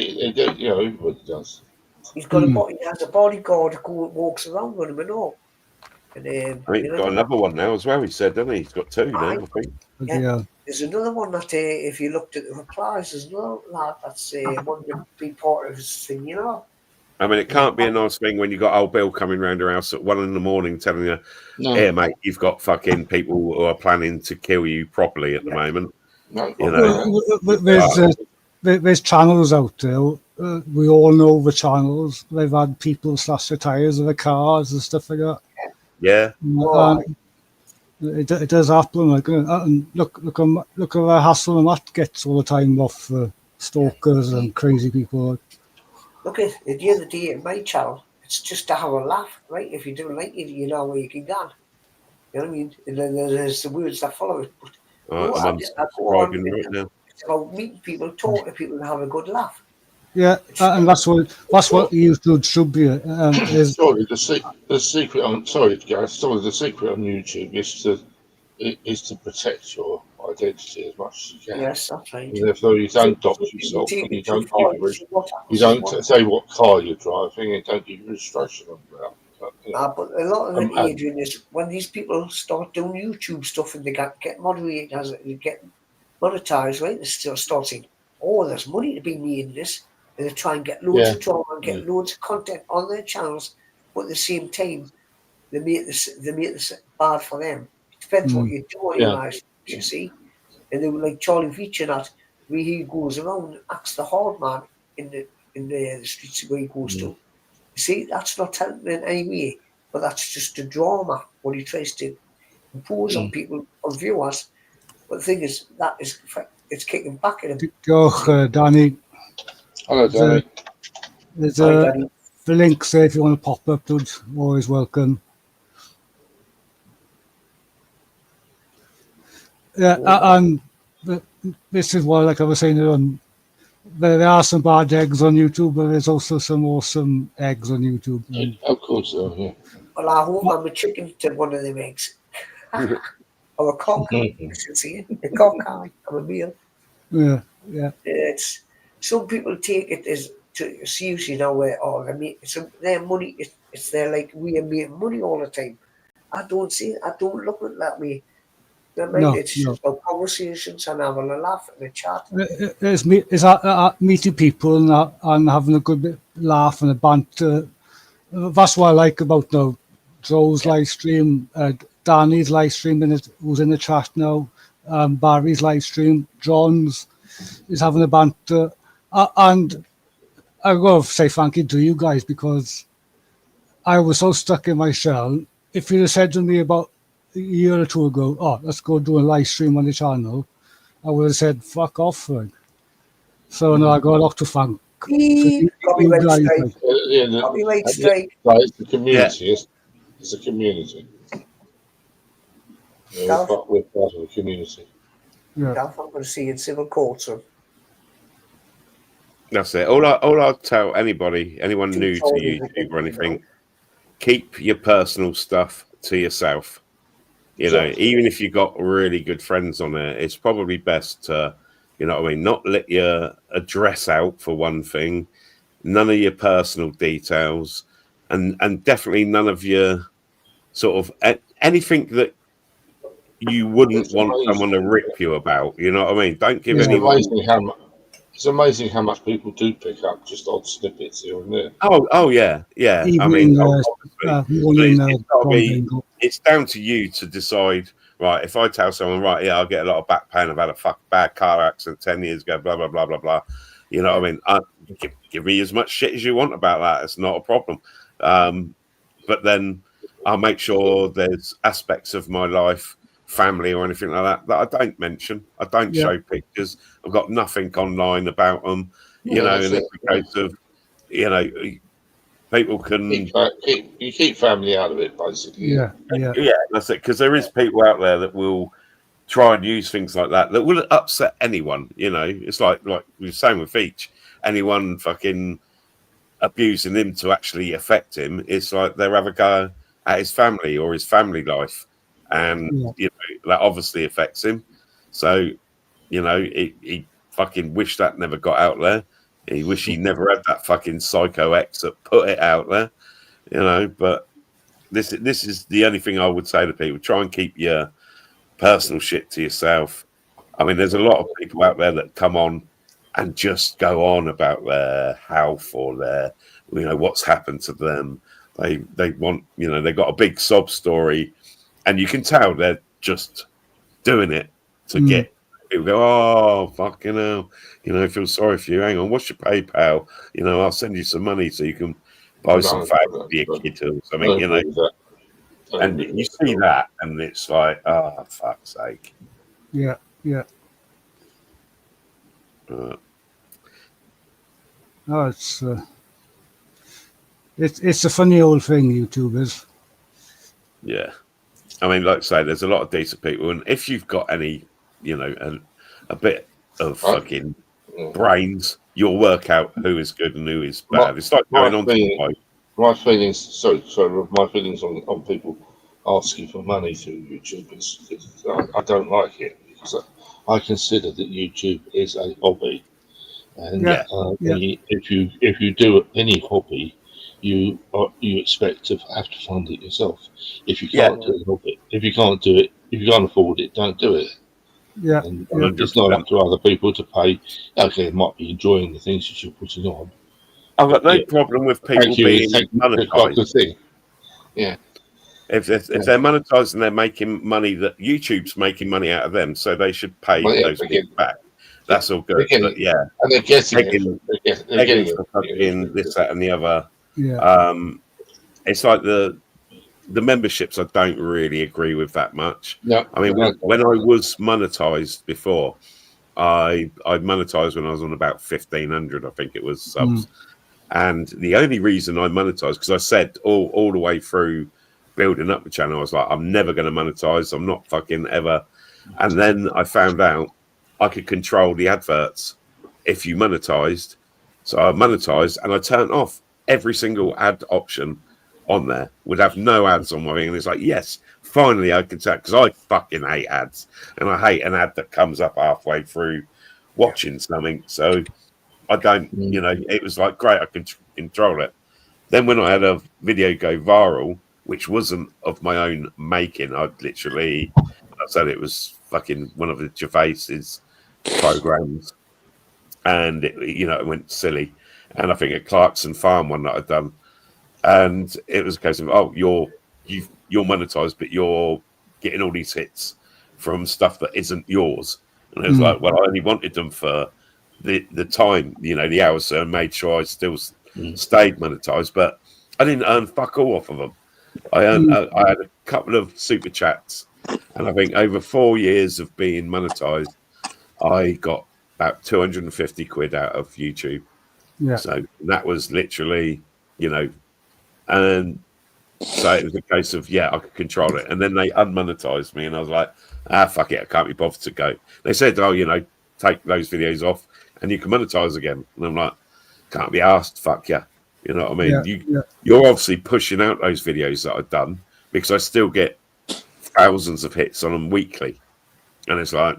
you know, everybody does. He's got he has a bodyguard who walks around with him and all. And I think he's got another one now as well, he said, doesn't he? He's got 2 now, I think. But Yeah. yeah. There's another one that if you looked at the replies, there's another lad that's wanted to be part of this thing, you know. I mean, it can't be a nice thing when you got old Bill coming round your house at 1 a.m. telling you, No, "Here, mate, you've got fucking people who are planning to kill you properly at the moment." no, You know, There's channels out there. We all know the channels. They've had people slash the tires of the cars and stuff like that. yeah. Right. It does happen. Like, and look at the hassle and that gets all the time off stalkers and crazy people. Look at the other day in my channel, it's just to have a laugh, right? If you don't like it, you know where you can go. You know what I mean? And then there's the words that follow it. But no, I'm I go on. unsubscribing right now. It's about meeting people, talking to people, and have a good laugh. Yeah, and that's what YouTube should be. Is sorry, the secret on sorry, Gareth. Sorry, the secret on YouTube is to protect your identity as much as you can. Yes, that's right. And therefore, you don't dox yourself, and you don't say what car you're driving, and don't give your registration number out. But a lot of it, Adrian, is when these people start doing YouTube stuff and they get moderators, they get monetized, right? They start saying, "Oh, there's money to be made in this," and they try and get loads of drama and get loads of content on their channels, but at the same time, they make this bad for them. It depends what you do on your life, you see. And they were like Charlie Feature that where he goes around and acts the hard man in the streets where he goes to. You see, that's not helping in any way, but that's just a drama, what he tries to impose on people, on viewers. But the thing is, it's kicking back at him. Danny. Hello, Danny. There's the links there if you want to pop up, dude. Always welcome. Yeah, and this is why, like I was saying, there are some bad eggs on YouTube, but there's also some awesome eggs on YouTube. Of course, yeah. Well, I hope I'm a chicken to one of them eggs. Or a cock, you should see it. A cock, I'm a meal. Yeah. It's some people take it as seriously now where their money it's their like we are making money all the time. I don't see it. I don't look at it that way. It's just about conversations and having a laugh and a chat. It's meeting people and having a good laugh and a banter. That's what I like about Joe's live stream, Danny's live stream, who's in the chat now, Barry's live stream, John's is having a banter. And I got to say thank you to you guys because I was so stuck in my shell. If you'd have said to me about a year or two ago, "Oh, let's go do a live stream on the channel," I would have said, "Fuck off." Right? So now I got a lot to thank. Copyright strike. Copyright strike. It's the community. It's a community. Yeah, we're part of the community. Yeah. I'm going to see you in civil court, so. That's it. All I'll tell anyone new to YouTube or anything, keep your personal stuff to yourself. You know, even if you've got really good friends on there, it's probably best to, you know what I mean, not let your address out for one thing, none of your personal details, and definitely none of your sort of anything that you wouldn't want someone to rip you about. You know what I mean? Don't give anyone. It's amazing how much people do pick up just odd snippets here and there. Oh yeah. Even I mean, it's down to you to decide. Right, if I tell someone, right, yeah, I'll get a lot of back pain. I've had a bad car accident 10 years ago, blah blah blah blah blah. You know what I mean? Give me as much shit as you want about that. It's not a problem. But then I'll make sure there's aspects of my life, family or anything like that I don't mention. I don't show pictures. I've got nothing online about them. You know, and it's a case of, you know, people can you keep family out of it, basically. Yeah, that's it. Because there is people out there that will try and use things like that will upset anyone. You know, it's like we were saying with Feach, anyone fucking abusing him to actually affect him. It's like they have a go at his family or his family life. And you know that obviously affects him. So, you know, he fucking wish that never got out there. He wish he never had that fucking psycho ex that put it out there. You know, but this is the only thing I would say to people: try and keep your personal shit to yourself. I mean, there's a lot of people out there that come on and just go on about their health or their, what's happened to them. They want, they got a big sob story, and you can tell they're just doing it to get people go, oh, fucking hell, I feel sorry for you. Hang on, what's your PayPal? I'll send you some money so you can buy some fags for your kid or something, And you see that, and it's like, oh, fuck's sake. Yeah. No, it's a funny old thing, YouTube is. Yeah. I mean, like I say, there's a lot of decent people, and if you've got any, a bit of fucking brains, you'll work out who is good and who is bad. It's like going on to my feelings. Sorry, my feelings on people asking for money through YouTube is I don't like it, because I consider that YouTube is a hobby, and if you do any hobby, you expect to have to fund it yourself. If you can't do it, if you can't afford it, don't do it. Yeah, and it's not up to other people to pay. Okay, they might be enjoying the things that you're putting on. I've got no problem with people being monetized. Yeah. If they're monetized and they're making money, that YouTube's making money out of them, so they should pay those people back. That's all good. But and they're getting they're getting this, that, and the other. Yeah. It's like the memberships I don't really agree with that much. No, I mean, when I was monetized before, I monetized when I was on about 1,500, I think it was subs. And the only reason I monetized, because I said all the way through building up the channel, I was like, I'm never going to monetize. I'm not fucking ever. And then I found out I could control the adverts if you monetized. So I monetized and I turned off every single ad option on there, would have no ads on my thing. And it's like, yes, finally I can tell, because I fucking hate ads, and I hate an ad that comes up halfway through watching something. So I don't, it was like, great, I can control it. Then when I had a video go viral, which wasn't of my own making, I said it was fucking one of the Gervais's programs, and it went silly. And I think a Clarkson Farm one that I'd done, and it was a case of, oh, you're monetized, but you're getting all these hits from stuff that isn't yours. And it was like, well, I only wanted them for the time, the hours, so I made sure I still stayed monetized, but I didn't earn fuck all off of them. I had a couple of super chats, and I think over 4 years of being monetized, I got about 250 quid out of YouTube. Yeah. So that was literally, and so it was a case of, I could control it. And then they unmonetized me, and I was like, fuck it, I can't be bothered to go. They said, oh, take those videos off and you can monetize again. And I'm like, can't be asked, fuck yeah. You know what I mean? You're obviously pushing out those videos that I've done, because I still get thousands of hits on them weekly. And it's like,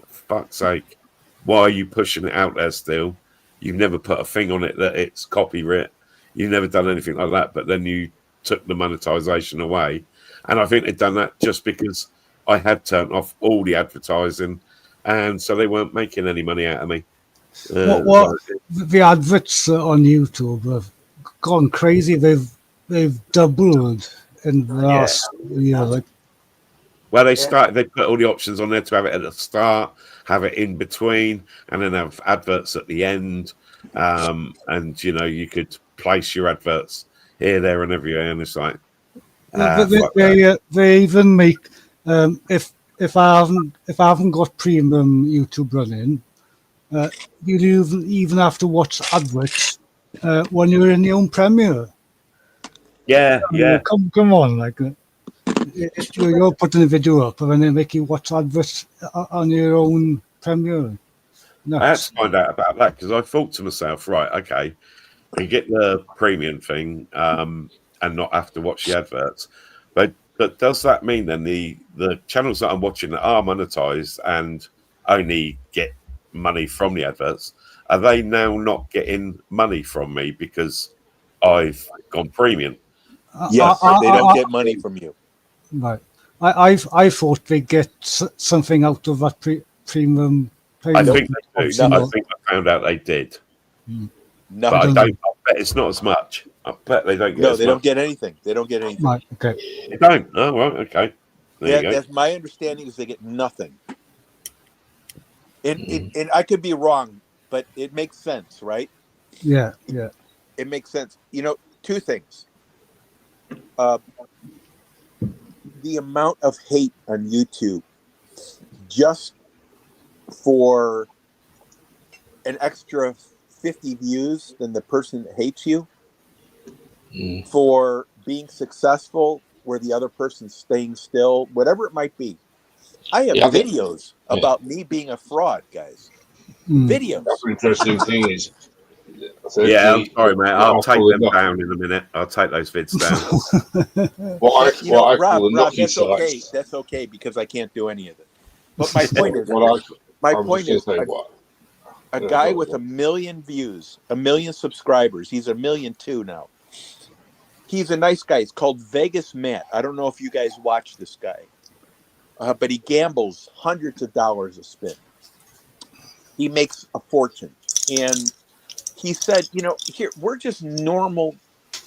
fuck's sake, why are you pushing it out there still? You've never put a thing on it that it's copyright. You've never done anything like that, but then you took the monetization away. And I think they've done that just because I had turned off all the advertising, and so they weren't making any money out of me. The adverts on YouTube have gone crazy. They've doubled in the last year. Well, they put all the options on there to have it at the start, have it in between, and then have adverts at the end. And you could place your adverts here, there, and everywhere. And it's like, they even make if I haven't got premium YouTube running, you even have to watch adverts when you're in your own Premiere. Yeah. Come on, if you're putting a video up and then they make you watch adverts on your own Premiere. I had to find out about that, because I thought to myself, right, okay, you get the premium thing and not have to watch the adverts, but does that mean then the channels that I'm watching that are monetized and only get money from the adverts, are they now not getting money from me because I've gone premium? Yes, they don't get money from you. Right. I thought they get something out of that premium. I think they do. Obviously I not. think I found out they did, but Nothing. I don't don't. I bet it's not as much. I bet they don't get. No, as they much. don't get anything. They don't get anything. Right, okay. They don't. Oh, right. Okay. There you go. That's my understanding is they get nothing. And I could be wrong, but it makes sense, right? Yeah. It makes sense. You know, two things. The amount of hate on YouTube just for an extra 50 views than the person that hates you for being successful where the other person's staying still, whatever it might be. I have videos about me being a fraud, guys. Videos. That's the interesting thing is. Yeah, I'm sorry, mate. I'll take them down in a minute. I'll take those vids down. Rob, that's okay. That's okay because I can't do any of it. But my point is, a guy with 1 million views, 1 million subscribers. He's 1.2 million now. He's a nice guy. It's called Vegas Matt. I don't know if you guys watch this guy, but he gambles hundreds of dollars a spin. He makes a fortune, and he said, you know, here we're just normal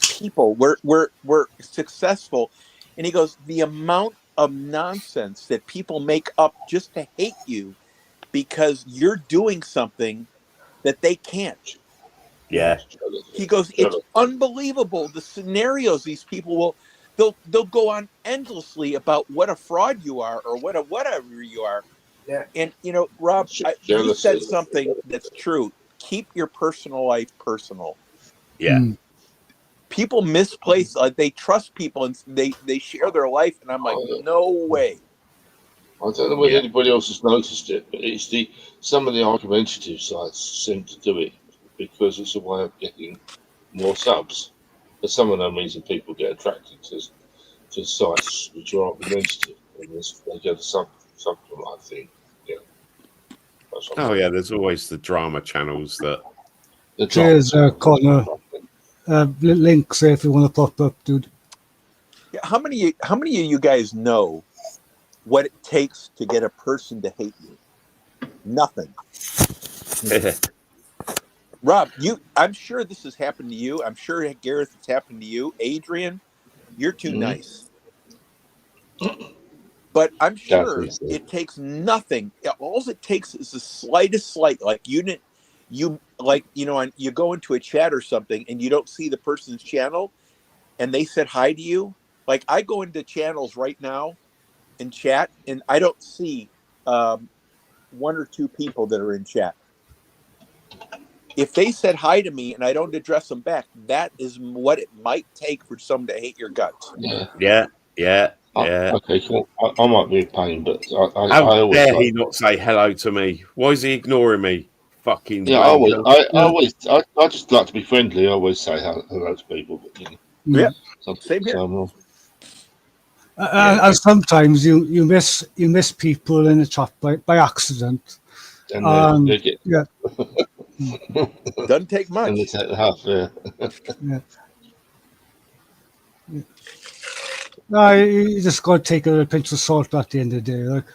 people. We're successful, and he goes, the amount of nonsense that people make up just to hate you because you're doing something that they can't. Yeah. He goes, it's unbelievable the scenarios these people they'll go on endlessly about what a fraud you are or what a whatever you are. Yeah. And you know, Rob, you said something that's true. Keep your personal life personal. Yeah. People misplace, they trust people and they share their life, and I'm like, no way. I don't know whether anybody else has noticed it, but it's some of the argumentative sites seem to do it because it's a way of getting more subs. For some of them reason, people get attracted to sites which are argumentative, and they get something I think. Oh yeah, there's always the drama channels that. Cheers, Connor. Links if you want to pop up, dude. Yeah, how many of you guys know what it takes to get a person to hate you? Nothing. Rob, I'm sure this has happened to you. I'm sure Gareth, it's happened to you. Adrian, you're too nice. But I'm sure it takes nothing. All it takes is the slightest slight, like you go into a chat or something and you don't see the person's channel and they said hi to you. Like I go into channels right now and chat and I don't see 1 or 2 people that are in chat. If they said hi to me and I don't address them back, that is what it might take for someone to hate your guts. Yeah. Okay, cool. I might be a pain, but I How always dare he not say hello to me? Why is he ignoring me? Fucking yeah. I just like to be friendly. I always say hello to people. But, yeah, same here. And sometimes you miss people in the chat by accident. And they get doesn't take much. And they take the half. Yeah. No, you just got to take a pinch of salt at the end of the day. Like,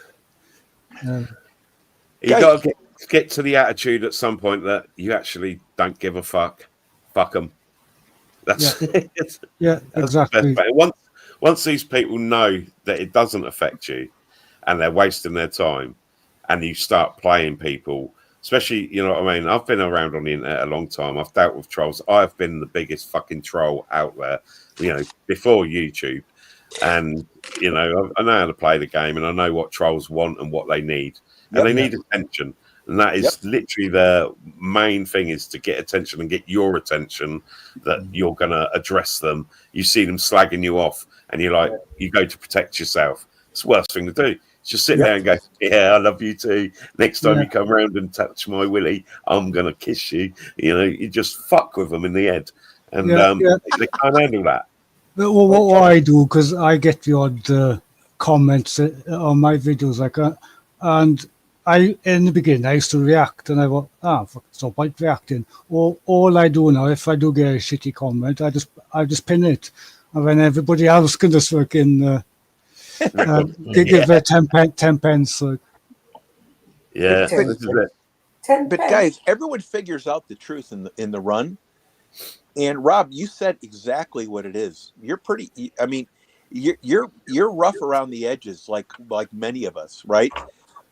you got to get to the attitude at some point that you actually don't give a fuck. Fuck them. That's exactly. Once these people know that it doesn't affect you, and they're wasting their time, and you start playing people, especially, you know what I mean? I've been around on the internet a long time. I've dealt with trolls. I've been the biggest fucking troll out there, you know, before YouTube. And, you know, I know how to play the game and I know what trolls want and what they need. And they need attention. And that is literally the main thing, is to get attention and get your attention, that you're going to address them. You see them slagging you off and you're like, you go to protect yourself. It's the worst thing to do. Just sit there and go, yeah, I love you too. Next time you come around and touch my willy, I'm going to kiss you. You know, you just fuck with them in the head. And they can't handle that. Well, what I do, because I get the odd comments on my videos, like, and I, in the beginning, I used to react, and I thought, fuck, stop reacting. All I do now, if I do get a shitty comment, I just pin it, and then everybody else can just fucking They give their 10 pence. Like, Yeah, But- this is it. 10 But pence. guys, everyone figures out the truth in the run. And Rob, you said exactly what it is. You're pretty. I mean, you're rough around the edges, like many of us, right?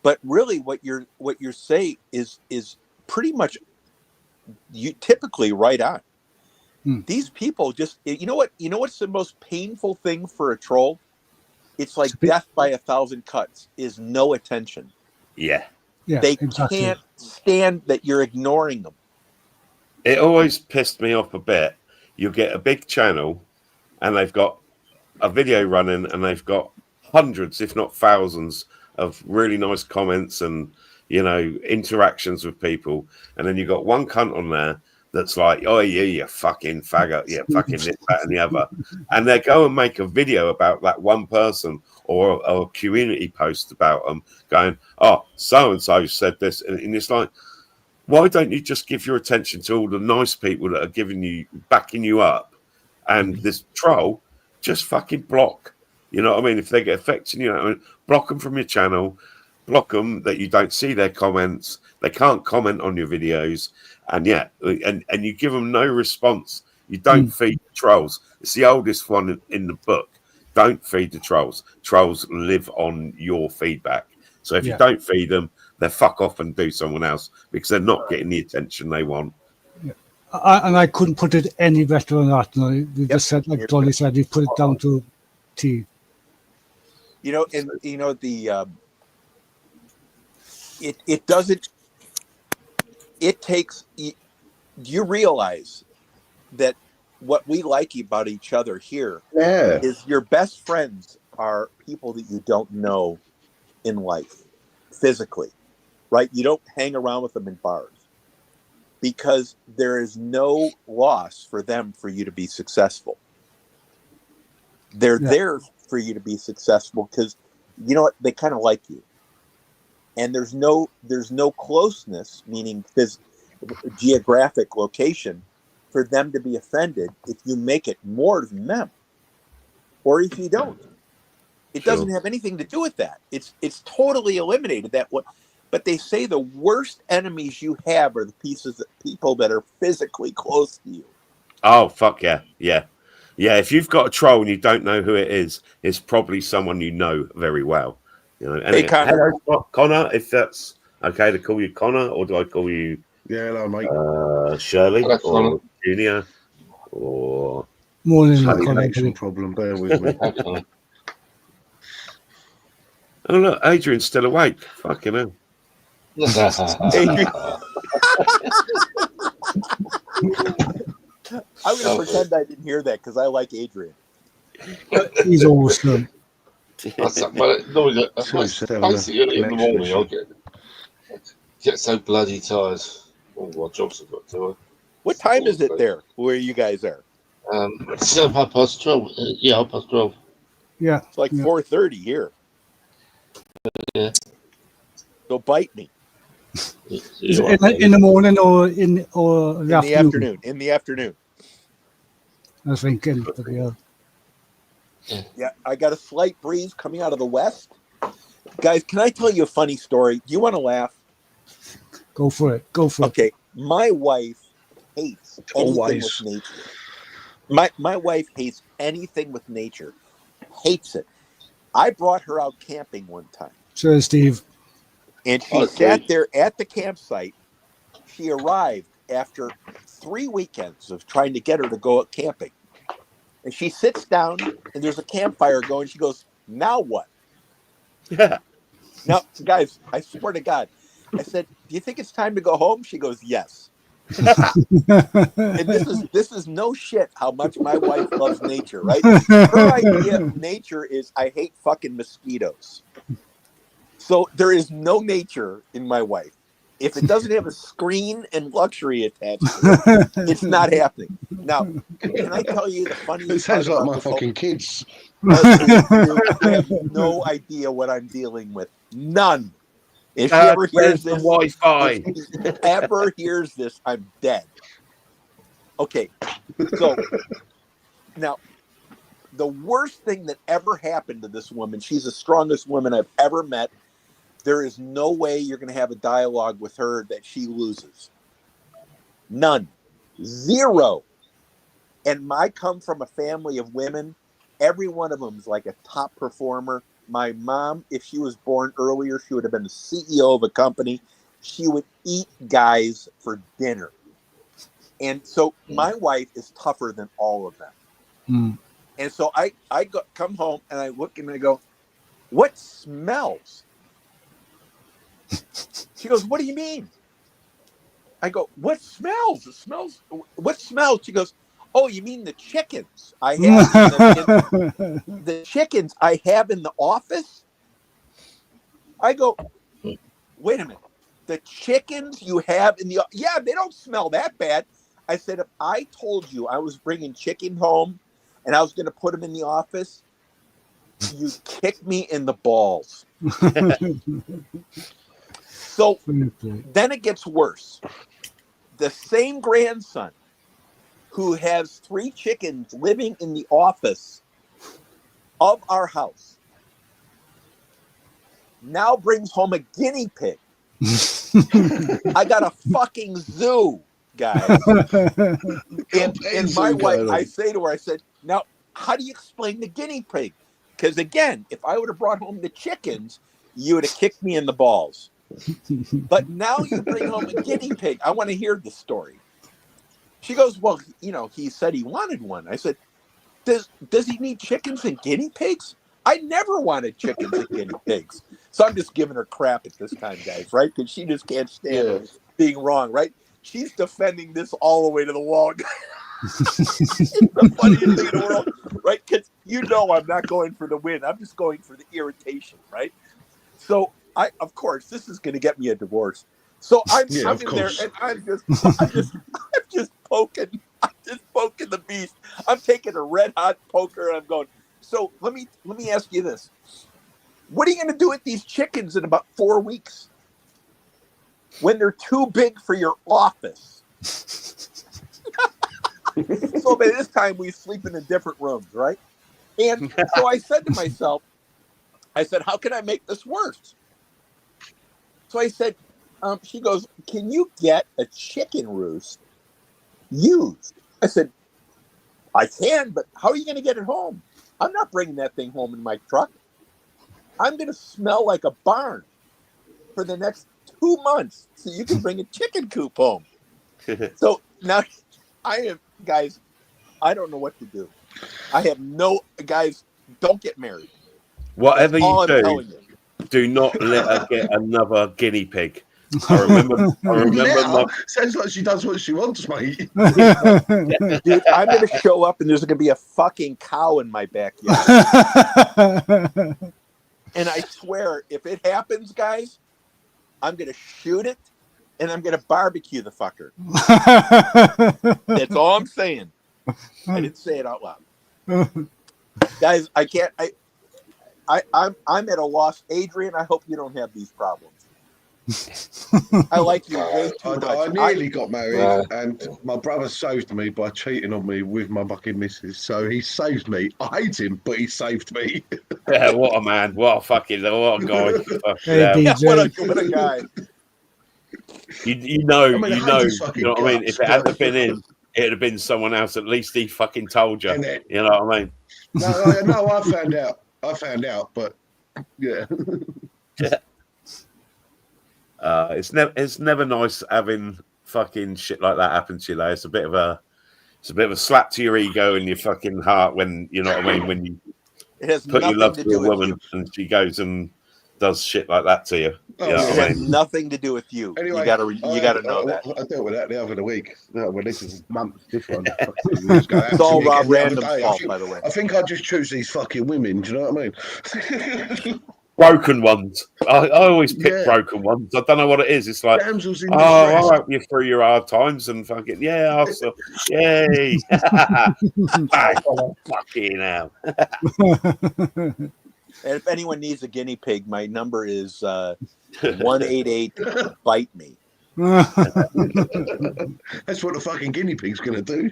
But really, what you're saying is pretty much you typically right on. These people just, you know what's the most painful thing for a troll? It's like death by 1,000 cuts. Is no attention. Yeah. yeah, They exactly. can't stand that you're ignoring them. It always pissed me off a bit. You get a big channel and they've got a video running and they've got hundreds, if not thousands, of really nice comments and, interactions with people. And then you got one cunt on there that's like, oh, yeah, you fucking faggot, yeah, fucking this, that, and the other. And they go and make a video about that one person or a community post about them going, oh, so-and-so said this. And it's like, why don't you just give your attention to all the nice people that are backing you up? And this troll, just fucking block. You know what I mean? If they get affecting block them from your channel, block them that you don't see their comments. They can't comment on your videos. And and you give them no response. You don't feed the trolls. It's the oldest one in the book. Don't feed the trolls. Trolls live on your feedback. So if you don't feed them, they fuck off and do someone else because they're not getting the attention they want. Yeah. I couldn't put it any better than that. You just said, like Johnny said, he put it down to T. It doesn't. It takes. You realize that what we like about each other here is your best friends are people that you don't know in life physically, right? You don't hang around with them in bars because there is no loss for them for you to be successful. They're there for you to be successful because you know what, they kind of like you, and there's no closeness, meaning geographic location, for them to be offended if you make it more than them, or if you don't. It doesn't have anything to do with that. It's totally eliminated that one. But they say the worst enemies you have are the people that are physically close to you. Oh, fuck yeah. Yeah. Yeah, if you've got a troll and you don't know who it is, it's probably someone you know very well. Hey, Connor. Hello, Connor, if that's okay to call you Connor, or do I call you hello, mate. Shirley Hello, or Connor. Junior or Morning, Connection problem, bear with me. oh look, Adrian's still awake. Fucking hell. Adrian. I'm going to pretend I didn't hear that because I like Adrian. He's always done. Basically, in the morning, I'll get so bloody tired. All my jobs I've got to do. What time is it there where you guys are? It's 12:30. Yeah, 12:30. Yeah. It's like 4:30 here. Yeah. So bite me. Is it in the morning or in the afternoon? In the afternoon. I think. Yeah, I got a slight breeze coming out of the west. Guys, can I tell you a funny story? Do you want to laugh? Go for it. Okay, my wife hates anything with nature. My wife hates anything with nature. Hates it. I brought her out camping one time. Sure, Steve. And she sat there at the campsite. She arrived after 3 weekends of trying to get her to go out camping. And she sits down and there's a campfire going. She goes, now what? Yeah. Now, guys, I swear to God, I said, do you think it's time to go home? She goes, yes. And this is no shit how much my wife loves nature, right? Her idea of nature is I hate fucking mosquitoes. So there is no nature in my wife. If it doesn't have a screen and luxury attached to it, it's not happening. Now, can I tell you the funniest It sounds part like about my this fucking kids. You have no idea what I'm dealing with. None. If she ever hears this, Wi-Fi. if she ever hears this, I'm dead. Okay, so now the worst thing that ever happened to this woman, she's the strongest woman I've ever met. There is no way you're going to have a dialogue with her that she loses. None. Zero. And I come from a family of women. Every one of them is like a top performer. My mom, if she was born earlier, she would have been the CEO of a company. She would eat guys for dinner. And so my wife is tougher than all of them. Mm. And so I come home and I look and I go, what smells? She goes, what do you mean? I go, what smells? It smells. What smells? She goes, oh, you mean the chickens I have the chickens I have in the office? I go, wait a minute. The chickens you have in the yeah, they don't smell that bad. I said, if I told you I was bringing chicken home and I was going to put them in the office, you'd kick me in the balls. So then it gets worse. The same grandson who has 3 chickens living in the office of our house now brings home a guinea pig. I got a fucking zoo, guys. And my wife, I say to her, I said, now, how do you explain the guinea pig? Because again, if I would have brought home the chickens, you would have kicked me in the balls. But now you bring home a guinea pig. I want to hear the story. She goes, well, you know, he said he wanted one. I said, does he need chickens and guinea pigs? I never wanted chickens and guinea pigs. So I'm just giving her crap at this time, guys, right? Because she just can't stand being wrong, right? She's defending this all the way to the wall. It's the funniest thing in the world, right? Because you know I'm not going for the win. I'm just going for the irritation, right? So of course, this is going to get me a divorce. So I'm in there and I'm just poking the beast. I'm taking a red hot poker and I'm going, so let me ask you this. What are you going to do with these chickens in about 4 weeks when they're too big for your office? So by this time we sleep in different rooms, right? And so I said to myself, how can I make this worse? So I said, she goes, can you get a chicken roost used? I said, I can, but how are you going to get it home? I'm not bringing that thing home in my truck. I'm going to smell like a barn for the next 2 months so you can bring a chicken coop home. So now guys, I don't know what to do. I have guys, don't get married. Whatever you do, do not let her get another guinea pig. I remember sounds like she does what she wants, mate. Dude, I'm going to show up and there's going to be a fucking cow in my backyard. And I swear, if it happens, guys, I'm going to shoot it and I'm going to barbecue the fucker. That's all I'm saying. I didn't say it out loud. Guys, I can't. I'm at a loss. Adrian, I hope you don't have these problems. I like you way too much. I nearly got married, and my brother saved me by cheating on me with my fucking missus. So he saved me. I hate him, but he saved me. Yeah, what a man! What a guy! Hey, what a guy! You know I mean, what I mean. If it hadn't been him, it'd have been someone else. At least he fucking told you. You know what I mean? No, I found out, but yeah. It's never nice having fucking shit like that happen to you. Though. It's a bit of a slap to your ego and your fucking heart when you know what I mean. When you put your love to a woman and she goes and does shit like that to you. It has nothing to do with you. Anyway, you gotta know that. I dealt with that the other week. No, well, this is months. This one. It's all Rob Random's fault, by the way. I think I just choose these fucking women. Do you know what I mean? Broken ones. I always pick broken ones. I don't know what it is. It's like, I'll help you through your hard times and fucking yay. Fucking hell. And if anyone needs a guinea pig, my number is 188 bite me. That's what the fucking guinea pig's gonna do.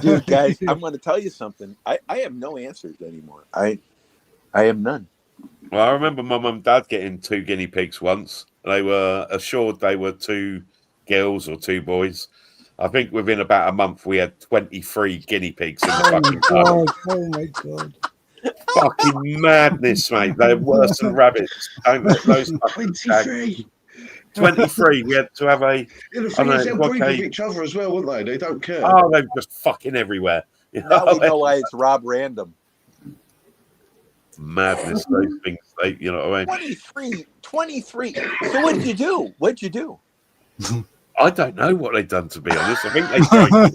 Dude, guys, I'm going to tell you something. I have no answers anymore. I have none. Well, I remember my mum and dad getting 2 guinea pigs once. They were assured they were 2 girls or 2 boys. I think within about a month we had 23 guinea pigs in the fucking garden. Oh my god! Fucking madness, mate. They're worse than rabbits. Don't let those fucking 23. 23. We had to have a. Yeah, the I thing don't is, know, they'll like breed with a- each other as well, won't they? They don't care. Oh, they're just fucking everywhere. You Now we know? know why it's Rob Random. Madness, those things. You know what I mean? 23. So what did you do? What'd you do? I don't know what they've done, to be honest. I think they tried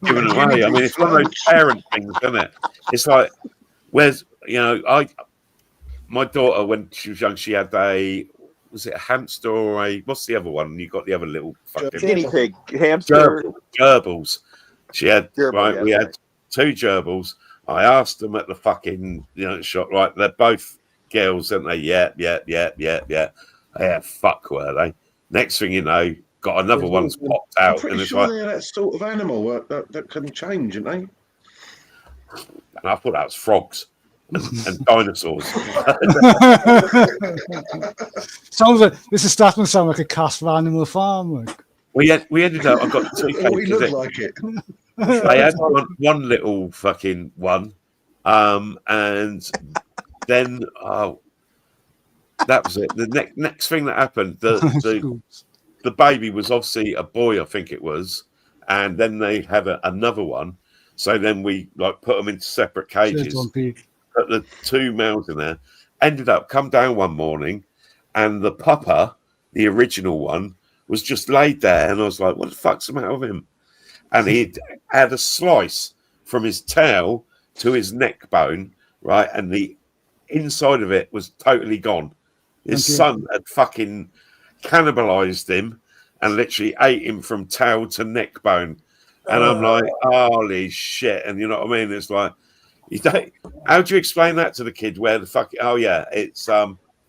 giving them away. I mean, it's one of those parent things, isn't it? It's like, where's, my daughter, when she was young, she had was it a hamster or what's the other one? You got the other little fucking Guinea pig, hamster. gerbils. She had, Gerbil, right, yeah, we had right. 2 gerbils. I asked them at the fucking, shop, right, they're both girls, aren't they? Yeah. Yeah, fuck were they? Next thing you know, got another one's popped I'm out. pretty And it's sure like, they're that sort of animal that can change, aren't they? and I thought that was frogs and dinosaurs. Sounds like this is starting to sound like a cast for Animal Farm. Like. we ended up, I got 2 Oh, he cages. looked like it. I had one little fucking one. And then, that was it. The next thing that happened, the baby was obviously a boy, I think it was, and then they had another one. So then we put them into separate cages, put the 2 males in there. Ended up come down one morning, and the pupper, the original one, was just laid there, and I was like, "What the fuck's the matter with him?" And he had a slice from his tail to his neck bone, right, and the inside of it was totally gone. His son had fucking cannibalized him and literally ate him from tail to neck bone. And I'm like, holy shit. And you know what I mean? It's like, how do you explain that to the kid where the fuck, oh yeah, it's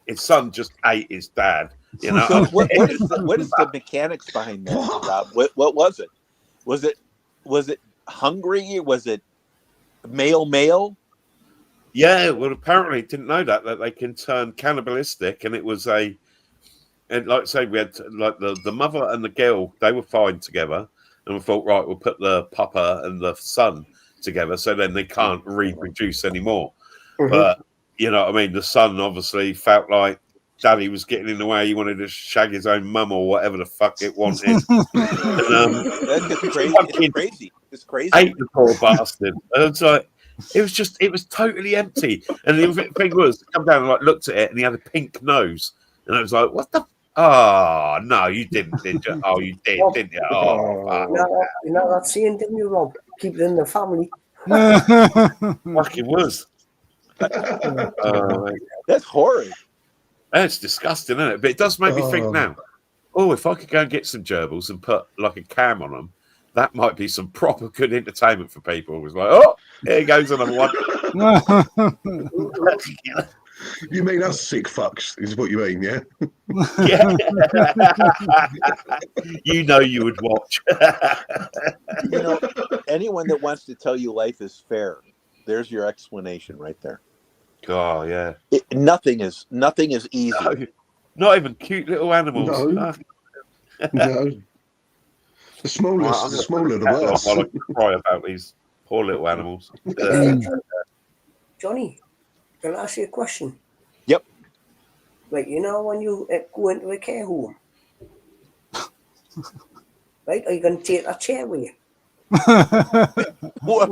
his son just ate his dad. You know, So what is the mechanics behind that, Rob? What was it? Was it hungry? Was it male? Yeah, well, apparently didn't know that they can turn cannibalistic, and it was and like I say, we had the mother and the girl, they were fine together, and we thought, right, we'll put the papa and the son together, so then they can't reproduce anymore. Mhm. But you know what I mean? The son obviously felt like daddy was getting in the way. He wanted to shag his own mum or whatever the fuck it wanted. And, That's crazy. It's crazy. Ate the poor bastard. And it's like, it was totally empty. And the thing was, come down and looked at it, and he had a pink nose. And I was like, what the? Oh, no, you didn't, did you? Oh, you did, didn't you? Oh, fuck. You know that saying, didn't you, Rob? Keep it in the family. Fuck, it was. That's horrid. It's disgusting, isn't it? But it does make me think now. Oh, if I could go and get some gerbils and put like a cam on them, that might be some proper good entertainment for people. It was like, oh, here goes another one. You mean us sick fucks, is what you mean, yeah? Yeah. You know you would watch. You know, anyone that wants to tell you life is fair, there's your explanation right there. Oh, yeah. Nothing is easy. No, not even cute little animals. No. No. The smaller the worse. While I cry about these poor little animals. Johnny, can I ask you a question? Yep. Like, you know, when you go into a care home, right? Are you going to take that chair with you? Well,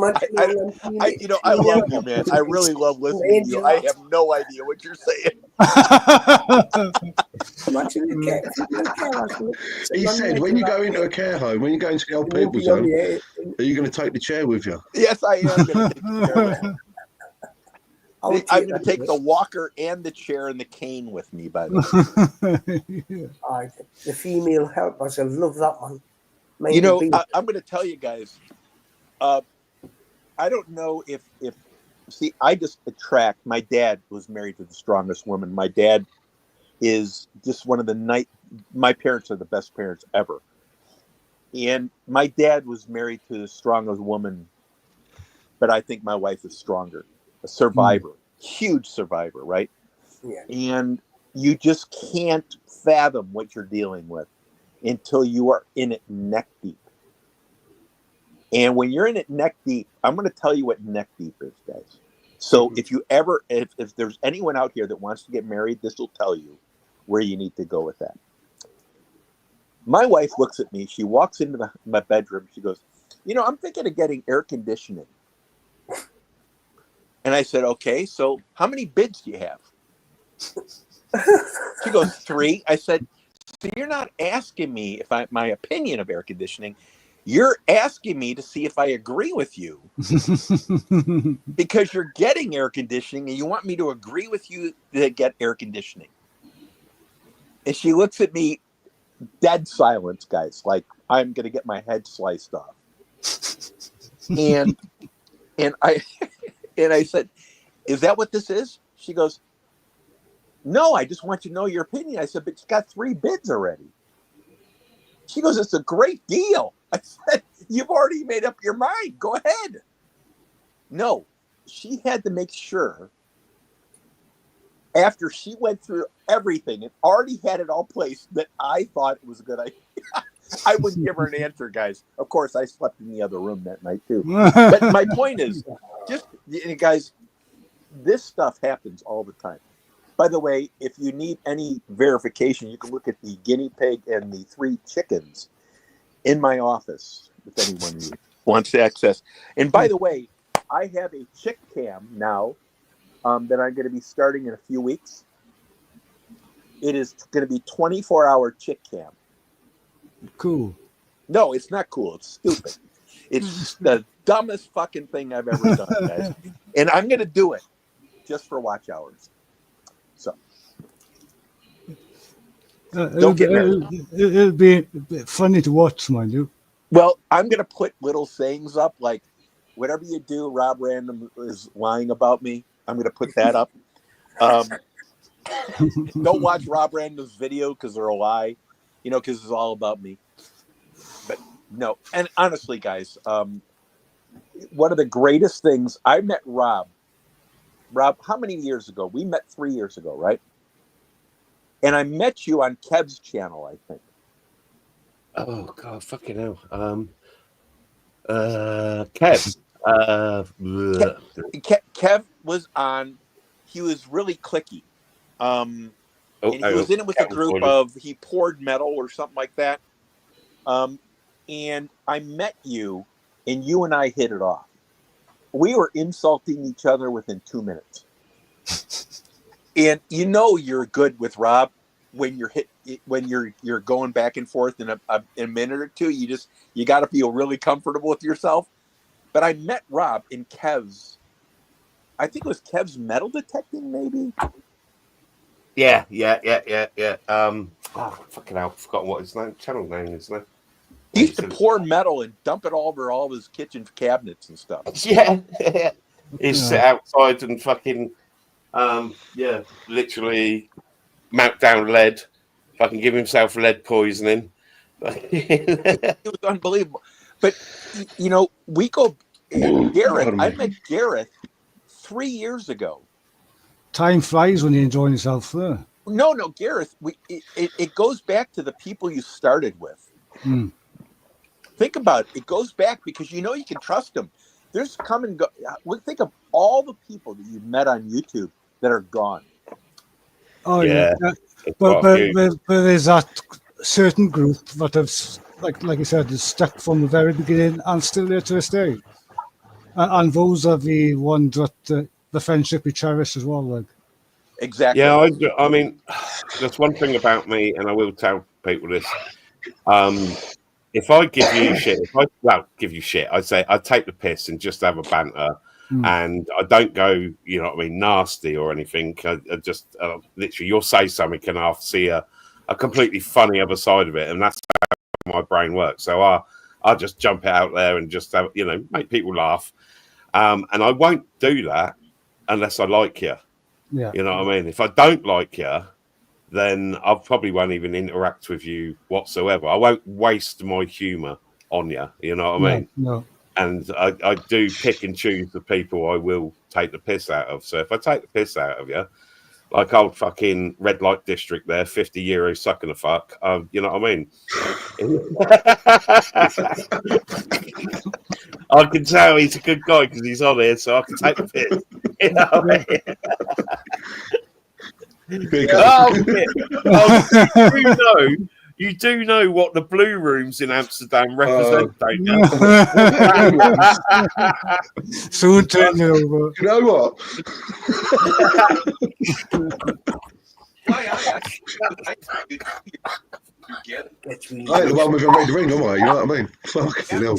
I love you, man. I really love listening to you. I have no idea what you're saying. He said, when you go into a care home, when you go into the old people's home, are you going to take the chair with you? Yes, I am going to take the chair with me. I'm going to take the walker and the chair and the cane with me, by the way. The female helpers, I love that one. You know, I'm going to tell you guys, I don't know if I just attract, my dad was married to the strongest woman. My dad is just one of the night. My parents are the best parents ever. And my dad was married to the strongest woman, but I think my wife is stronger. A survivor, huge survivor, right? Yeah. And you just can't fathom what you're dealing with until you are in it neck deep. And when you're in it neck deep, I'm going to tell you what neck deep is, guys. So if you ever, if there's anyone out here that wants to get married, this will tell you where you need to go with that. My wife looks at me. She walks into my bedroom. She goes, you know, I'm thinking of getting air conditioning. And I said, okay, so how many bids do you have? She goes, 3. I said, so you're not asking me if my opinion of air conditioning. You're asking me to see if I agree with you because you're getting air conditioning and you want me to agree with you to get air conditioning. And she looks at me, dead silence, guys, like I'm going to get my head sliced off. And I said, is that what this is? She goes, no, I just want you to know your opinion. I said, but you got 3 bids already. She goes, it's a great deal. I said, you've already made up your mind. Go ahead. No, she had to make sure after she went through everything and already had it all placed that I thought it was a good idea. I wouldn't give her an answer, guys. Of course, I slept in the other room that night too. But my point is, just guys, this stuff happens all the time. By the way, if you need any verification, you can look at the guinea pig and the 3 chickens in my office if anyone wants to access. And by the way, I have a chick cam now that I'm going to be starting in a few weeks. It is going to be 24-hour chick cam. Cool. No, it's not cool. It's stupid. It's the dumbest fucking thing I've ever done, guys. And I'm going to do it just for watch hours. So don't get married. It'll be funny to watch, mind you. Well, I'm going to put little sayings up like, whatever you do, Rob Random is lying about me. I'm going to put that up. Don't watch Rob Random's video because they're a lie, because it's all about me. But no, and honestly, guys, one of the greatest things, I met Rob. Rob, how many years ago? We met 3 years ago, right? And I met you on Kev's channel, I think. Oh God, fucking hell. Kev. Kev was on. He was really clicky. And he was in it with a group of, he poured metal or something like that. And I met you, and you and I hit it off. We were insulting each other within 2 minutes. And you're good with Rob when you're going back and forth in a minute or two. You got to feel really comfortable with yourself. But I met Rob in Kev's. I think it was Kev's metal detecting, maybe. Yeah. Fucking hell, I've forgotten what his channel name is now. He used to pour metal and dump it all over all of his kitchen cabinets and stuff. Yeah. He's sit outside and fucking, literally melt down lead, fucking give himself lead poisoning. It was unbelievable. But, we go, Gareth, I met Gareth 3 years ago. Time flies when you enjoy yourself there. No, Gareth, it goes back to the people you started with. Think about it. It goes back because you can trust them. There's come and go. Think of all the people that you met on YouTube that are gone. Oh yeah. But there's that certain group that have, like you said, is stuck from the very beginning and still there to this day. And those are the ones that the friendship we cherish as well. Like. Exactly. Yeah, I mean, there's one thing about me, and I will tell people this. If I give you shit, I'd say I'd take the piss and just have a banter. And I don't go, nasty or anything. I just literally, you'll say something and I'll see a completely funny other side of it. And that's how my brain works. So I'll just jump it out there and just have, make people laugh. And I won't do that unless I like you. Yeah. You know what I mean? If I don't like you, then I probably won't even interact with you whatsoever. I won't waste my humour on you. You know what I mean? No. And I do pick and choose the people I will take the piss out of. So if I take the piss out of you, like old fucking red light district there, 50 euros sucking a fuck. You know what I mean? I can tell he's a good guy because he's on here, so I can take the piss. You know what I mean? Oh, you do know what the blue rooms in Amsterdam represent, don't you? Soon turn it over. You know what? I ain't the one with a red ring, am I? You know what I mean? Fucking hell.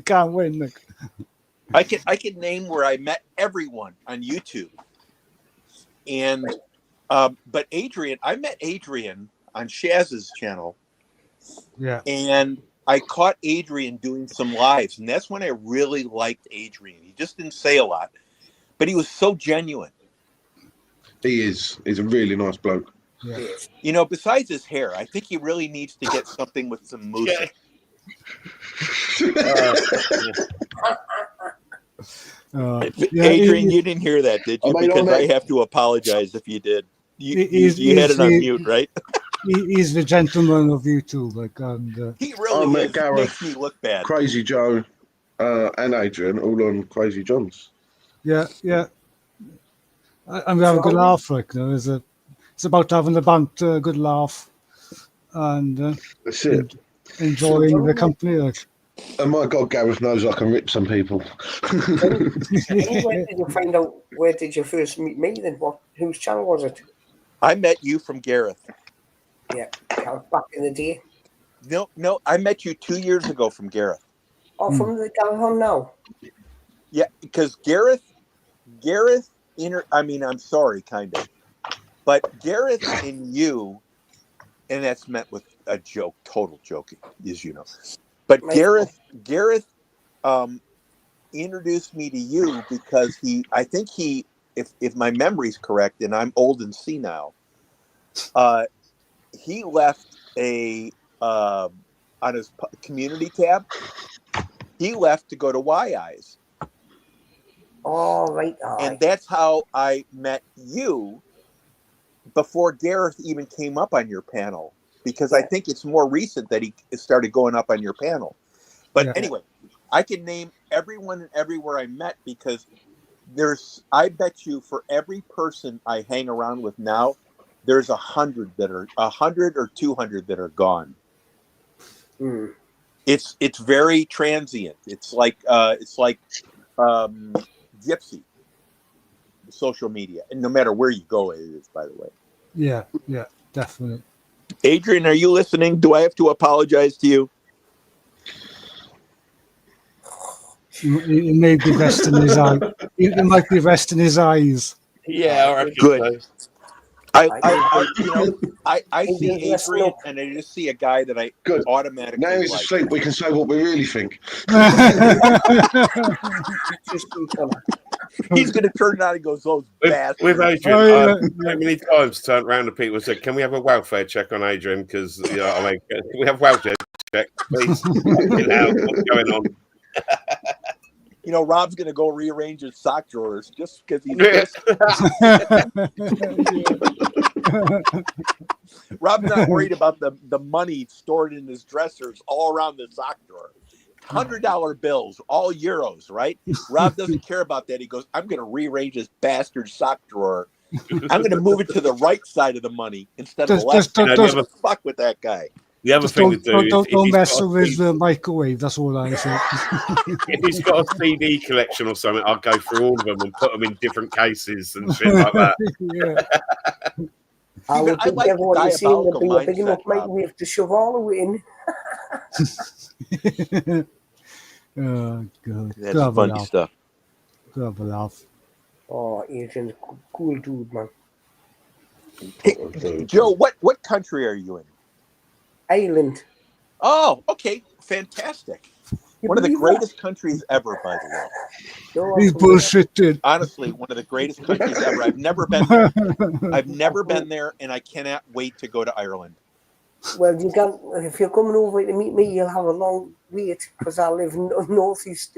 Can't win, Nick. I can name where I met everyone on YouTube. And but Adrian, I met Adrian on Shaz's channel. Yeah. And I caught Adrian doing some lives, and that's when I really liked Adrian. He just didn't say a lot, but he was so genuine. He is. He's a really nice bloke. Yeah. You know, besides his hair, I think he really needs to get something with some moose. Adrian, you didn't hear that, did you? Because I have to apologize if you did. You had it on mute, right? He's the gentleman of YouTube. Like, he really is. Gareth, makes me look bad. Crazy Joe, and Adrian all on Crazy John's. Yeah. And we have a good laugh, like, you know, it's about having a banter, good laugh, and that's it. Enjoying the company. Like. And my God, Gareth knows I can rip some people. Where did you find out? Where did you first meet me? Then whose channel was it? I met you from Gareth. Yeah, back in the day. No, I met you 2 years ago from Gareth. Oh, from the Galahon now. Yeah, because Gareth. I'm sorry, kind of, but Gareth and you, and that's meant with a joke, total joking, as you know. But Gareth introduced me to you because I think if my memory's correct, and I'm old and senile, he left on his community tab. He left to go to Y-Eyes. Oh, right. And that's how I met you before Gareth even came up on your panel, because I think it's more recent that he started going up on your panel. But anyway, I can name everyone and everywhere I met, because I bet you for every person I hang around with now, there's 100 or 200 that are gone. Mm. It's very transient. It's like Gypsy, social media, and no matter where you go, it is, by the way. Yeah, definitely. Adrian, are you listening? Do I have to apologize to you? He may be resting his eye. He might be resting his eyes. Yeah, all right. Good. I see Adrian, and I just see a guy that I automatically now he's like. asleep. We can say what we really think. He's going to turn it on and go, "Those bastards." With Adrian, how many times turned around to people and said, "Can we have a welfare check on Adrian? Because can we have welfare check, please? What's going on?" Rob's going to go rearrange his sock drawers just because he's pissed. Rob's not worried about the money stored in his dressers all around the sock drawer. $100 bills, all euros, right? Rob doesn't care about that. He goes, "I'm going to rearrange this bastard sock drawer. I'm going to move it to the right side of the money instead of the left side. Fuck with that guy." The other thing to do don't mess with the microwave. That's all I say. If he's got a CD collection or something, I'll go through all of them and put them in different cases and shit like that. Yeah. I would think everyone is saying there'd be a big enough microwave to shove all of it in. Oh, God. That's funny stuff. Good laugh. Oh, Adrian's a cool dude, man. Hey, Joe, what country are you in? Ireland. Oh, okay. Fantastic. You One of the believe greatest countries ever, by the way. that? No, He's bullshitting. Honestly, one of the greatest countries ever. I've never been there. I've never been there, and I cannot wait to go to Ireland. Well, you can. If you're coming over to meet me, you'll have a long wait because I live northeast.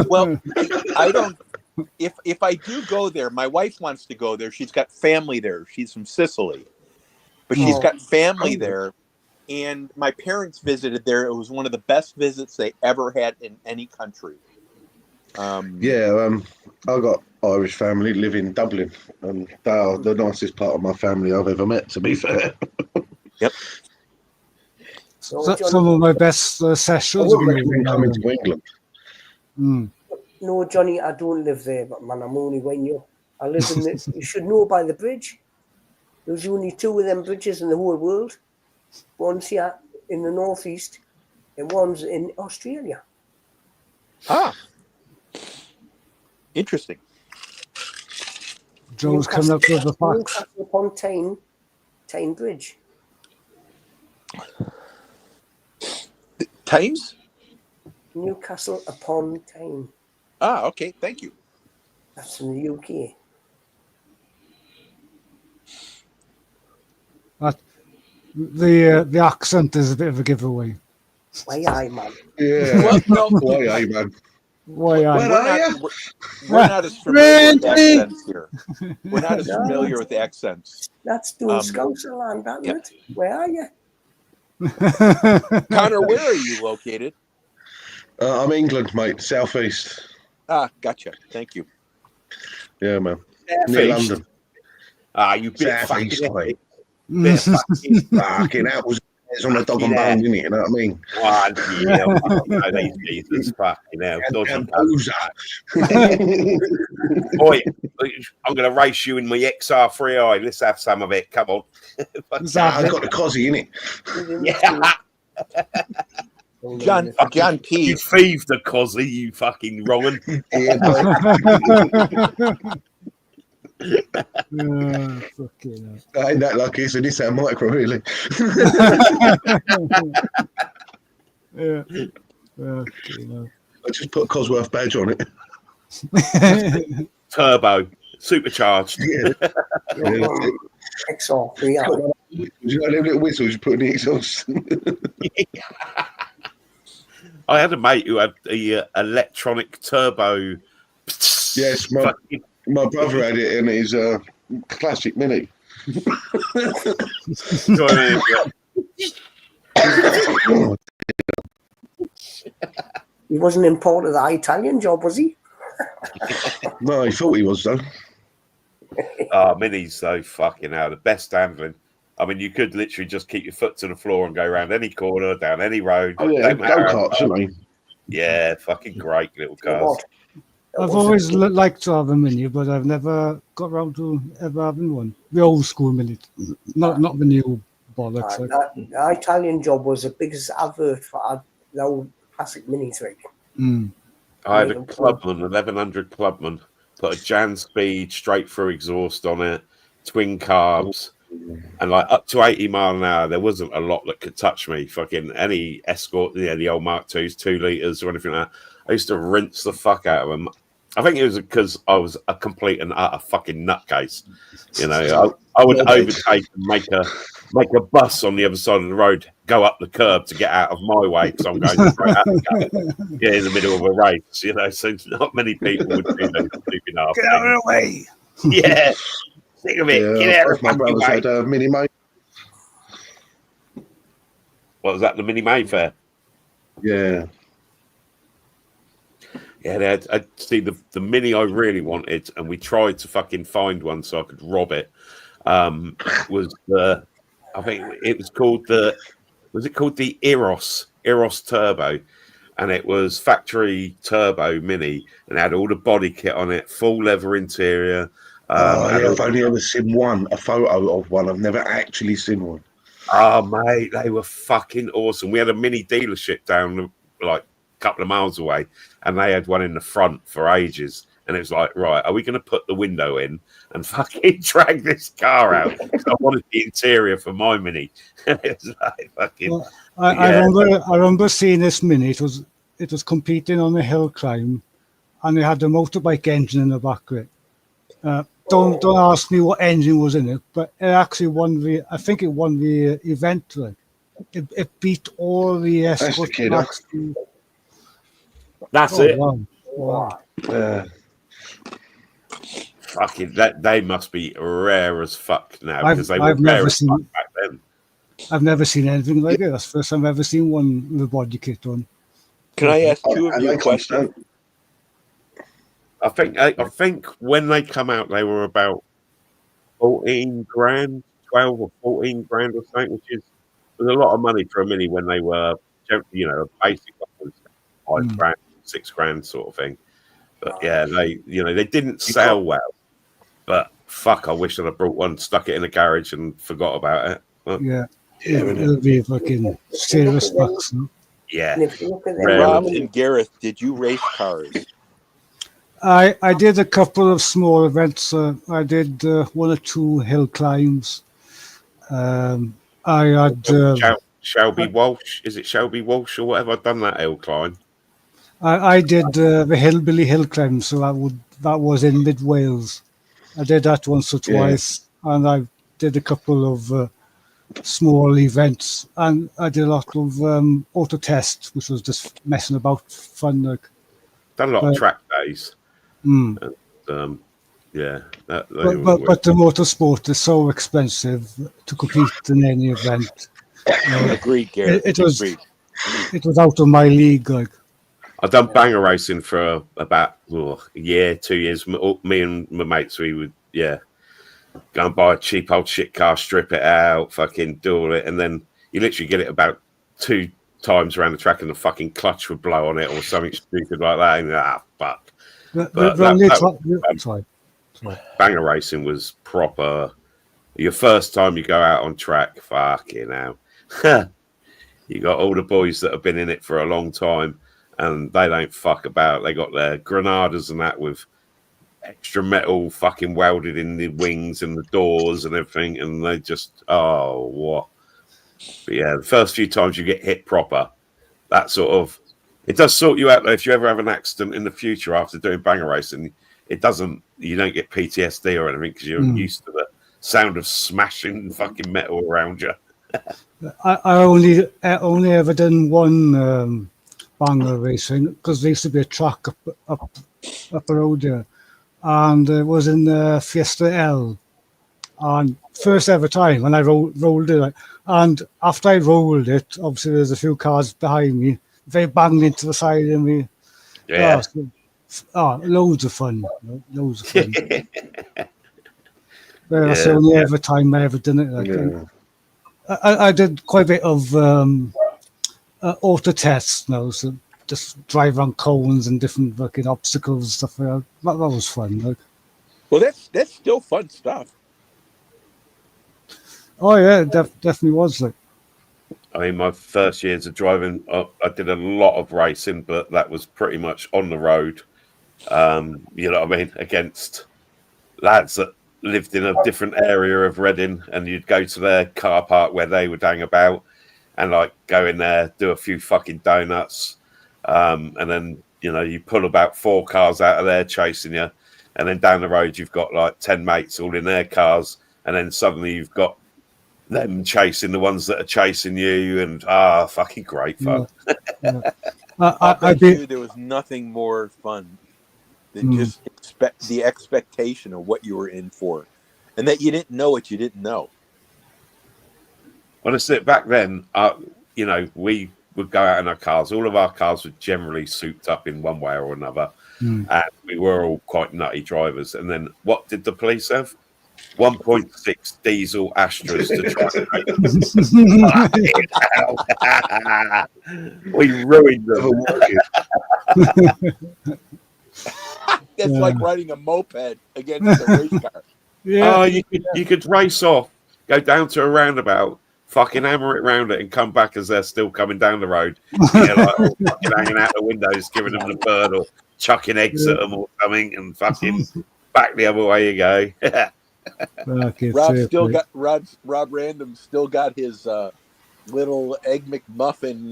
Well, I don't. If I do go there, my wife wants to go there. She's got family there. She's from Sicily, but she's got family there. And my parents visited there. It was one of the best visits they ever had in any country. I got Irish family live in Dublin, and they are the nicest part of my family I've ever met, to be fair. Yep. Some of my best sessions. I wouldn't recommend coming to England. No, Johnny, I don't live there, but man, I'm only when you. I live in the. You should know by the bridge. There's only 2 of them bridges in the whole world. One's here in the northeast, and one's in Australia. Ah, interesting. Joe's coming up with the facts. Newcastle upon Tyne Bridge. Thames? Newcastle upon Tyne. Ah, okay. Thank you. That's in the UK. The accent is a bit of a giveaway. Why, aye, man. Yeah. Well, no, Why, man? Why Where are you? we're not as familiar with accents here. We're not as familiar with accents. That's doing Scouser land, isn't it? Where are you? Connor, where are you located? I'm England, mate. Southeast. Ah, gotcha. Thank you. Yeah, man. Near London. Ah, you bit Southeast, fucking mate. bit fucking Fucking apples on a dog and bone, innit? You know what I mean? Jesus fucking hell. And boozer. Boy, I'm going to race you in my XR3i. Let's have some of it. Come on. I've got the cozzy, innit? John P. You thieved the cozzy, you fucking wrong'un. Yeah, Fucking I ain't that lucky, it's a Nissan Micro, really. I just put a Cosworth badge on it. Turbo, supercharged. Yeah. XR. You know them little whistles you put in the exhaust? I had a mate who had the electronic turbo. Yes, my brother had it in his classic Mini. He wasn't in part of the Italian job, was he? No, he thought he was, though. Minis, though, fucking hell, the best handling. I mean, you could literally just keep your foot to the floor and go around any corner, down any road. Oh, yeah, go-karts, you know. Yeah, fucking great little cars. I've always liked to have a Mini, but I've never got around to ever having one. The old school Mini, not the new bollocks. The Italian job was the biggest advert for the old classic Mini trick. I had a Clubman, 1100 Clubman, put a Jan Speed straight through exhaust on it, twin carbs, and like up to 80 mile an hour, there wasn't a lot that could touch me. Fucking any Escort, the old Mark IIs, 2 litres or anything like that. I used to rinse the fuck out of them. I think it was because I was a complete and utter fucking nutcase. You know, I would overtake and make a bus on the other side of the road, go up the curb to get out of my way because I'm going straight out the in the middle of a race. You know, so not many people would do that stupid half. Get out of the way! Yeah, think of it. Yeah, Get out of my the brother's way. had a Mini Mate. What was that? The Mini Mayfair? Yeah. Yeah, I'd see the Mini I really wanted, and we tried to fucking find one so I could rob it. Was the I think it was called the Eros Turbo, and it was factory turbo Mini, and it had all the body kit on it, full leather interior. I've only ever seen a photo of one. I've never actually seen one. Oh mate, they were fucking awesome. We had a Mini dealership down like a couple of miles away, and they had one in the front for ages. And it was like, right, are we going to put the window in and fucking drag this car out? I wanted the interior for my Mini. It was like fucking. Well, I remember seeing this Mini. It was competing on a hill climb, and it had a motorbike engine in the back of it. Don't ask me what engine was in it, but it actually won I think it won the event. Like it beat all the Escort Max. That's it. Wow. Fucking that they must be rare as fuck now because they were I've rare never as seen. fuck back then. I've never seen anything like it. That's the first time I've ever seen one with a body kit on. Can I ask two of you a question? I think when they come out, they were about 14 grand, 12 or 14 grand or something, which was a lot of money for a Mini when they were, you know, a basic one was 5 grand, 6 grand sort of thing. But yeah, they didn't sell well. But fuck, I wish I'd have brought one, stuck it in a garage, and forgot about it. But, Yeah, it'll be fucking serious bucks. No? Yeah. Rob and Gareth, did you race cars? I did a couple of small events. I did 1 or 2 hill climbs. I had Shelby Walsh. Is it Shelby Walsh or whatever? I've done that hill climb. I did the Hillbilly Hill climb, so that was in mid Wales. I did that once or twice, and I did a couple of small events, and I did a lot of auto tests, which was just messing about, fun. Like, Done a lot of track days. Mm. And, yeah, but the motorsport is so expensive to compete in any event. Agreed, Gareth. It was out of my league. Like, I've done banger racing for about a year, 2 years. Me and my mates, we would go and buy a cheap old shit car, strip it out, fucking do all it, and then you literally get it about 2 times around the track, and the fucking clutch would blow on it or something stupid like that. And fuck. Sorry. Banger racing was proper. Your first time you go out on track, fucking hell. You got all the boys that have been in it for a long time, and they don't fuck about. They got their Granadas and that with extra metal fucking welded in the wings and the doors and everything, and they just what? But yeah, the first few times you get hit proper, that sort of it does sort you out. Though, if you ever have an accident in the future after doing banger racing, you don't get PTSD or anything because you're used to the sound of smashing fucking metal around you. I only ever done one banger racing because there used to be a track up the road there, and it was in Fiesta L. And first ever time when I rolled it, and after I rolled it, obviously there's a few cars behind me. They banged into the side of me. Yeah. Loads of fun. Loads of fun. That's the only ever time I ever done it. I did quite a bit of auto tests now, so just drive around cones and different fucking obstacles and stuff like that. That was fun. Like. Well, that's still fun stuff. Oh yeah, definitely was. Like, I mean, my first years of driving, I did a lot of racing, but that was pretty much on the road. You know what I mean? Against lads that lived in a different area of Reading, and you'd go to their car park where they would hang about and like go in there, do a few fucking donuts. And then, you know, you pull about 4 cars out of there chasing you. And then down the road, you've got like 10 mates all in their cars. And then suddenly you've got them chasing the ones that are chasing you, and fucking great fun. I bet you there was nothing more fun than just the expectation of what you were in for, and that you didn't know what you didn't know. Honestly, back then, you know, we would go out in our cars. All of our cars were generally souped up in one way or another, and we were all quite nutty drivers. And then, what did the police have? 1.6 diesel Astras to try. We ruined them. That's like riding a moped against a race car. Yeah. You could race off, go down to a roundabout, fucking hammer it round it, and come back as they're still coming down the road. You know, like, all fucking hanging out the windows, giving them the bird, or chucking eggs at them or something, and fucking back the other way you go. Rob Random still got his little egg McMuffin.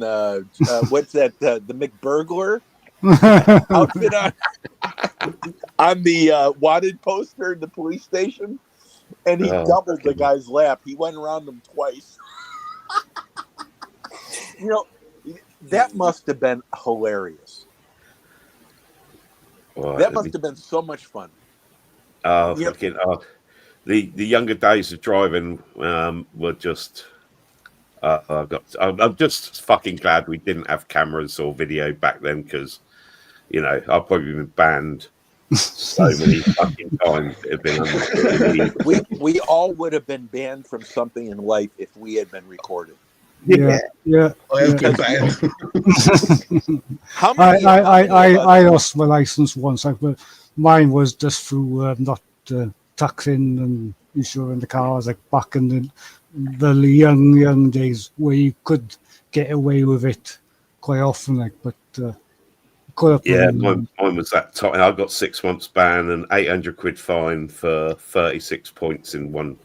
What's that? The McBurglar outfit on the wanted poster in the police station, and he doubled the guy's lap. He went around him twice. You know, that must have been hilarious. That must have been so much fun. The younger days of driving were just. I'm just fucking glad we didn't have cameras or video back then, because, you know, I've probably been banned so many fucking times. We all would have been banned from something in life if we had been recorded. Yeah. I have been banned. How many? I lost my license once. Mine was just through not taxing and insuring the cars, like back in the young days where you could get away with it quite often, like, but mine was that time. I got 6 months ban and 800 quid fine for 36 points in one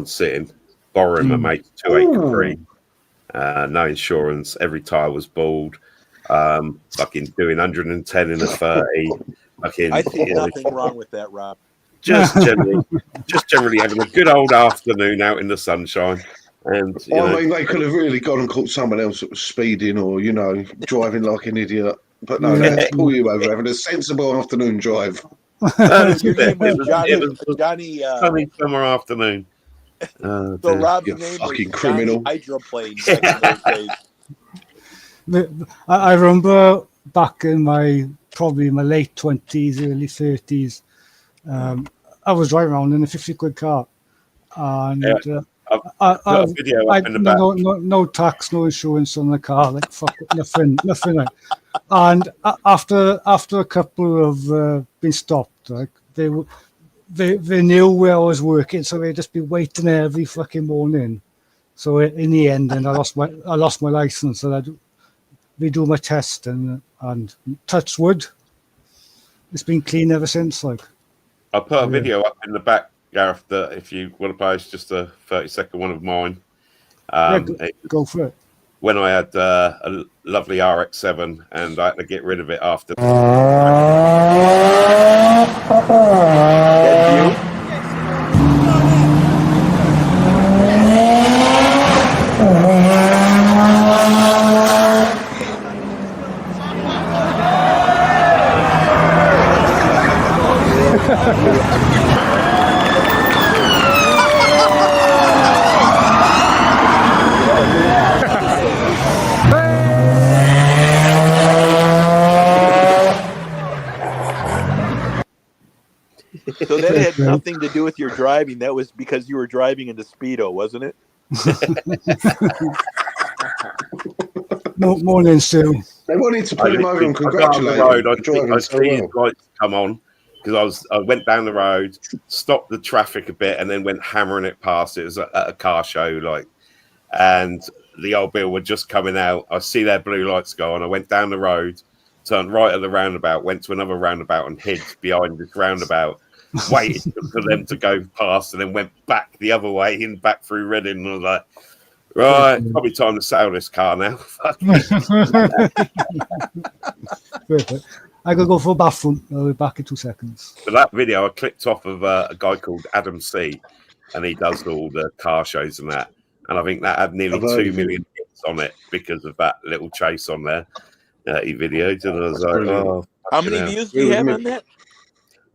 sitting, borrowing my mate's 2-acre Capri. No insurance, every tyre was bald, fucking doing 110 in a 30. Fucking, I see nothing wrong with that, Rob. Just generally having a good old afternoon out in the sunshine. And I mean, they could have really gone and caught someone else that was speeding or, you know, driving like an idiot. But no, they had to pull you over, having a sensible afternoon drive. Your name was Johnny. Sunny summer afternoon. So Rob's name fucking was criminal. Johnny Hydroplane back in those days. I remember back in my late 20s, early 30s, I was driving around in a 50 quid car, and I've got a video up in the back. No tax, no insurance on the car, like fuck it, nothing. Like. And after a couple of being stopped, like they knew where I was working, so they'd just be waiting every fucking morning. So in the end, and I lost my license, so I'd redo my test and touch wood. It's been clean ever since. Like, I put a video up in the back, Gareth, that if you want to post, just a 30-second one of mine. Go for it. When I had a lovely RX-7 and I had to get rid of it after. So that had nothing to do with your driving. That was because you were driving in the Speedo, wasn't it? Morning, Sue. They wanted to put him over and congratulate him. I see his lights come on because I went down the road, stopped the traffic a bit, and then went hammering it past. It was at a car show, like, and the old Bill were just coming out. I see their blue lights go on. I went down the road, turned right at the roundabout, went to another roundabout, and hid behind this roundabout. Waited for them to go past, and then went back the other way and back through Reading. And I was like, right, probably time to sell this car now. Perfect. I gotta go for a bathroom. I'll be back in 2 seconds. But that video I clipped off of a guy called Adam C, and he does all the car shows and that. And I think that had nearly 2 million hits on it because of that little chase on there. He videoed, and I was like, oh. How many views do you have on that?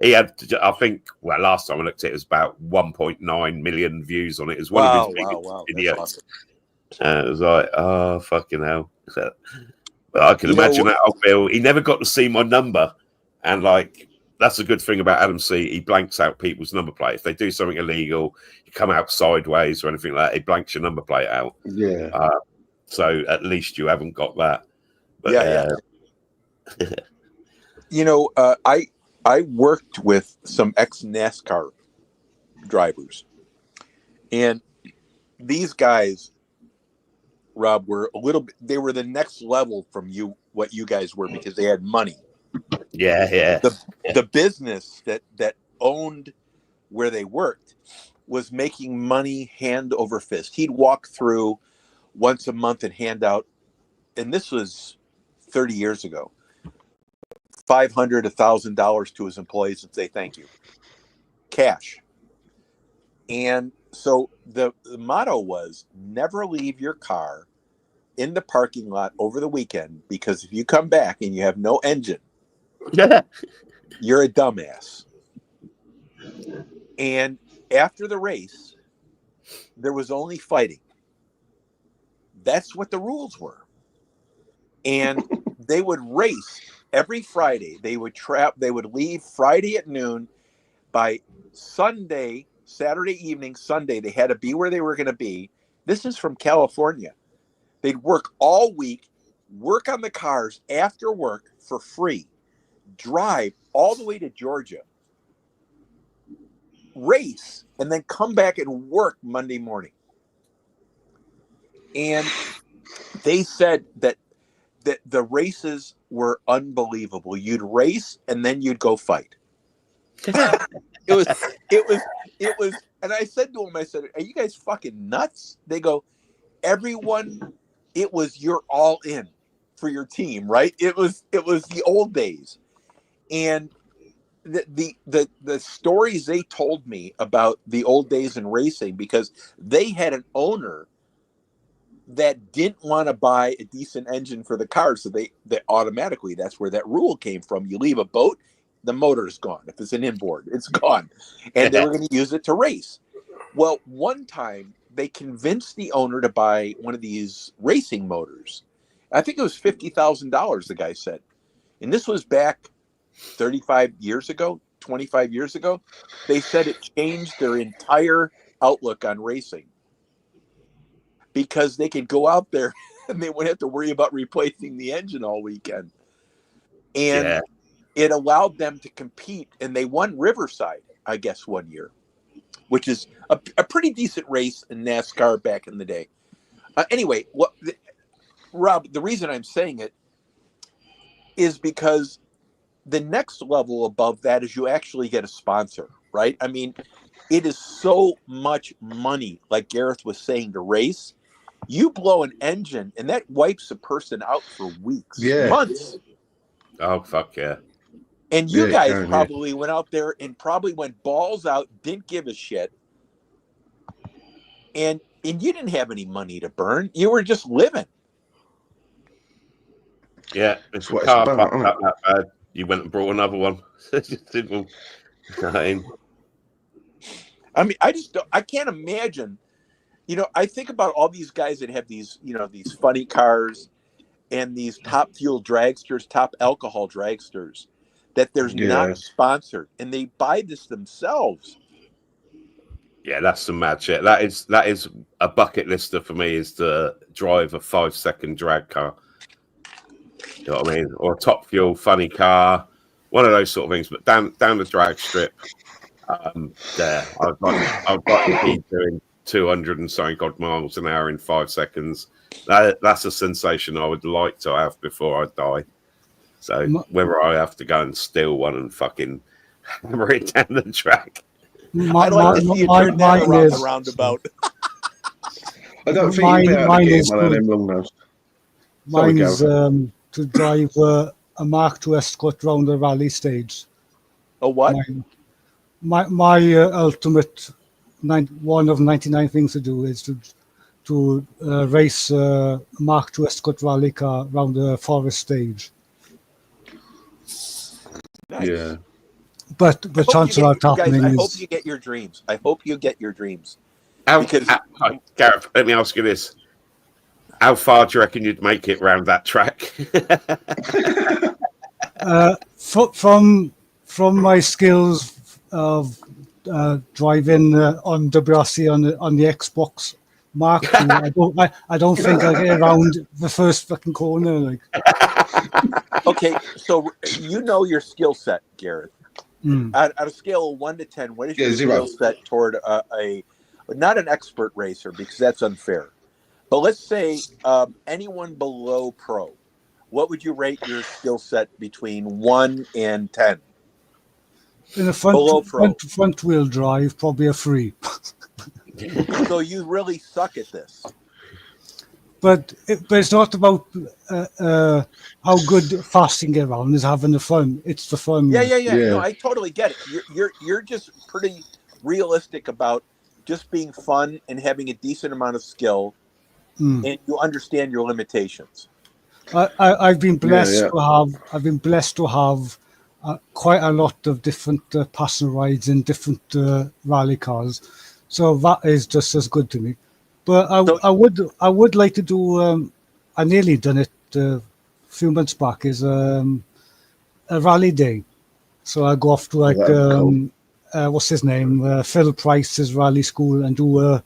He had, I think, well, last time I looked at it was about 1.9 million views on it. It was one of his biggest videos. Awesome. It was like, oh, fucking hell. But I can imagine that old Bill. He never got to see my number. And, like, that's a good thing about Adam C. He blanks out people's number plate. If they do something illegal, you come out sideways or anything like that, he blanks your number plate out. Yeah. So at least you haven't got that. But, yeah. You know, I worked with some ex-NASCAR drivers, and these guys, Rob, were a little bit, they were the next level from what you guys were, because they had money. Yeah. The business that owned where they worked was making money hand over fist. He'd walk through once a month and hand out, and this was 30 years ago, $500, $1,000 to his employees and say thank you, cash. And so the motto was never leave your car in the parking lot over the weekend, because if you come back and you have no engine, you're a dumbass. And after the race, there was only fighting. That's what the rules were. And they would race every Friday. They would leave Friday at noon. By Sunday, Saturday evening, Sunday, they had to be where they were going to be. This is from California. They'd work all week, work on the cars after work for free, drive all the way to Georgia, race, and then come back and work Monday morning. And they said that the races were unbelievable. You'd race and then you'd go fight. It was, and I said to them, I said, "Are you guys fucking nuts?" They go, "Everyone, it was you're all in for your team, right?" It was the old days, and the stories they told me about the old days in racing, because they had an owner that didn't want to buy a decent engine for the car, so they automatically, that's where that rule came from. You leave a boat, the motor's gone. If it's an inboard, it's gone. And they were going to use it to race. Well, one time they convinced the owner to buy one of these racing motors. I think it was $50,000, the guy said. And this was back 35 years ago, 25 years ago. They said it changed their entire outlook on racing, because they could go out there and they wouldn't have to worry about replacing the engine all weekend. And it allowed them to compete, and they won Riverside, I guess, one year, which is a pretty decent race in NASCAR back in the day. Anyway, Rob, the reason I'm saying it is because the next level above that is you actually get a sponsor, right? I mean, it is so much money, like Gareth was saying, to race. You blow an engine and that wipes a person out for weeks, months. Oh, fuck yeah. And you guys probably went out there and probably went balls out, didn't give a shit. And you didn't have any money to burn. You were just living. Yeah, if the car fucked up that bad, you went and brought another one. I mean, I can't imagine. You know, I think about all these guys that have these, you know, these funny cars and these top fuel dragsters, top alcohol dragsters, that there's not a sponsor, and they buy this themselves. Yeah, that's some mad shit. That is a bucket lister for me, is to drive a 5-second drag car. You know what I mean? Or a top fuel funny car, one of those sort of things. But down the drag strip, there, I'd like to be doing 200 and something odd miles an hour in 5 seconds. That's a sensation I would like to have before I die. So whether I have to go and steal one and fucking hammer it down the track. I'd like to see you turn that around the roundabout. I don't think you'd be able to get one of them long nose. Mine is to drive a Mark II Escort round the rally stage. A what? My ultimate one of 99 things to do is to race a Mark II Escort rally car around the forest stage. Nice. Yeah. But the chances are happening I is... hope you get your dreams. I hope you get your dreams. Gareth, let me ask you this. How far do you reckon you'd make it round that track? From my skills of driving on WRC on the Xbox Mark II, I don't think I'll get around the first fucking corner. Like. Okay, so you know your skill set, Gareth. At a scale of 1 to 10, what is your skill set toward not an expert racer, because that's unfair, but let's say anyone below pro? what would you rate your skill set between 1 and 10? In a Below pro. front wheel drive, probably a 3. So you really suck at this. But it's not about how good fasting get around is having the fun. It's the fun. Yeah. No, I totally get it. You're just pretty realistic about just being fun and having a decent amount of skill, and you understand your limitations. I've been blessed to have quite a lot of different passenger rides in different rally cars, so that is just as good to me. But I would like to do. I nearly done it a few months back. Is a rally day, so I go off to what's his name, Phil Price's rally school, and do a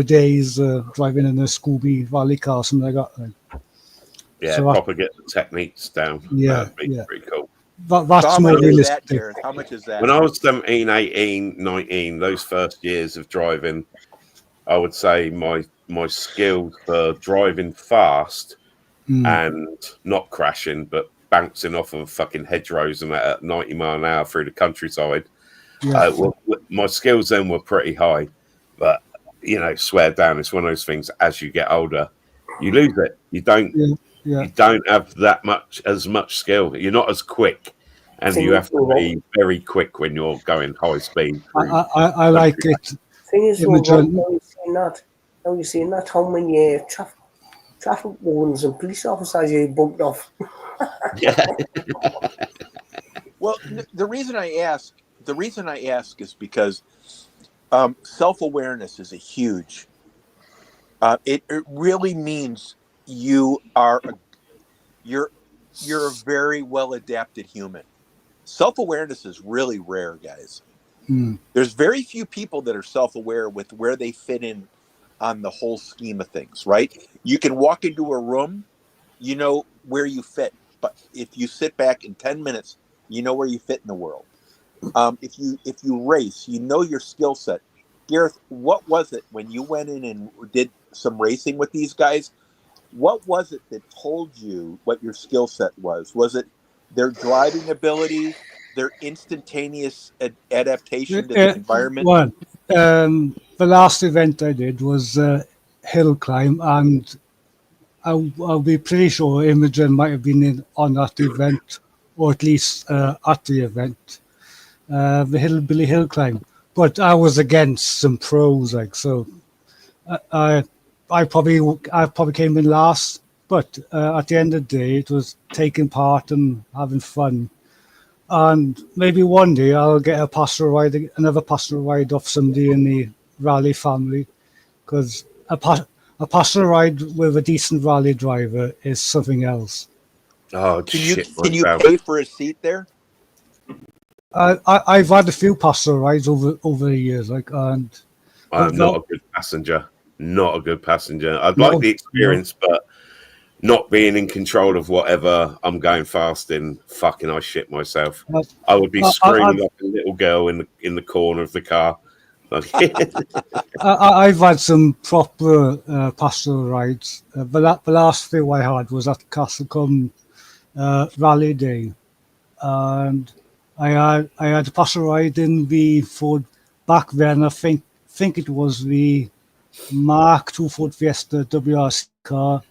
day's driving in a Scooby rally car, something like that. Yeah, so proper get the techniques down. Yeah, pretty cool. That's so more realistic. How much is that? When I was 17, 18, 19, those first years of driving, I would say my skills for driving fast and not crashing, but bouncing off of fucking hedgerows and at 90 mile an hour through the countryside. Yeah. My skills then were pretty high, but swear down. It's one of those things. As you get older, you lose it. You don't. Yeah. You don't have as much skill. You're not as quick, and you have to be very quick when you're going high speed. I like it. Thing is, now you're seeing that how many traffic wardens and police officers you bumped off. Yeah. Well, the reason I ask is because self-awareness is a huge. It really means you're a very well adapted human. Self-awareness is really rare, guys. There's very few people that are self-aware with where they fit in on the whole scheme of things, right? You can walk into a room, you know where you fit, but if you sit back in 10 minutes, you know where you fit in the world. If you race, you know your skill set. Gareth, what was it when you went in and did some racing with these guys? What was it that told you what your skill set was? Was it their driving ability, their instantaneous adaptation to the environment? The last event I did was hill climb, and I'll be pretty sure Imogen might have been on that event, or at least at the event, the Hillbilly Hill Climb. But I was against some pros, so I probably came in last. But at the end of the day, it was taking part and having fun. And maybe one day I'll get another passenger ride off somebody in the rally family, because a passenger ride with a decent rally driver is something else. Oh, can you pay for a seat there? I've had a few passenger rides over the years, and I'm not a good passenger. Not a good passenger. I'd like the experience, but not being in control of whatever I'm going fast in, fucking I shit myself. I would be screaming like a little girl in the corner of the car. I've had some proper passenger rides. The last few I had was at Castlecombe Rally Day, and I had a passenger ride in the Ford back then. I think it was the Mark II Ford Fiesta WRC car.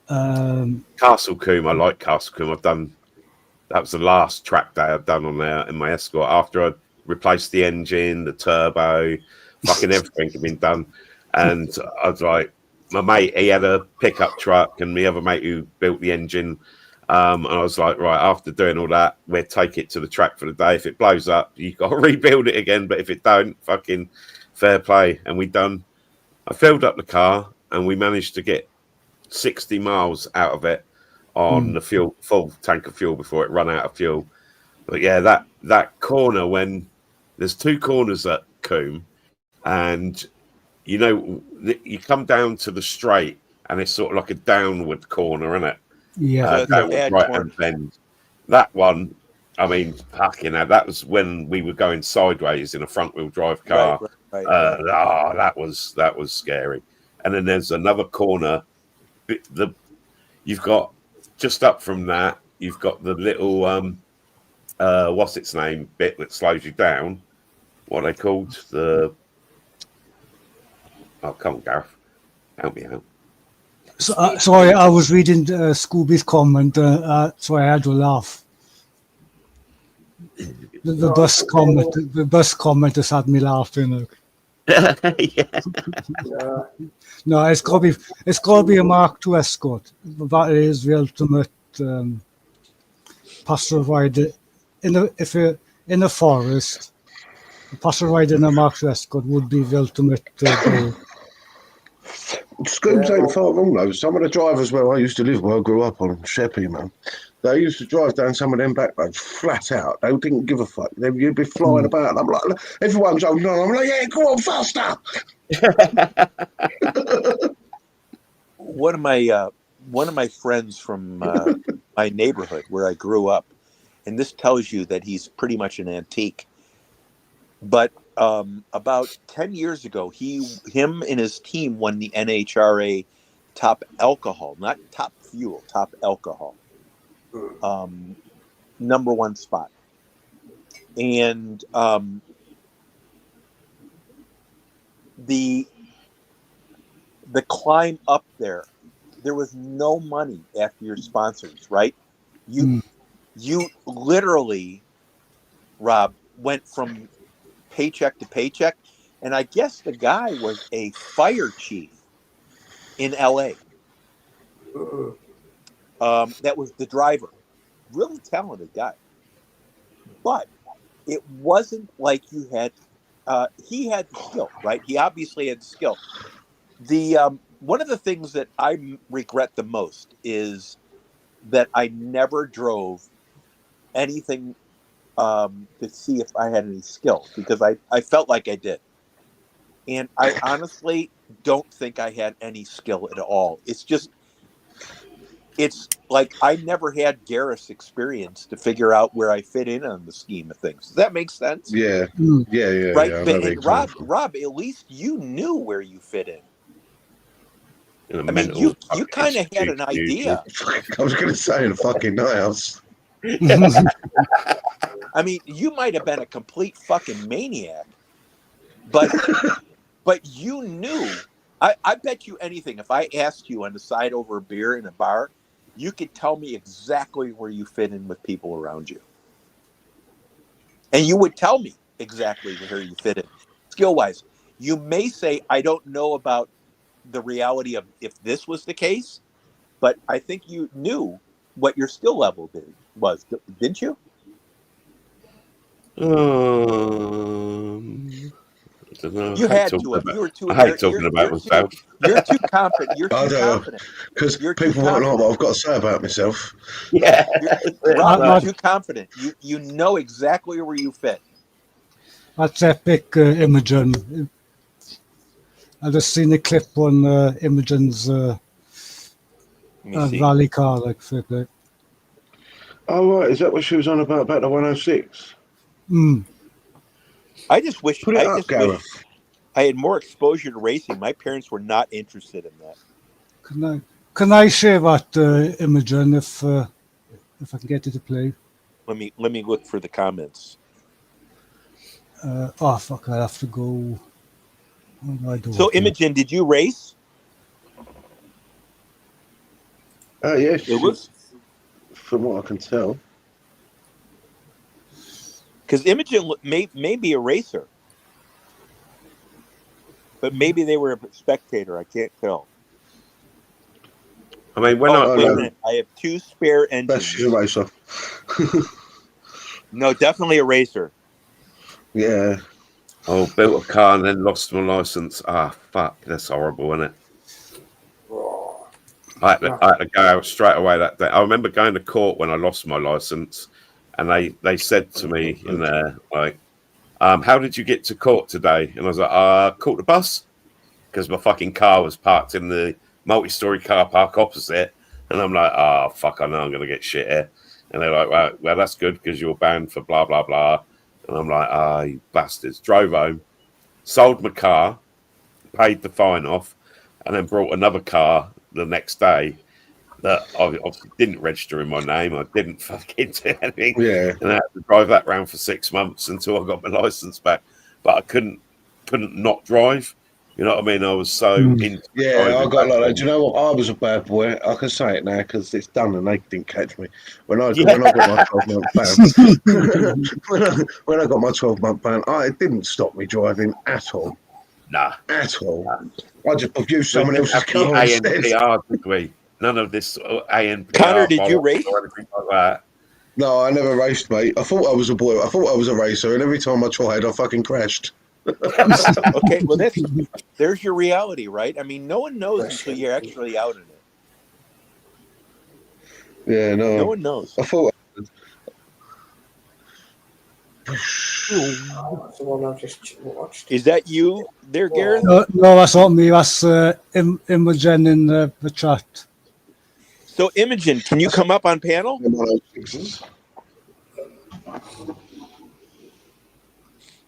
Castlecombe, I like Castlecombe. That was the last track day I've done on there in my Escort after I replaced the engine, the turbo, fucking everything had been done. And I was like, my mate, he had a pickup truck, and the other mate who built the engine. And I was like, right, after doing all that, we'll take it to the track for the day. If it blows up, you got to rebuild it again. But if it don't, fucking fair play. And I filled up the car, and we managed to get 60 miles out of it on the full tank of fuel before it ran out of fuel. But yeah, that corner, when there's two corners at Coombe, and you come down to the straight, and it's sort of like a downward corner, isn't it? Yeah, right hand bend. That one, I mean, fucking hell, that was when we were going sideways in a front wheel drive car. Right. That was scary. And then there's another corner. You've got just up from that. You've got the little what's its name bit that slows you down. What are they called? The come on, Gareth, help me out. So I was reading Scooby's comment, so I had to laugh. The bus comment has had me laughing. Yeah. No, it's got to be a Mark II Escort. That is the ultimate pasture rider. If you're in a forest, a pasture rider in a Mark II Escort would be the ultimate goal. Scoobs ain't far wrong though. Some of the drivers where I used to live, where I grew up on Sheppey, man, they used to drive down some of them back roads flat out. They didn't give a fuck. You'd be flying about. And I'm like, everyone's holding on. I'm like, yeah, go on faster. One of my friends from my neighborhood where I grew up, and this tells you that he's pretty much an antique. But about 10 years ago, him and his team won the NHRA top alcohol, not top fuel, top alcohol, #1 spot. And the climb up there was no money after your sponsors, right? You literally, Rob, went from paycheck to paycheck, and I guess the guy was a fire chief in LA. That was the driver. Really talented guy. But it wasn't like you had he had the skill, right? He obviously had the skill. The one of the things that I regret the most is that I never drove anything to see if I had any skill, because I felt like I did. And I honestly don't think I had any skill at all. It's like I never had Gareth's experience to figure out where I fit in on the scheme of things. Does that make sense? Yeah. Right? Yeah, But, and Rob, at least you knew where you fit in. I mean, you kind of had an idea. I was going to say the fucking house. I mean, you might have been a complete fucking maniac, but you knew. I bet you anything. If I asked you on the side over a beer in a bar, you could tell me exactly where you fit in with people around you, and you would tell me exactly where you fit in, skill-wise. You may say, "I don't know about the reality of if this was the case," but I think you knew what your skill level was, didn't you? I don't know. You had to. You were too. I hate talking about myself. You're too confident. You're too confident. Because people won't know what I've got to say about myself. Yeah. Rob, you're too confident. You know exactly where you fit. That's epic, Imogen. I just seen a clip on Imogen's rally car, like that. Oh, right. Is that what she was on about the 106? I just wish Gareth. I had more exposure to racing. My parents were not interested in that. Can I share that, Imogen, if I can get it to play? Let me look for the comments. Oh fuck! I have to go. So, Imogen, did you race? Yes. It was, from what I can tell. Because Imogen may be a racer, but maybe they were a spectator. I can't tell. I mean, wait a minute. I have 2 spare engines. That's your racer. No, definitely a racer. Yeah. Oh, built a car and then lost my license. Ah, fuck. That's horrible, isn't it? I had to go out straight away that day. I remember going to court when I lost my license, and they said to me in there, like, how did you get to court today? And I was like, caught the bus, because my fucking car was parked in the multi-story car park opposite. And I'm like, fuck, I know I'm going to get shit here. And they're like, well, that's good, because you're banned for blah, blah, blah. And I'm like, you bastards. Drove home, sold my car, paid the fine off, and then brought another car the next day. that I obviously didn't register in my name. I didn't fucking do anything. Yeah. And I had to drive that round for 6 months until I got my license back. But I couldn't not drive. You know what I mean? I was so into Yeah, driving. I got like that. Do you know what? I was a bad boy. I can say it now because it's done and they didn't catch me. When I got my 12-month ban, when I got my 12-month ban, it didn't stop me driving at all. Nah. At all. I just used someone else's car instead. ANPR, did we? None of this ANPR. Connor, did you race? Or anything like that. No, I never raced, mate. I thought I was a boy. I thought I was a racer, and every time I tried, I fucking crashed. Okay, well, there's your reality, right? I mean, no one knows until you're actually out in it. Yeah, no. No one knows. I thought. That's the one I just watched. Is that you there, Gareth? No, that's not me. That's Imogen in the chat. So, Imogen, can you come up on panel?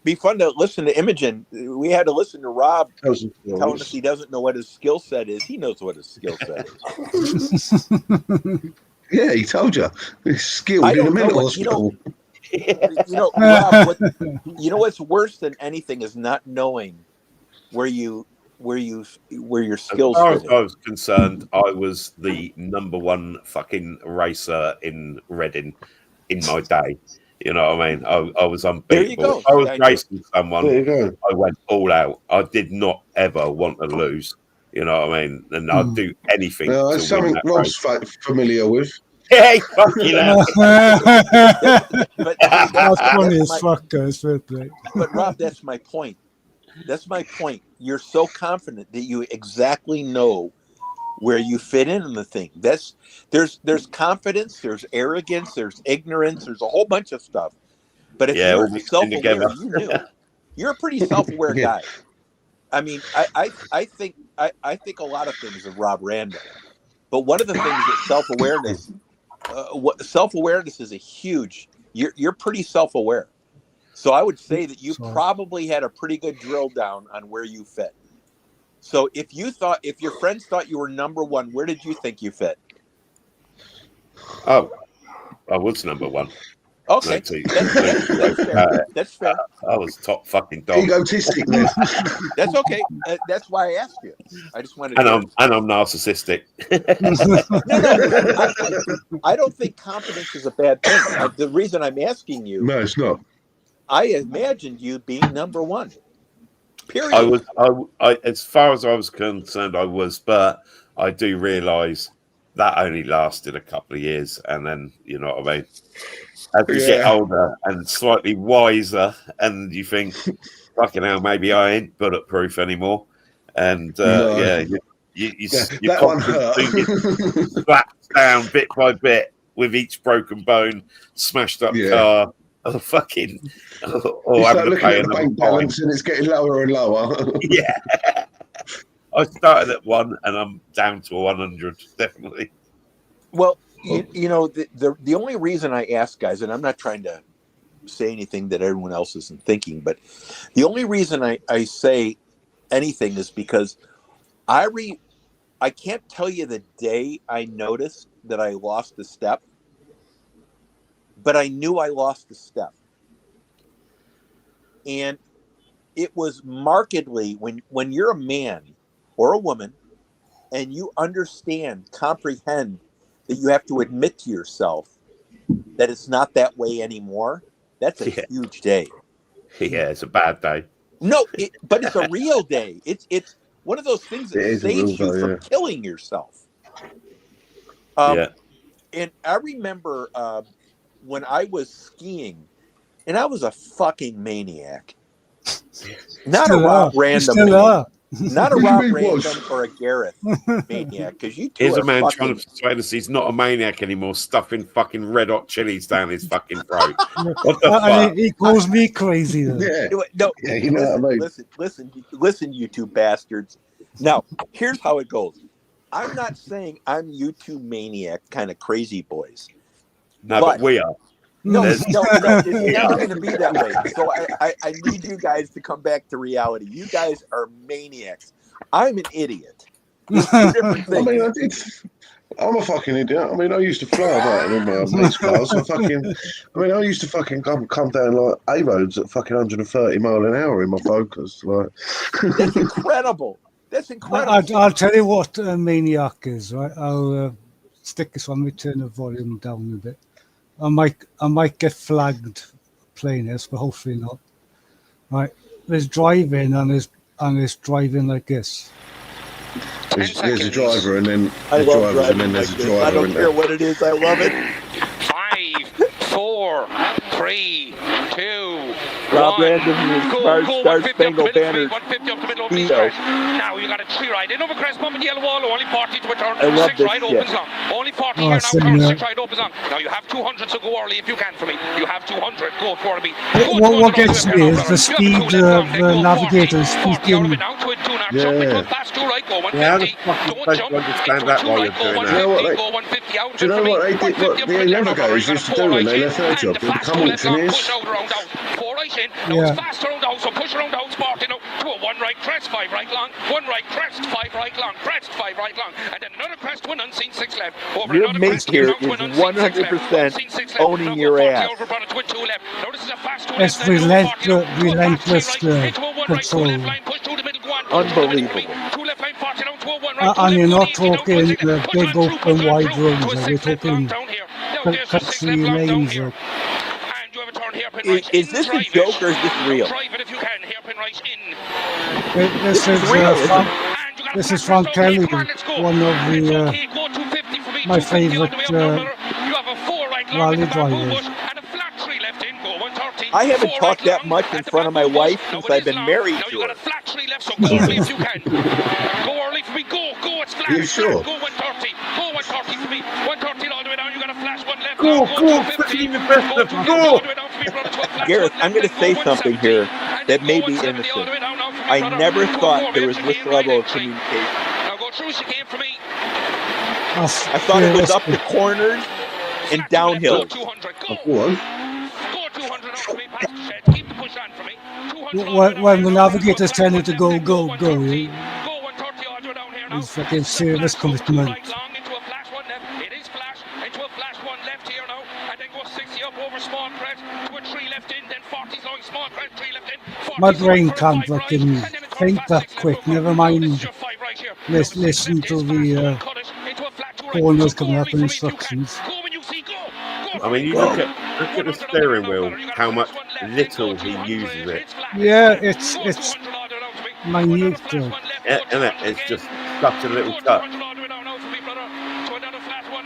Be fun to listen to Imogen. We had to listen to Rob telling us he doesn't know what his skill set is. He knows what his skill set is. Yeah, he told you. He's skilled in a mental hospital. Rob, what's worse than anything is not knowing where your skills. As far as I was concerned, I was the #1 fucking racer in Reading in my day. You know what I mean? I was unbeatable. There you go. If I was racing someone, there you go. I went all out. I did not ever want to lose. You know what I mean? And I'd do anything. No, that's something Rob's familiar with. Hey, fuck you now. That's funny as fuck, guys. But Rob, that's my point. That's my point. You're so confident that you exactly know where you fit in the thing. There's confidence, there's arrogance, there's ignorance, there's a whole bunch of stuff. But if you're self-aware, you knew. You're a pretty self-aware guy. I mean, I think a lot of things of Rob Randall, but one of the things that self-awareness is a huge. You're pretty self-aware. So I would say that you probably had a pretty good drill down on where you fit. So if your friends thought you were #1, where did you think you fit? Oh, I was #1. Okay, that's fair. I was top fucking dog. Egotistic. That's okay. That's why I asked you. I just wanted. And I'm narcissistic. No, I don't think confidence is a bad thing. The reason I'm asking you. No, it's not. I imagined you being #1. Period. I as far as I was concerned, I was, but I do realise that only lasted a couple of years, and then you know what I mean. As you get older and slightly wiser, and you think, "Fucking hell, maybe I ain't bulletproof anymore," and your confidence slaps down bit by bit with each broken bone, smashed up car. Oh, fucking! You start looking at the bank balance and it's getting lower and lower. Yeah, I started at 1 and I'm down to 100, definitely. Well, you know, the only reason I ask, guys, and I'm not trying to say anything that everyone else isn't thinking, but the only reason I say anything is because I can't tell you the day I noticed that I lost a step. But I knew I lost a step. And it was markedly when you're a man or a woman and you comprehend that you have to admit to yourself that it's not that way anymore, that's a huge day. Yeah, it's a bad day. No, but it's a real day. It's one of those things that saves you from killing yourself. And I remember when I was skiing, and I was a fucking maniac. Not a Rob Random maniac. Not a Rob Random or a Gareth maniac, because you two Here's are a man fucking... trying to persuade us he's not a maniac anymore, stuffing fucking red hot chilies down his fucking throat. What the fuck? He calls me crazy. No, you know what I mean? Listen, you two bastards. Now, here's how it goes. I'm not saying I'm you two maniac kind of crazy boys. No, but we are. No, it's never going to be that way. So I need you guys to come back to reality. You guys are maniacs. I'm an idiot. It's two different things. I'm a fucking idiot. I mean, I used to fly about in all my mates' cars. I used to fucking come down like A roads at fucking 130 mile an hour in my Focus. Like, That's incredible. That's incredible. I'll tell you what a maniac is, right? I'll stick this on me, turn the volume down a bit. I might get flagged playing this, but hopefully not. Right, there's driving and there's driving like this. there's a driver and then I there's love drivers and driving then there's like a this. driver. I don't and care what it is. I love it. 5, 4, 3, 2, Rob 1. Random is Go, Star 150 up Spangled the middle Banner. street, 150 up the middle of the Speedo. crest. Now you got a 3 right in over crest, bump and yellow wall, only 40 to a turn. I love 6 this right shit. opens long. Only 40 Oh, here now, turn similar. 6 right opens long. Now you have 200, so go early if you can for me. You have 200, go for me. What gets me is the speed of the navigators speaking. Yeah. Yeah, how the fuck are you supposed to understand that while you're doing Do you know that? what do you know what they did? What the navigators used to do when they left their job? They'd become auctioneers. Yeah. Fast around the house, so push around the house, Martin, to a 1 right crest, 5 right long, 1 right crest, 5 right long, crest, 5 right long, and then another crest to an unseen 6 left. Over Your another mate crest, here now to is an unseen 6 left, 100% unseen 6 left. owning Now go your 40 ass. over, brother, to a 2 left. Now this is a fast 2 It's left, then over 40, now, relentless to a fast 3 right, into a 1 right, 2 control. left line, push to the middle, go on, Unbelievable. 2 left line, 40 down to a 1 right, 2 And you're left, not 180, talking now to a 6 left, big push on through, open wide to a roads. We're 6 left long talking down here. Now there's a 6 country left long down lanes. here. And you have a turn hairpin right Is in, this a drive joke it. or is this real? Drive it if you can, hairpin right in. This is real, isn't Frank, And you got a this is flat Frank rest, Kelly, okay, come on, let's go. one of And it's the okay, go 250 for me, my 250 all the way favourite up now, brother. You have a 4 right long rally at the bamboo drivers. bush and a flat 3 left in, go 130. I haven't 4 talked right that long much in at the front of my bamboo bush. wife Now since it I've is been long. married Now to you got her. a flat 3 left, so go early if you can. Go early for me, go, it's flat. You sure? Go 130, go 130 for me. 130 all the way down, you got a flash 1 left. Go, now, go, 250. fucking the best Go of them, 250 go! all the way down for me, brother, to a flash Gareth, 1 I'm left, going to then say go something 170. here And that then may go be 170 all the innocent. way down now for me, I brother. never Go thought forward there into was the this right level of entry. communication. Now go through chicane for me. I thought it was up the corners and Flat 2 left, go downhills. 200, go. Go on. Go 200 out for me, past the shed. Keep the push on for me. 200 all the way down When here the now. navigators Flat tended to 1 go, left, go, then go, 130. yeah. Go 130 all the way down here now. It's fucking It's a serious flash, go 2 commitment. right long into a flash 1 left. It is flash into a flash 1 left here now. And then go 60 up over small crest to a 3 left in. Then 40's long small crest, 3 left in. 40's My long brain for a can't 5 right. fucking And then it turns think fast that 6 left, quick. go Never for it. Now this is mind your 5 right here. Now the 6 listen left to is fast, the don't cut it into a flat 2 right. corners So go coming up early in for me if you can. instructions. Go when you see, go. I mean, you Go. look at the steering wheel, how much little he uses it. Yeah, it's minute. And it's just such a little touch.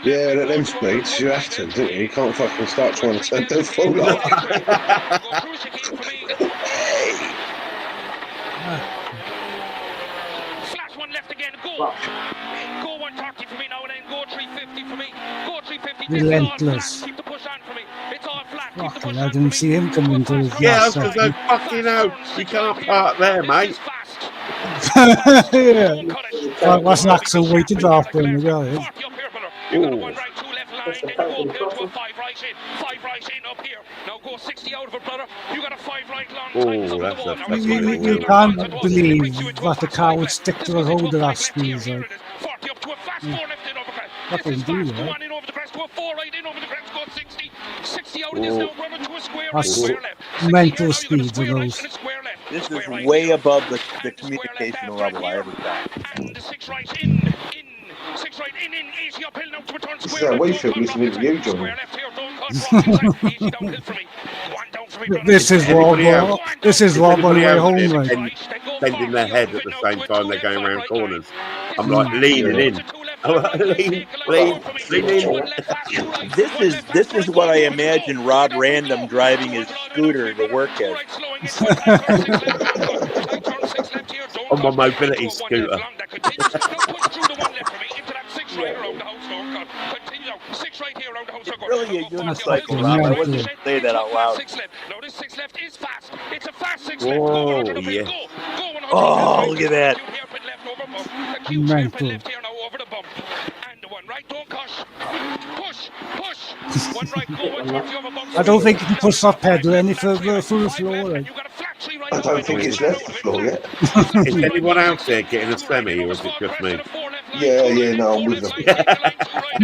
Yeah, at them speeds, you have to, don't you? You can't fucking start trying to turn them full off. Flash 1 left again, go. Go 130 for me now, and then go 350 for me. Go 350. Relentless. Keep the push on for me. It's all flat. Keep the Fucking, push I on didn't for see me. him come into his Yeah, I last was going to second. go, fucking hell, you can't park there, mate. Yeah. That's an actual way to draft him as well, yeah. You got a 1 right, 2 left line, then you go up here to a 5 right in. 5 right in up here. Now go 60 out of it, brother. You got a 5 right long. tightens up that's the wall. a Now fucking You, right, you right, can't right, believe right, that the car would stick to the road at that speed. here Like, it is. 40 up to a fast 4 left in over crest. Fucking This is do fast. Go that. on in over the crest to a 4 right in over the crest. Go 60. 60 out of this now, brother, to a square right, That's square left. 60 mental here now, you got a speeds of square right those. and a square left. This Square is right way here. above the And the square left communication after level I here. ever got. And the 6 right in. 6 right in, 80 uphill now to a turn This is square how left. we Don't feel cut listening rock to you, inside. Johnny. Square left here, don't cut rock inside. 80 downhill for me. Go on down for me, brother. This is Rob. Anybody else? This is Rob on the way Anybody else home. in Like, and bending their head at the same time they're going around corners? I'm like leaning in. I'm like, lean in. This is what I imagine Rob Random driving his scooter to work as. On my mobility scooter. Really a unicycle, Rob. I wouldn't say that out loud. No, this 6 left is fast. It's a fast 6 Whoa, left. Go, yeah. Oh, look at that. Mental. Left here now over the bump. And the 1 right, don't cush. Push. 1 right, go 130 over bump. I don't think you can push that pedal any further through the floor. Like. You got a flat 3 right I over don't think the it's left the floor yet. Is anyone out there getting a semi or is it just me? Yeah, no, I'm with them.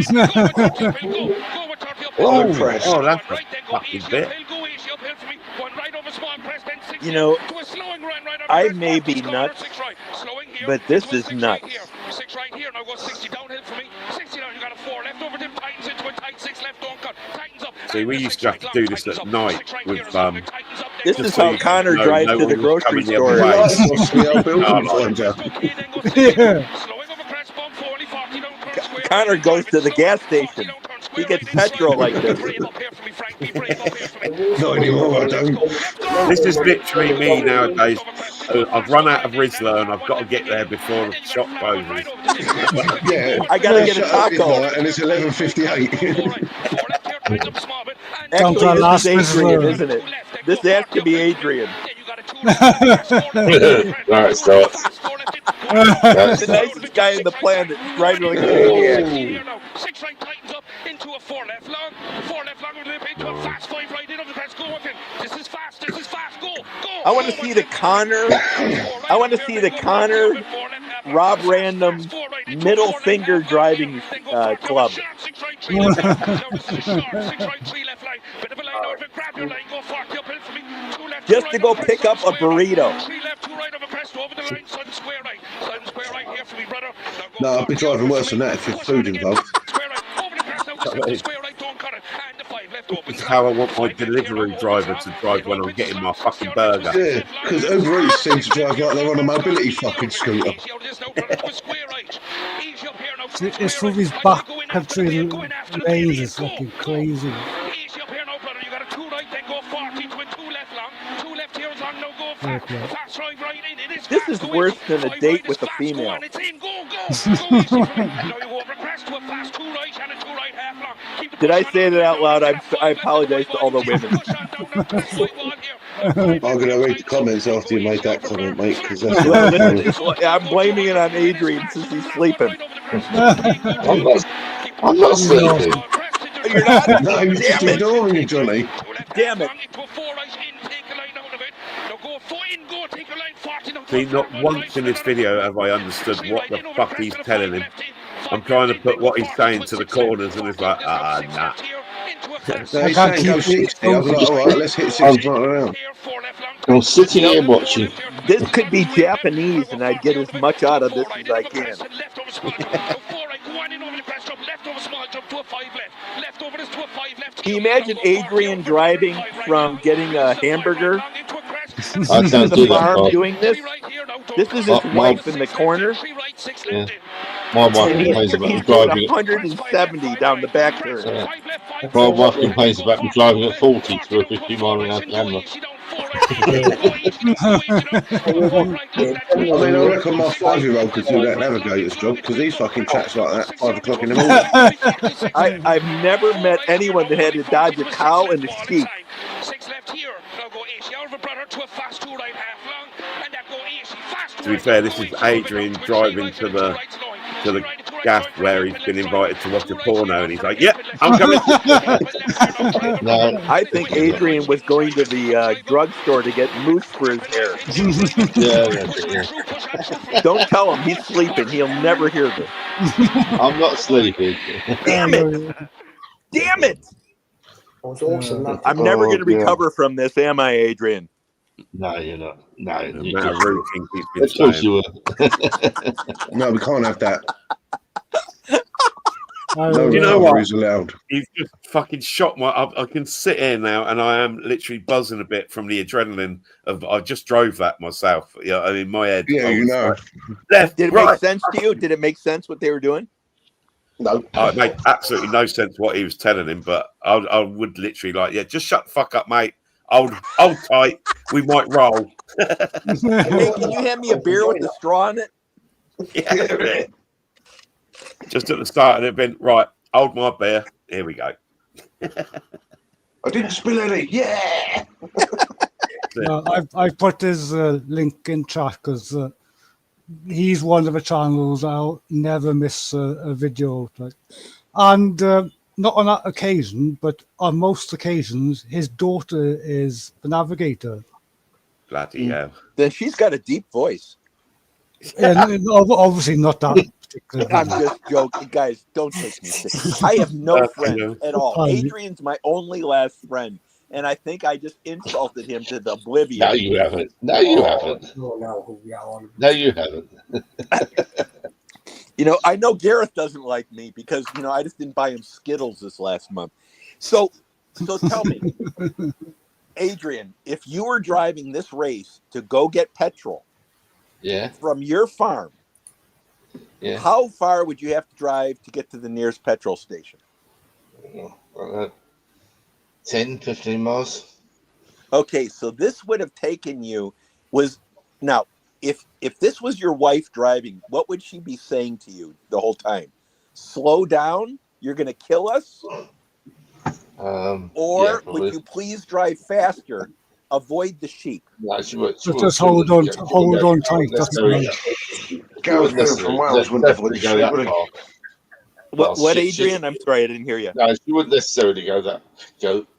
in. Go with 30 uphill. Go with 30 uphill. Oh, press. oh, that's One right, then a go fucking easy bit. uphill. Go easy uphill for me. One right over small crest, then 60 You know, to a slowing run right over I crest. may 40's be corner, nuts, 6 right. Slowing here. but this into a is 6 nuts. right here. 6 right here. Now go 60 downhill for me. 60 down. You got a 4 left over them. Tightens into a tight 6 left. Don't cut. Tightens up. See, we And a used 6 to have right to long, do this tightens at up. night 6 right with here is long, it tightens up. This Then is just so how you Connor know drives no to the one was grocery coming the store. other way. Lights off me, our building Oh, like- finds out. Okay, then go 60. Yeah. Slowing over crest, bump 40, 40 down, turn square Connor right, goes drive to it the slow, gas 40 station. down, turn He square gets right, in petrol straight. like this. Brave up here for me, Frank. Be brave up here for me. Not anymore, I don't. Left go. This is literally me nowadays. I've run out of Rizzler and I've got to get there before the shop closes. Yeah, I gotta get a shut up taco. midnight and it's 11:58. Down to Actually, our this last is Adrian, Rizzler. isn't it? This has to be Adrian. Right, start. The nicest guy on the planet, driving like a maniac. 6 right tightens up into a 4 left long. 4 left long into a fast 5 right in over the crest. Go with him. This is fast. This is fast. Go. Go. I want to see the Connor. I want to see the Connor Rob Random middle finger driving club. Just to go pick up a burrito. No, I'll be driving worse than that if there's food involved. It's how I want my delivery driver to drive when I'm getting my fucking burger. Yeah, because Uber Eats seem to drive like they're on a mobility fucking scooter. It's for these backcountry lanes. It's fucking crazy. This is worse than a date with a female. Did I say that out loud? I apologize to all the women. I'm going to read the comments after you made that comment, mate, because that's Well, I'm blaming it on Adrian since he's sleeping. I'm not sleeping. You're not? no, you're just Damn it. ignoring you, Johnny. Damn it. See, not once in this video have I understood what the fuck he's telling him. I'm trying to put what he's saying to the corners and it's like, nah. No, he's saying go 60. I was like, all right, let's hit 60 right around. I'm sitting here watching. This could be Japanese, and I'd get as much out of this as I can. Can you imagine Adrian driving from getting a hamburger I to can't the do that. farm Mark. doing this? This is his wife in the corner. Yeah. My wife And complains about me he's doing driving at 170 down the back turn. my wife complains about me driving at 40 through a 50-mile-an-hour camera. I mean, I reckon my 5-year-old could do that navigator's job because he's fucking tracks like that at 5 o'clock in the morning. I've never met anyone that had to dodge a cow and a sheep. To be fair, this is Adrian driving to the gaff where he's been invited to watch a porno and he's like, yep, I'm coming. No, I think Adrian was going to the drugstore to get mousse for his hair. yeah. Don't tell him he's sleeping. He'll never hear this. I'm not sleeping. Damn it! Damn it! was awesome. That. I'm never going to recover from this, am I, Adrian? No, you're not. No, The you amount of rude things he's been Of course saying. you were. No, we can't have that. No, Do you know recovery what? is allowed. He's just fucking shot my. I can sit here now, and I am literally buzzing a bit from the adrenaline of. I just drove that myself. Yeah, I mean, in my head. Yeah, I you was know. like, left, Did it right. make sense to you? Did it make sense what they were doing? No. It made absolutely no sense what he was telling him, but I would literally like, yeah, just shut the fuck up, mate. Hold tight. We might roll. Hey, can you hand me a beer with a straw in it? Yeah. Just at the start, and it'd been right. Hold my beer. Here we go. I didn't spill any. Yeah. I put his link in chat because he's one of the channels I'll never miss a video. Like, and not on that occasion, but on most occasions, his daughter is the navigator. Bloody hell. Then she's got a deep voice. Obviously not that particular. I'm just joking, guys. Don't take me serious. I have no friends at all. Fine. Adrian's my only last friend, and I think I just insulted him to the oblivion. No, you haven't. No, you haven't. No, No, you haven't. You know, I know Gareth doesn't like me because, you know, I just didn't buy him Skittles this last month. So tell me, Adrian, if you were driving this race to go get petrol from your farm, how far would you have to drive to get to the nearest petrol station? 10, 15 miles. Okay, so this would have taken you now, if this was your wife driving, what would she be saying to you the whole time? Slow down, you're going to kill us? Or would you please drive faster, avoid the sheep? No, just hold on tight. That's right. Gareth from Wales wouldn't definitely go that far. What, Adrian? I'm sorry, I didn't hear you. No, she wouldn't necessarily go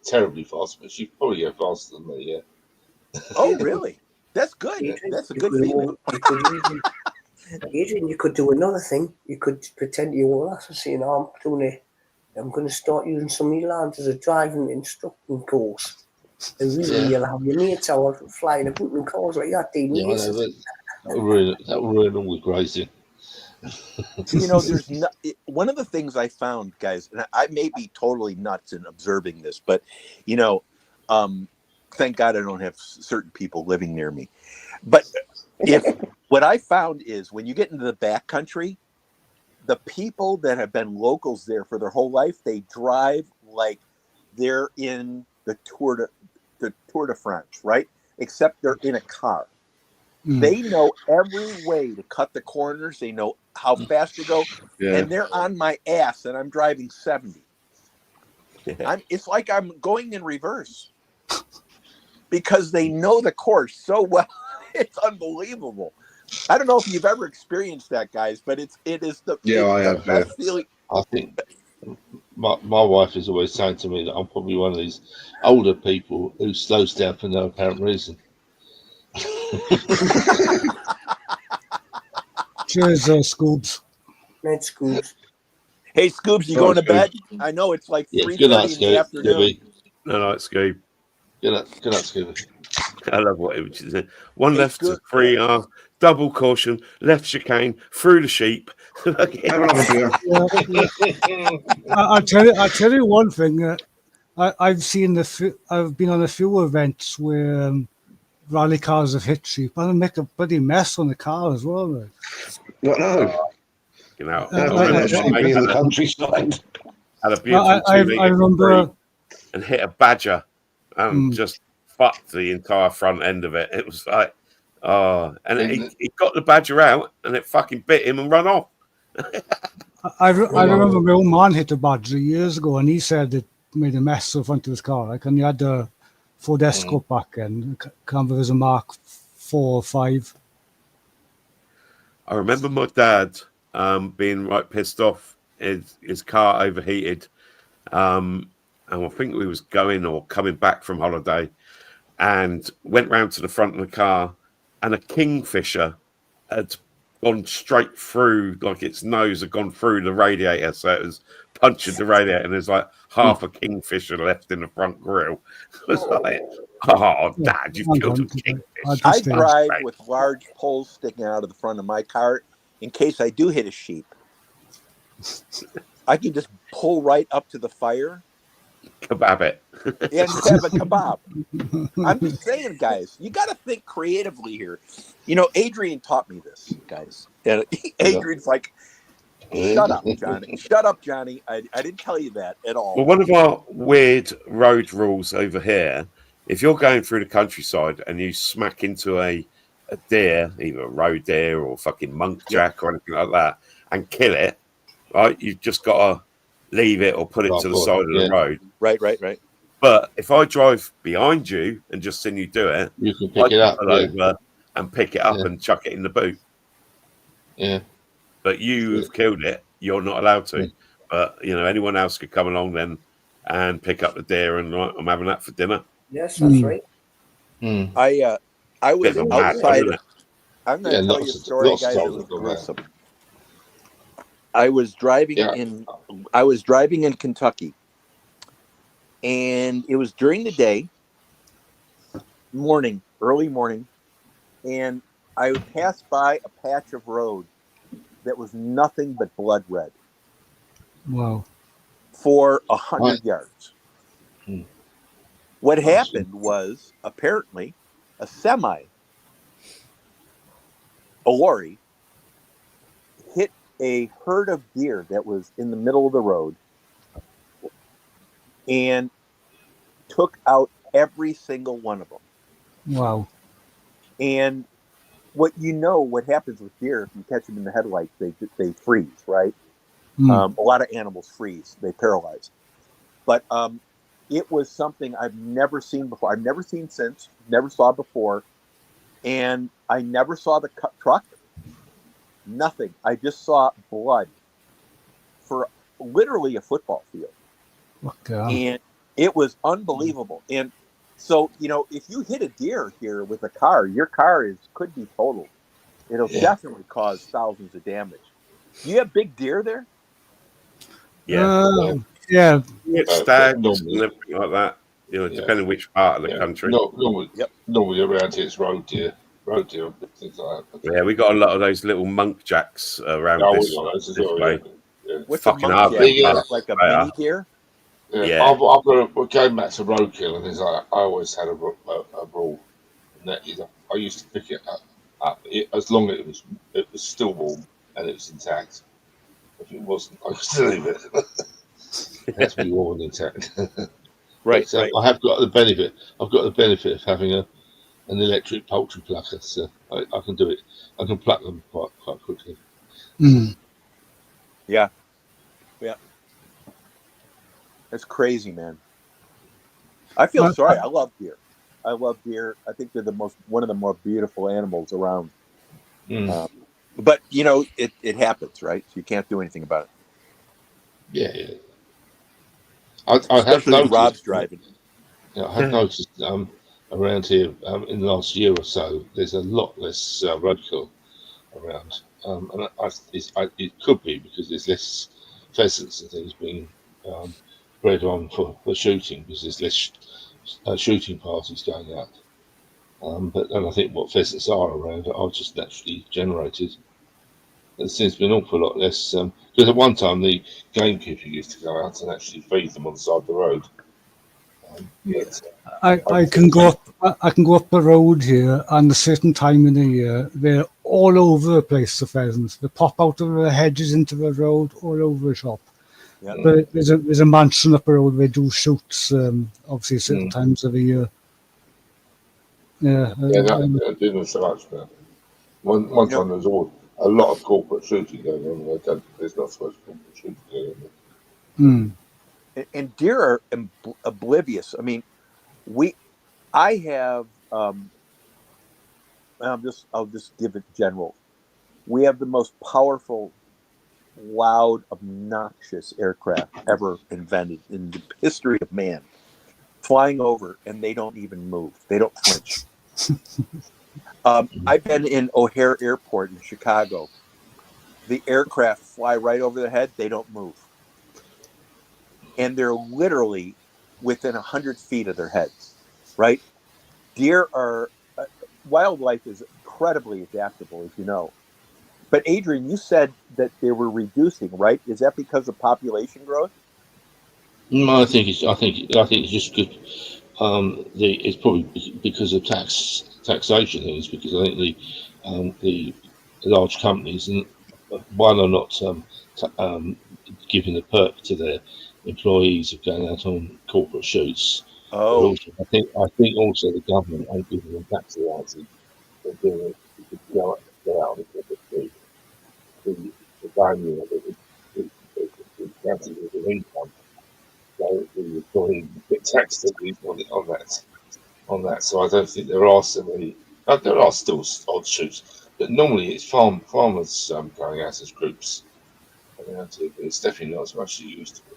terribly fast, but she'd probably go faster than me, yeah. Oh, really? That's good. That's a good feeling. Adrian, you could do another thing. You could pretend you were us and say, "No, I'm going to start using some of your lands as a driving instructing course." And really, you'll have your mates out flying about in cars like that, doing races. That would ruin all the grazing. You know, one of the things I found, guys, and I may be totally nuts in observing this, but, you know, thank God I don't have certain people living near me. But what I found is when you get into the backcountry, the people that have been locals there for their whole life, they drive like they're in the Tour de France, right? Except they're in a car. They know every way to cut the corners. They know how fast to go, and they're on my ass, and I'm driving 70. It's like I'm going in reverse because they know the course so well. It's unbelievable. I don't know if you've ever experienced that, guys, but it is the best feeling. I think my wife is always saying to me that I'm probably one of these older people who slows down for no apparent reason. Cheers, Scoobs. Night, Scoobs. Hey, Scoobs, you going to bed? I know it's like 3:30 in the afternoon. No, it's Scoob. Good night, Scooby. I love what it was saying. One left to 3R, double caution, left chicane, through the sheep. I'll tell you one thing. I've been on a few events where rally cars have hit sheep and make a bloody mess on the car as well. Right? No. You know, in the countryside. Had a beautiful I remember and hit a badger and just fucked the entire front end of it. It was like, and he got the badger out and it fucking bit him and run off. I remember my old man hit a badger years ago and he said it made a mess in front of his car. Like, and he had a Ford Escort back then. I can't remember if it was a Mark 4 or 5. I remember my dad being right pissed off. His car overheated. And I think we was going or coming back from holiday and went round to the front of the car and a kingfisher had gone straight through, like its nose had gone through the radiator. So it was punctured the radiator and there's like half a kingfisher left in the front grille. It was like, oh, Dad, you've killed a kingfisher. I drive with large poles sticking out of the front of my car in case I do hit a sheep. I can just pull right up to the fire. Kebab it. And have a kebab. I'm just saying, guys, you got to think creatively here. You know, Adrian taught me this, guys. And Adrian's like, shut up, Johnny. Shut up, Johnny. I didn't tell you that at all. Well, one of our weird road rules over here, if you're going through the countryside and you smack into a deer, either a roe deer or fucking monkjack or anything like that, and kill it, right, you've just got to leave it or put it to the side of the road. Right. But if I drive behind you and just seen you do it, you can pick it up over and pick it up and chuck it in the boot. Yeah. But you've killed it, you're not allowed to. Yeah. But, you know, anyone else could come along then and pick up the deer and right, I'm having that for dinner. Yes, that's right. I was outside. I'm going to tell you a lots story, of guys. That dogs was have gone mad. gruesome. I was driving Yeah. in Kentucky, and it was during the day, early morning, and I passed by a patch of road that was nothing but blood red Wow. for 100 yards. Hmm. What happened was apparently a lorry, hit a herd of deer that was in the middle of the road and took out every single one of them. Wow. And what happens with deer, if you catch them in the headlights, they freeze, right? Mm. A lot of animals freeze, they paralyze. But it was something I've never seen before. I've never seen since, never saw before. And I never saw the truck, nothing. I just saw blood for literally a football field. Okay. And it was unbelievable. And so, if you hit a deer here with a car, your car could be totaled. It'll definitely cause thousands of damage. Do you have big deer there? Yeah. Yeah. Stags and normally, everything like that. Depending which part of the country. Normally around here it's road deer, things like that. Yeah, we got a lot of those little monk jacks around Yeah, we this got those as this well. way. Yeah. What's a Fucking monk hard. jack? Is that like a mini deer? Yeah. I've got going back to roadkill and things like that. I always had a brawl, and that is, I used to pick it up as long as it was still warm and it was intact. If it wasn't, I could still leave it. It has to be warm and intact. Right. But, I have got the benefit. I've got the benefit of having an electric poultry plucker, so I can do it. I can pluck them quite quickly. Mm. Yeah. That's crazy, man. I feel sorry. I love deer. I think they're one of the more beautiful animals around. But it happens, right? So you can't do anything about it. Yeah. I have Especially noticed. Rob's driving. Yeah, I have noticed around here in the last year or so, there's a lot less roadkill around, and it could be because there's less pheasants and things being bred on for shooting, because there's less shooting parties going out. But I think what pheasants are around are just naturally generated. There seems to be an awful lot less, because at one time the gamekeeper used to go out and actually feed them on the side of the road. I can go up the road here, and a certain time in the year they're all over the place. The pheasants, they pop out of the hedges into the road, all over the shop. Yeah. But there's a mansion up the road. They do shoots, obviously at certain times of the year. Yeah. I didn't so much now. One time there was always a lot of corporate shooting going on. There's not so much corporate shooting going on. And deer are oblivious. I mean, I have. I'll just give it general. We have the most powerful, loud, obnoxious aircraft ever invented in the history of man, flying over, and they don't even move. They don't flinch. I've been in O'Hare Airport in Chicago. The aircraft fly right over their head. They don't move. And they're literally within 100 feet of their heads, right? Deer are, wildlife is incredibly adaptable, as you know. But Adrian, you said that they were reducing, right? Is that because of population growth? No, I think it's just good. It's probably because of taxation things, because I think the large companies, and while are not giving the perk to their employees of going out on corporate shoots. Oh, also, I think also the government ain't giving them tax allowances. They're doing it to go out and get the value of it. It's an income. So the employee get taxed at least on that. So I don't think there are so many. There are still odd shoots, but normally it's farmers going out as groups. It's definitely not as much as it used to be.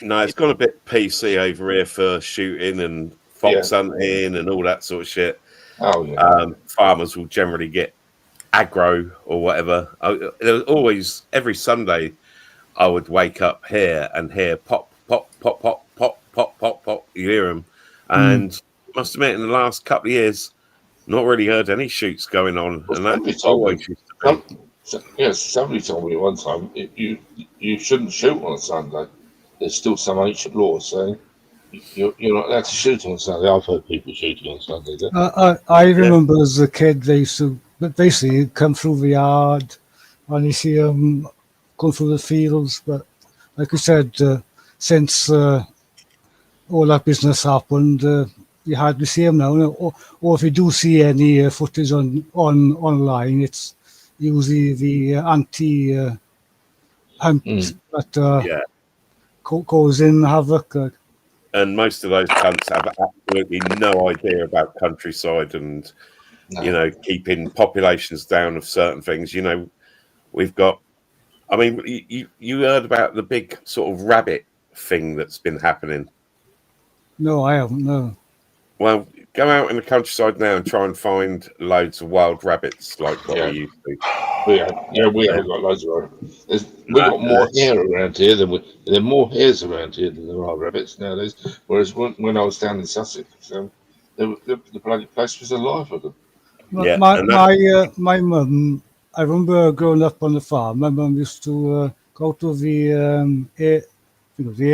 No, it's gone a bit PC over here for shooting and fox hunting and all that sort of shit. Oh yeah. Farmers will generally get aggro or whatever. There was always every Sunday I would wake up here and hear pop, pop, pop, pop, pop, pop, pop, pop. You hear them, and must admit, in the last couple of years, not really heard any shoots going on, Well, and that somebody told always me. used to be. Yes, somebody told me one time you shouldn't shoot on a Sunday. There's still some ancient law saying you're not allowed to shoot on Sunday. I've heard people shooting on Sunday. I remember as a kid they used to basically come through the yard and you see them going through the fields. But like you said, since all that business happened, you hardly see them now. Or if you do see any footage online, it's usually the anti hunt that Yeah, causing havoc. and most of those cunts have absolutely no idea about countryside and keeping populations down of certain things. We've got. I mean, you heard about the big sort of rabbit thing that's been happening. No, I haven't. No. Well, go out in the countryside now and try and find loads of wild rabbits like what we used to. We haven't got loads of rabbits. We've got more hair around here there are more hares around here than there are rabbits nowadays. Whereas when I was down in Sussex, the bloody place was alive with them. My mum, I remember growing up on the farm. My mum used to go to the air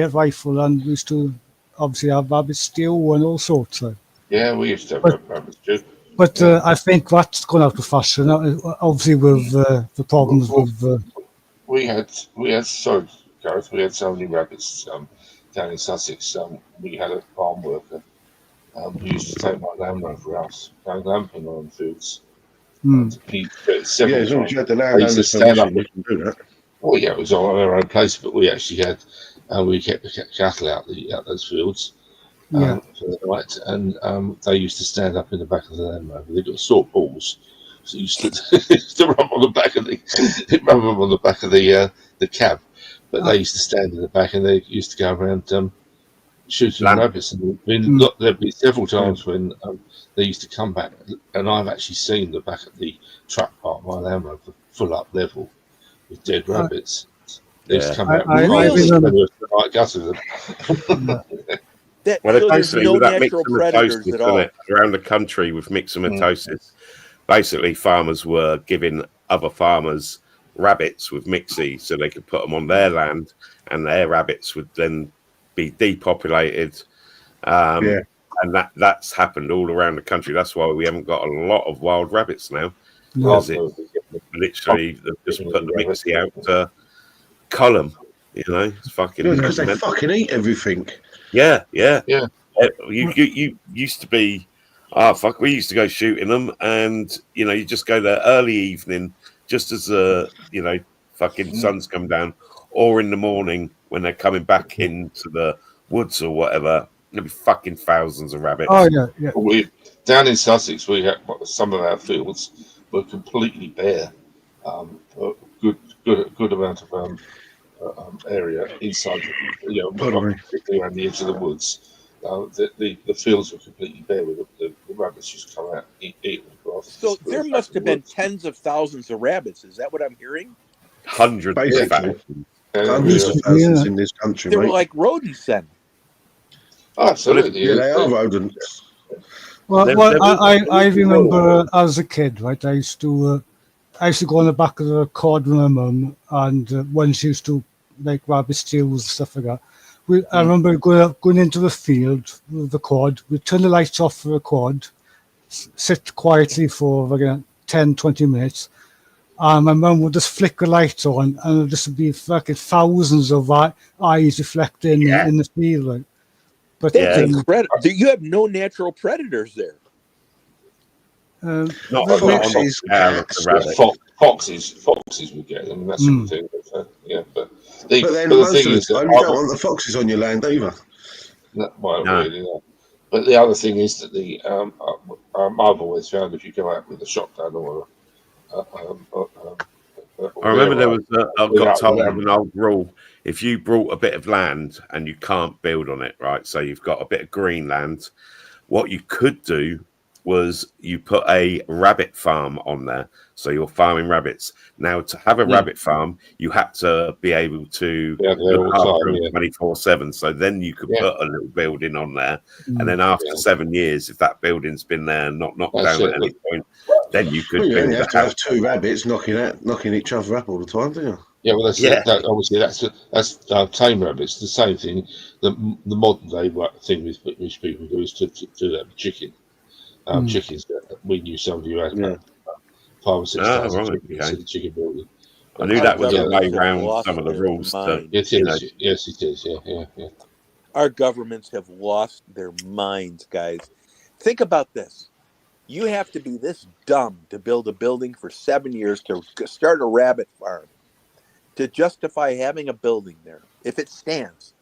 rifle, and we used to obviously have rabbit stew and all sorts of. Yeah, we used to have rabbits too. But I think that's gone out of fashion. Obviously, with the problems with. We had sorry, Gareth. We had so many rabbits down in Sussex. We had a farm worker who used to take my Land Rover out going glamping on fields. As long as you had the landowner's permission, you can do that. Well, yeah, it was on our own place, but we actually had we kept the cattle out those fields. For the night, and they used to stand up in the back of the Land Rover. They got sore balls, so you used to rub them on the back of the cab. But they used to stand in the back, and they used to go around shooting rabbits. And there'd be several times when they used to come back, and I've actually seen the back of the truck part of my Land Rover full up level with dead rabbits. They used to come back. Well, basically, with that myxomatosis, isn't it, around the country with myxomatosis, basically farmers were giving other farmers rabbits with mixie so they could put them on their land, and their rabbits would then be depopulated. And that's happened all around the country. That's why we haven't got a lot of wild rabbits now. Because literally they've just put the mixie out to cull them. It's fucking. Because they fucking eat everything. Yeah. You used to be, we used to go shooting them, and you just go there early evening, just as fucking sun's come down, or in the morning when they're coming back into the woods or whatever. There'd be fucking thousands of rabbits. Oh yeah. Down in Sussex, we had some of our fields were completely bare. A good amount of area inside, particularly around the edge of the woods. The fields were completely bare with the rabbits just come out eating the grass. So there must have been tens of thousands of rabbits. Is that what I'm hearing? Hundreds of thousands. Hundreds of thousands in this country. They were like rodents then. Absolutely. Yeah, they are rodents. Well, I remember as a kid, right? I used to go on the back of the quad with my mum, and when she used to make rabbit stews and stuff like that. I remember going into the field with the quad. We'd turn the lights off for the quad, sit quietly for like 10, 20 minutes, and my mum would just flick the lights on, and there'd just be fucking thousands of eyes reflecting in the field. Like. But you have no natural predators there. Foxes would get them. That's the thing. But then most of the time you don't want the foxes on your land either. Really not. But the other thing is that I've always found if you go out with a shotgun or I remember there was I've got told an old rule: if you brought a bit of land and you can't build on it, right? So you've got a bit of green land. What you could do was you put a rabbit farm on there, so you're farming rabbits. Now, to have a rabbit farm, you had to be able to look after them 24/7. So then you could put a little building on there, and then after 7 years, if that building's been there and not knocked down at any point, then you could build you have a to house. have two rabbits knocking each other up all the time, don't you? Yeah, well, obviously that's tame rabbits. The same thing. The modern day thing which people do is to do that with chicken. Chickens. We knew somebody who had 5 or 6 thousand chickens in the chicken building. I knew that was a way around some of the rules. Yes, it is. Yeah. Our governments have lost their minds, guys. Think about this. You have to be this dumb to build a building for 7 years to start a rabbit farm, to justify having a building there, if it stands.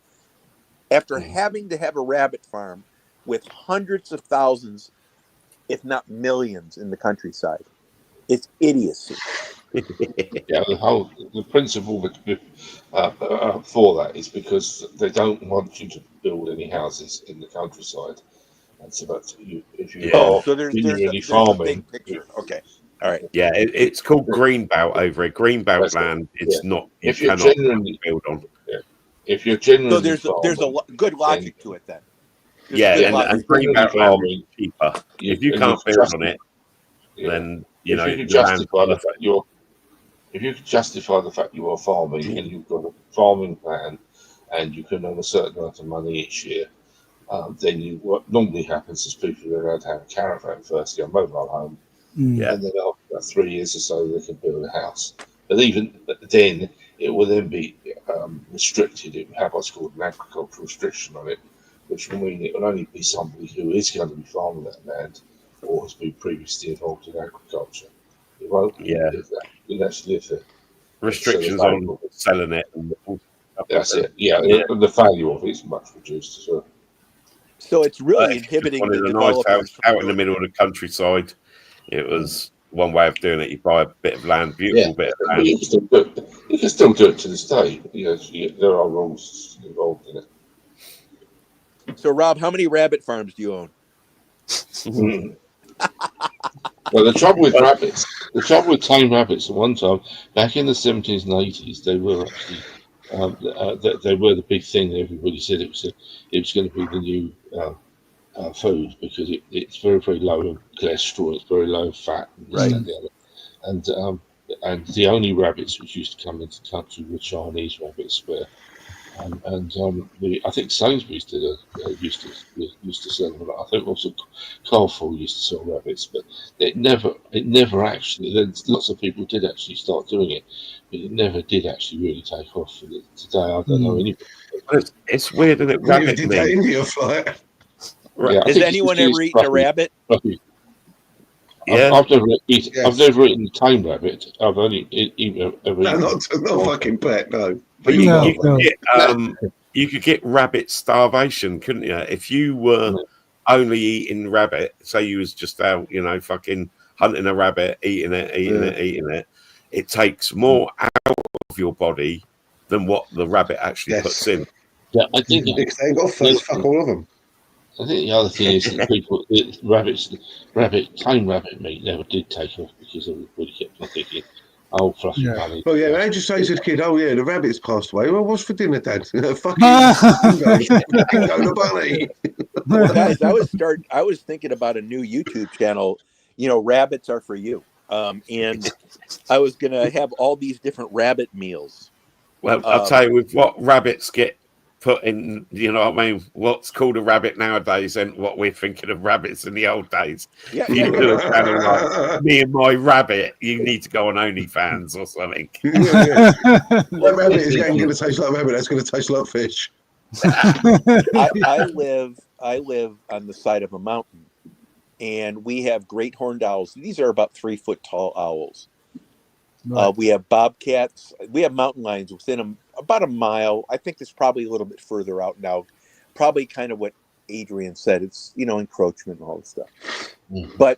After having to have a rabbit farm with hundreds of thousands, if not millions, in the countryside. It's idiocy. The principle for that is because they don't want you to build any houses in the countryside. And so that's if you are so there's farming, a big picture. Okay, all right. Yeah, it's called greenbelt over here. Greenbelt land. It's not. If you generally build on. If you're generally so there's a good logic to it then. And greenbelt farming cheaper. If you can't build on it, then you know. If you justify the fact if you can justify the fact you are farming and you've got a farming plan and you can earn a certain amount of money each year, then what normally happens is people are allowed to have a caravan first, a mobile home, and then after about 3 years or so they can build a house. But even then, it will then be restricted. It will have what's called an agricultural restriction on it, which will mean it will only be somebody who is going to be farming that land or has been previously involved in agriculture. It won't live there. You'll actually live there. Restrictions on selling it. That's it. Yeah, and the value of it is much reduced as well. So it's really inhibiting the developers. Out in the middle of the countryside, it was one way of doing it. You buy a bit of land, beautiful bit of land. You can still do it to this day. There are rules involved in it. So, Rob, how many rabbit farms do you own? Well, the trouble with tame rabbits at one time, back in the 70s and 80s, they were actually they were the big thing. Everybody said it was going to be the new food because it's very, very low in cholesterol, it's very low in fat, and the only rabbits which used to come into the country were Chinese rabbits, I think Sainsbury's used to sell them. I think also Carrefour used to sell rabbits, but it never actually. Lots of people did actually start doing it, but it never did actually really take off. Today, I don't know anybody. It's weird, isn't it? Rabbit did that India flight. Right. Has anyone ever eaten a rabbit? Yeah, I've never eaten a tame rabbit. I've only eaten not fucking pet, no. But you could get rabbit starvation, couldn't you? If you were only eating rabbit, say you was just out, fucking hunting a rabbit, eating it, it takes more out of your body than what the rabbit actually puts in. Yeah, I think they got first fuck all of them. I think the other thing is that tame rabbit meat never did take off because everybody kept on thinking, oh, fluffy bunny. Well, yeah, they just say to the kid, oh, yeah, the rabbit's passed away. Well, what's for dinner, Dad? Fucking the bunny. Well, guys, I was thinking about a new YouTube channel, Rabbits Are For You. And I was going to have all these different rabbit meals. Well, I'll tell you, with what rabbits get put in, what's called a rabbit nowadays and what we're thinking of rabbits in the old days. Yeah, you do a channel like Me and My Rabbit, you need to go on OnlyFans or something. That rabbit is going to taste like rabbit, that's going to taste like fish. I live on the side of a mountain, and we have great horned owls. These are about 3 foot tall owls. Right. We have bobcats. We have mountain lions within about a mile. I think it's probably a little bit further out now. Probably kind of what Adrian said. It's, encroachment and all this stuff. Mm-hmm. But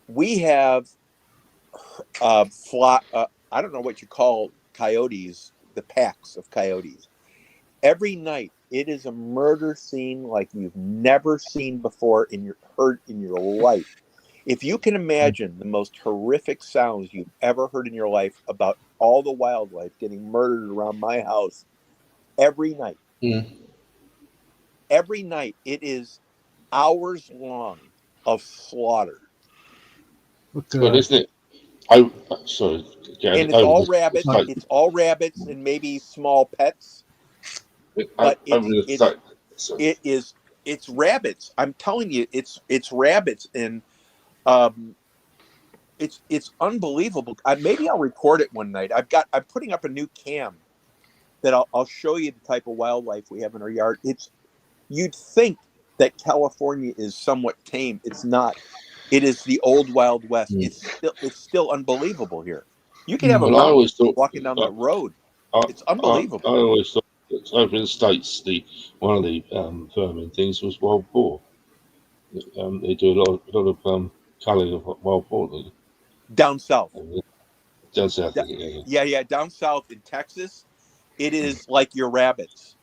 we have I don't know what you call coyotes, the packs of coyotes. Every night It is a murder scene like you've never seen before heard in your life. If you can imagine the most horrific sounds you've ever heard in your life about all the wildlife getting murdered around my house every night. Every night, it is hours long of slaughter. Well, isn't it? Oh, sorry. And it's all rabbits. It's all rabbits and maybe small pets. But it's rabbits. I'm telling you, it's rabbits, and it's unbelievable. Maybe I'll record it one night. I'm putting up a new cam that I'll show you the type of wildlife we have in our yard. You'd think that California is somewhat tame. It's not. It is the old Wild West. It's still unbelievable here. You can have a mountain walking down the road. It's unbelievable. I always thought that over in the States, one of the vermin things was wild boar. They do a lot of culling of wild boar. Down south. Down south. Yeah. Down south in Texas, it is like your rabbits.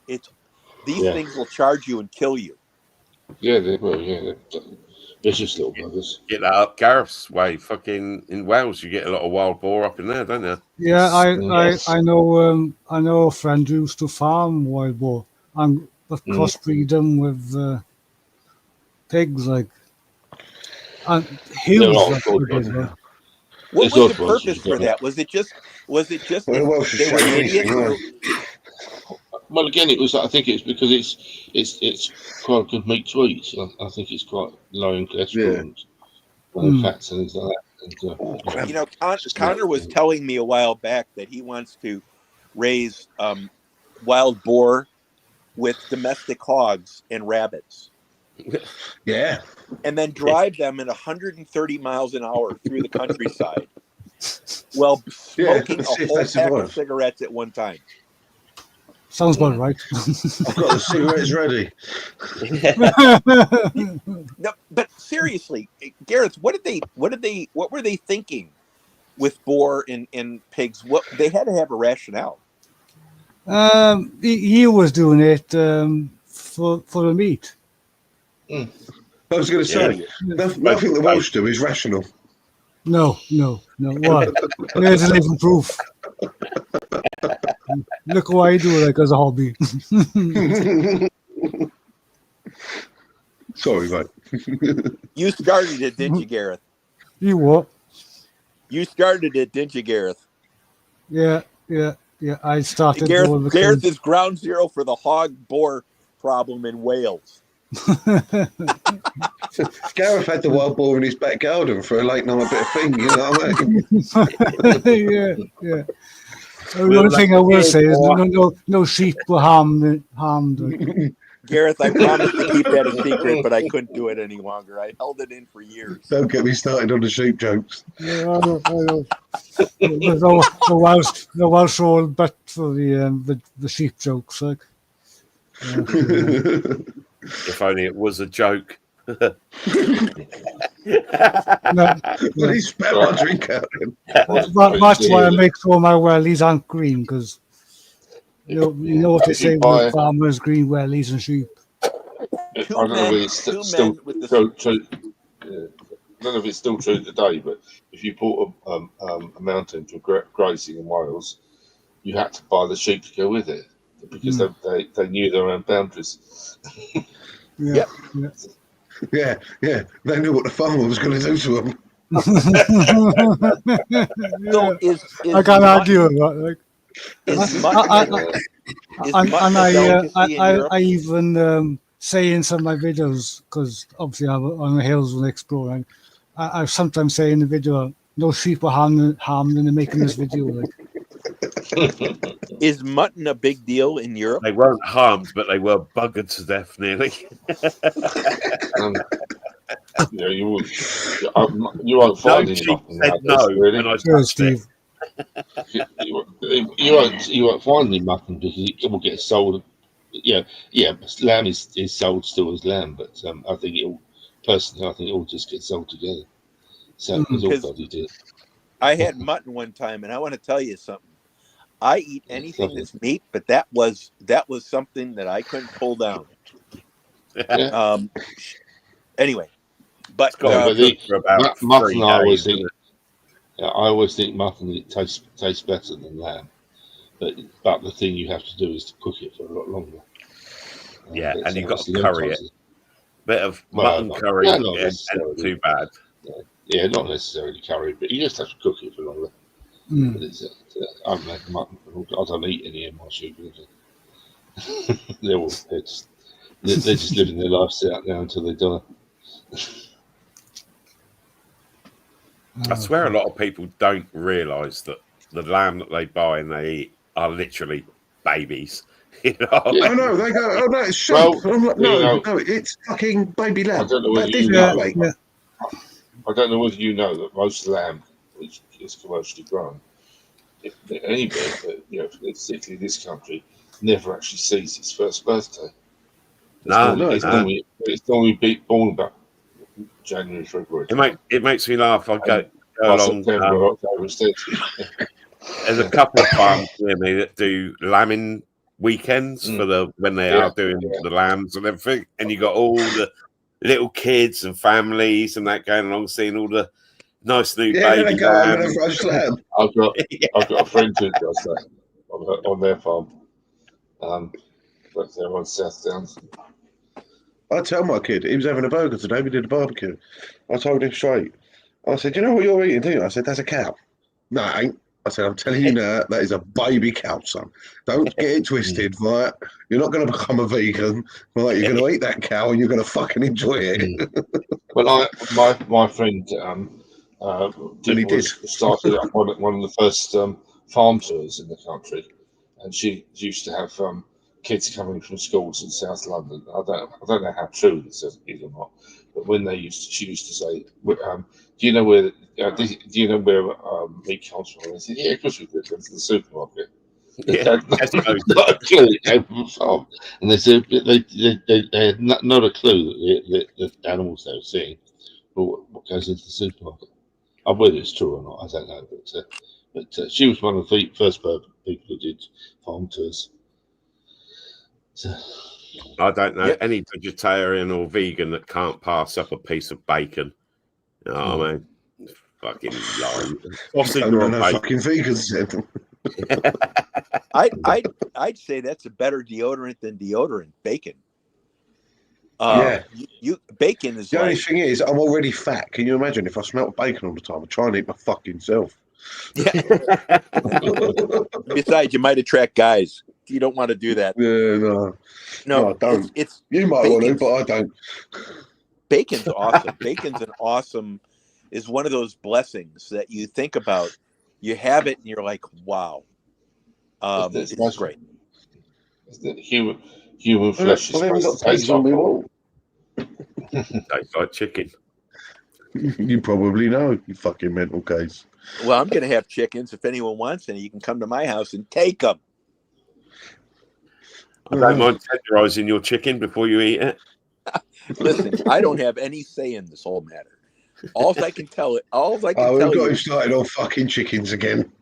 These things will charge you and kill you. Yeah, they will. Yeah, vicious little buggers. Get that up Gareth's way. Fucking in Wales, you get a lot of wild boar up in there, don't you? Yeah, I know a friend who used to farm wild boar and crossbreed them with pigs, like, and huge. What was the purpose for that? Was it just they were idiots? Well, again, it was. I think it's because it's quite good meat to eat. I think it's quite low in cholesterol and fats and things like that. Connor was telling me a while back that he wants to raise wild boar with domestic hogs and rabbits. Yeah. And then drive them at 130 miles an hour through the countryside while smoking a whole pack of cigarettes at one time. Sounds about right. I've got the cigarettes ready. No, but seriously, Gareth, what were they thinking with boar and pigs? What they had to have a rationale. He was doing it for the meat. I was going to say, nothing the Welsh do is rational. No. What? There's a living proof. Look what I do, like, as a hobby. Sorry, mate. You started it, didn't you, Gareth? You what? You started it, didn't you, Gareth? Yeah. I started. Gareth is ground zero for the hog boar problem in Wales. Gareth had the wild boar in his back garden for a late night bit of thing, you know what I mean? yeah. The only thing I will say is no sheep were harmed. Gareth, I promised to keep that a secret, but I couldn't do it any longer. I held it in for years. Don't get me started on the sheep jokes. Yeah, I know. The Welsh all bet for the sheep jokes, like. If only it was a joke. No. Well, he spat my drink out. That's why I make sure my wellies aren't green, because you know what they say about farmers, green wellies and sheep. I don't know if it's still true today, but if you bought a mountain for grazing in Wales, you had to buy the sheep to go with it because they knew their own boundaries. Yeah. They knew what the farmer was going to do to them. I can't argue with that. I even say in some of my videos, because obviously I'm on the hills when exploring, I sometimes say in the video, no sheep were harmed in making this video. Like. Is mutton a big deal in Europe? They weren't harmed, but they were buggered to death nearly. You won't find any mutton nowadays, really. Steve. You won't find any mutton because it will get sold. Yeah. Lamb is sold still as lamb, but I think it all just gets sold together. So it's all bloody deal. I had mutton one time, and I want to tell you something. I eat anything that's meat, but that was something that I couldn't pull down. Yeah. Anyway, but It's got No, to but be the cooked for about mutton, 3 I always days. think, I always think mutton it tastes better than lamb. But the thing you have to do is to cook it for a lot longer. Yeah, and you've got to obviously curry it. sometimes Bit of Well, mutton curry not and necessarily. too bad. Yeah, not necessarily curry, but you just have to cook it for longer. But it's, I haven't had mutton. I don't eat any of my children. they're just living their lives out now until they die. I swear a lot of people don't realise that the lamb that they buy and they eat are literally babies. You know? Yeah. I know, they go, oh no, it's sheep. Well, I'm like, you know, no, it's fucking baby lamb. I don't know whether That you is know. mate. I don't know whether you know that most lamb, which is commercially grown, any bird, but particularly this country, never actually sees its first birthday. It's normally born about January, February. It makes me laugh. I go By along. September or October instead. There's a couple of farms near me that do lambing weekends for when they are doing the lambs and everything, and you got all the little kids and families and that going along, seeing all the nice new baby lambs. I've got a friend who does that on their farm. But they're on South Downs. I tell my kid, he was having a burger today, we did a barbecue. I told him straight. I said, you know what you're eating, do you? I said, that's a cow. No, it ain't. I said, I'm telling you now, that is a baby cow, son. Don't get it twisted, right? You're not going to become a vegan, right? You're going to eat that cow and you're going to fucking enjoy it. Well, my friend started up one of the first farm tours in the country, and she used to have kids coming from schools in South London. I don't know how true this is or not, but when she used to say, "Do you know where meat comes from?" I said, "Yeah, of course we do. Go to the supermarket." Yeah, not a clue it came from a farm, and they said they had not a clue that the animals they were seeing or what goes into the supermarket. Whether it's true or not, I don't know. But she was one of the first people who did farm tours. So, I don't know any vegetarian or vegan that can't pass up a piece of bacon. You know what I mean? Fucking lying. Sausage or bacon. Fucking vegans. I'd say that's a better deodorant than deodorant. Bacon. Bacon is the only thing is, I'm already fat. Can you imagine if I smelt bacon all the time? I try and eat my fucking self. Yeah. Besides, you might attract guys. You don't want to do that. No, I don't. It's you might want to, but I don't. Bacon's awesome. Is one of those blessings that you think about. You have it, and you're like, wow. It's great. Human flesh is supposed to taste like pork. Tastes like chicken. You probably know, you fucking mental case. Well, I'm going to have chickens. If anyone wants any, you can come to my house and take them. I don't mind tenderizing your chicken before you eat it. Listen, I don't have any say in this whole matter. All I can tell you. We've got him started on fucking chickens again.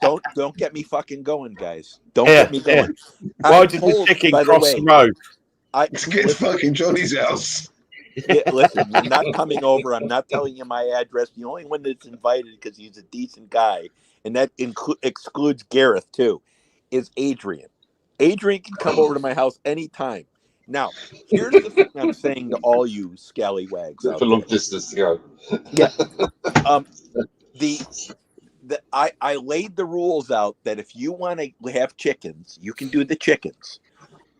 Don't get me fucking going, guys. Don't get me going. Why did the chicken cross the road? Get fucking Johnny's house. Listen, you're not coming over. I'm not telling you my address. The only one that's invited, because he's a decent guy, and that excludes Gareth too, is Adrian. Adrian can come over to my house anytime. Now, here's the thing I'm saying to all you scallywags out for long distance to go. Yeah. I laid the rules out that if you want to have chickens, you can do the chickens.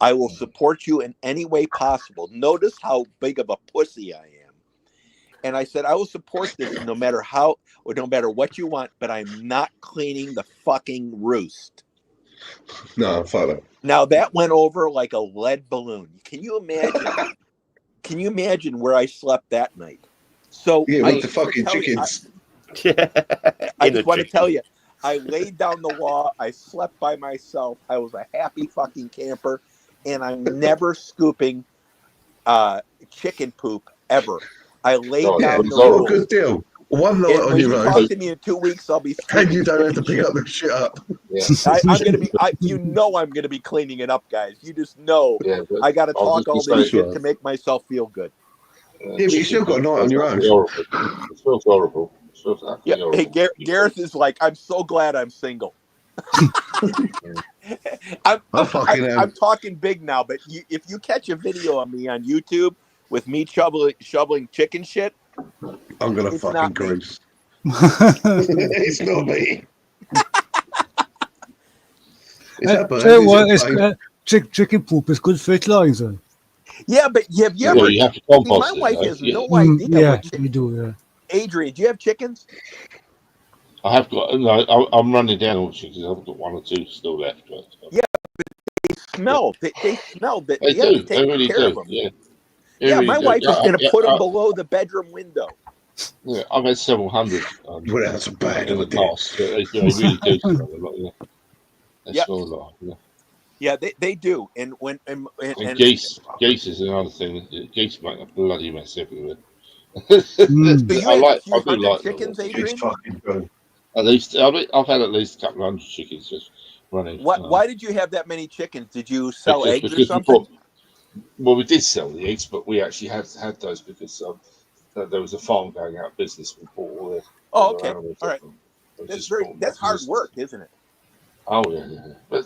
I will support you in any way possible. Notice how big of a pussy I am. And I said, I will support this no matter how, or no matter what you want, but I'm not cleaning the fucking roost. No, fuck that. Now that went over like a lead balloon. Can you imagine? Can you imagine where I slept that night? So with the fucking chickens. I just want to tell you, I laid down the law. I slept by myself. I was a happy fucking camper, and I'm never scooping chicken poop ever. I laid down the rules. Good deal. One night on When your you own, talk to me in 2 weeks, I'll be and you don't have to pick up the shit up. Yeah, I'm gonna be. I'm gonna be cleaning it up, guys. You just know yeah. But I got to I was talk all just gonna this say, shit to make myself feel good. Yeah, but you still got a night on your own. It feels horrible. It feels Yeah. absolutely Hey, horrible. Gareth is like, I'm so glad I'm single. I fucking am. I'm talking big now, but if you catch a video of me on YouTube with me shoveling chicken shit, I'm gonna it's fucking not me. cruise. It's not me. Is that bird? Tell you Is what, it a plane? chicken poop is good fertilizer. Yeah, but have you Yeah, ever? you have to See, my compost it. wife Though. has Yeah. no idea Yeah, what chicken. you do. Yeah. Adrian, do you have chickens? I have got. No, I'm running down all chickens. I've got 1 or 2 still left. But, Yeah, They smell. They smell. That they you have to do. take They really care do. of them. Yeah. Yeah, Really my do. wife is going to put them I, below the bedroom window. yeah, I've had several hundred Well, that's a bad in the idea. past. But they really do smell a lot. Yeah. They Yeah. smell a lot. Yeah. Yeah, they do. And when And geese is another thing. Geese make a bloody mess everywhere. Mm. So you I had a like. few I do hundred like chickens, them. Adrian? It's fucking true. At least I've had at least a couple of hundred chickens just running. Why did you have that many chickens? Did you sell eggs or because something? we did sell the eggs, but we actually had those because there was a farm going out of business. We bought all their Okay. animals. All right. That's hard work, isn't it? Oh yeah. But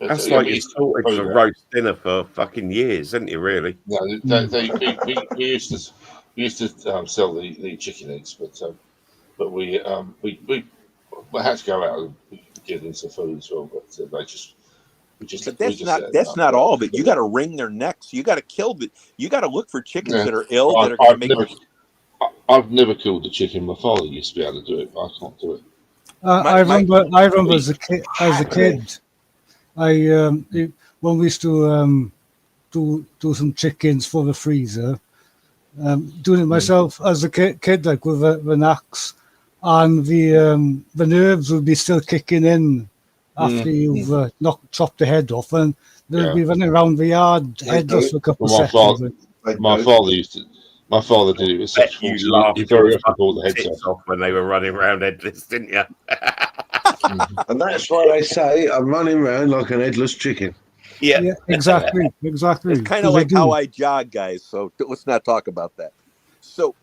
That's like you sorted for roast dinner for fucking years, isn't it? Really? No, we used to sell the chicken eggs, but we had to go out and get them some food as well. But But that's not all of it. You got to wring their necks. You got to kill the. You got to look for chickens that are ill that are going to make. I've never killed a chicken. My father used to be able to do it, but I can't do it. I remember as a kid, when we used to do some chickens for the freezer, doing it myself as a kid, like with an axe, and the nerves would be still kicking in after you've chopped the head off, and they'd be running around the yard headless for a couple of seconds. My father did it with such force. You very often pulled the heads off when they were running around headless, didn't you? And that's why they say I'm running around like an headless chicken. Yeah, exactly. It's kind of like how I jog, guys. So let's not talk about that. So,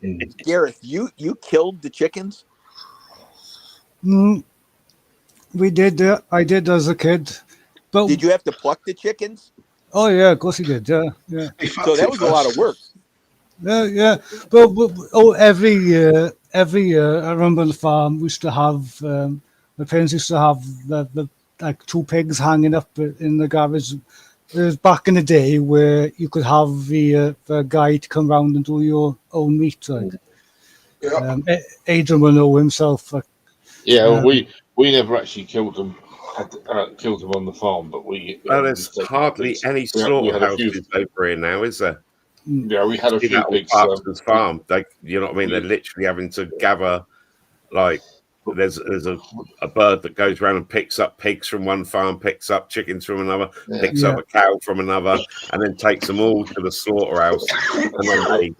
Gareth, you killed the chickens? We did. I did as a kid. But did you have to pluck the chickens? Oh yeah, of course he did. Yeah. So that was a lot of work. Yeah. But every year, I remember on the farm we used to have. My parents used to have the like 2 pigs hanging up in the garage. It was back in the day where you could have the guy to come round and do your own meat. Like. Adrian will know himself. We never actually killed them. Killed them on the farm, but there's hardly any slaughterhouses over here now, is there? Yeah, we had a few pigs. Farm, you know what I mean? They're literally having to gather, like, there's a bird that goes around and picks up pigs from one farm, picks up chickens from another, picks up a cow from another, and then takes them all to the slaughterhouse. And then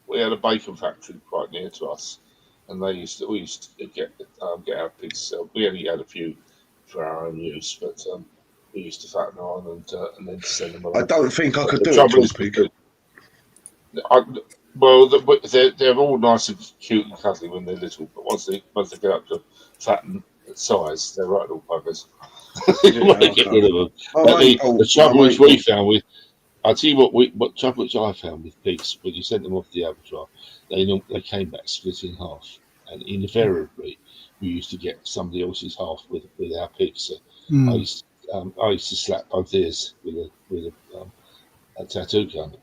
we had a bacon factory quite near to us, and we used to get our pigs. We only had a few for our own use, but we used to fatten on and then send them along. I don't think I could do it to a pig. They're all nice and cute and cuddly when they're little, but once they get up to fatten size, they're right little buggers. You want to get rid of them. The trouble which we found with, I'll tell you what trouble which I found with pigs, when you sent them off the abattoir, they came back split in half, and invariably we used to get somebody else's half with our pigs. So I used to slap both ears with a tattoo gun.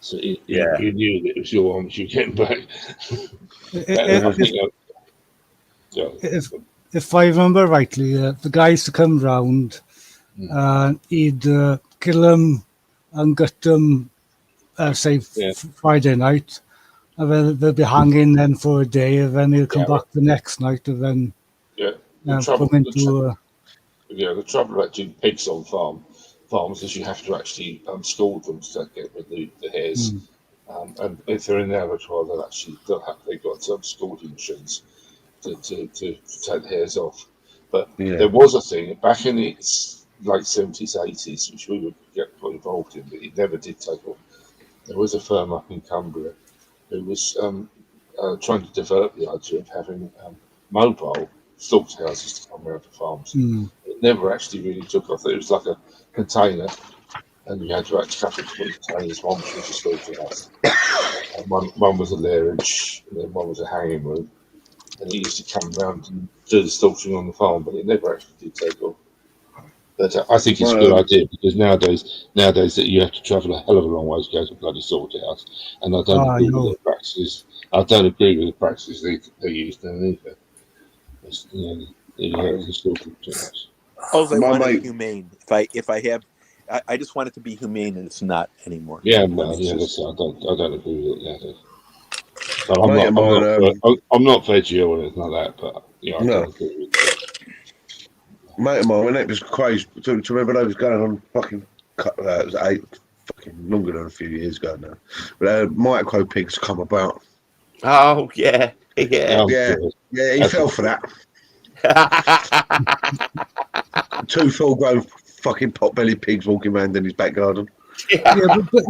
So you knew that it was your arms you were getting back. If I remember rightly, the guy used to come round and he'd kill them and gut them, Friday night, and then they'll be hanging then for a day, and then he'll come back the next night, and then the trouble about doing pigs on farms is you have to actually scald them to get rid of the hairs, And if they're in the abattoir, they've got some scalding machines to take the hairs off. But there was a thing back in the late 70s, 80s, which we would get involved in, but it never did take off. There was a firm up in Cumbria who was trying to develop the idea of having mobile slaughterhouses to come around the farms. It never actually really took off. It was like a container, and you had to actually have two containers. One was a slaughterhouse, and one was a lairage, and then one was a hanging room. And he used to come around and do the slaughtering on the farm, but it never actually did take off. But I think it's a good idea, because nowadays that you have to travel a hell of a long way to go to a bloody slaughterhouse, and I don't agree with the practices. I don't agree with the practices they use now either. All I want is humane. If I have, I just want it to be humane, and it's not anymore. Yeah, no, I don't agree with it nowadays. But I'm not veggie or anything like that, but I don't agree with it. Mate of mine, when it was crazy, to remember they was going on fucking, it was longer than a few years ago now. But micro pigs come about. Oh, yeah. Yeah, he fell for that. 2 full-grown fucking pot-bellied pigs walking around in his back garden. but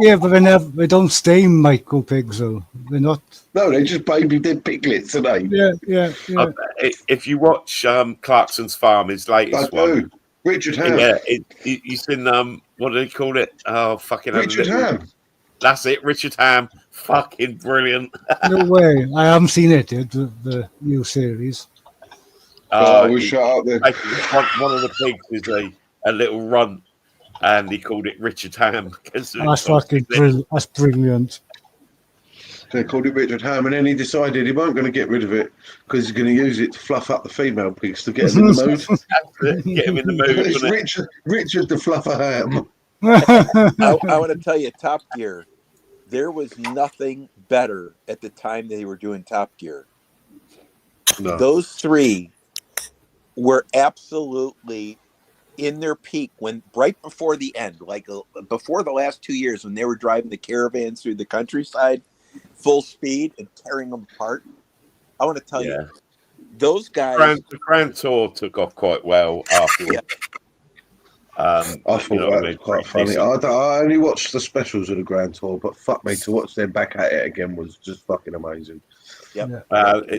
they don't stay micro pigs, though. They're not. No, they're just baby dead piglets, are they? Yeah. If you watch Clarkson's Farm, his latest one, Richard Ham. Yeah, he's in what do they call it? Oh, fucking Richard Ham. That's it, Richard Ham. Fucking brilliant. No way. I haven't seen it yet, the new series. We'll shut up then. One of the pigs is a little runt, and he called it Richard Ham. That's fucking brilliant. That's brilliant. They called it Richard Ham, and then he decided he weren't going to get rid of it because he's going to use it to fluff up the female pigs to get them in the mood. Get him in the mood. It's Richard the Fluffer Ham. I want to tell you, Top Gear, there was nothing better at the time they were doing Top Gear. No. Those 3 were absolutely in their peak right before the end, like before the last 2 years, when they were driving the caravans through the countryside full speed and tearing them apart. I want to tell you, those guys. The Grand Tour took off quite well after. I thought that was quite funny. I only watched the specials of the Grand Tour, but fuck me, to watch them back at it again was just fucking amazing. Yep.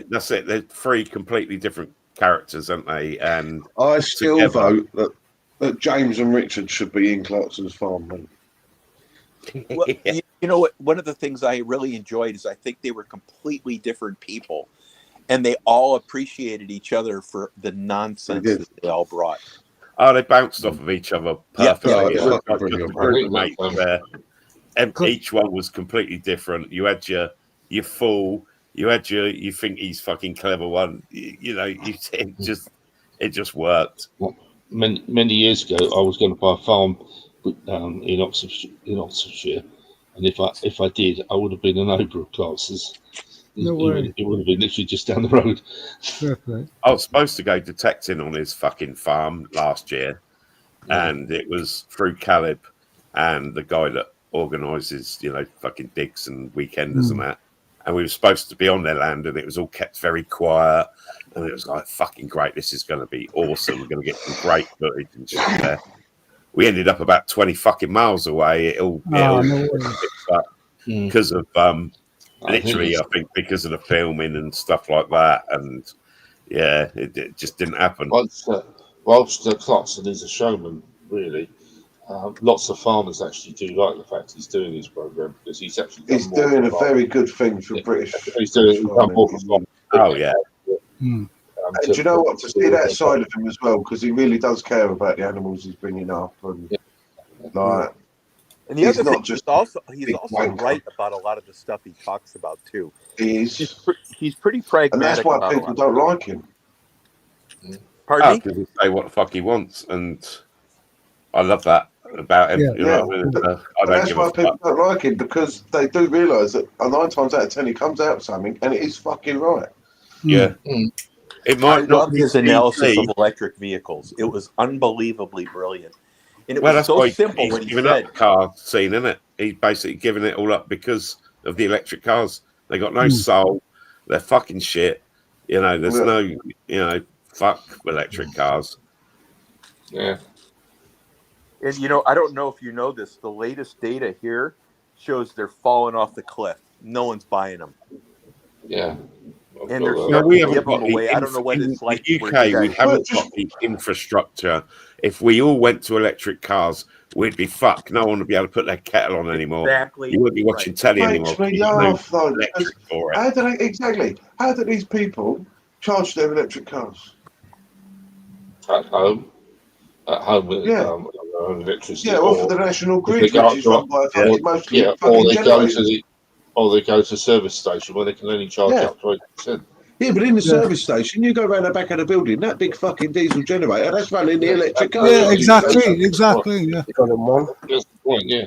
That's it. They're 3 completely different characters, aren't they? And I still vote that James and Richard should be in Clarkson's Farm, man. Well, you know what? One of the things I really enjoyed is I think they were completely different people, and they all appreciated each other for the nonsense that they all brought. Oh, they bounced off of each other perfectly. Each one was completely different. You had your fool. You had you think he's fucking clever one. It just worked. Well, many years ago, I was going to buy a farm in Oxfordshire, and if I did, I would have been a neighbour of Clarkson's. No way. It would have been literally just down the road. I was supposed to go detecting on his fucking farm last year, and it was through Caleb and the guy that organises, fucking digs and weekenders and that. And we were supposed to be on their land, and it was all kept very quiet. And it was like, fucking great. This is going to be awesome. We're going to get some great footage and shit there. We ended up about 20 fucking miles away. It all because of literally, I think because of the filming and stuff like that. And it just didn't happen. Whilst Clarkson is a showman, really, lots of farmers actually do like the fact he's doing his program, because he's actually doing a very good thing for British. He's doing more for Oh yeah. Do you know what? To see that side of him as well, because he really does care about the animals he's bringing up, and and the other thing, he's also right about a lot of the stuff he talks about too. He's pretty pragmatic, and that's why people don't like him. Pardon me? Because he say what the fuck he wants, and I love that about him. That's why people don't like him, because they do realise that 9 times out of 10 he comes out with something, and it is fucking right. Yeah. It might not be his analysis of electric vehicles. It was unbelievably brilliant. And it was that's so why simple he's when he given said, up the car scene, isn't it? He's basically giving it all up because of the electric cars. They got no soul. They're fucking shit. You know, there's no, you know, fuck electric cars. Yeah. And you know, I don't know if you know this. The latest data here shows they're falling off the cliff. No one's buying them. Yeah. And they're No, starting we to haven't give them got the away. I don't know what it's like the where UK. you We guys haven't Well, got the infrastructure. If we all went to electric cars, we'd be fucked. No one would be able to put their kettle on anymore. exactly. You wouldn't be watching Right. telly Makes anymore. me There's no laugh though. electric for it. How do they How do these people charge their electric cars? At home. At home with Yeah. their own electricity. Yeah, off of the national they grid, go which is run by Yeah. fucking mostly or fucking they go generators. to the service station where they can only charge Yeah. up to 80%. Yeah, but in the service station, you go around the back of the building, that big fucking diesel generator, that's running the electric car. Yeah, exactly. Yeah. Got them one. That's the point, yeah.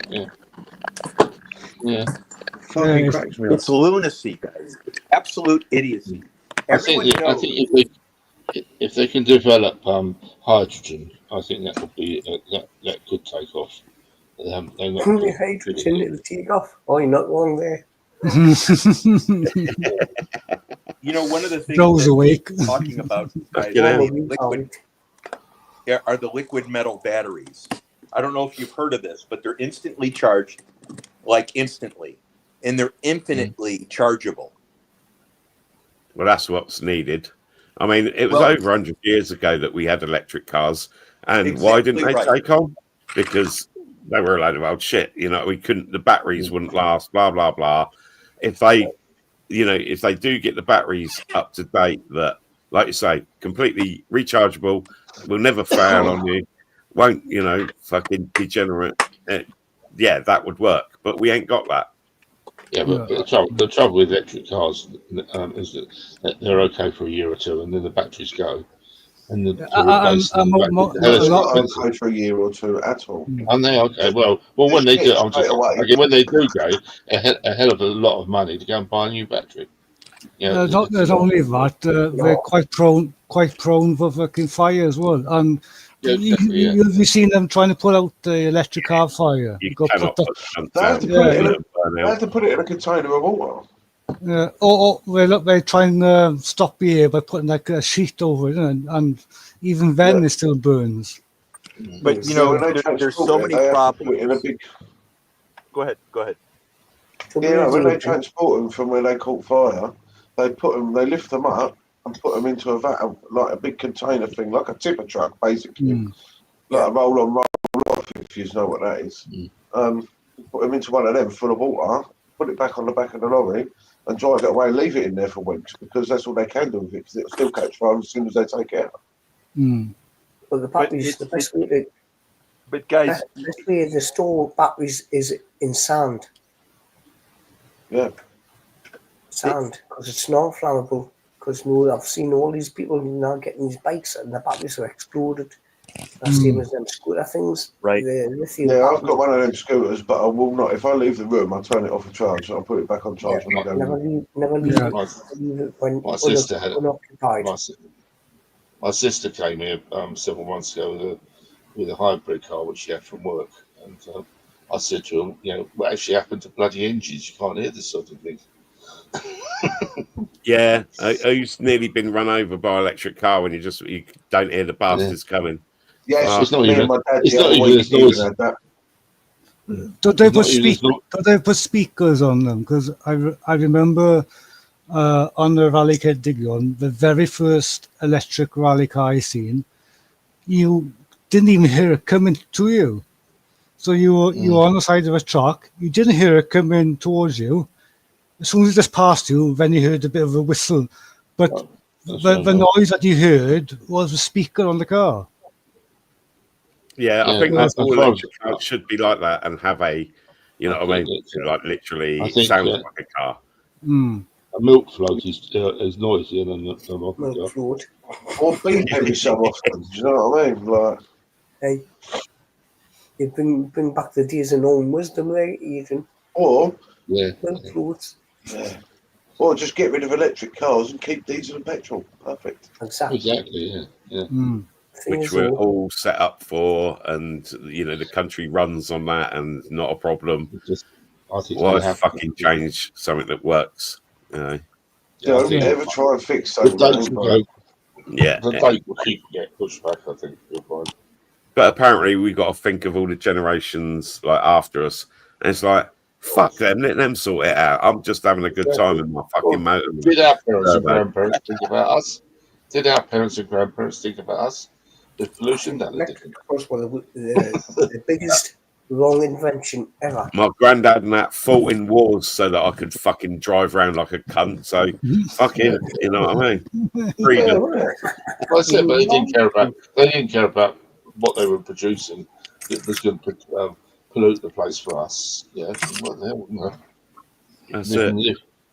Fucking Yeah, cracks me up. It's lunacy, guys. It's absolute idiocy. I think Everyone knows. if they can develop hydrogen, I think that would be that could take off. They're not Hydrogen, it'll take off. Oh, you're not wrong there. You know, one of the things Joe's that awake. we're talking about, guys, Get out. are the liquid metal batteries. I don't know if you've heard of this, but they're instantly charged, like instantly, and they're infinitely chargeable. Well, that's what's needed. I mean, it was over 100 years ago that we had electric cars, and why didn't they take on? Because they were a load of old shit. You know, we couldn't. The batteries wouldn't last. Blah blah blah. If they, you know, if they do get the batteries up to date, that, like you say, completely rechargeable, will never fail on you, won't, you know, fucking degenerate. Yeah, that would work, but we ain't got that. Yeah, but the trouble with electric cars is that they're okay for a year or two, and then the batteries go. And They're not okay for a year or two at all. And they okay. Well, when they do, when they do go, a hell of a lot of money to go and buy a new battery. Yeah, Not only that, they're quite prone for fucking fire as well. And you've seen them trying to put out the electric car fire. You cannot put they have to put it in a container of water. They try and stop the air by putting like a sheet over it, and even then it still burns. But you know, there's so many problems. Go ahead. Yeah, when they transport them from where they caught fire, they lift them up and put them into a vat, like a big container thing, like a tipper truck, basically, like a roll-on, roll-off, if you know what that is. Put them into one of them full of water, put it back on the back of the lorry, and drive it away, leave it in there for weeks, because that's all they can do with it, because it'll still catch fire as soon as they take it out. Well, the batteries, the best way to... But guys... The best way to store batteries is in sand. Yeah. Sand, because it's not flammable. Because I've seen all these people now getting these bikes and the batteries are exploded. That's same as them scooter things. Right. Yeah, I've got one of them scooters, but I will not. If I leave the room, I'll turn it off a charge. I'll put it back on charge when I go. Never leave it when unoccupied. My sister came here several months ago with a hybrid car which she had from work, and I said to her, you know, what actually happened to bloody engines? You can't hear this sort of thing. Yeah, who's nearly been run over by an electric car when you don't hear the bastards coming? Yes, it's not even. Don't they put speakers on them? Because I remember on the Rally Kid Digion, the very first electric rally car I seen, you didn't even hear it coming to you. So you were on the side of a truck, you didn't hear it coming towards you. As soon as it just passed you, then you heard a bit of a whistle. But the noise that you heard was the speaker on the car. Yeah, I think that's all electric cars should be like that and have a, you know what I mean? Like literally sounds like a car. A milk float is noisier than a milk float. Or beep every so often. Do you know what I mean? Like, hey, you bring back the days of known wisdom, there, Ethan. Or milk floats. Yeah. Or just get rid of electric cars and keep diesel and petrol. Perfect. Exactly. Yeah. Which we're all set up for, and you know the country runs on that, and not a problem. I think Why they have fucking change something that works? You know? Don't think ever try and fix the something. dates that will ain't go. Yeah. The date will keep getting pushed back. I think you'll find. But apparently, we got to think of all the generations like after us, and it's like, fuck them, let them sort it out. I'm just having a good time in my fucking motor. Did our parents and grandparents think about us? Did our parents and grandparents think about us? With pollution, that they Electric didn't. was one of the biggest wrong invention ever. My granddad and that fought in wars so that I could fucking drive around like a cunt. So fucking, you know what I mean? Yeah, Freedom. right. Well, I said, but they didn't care about. They didn't care about what they were producing. It was going to pollute the place for us. Yeah, what the hell? No. That's Live it. and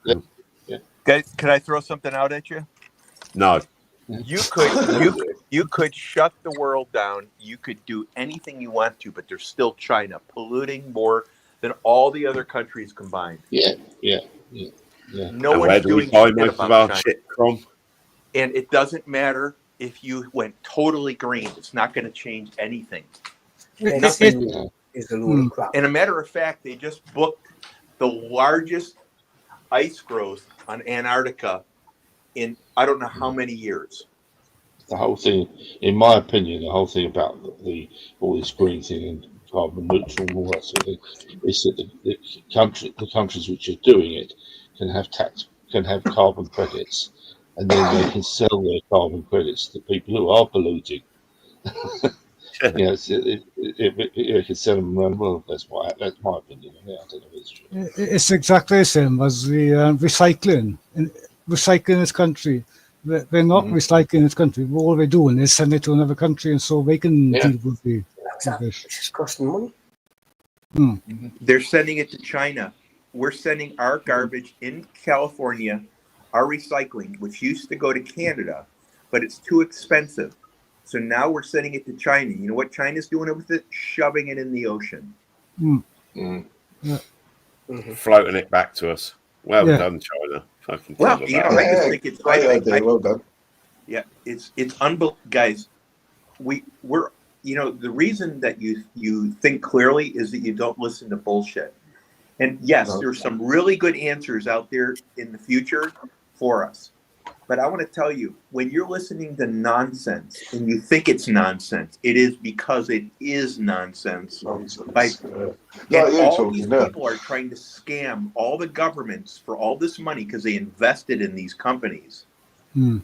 live. Guys, can I throw something out at you? No. You could shut the world down. You could do anything you want to, but there's still China polluting more than all the other countries combined. Yeah. No And where one's do we doing buy shit most of about our China. shit from? And it doesn't matter if you went totally green. It's not going to change anything. Nothing is a load of crap. And a matter of fact, they just booked the largest ice growth on Antarctica in I don't know how many years. The whole thing, in my opinion, the whole thing about all this green thing and carbon neutral and all that sort of thing, is that the countries which are doing it can have carbon credits, and then they can sell their carbon credits to people who are polluting. It can sell them around the world. That's my opinion. I don't know if it's true. It's exactly the same as the recycling. Recycling this country. They're not recycling this country. All they're doing is send it to another country, and so they can deal with the Exactly. rubbish. It's just costing money. They're sending it to China. We're sending our garbage in California, our recycling, which used to go to Canada, but it's too expensive. So now we're sending it to China. You know what China's doing with it? Shoving it in the ocean. Floating it back to us. Well Yeah. done, China. Fucking Well, clever you know, that. I just think it's. Well done. Yeah, it's unbelievable, guys. We're the reason that you think clearly is that you don't listen to bullshit. And yes, there's some really good answers out there in the future for us. But I want to tell you, when you're listening to nonsense and you think it's nonsense, it is because it is nonsense. And all these people are trying to scam all the governments for all this money because they invested in these companies. And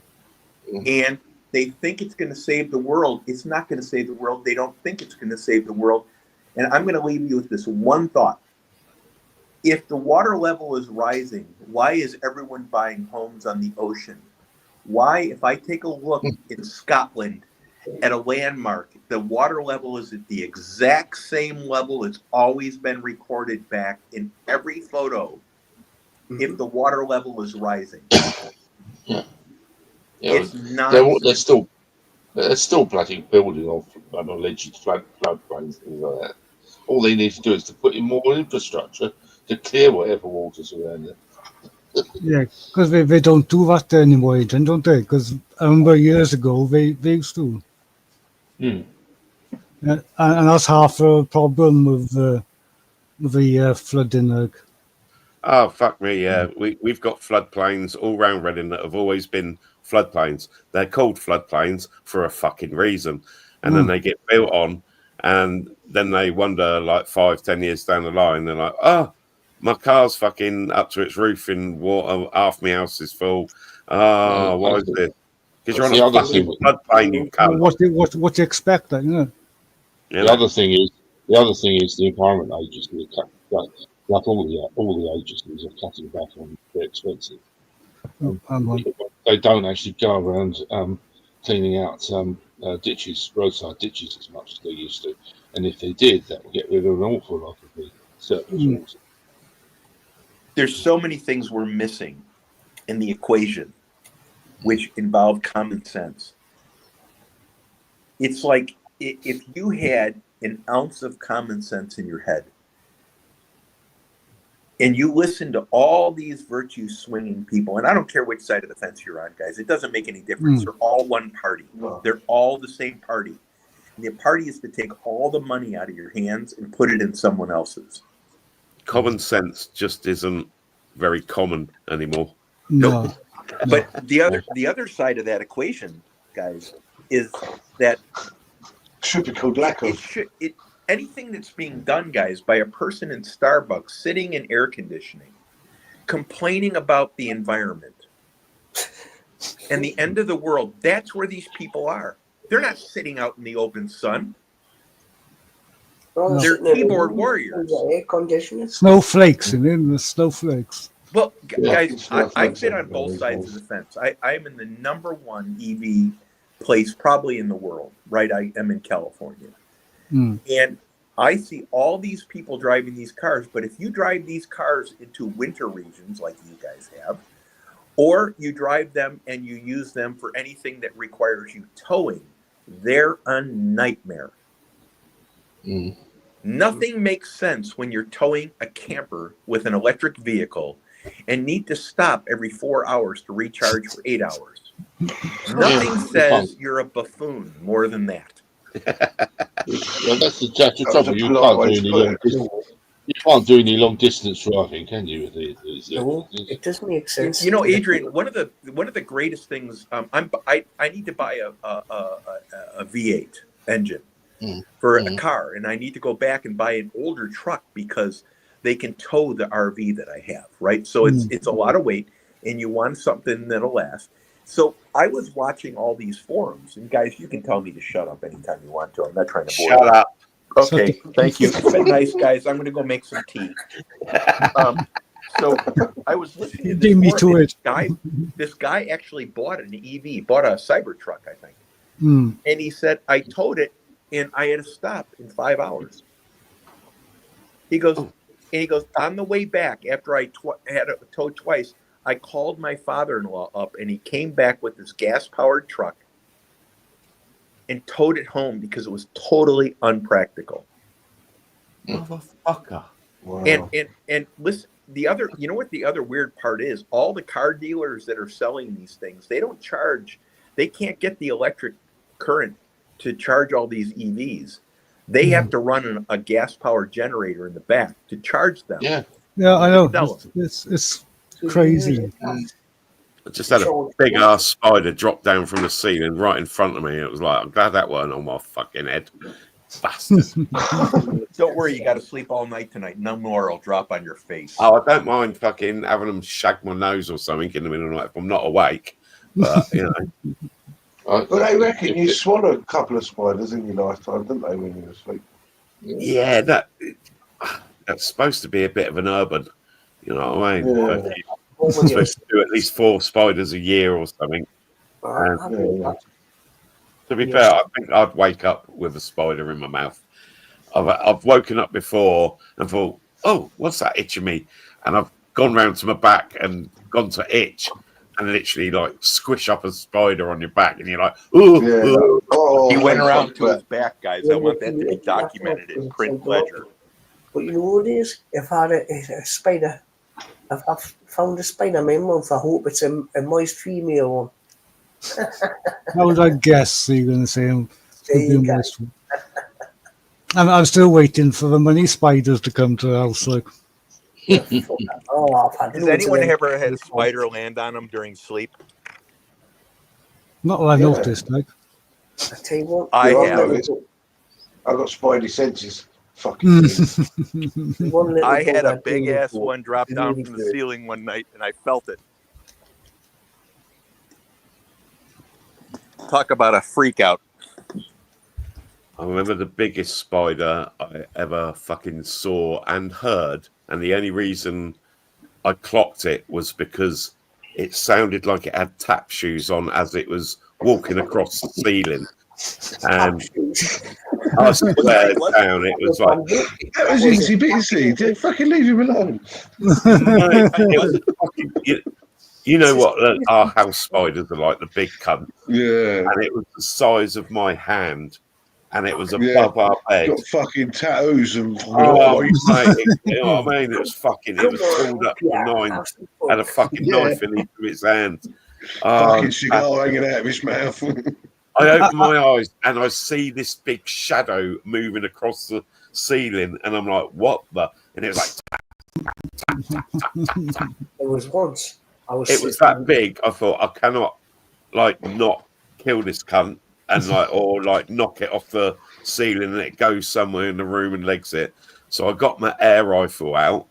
they think it's going to save the world. It's not going to save the world. They don't think it's going to save the world. And I'm going to leave you with this one thought. If the water level is rising, why is everyone buying homes on the ocean? Why, if I take a look in Scotland at a landmark, the water level is at the exact same level it's always been recorded back in every photo if the water level is rising. It's nonsense. They're still bloody building off alleged floodplains, things like that. All they need to do is to put in more infrastructure to clear whatever waters around there. Yeah, because they don't do that anymore, Adrian, don't they? Because I remember years ago they used to. And that's half the problem with the flooding. Oh, fuck me, yeah. We've got floodplains all round Reading that have always been floodplains. They're called floodplains for a fucking reason. And then they get built on, and then they wonder, like 5-10 years down the line, they're like, oh, my car's fucking up to its roof in water, half my house is full. Why is this? Because you're on a fucking floodplain, you cunt. What do you expect, you know? The other thing is the Environment Agency, like all the agencies, are cutting back on their expenses. They don't actually go around cleaning out ditches, roadside ditches, as much as they used to. And if they did, that would get rid of an awful lot of the surplus water. There's so many things we're missing in the equation, which involve common sense. It's like if you had an ounce of common sense in your head and you listen to all these virtue swinging people, and I don't care which side of the fence you're on, guys, it doesn't make any difference. They're all one party. They're all the same party. And the party is to take all the money out of your hands and put it in someone else's. common sense just isn't very common anymore. No. But the other side of that equation, guys, is that Should be called lack of. anything that's being done, guys, by a person in Starbucks sitting in air conditioning, complaining about the environment and the end of the world, that's where these people are. They're not sitting out in the open sun. Well, They're sitting in keyboard the- warriors. Air conditioners. Snowflakes, in the snowflakes. Well, Yeah, guys, it's not I've been flexible, on both it's sides of nice. the fence. I'm in the #1 EV place probably in the world, right? I am in California. Mm. And I see all these people driving these cars, but if you drive these cars into winter regions like you guys have, or you drive them and you use them for anything that requires you towing, they're a nightmare. Mm. Nothing makes sense when you're towing a camper with an electric vehicle and need to stop every 4 hours to recharge for 8 hours. Nothing says you're a buffoon more than that. Well, that's the That was trouble. a You polite can't way do to any put long it. distance. You can't do any long distance driving, can you? No, it doesn't make sense. You know, Adrian, one of the greatest things. I need to buy a V8 engine for a car, and I need to go back and buy an older truck because they can tow the RV that I have. Right, so it's a lot of weight, and you want something that'll last. So I was watching all these forums, and guys, you can tell me to shut up anytime you want to. I'm not trying to bore you. Shut up. Okay, thank you. It's been nice, guys. I'm going to go make some tea. So I was listening to this Beat me forum, to and it. this guy actually bought an EV, bought a Cybertruck, I think. Mm. And he said, I towed it, and I had to stop in 5 hours. He goes, on the way back, after I had it towed twice, I called my father-in-law up, and he came back with this gas-powered truck and towed it home because it was totally unpractical. Motherfucker. Wow. And listen, you know what the other weird part is? All the car dealers that are selling these things, they can't get the electric current to charge all these EVs. They have to run a gas-powered generator in the back to charge them. Yeah. Yeah, I know. Sell It's crazy. I just had a big ass spider drop down from the ceiling right in front of me. It was like, I'm glad that wasn't on my fucking head. Bastard. Don't worry, you got to sleep all night tonight. No more will drop on your face. Oh, I don't mind fucking having them shag my nose or something in the middle of the night if I'm not awake. But, you know. But they reckon you swallowed a couple of spiders in your lifetime, didn't they, when you were asleep? Yeah, that's supposed to be a bit of an urban. You know what I mean? Yeah. But you're supposed to do at least 4 spiders a year or something. To be fair, I think I'd wake up with a spider in my mouth. I've woken up before and thought, oh, what's that itching me? And I've gone round to my back and gone to itch and literally like squish up a spider on your back and you're like, ooh. Yeah. Oh, He went my around God, to his back, guys. I want that to be documented in print ledger. But you know what it is? If I had a spider, if I've found a spider in my mouth, I hope it's a moist female one. How would I guess you're going to say? There you go. I'm still waiting for the money spiders to come to the house. Like, Oh, I've had Has loads anyone of them. ever had a spider land on them during sleep? not that I noticed. Like, I tell you what, I Yeah, have. I've got spidey senses. Fucking thing. one little I had bug a big ass before. one drop down Really from the good. ceiling one night, and I felt it. Talk about a freak out. I remember the biggest spider I ever fucking saw and heard. And the only reason I clocked it was because it sounded like it had tap shoes on as it was walking across the ceiling. And I swear down, it was like, That was easy busy. Fucking leave him alone. mate, it was fucking, you know what our house spiders are like, the big cunt. Yeah. And it was the size of my hand. And it was Yeah. above our bed. Got fucking tattoos and Oh, mate, you know what I mean? It was fucking, it was pulled up to the nines, had a fucking knife in each of its hands. fucking cigar hanging out of his mouth. I open my eyes and I see this big shadow moving across the ceiling, and I'm like, what the? And it was like, tap, There was once I was. It was that big. I thought I cannot like not kill this cunt and like or like knock it off the ceiling and it goes somewhere in the room and legs it. So I got my air rifle out,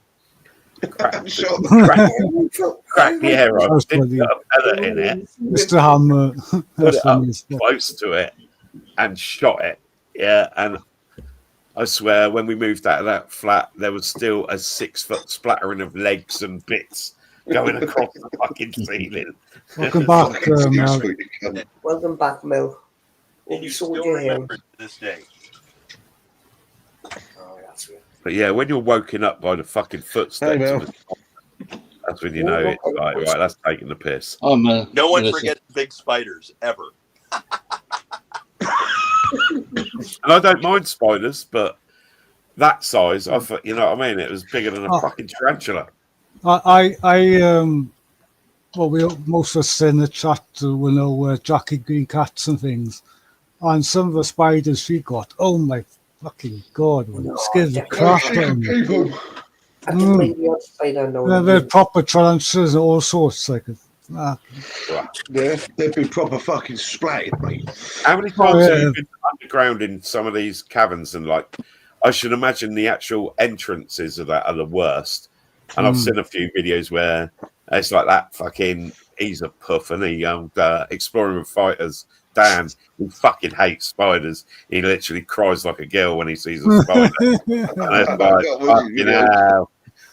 cracked the air rifle, didn't put a pellet in it, Mr. Hammer. put it up close to it, and shot it. Yeah, and I swear, when we moved out of that flat, there was still a 6-foot splattering of legs and bits going across the fucking ceiling. Welcome back, Mel. Welcome back, Mel. And you still remember it to this day. Oh, that's weird. But yeah, when you're woken up by the fucking footsteps, that's when you know it's like, right, that's taking the piss. No one forgets big spiders, ever. And I don't mind spiders, but that size, I thought, you know what I mean? It was bigger than a fucking tarantula. Well, most of us in the chat will know Jackie Green Cats and things. And some of the spiders she got, oh my fucking God, scared the crap out of me. They're proper tarantulas and all sorts. Like, yeah, they'd be proper fucking splatted, mate. How many times have you been underground in some of these caverns? And like, I should imagine the actual entrances of that are the worst. And I've seen a few videos where it's like that fucking, he's a puff and he exploring with fighters. Dan, he fucking hates spiders. He literally cries like a girl when he sees a spider. And it's like, fucking hell.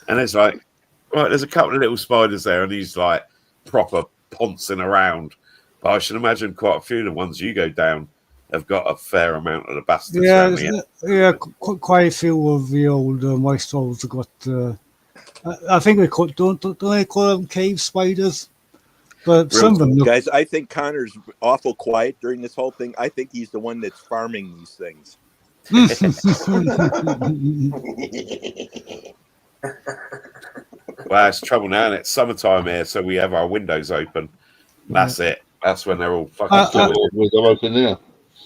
And it's like, right, there's a couple of little spiders there, and he's like proper pouncing around. But I should imagine quite a few of the ones you go down have got a fair amount of the bastards. Quite a few of the old moist holes have got. I think they call don't they call them cave spiders? But some of them look... Guys, I think Connor's awful quiet during this whole thing. I think he's the one that's farming these things. Well, it's trouble now, and it's summertime here, so we have our windows open. That's it. That's when they're all fucking. We're open there.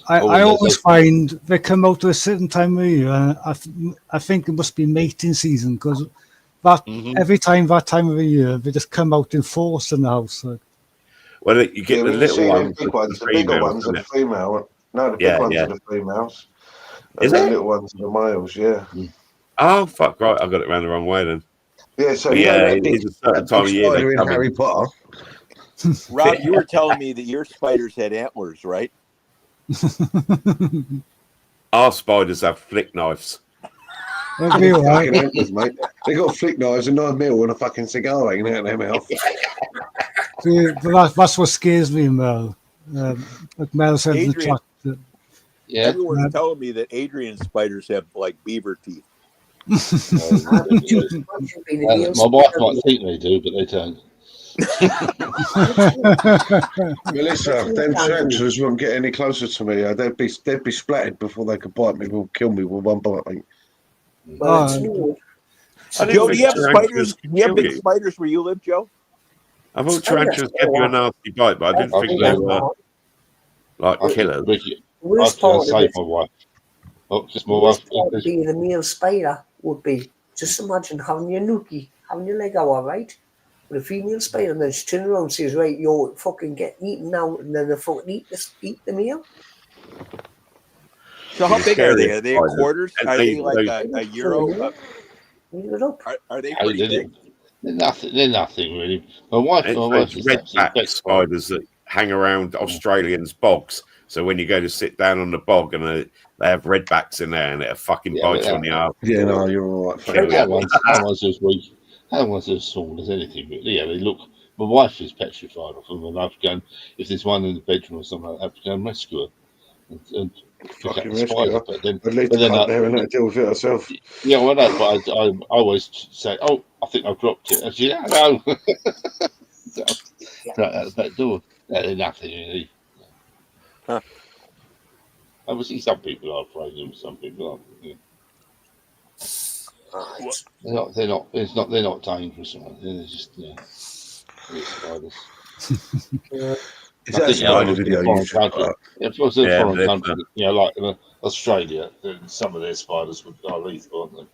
I always find they come out at a certain time of year, and I think it must be mating season because every time that time of the year they just come out in force in the house. Like. Well, you get the little ones, the bigger ones are the female. No, the big ones are the females. And the little ones are the males. Yeah. Oh fuck! Right, I got it round the wrong way then. Yeah. So it's a certain time of year. They come in Harry Potter. Rob, you were telling me that your spiders had antlers, right? Our spiders have flick knives. Be all right. Antlers, mate. They got flick knives and 9 mil and a fucking cigar hanging out of their mouth. See, that's what scares me, Mel. Like Mel said in the chat. Everyone's telling me that Adrian's spiders have like beaver teeth. My wife might think they do, but they don't. Melissa, them tarantulas won't get any closer to me. They'd be splattered before they could bite me. Will kill me with one bite. Joe, do you have spiders? Do you have big spiders where you live, Joe? I thought tarantulas give you a nasty bite, but I didn't think they were like killers. Worst part of it, my wife. Just my wife. Being a male spider would be just imagine having your nookie, having your leg out, right? With a female spider, and then she turns around and says, right, you're fucking getting eaten now, and then they fucking eat the meal. So how big are they? Are they quarters? Are they like a euro? Are they pretty big? They're nothing really. My wife redback spiders that hang around Australians' bogs. So when you go to sit down on the bog and they have redbacks in there and it fucking bites you on the arm. Yeah, no, you're all right. That one's as weak. That one's as small as anything. But yeah, they look. My wife is petrified of them, and I've gone. If there's one in the bedroom or something, I have to go and rescue her and pick up the spider. But then, I'd leave the there and let her deal with it herself. Yeah, well, no, but I always say, "Oh, I think I've dropped it." I say, "Yeah, no." That door. They're nothing really. Huh. Obviously, some people are afraid of them. Some people aren't. Yeah. They're not. They're not dangerous. They're just spiders. Is that a spider video you should put up? If it was in a foreign they're country, like in Australia, then some of their spiders are lethal, aren't they?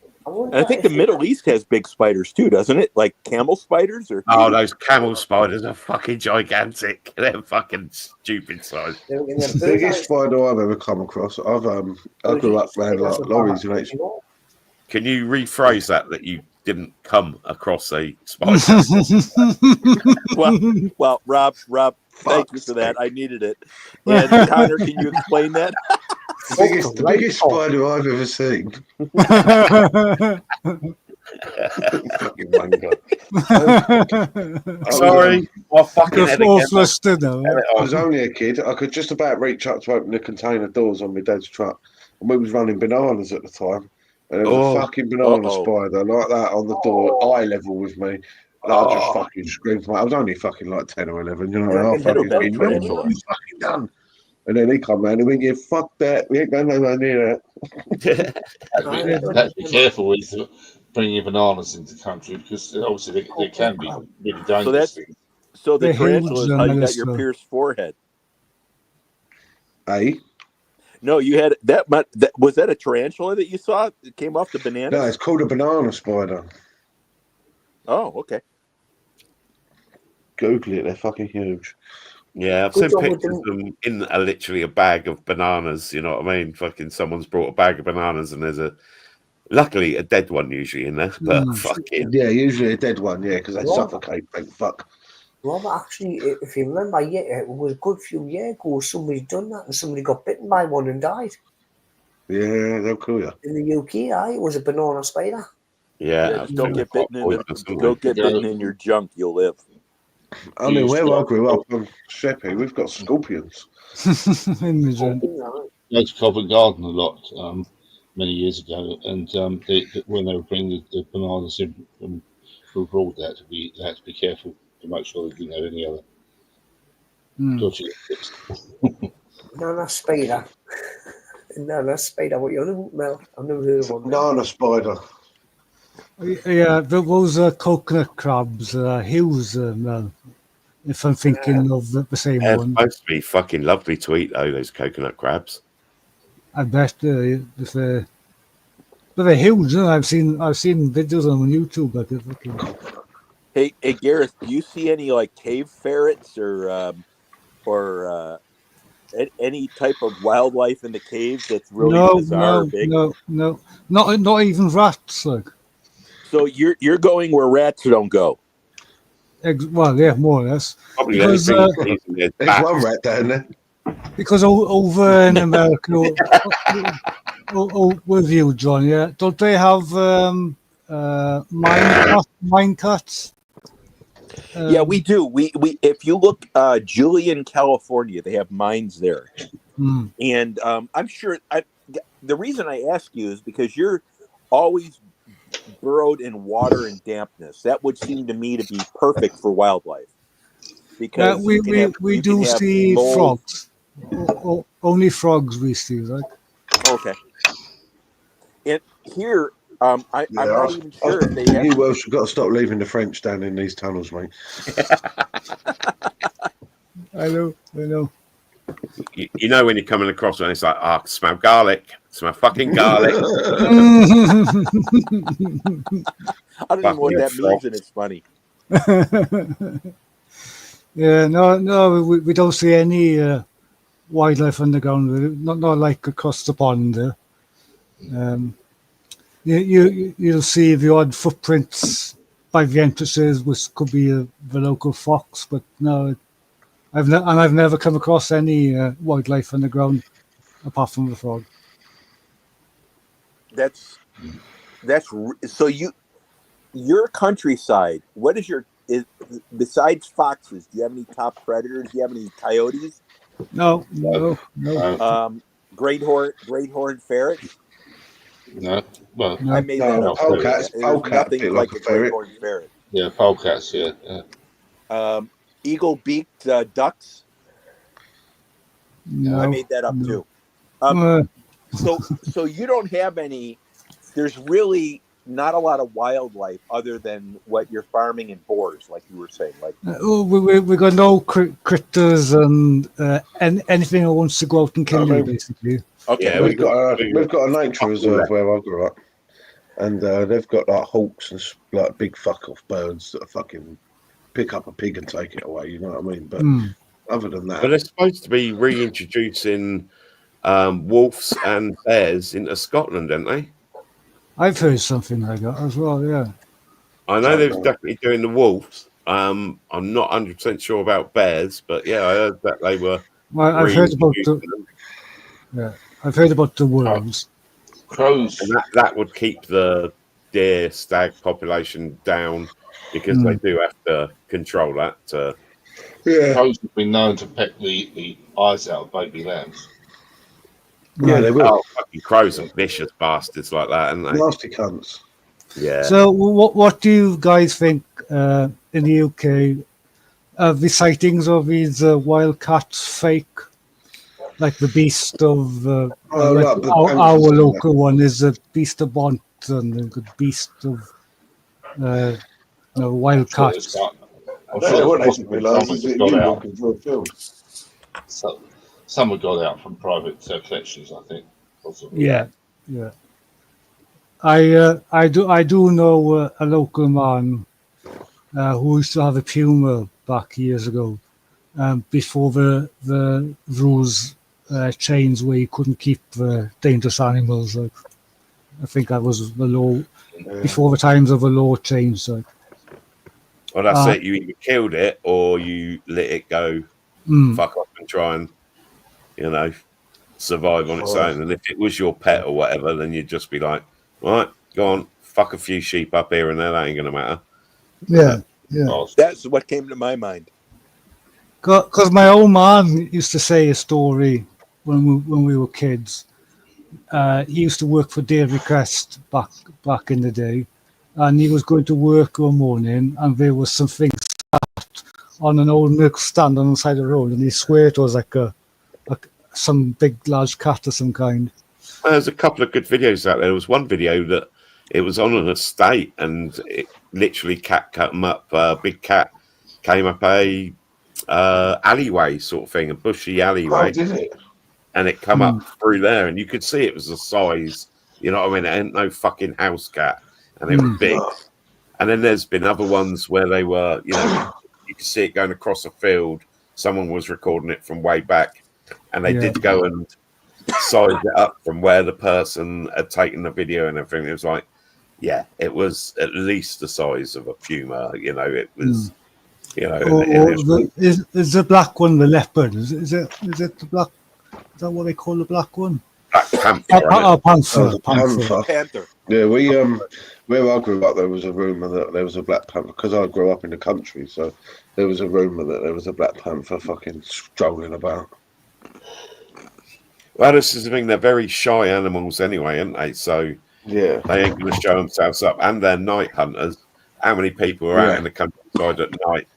I think the Middle East has big spiders too, doesn't it? Like camel spiders, or those camel spiders are fucking gigantic. They're fucking stupid size. It's the biggest spider I've ever come across. I grew up around like lorries and Can you rephrase that you didn't come across a spider? well, Rob, thank you for that. I needed it. And Connor, can you explain that? The biggest spider I've ever seen. Fucking Sorry, I fucking I was only a kid. I could just about reach up to open the container doors on my dad's truck, and we was running bananas at the time. And there was a fucking banana spider like that on the door, eye level with me. And I just fucking screamed. I was only fucking like 10 or 11, you know. I fucking screamed, what have you fucking done? And then he come round and went, "Yeah, fuck that. We ain't going nowhere near that." Have to be careful with bringing bananas into the country because obviously they can be really dangerous. So the tarantula is how you got your pierced forehead. Hey? No, you had that. Was that a tarantula that you saw? It came off the banana. No, it's called a banana spider. Oh, okay. Google it. They're fucking huge. Yeah, I've seen pictures of them in literally a bag of bananas. You know what I mean? Fucking someone's brought a bag of bananas and there's luckily a dead one usually in there. But fucking usually a dead one. Yeah, because they suffocate. Thank fuck. Rob, actually, if you remember, it was a good few years ago. Somebody's done that, and somebody got bitten by one and died. Yeah, they'll kill you. In the UK, it was a banana spider. Yeah, don't get bitten in your junk. You'll live. I mean, where I grew up on Sheppey, we've got scorpions. I went to Covent Garden a lot many years ago, and when they were bringing the bananas in from abroad, they had to be careful to make sure they didn't have any other dodgy effects. Banana spider. Banana spider. What you on about, Mel? I've never heard of one. Banana spider. Yeah, there was coconut crabs, Hughes, if I'm thinking of the same one. It's supposed to be fucking lovely to eat, though, those coconut crabs. I bet but they're huge. I've seen videos on YouTube. Hey, Gareth, do you see any like cave ferrets or any type of wildlife in the caves that's really bizarre or big? No, not even rats. Like. So you're going where rats don't go. Well, yeah, more or less. Probably because, there's one rat down there. Because over in America, with you, John, yeah, don't they have mine cuts? Yeah, we do. We if you look, Julian, California, they have mines there, and I'm sure. The reason I ask you is because you're always burrowed in water and dampness. That would seem to me to be perfect for wildlife. Because we do see frogs. Only frogs we see, right? Okay. And here, I'm not even sure if they have... You Welsh have got to stop leaving the French down in these tunnels, mate. I know. You know when you're coming across and it's like, I smell garlic. Smell fucking garlic. I don't even know what that means, and it's funny. Yeah, no, we don't see any wildlife underground. Not like across the pond there. You'll see the odd footprints by the entrances, which could be the local fox, but no, I've never come across any wildlife underground apart from the frog. That's so your countryside. What is besides foxes? Do you have any top predators? Do you have any coyotes? No. Great horned ferrets. No, well, I made that up. Polecats. Nothing like a great horned ferret. Yeah, polecats. Yeah. Eagle-beaked ducks. No, I made that up too. So you don't have any. There's really not a lot of wildlife other than what you're farming in boars, like you were saying. Like we got no critters and anything that wants to go out and kill you, basically. okay, Yeah, we've got a nature reserve where I grew up, and they've got like hawks and like big fuck off birds that are fucking pick up a pig and take it away. You know what I mean? But other than that, but they're supposed to be reintroducing wolves and bears into Scotland, aren't they? I've heard something like that as well. Yeah, I know they're definitely doing the wolves. I'm not 100% sure about bears, but yeah, I heard that they were. well, I've heard about the wolves. Crows. And that would keep the deer stag population down because they do have to control that. Crows have been known to peck the eyes out of baby lambs. Yeah, they will. Oh, fucking crows are vicious bastards like that, aren't they? Nasty cunts. Yeah. So, what do you guys think in the UK of the sightings of these wild cats fake? Like the beast of our local one is the beast of Bont and the beast of wild cats. Some got out from private collections, I think. Possibly. Yeah. I do know a local man who used to have a puma back years ago, before the rules changed where you couldn't keep dangerous animals. Like, I think that was the law before the times of the law changed. Like. Well, that's it. You either killed it or you let it go, fuck off and try and, survive on its own. And if it was your pet or whatever, then you'd just be like, right, go on, fuck a few sheep up here and there. That ain't going to matter. Yeah. That's what came to my mind. Because my old man used to say a story when we were kids. He used to work for Dairy Crest back in the day, and he was going to work one morning, and there was something sat on an old milk stand on the side of the road, and he swore it was like some big large cat of some kind. There's a couple of good videos out there. There was one video that it was on an estate, and it literally cat cut them up. Big cat came up a alleyway sort of thing, a bushy alleyway. Oh, did it? And it come up through there, and you could see it was the size. You know what I mean? It ain't no fucking house cat, and it was big. And then there's been other ones where they were, you could see it going across a field. Someone was recording it from way back, and they did go and size it up from where the person had taken the video and everything. It was like, it was at least the size of a puma. It was, is the black one the leopard? Is it the black? Is that what they call the black one? Black panther. Panther. Yeah, where I grew up, there was a rumour that there was a black panther, because I grew up in the country, so there was a rumour that there was a black panther fucking strolling about. Well, this is the thing, they're very shy animals anyway, aren't they? So they ain't going to show themselves up, and they're night hunters. How many people are out in the countryside at night?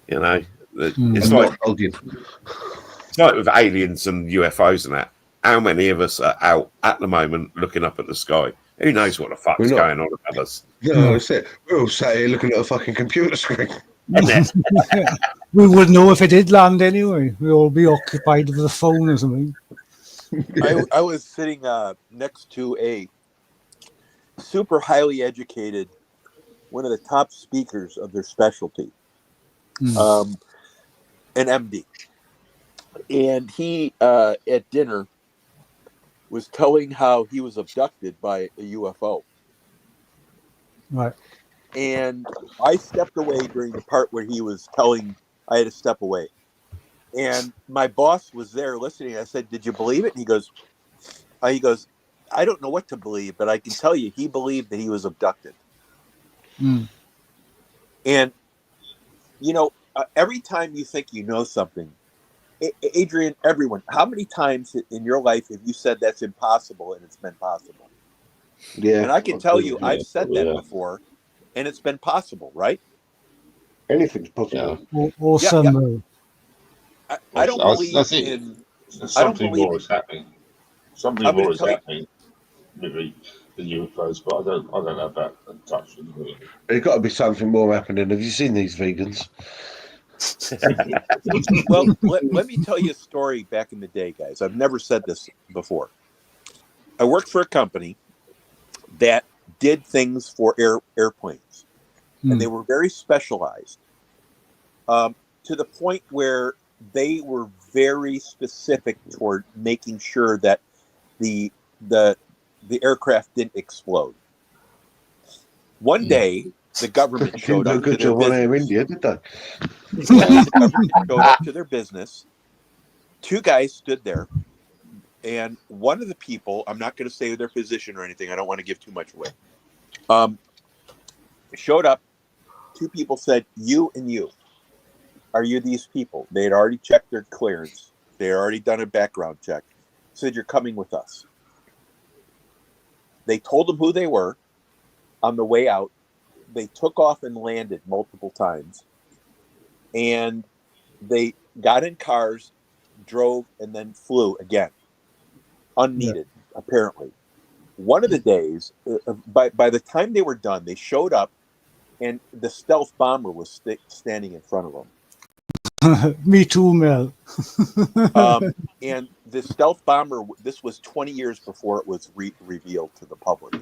It's like with aliens and UFOs and that. How many of us are out at the moment looking up at the sky? Who knows what the fuck's going on with us? No, that's it. We're all sat here looking at a fucking computer screen. We wouldn't know if it did land anyway. We'd all be occupied with a phone or something. I was sitting next to a super highly educated, one of the top speakers of their specialty, an MD. And he, at dinner, was telling how he was abducted by a UFO. Right. And I stepped away during the part where he was telling, I had to step away. And my boss was there listening. I said, "Did you believe it?" And he goes, "I don't know what to believe, but I can tell you he believed that he was abducted." And, every time you think you know something, Adrian, everyone, how many times in your life have you said that's impossible and it's been possible? Yeah. And I can tell you, I've said that before and it's been possible, right? Anything's possible. Awesome. I don't believe in... Something more is happening. Something more is happening with the UFOs, but I don't know about abduction. There's got to be something more happening. Have you seen these vegans? Well, let me tell you a story back in the day, guys. I've never said this before. I worked for a company that did things for airplanes, and they were very specialized, to the point where they were very specific toward making sure that the aircraft didn't explode. One day, the government showed up to their business. India, did they? The government showed up to their business. Two guys stood there, and one of the people, I'm not going to say their position or anything, I don't want to give too much away, showed up. Two people said, "You and you, are you these people?" They had already checked their clearance. They had already done a background check. Said, "You're coming with us." They told them who they were. On the way out, they took off and landed multiple times. And they got in cars, drove, and then flew again. Unneeded, apparently. One of the days, by the time they were done, they showed up, and the stealth bomber was standing in front of them. Me too, Mel. And the stealth bomber, this was 20 years before it was revealed to the public.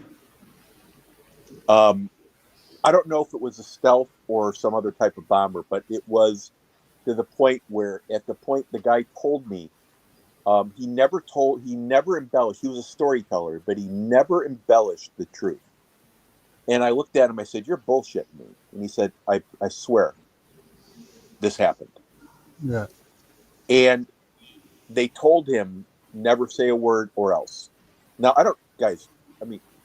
I don't know if it was a stealth or some other type of bomber, but it was to the point where, at the point the guy told me, he never embellished. He was a storyteller, but he never embellished the truth. And I looked at him, I said, "You're bullshitting me." And he said, I swear, this happened. Yeah. And they told him, never say a word or else. Now,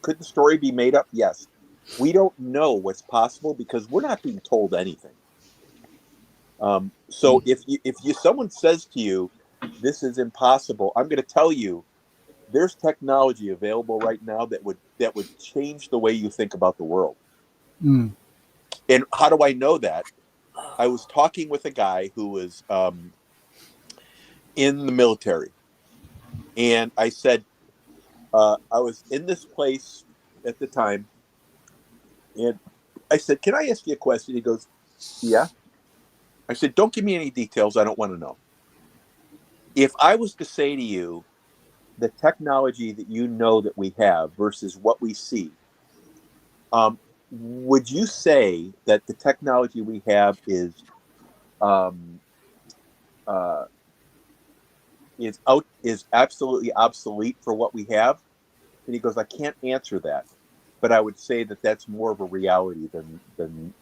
could the story be made up? Yes. We don't know what's possible because we're not being told anything. So if someone says to you, "This is impossible," I'm going to tell you, there's technology available right now that would change the way you think about the world. And how do I know that? I was talking with a guy who was in the military, and I said, I was in this place at the time, and I said, "Can I ask you a question?" He goes, "Yeah." I said, "Don't give me any details. I don't want to know. If I was to say to you, the technology that you know that we have versus what we see, would you say that the technology we have is absolutely obsolete for what we have?" And he goes, "I can't answer that, but I would say that that's more of a reality than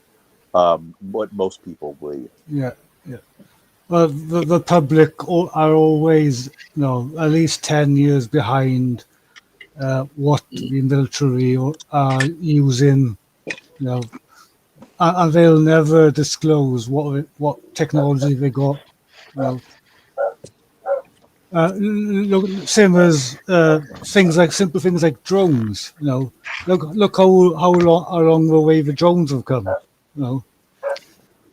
what most people believe." Yeah, yeah. Well, the public are always, at least 10 years behind what the military are using, and they'll never disclose what technology they got. Same as simple things like drones. Look how long the way the drones have come.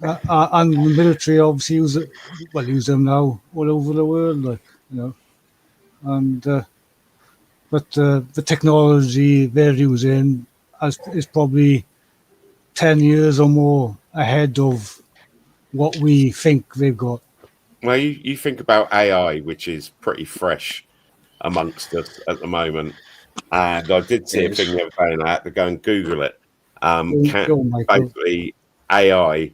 And the military obviously use them now all over the world, and but the technology they're using is probably 10 years or more ahead of what we think they've got. Well, you think about AI, which is pretty fresh amongst us at the moment, and I did see a thing the other day, and I had to go and Google it. Basically, AI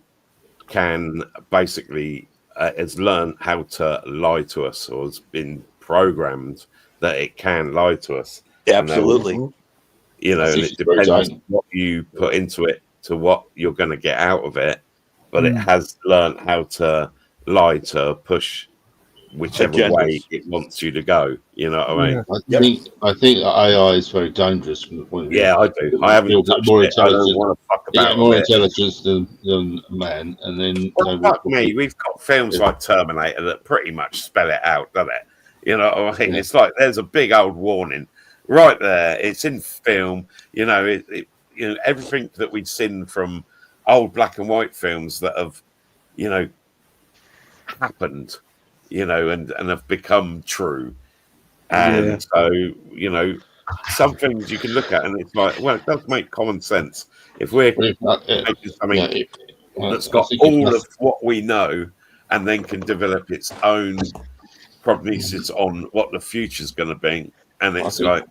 can basically has learned how to lie to us, or has been programmed that it can lie to us. Absolutely. And it depends on what you put into it to what you're going to get out of it. But it has learned how to lie to push whichever way it wants you to go. You know what I mean? I think AI is very dangerous from the point of view. Yeah, I do. I haven't touched it. I don't want to fuck about more it. Intelligence than man, and then fuck me. We've got films like Terminator that pretty much spell it out, doesn't it? You know what I mean? Yeah. It's like there's a big old warning right there. It's in film. Everything that we've seen from old black and white films that have, happened, and have become true. And so, some things you can look at and it's like, well, it does make common sense. If we're making something that's got all of what we know and then can develop its own prognosis on what the future's going to be, and it's like,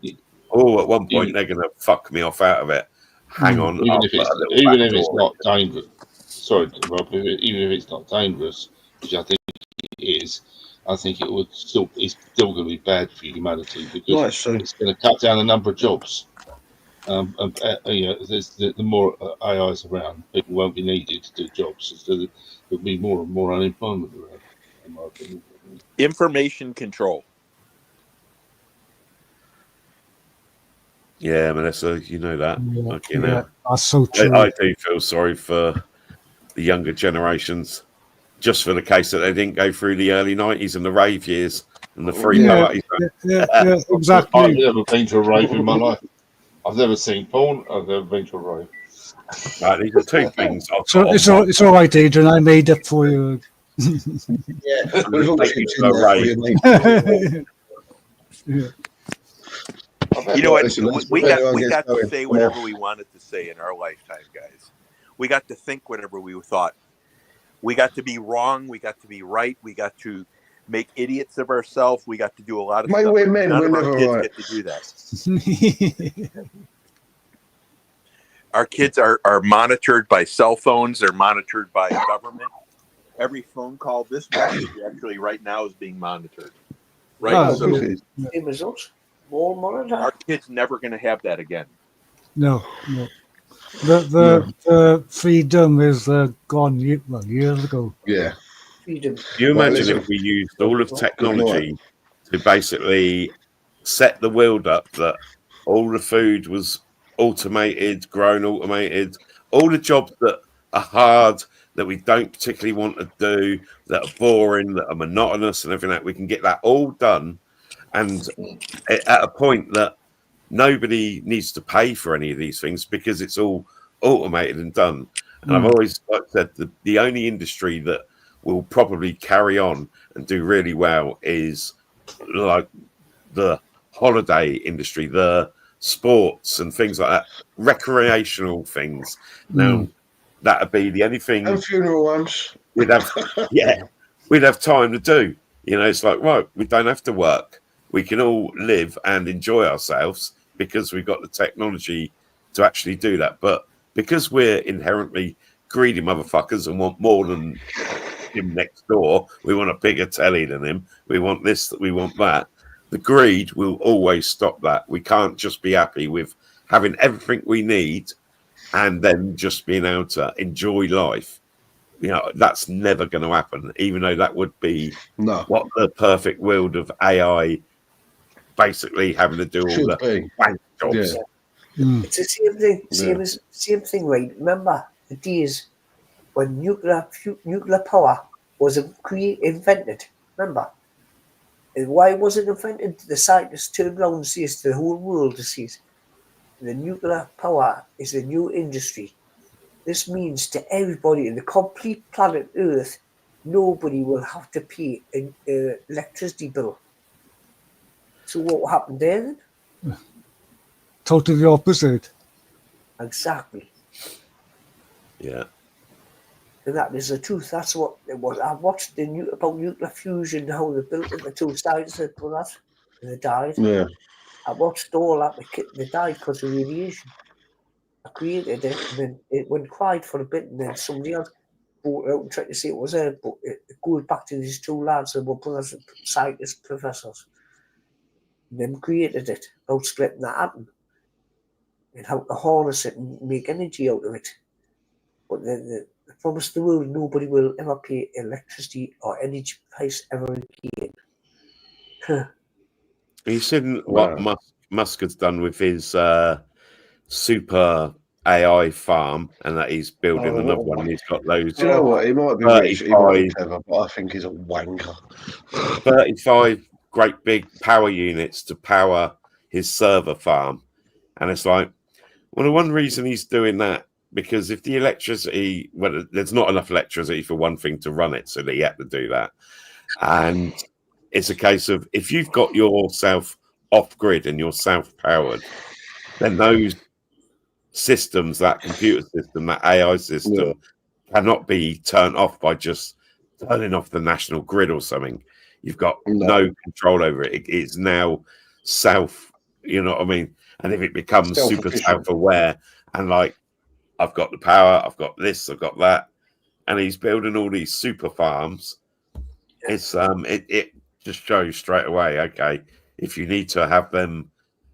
oh, at one point they're going to fuck me off out of it. Hang on, even if it's not dangerous. Sorry, Rob. Even if it's not dangerous, which I think it is, I think it's still going to be bad for humanity because it's going to cut down the number of jobs. You know, the more AIs around, people won't be needed to do jobs. So there'll be more and more unemployment around, in my opinion. Information control. Yeah, Melissa, you know that. That's so true. I do feel sorry for the younger generations, just for the case that they didn't go through the early 90s and the rave years and the free parties. Yeah, exactly. I've never been to a rave in my life. I've never seen porn. I've never been to a rave. Right, these are two things. So it's all right, Adrian. I made it for you. Yeah, we've all chipped in there for you, mate. Yeah. You know what? We got to say whatever we wanted to say in our lifetime, guys. We got to think whatever we thought. We got to be wrong. We got to be right. We got to make idiots of ourselves. We got to do a lot of stuff. We're men. None We're of our never kids right. get to do that. Our kids are monitored by cell phones. They're monitored by government. Every phone call, this message actually right now is being monitored. Right. Same results. More monitor. Our kids never going to have that again. No. The freedom is gone years ago. Yeah. Can you imagine if we used all of technology to basically set the world up that all the food was automated, grown automated, all the jobs that are hard, that we don't particularly want to do, that are boring, that are monotonous and everything like that, we can get that all done. And at a point that nobody needs to pay for any of these things because it's all automated and done. And I've always said the only industry that will probably carry on and do really well is like the holiday industry, the sports and things like that, recreational things. Now, that would be the only thing. And funeral ones. We'd have time to do. You know, it's like, right, we don't have to work. We can all live and enjoy ourselves because we've got the technology to actually do that. But because we're inherently greedy motherfuckers and want more than him next door, we want a bigger telly than him. We want this, we want that. The greed will always stop that. We can't just be happy with having everything we need and then just being able to enjoy life. You know, that's never going to happen, even though that would be what the perfect world of AI basically having to do all the bank jobs. Yeah. It's the same thing, same thing, right? Remember the days when nuclear power was invented? Remember? And why was it invented? The scientists turned around and says to the whole world, says, the nuclear power is the new industry. This means to everybody in the complete planet Earth, nobody will have to pay an electricity bill. So what happened there then? Totally the opposite. Exactly. Yeah. And that is the truth. That's what it was. I watched about nuclear fusion, how they built it, the two scientists that done that, and they died. Yeah. I watched all that. They died because of radiation. I created it, and then it went quiet for a bit, and then somebody else brought it out and tried to say it was there, but it goes back to these two lads that were brothers, scientists, professors. And then created it, about splitting that atom, and how to harness it and make energy out of it. But the promise to the world, nobody will ever pay electricity or energy price ever again. Have you seen what Musk has done with his super AI farm, and that he's building another one? He's got those. Do you know what? He might be rich, he might be clever, but I think he's a wanker. 35 great big power units to power his server farm. And it's like, well, the one reason he's doing that, because if the electricity, well, there's not enough electricity for one thing to run it, so he had to do that. And it's a case of, if you've got yourself off grid and you're self powered, then those systems, that computer system, that AI system, cannot be turned off by just turning off the national grid or something. You've got no control over it. It is now self, you know what I mean? And if it becomes super self-aware and like, I've got the power, I've got this, I've got that, and he's building all these super farms, it's it just shows straight away, okay, if you need to have them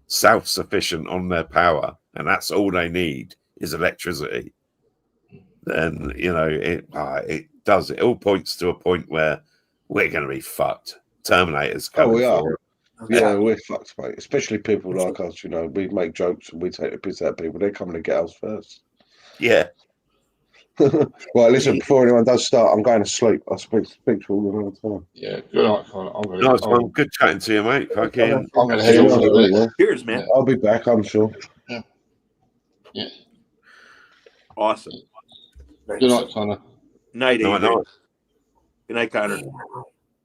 self-sufficient on their power, and that's all they need is electricity, then you know it does. It all points to a point where we're going to be fucked. Terminator's coming we are. for it. Yeah, we're fucked, mate. Especially people like us, you know, we make jokes and we take the piss out of people. They're coming to get us first. Yeah. Right, listen, before anyone does start, I'm going to sleep. I'll speak to all another time. Yeah, good night, Connor. Nice one. Good chatting to you, mate. Fucking. I'm going to head off in a bit. Cheers, man. I'll be back, I'm sure. Yeah. Awesome. Good night, Connor. Night, Night, Adrian. night. Good night, Connor.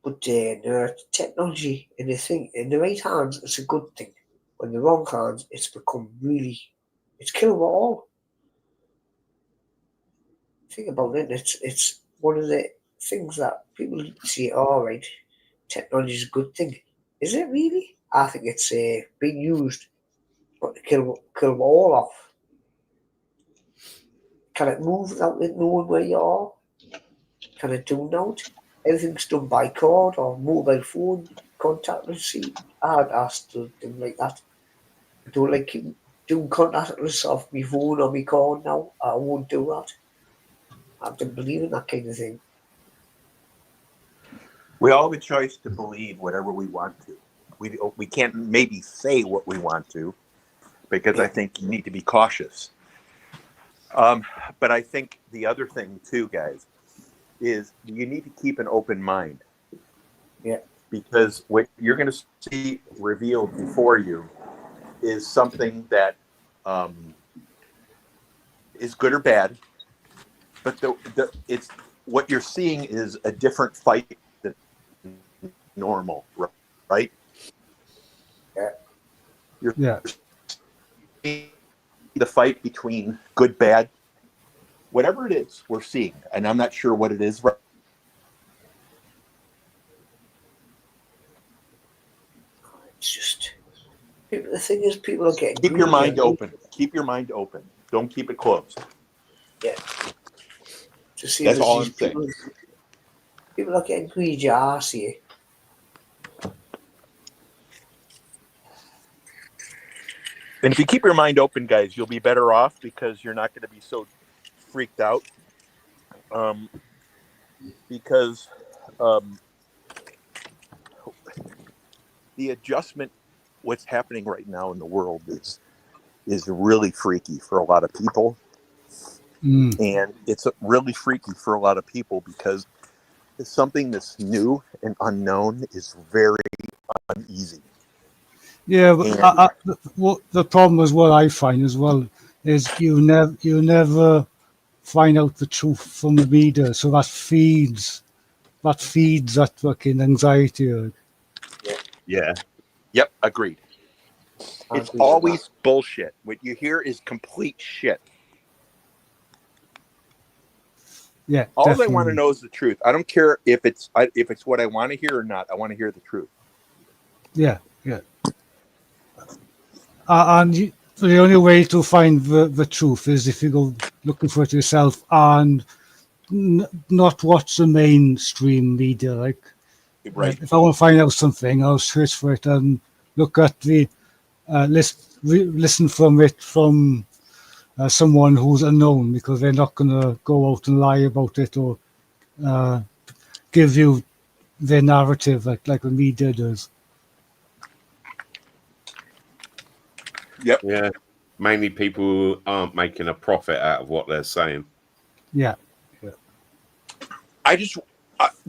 But technology in the right hands, it's a good thing. When the wrong hands, it's become really, it's killing it all. Think about it. It's one of the things that people say, all right, technology is a good thing. Is it really? I think it's being used but to kill them all off. Can it move without knowing where you are? Can it do now? Everything's done by card or mobile phone, contactless. See, I'd ask to do like that. I don't like doing contactless off my phone or my card now. I won't do that. I don't believe in that kind of thing. We all have a choice to believe whatever we want to. We can't maybe say what we want to, because I think you need to be cautious. But I think the other thing too, guys, is you need to keep an open mind. Yeah. Because what you're going to see revealed before you is something that is good or bad. But it's what you're seeing is a different fight than normal, right? Yeah. The fight between good, bad, whatever it is we're seeing, and I'm not sure what it is. It's just the thing is, people are getting. Keep your mind open. Keep your mind open. Don't keep it closed. Yeah. To see that's all I'm saying. People are getting greedy, I see. And if you keep your mind open, guys, you'll be better off, because you're not going to be so freaked out. Because the adjustment, what's happening right now in the world is really freaky for a lot of people. And it's really freaky for a lot of people because it's something that's new and unknown is very uneasy. Yeah, but what the problem is, what I find as well, is you never find out the truth from the media, so that feeds that fucking anxiety. Yeah. Yep, agreed. It's always bullshit. What you hear is complete shit. Yeah. All definitely. I want to know is the truth. I don't care if it's what I want to hear or not. I want to hear the truth. Yeah. And the only way to find the truth is if you go looking for it yourself and not watch the mainstream media. Like, right. If I want to find out something, I'll search for it and look at the listen from someone who's unknown, because they're not going to go out and lie about it or give you their narrative like the media does. Yep. Yeah. Mainly people who aren't making a profit out of what they're saying. Yeah.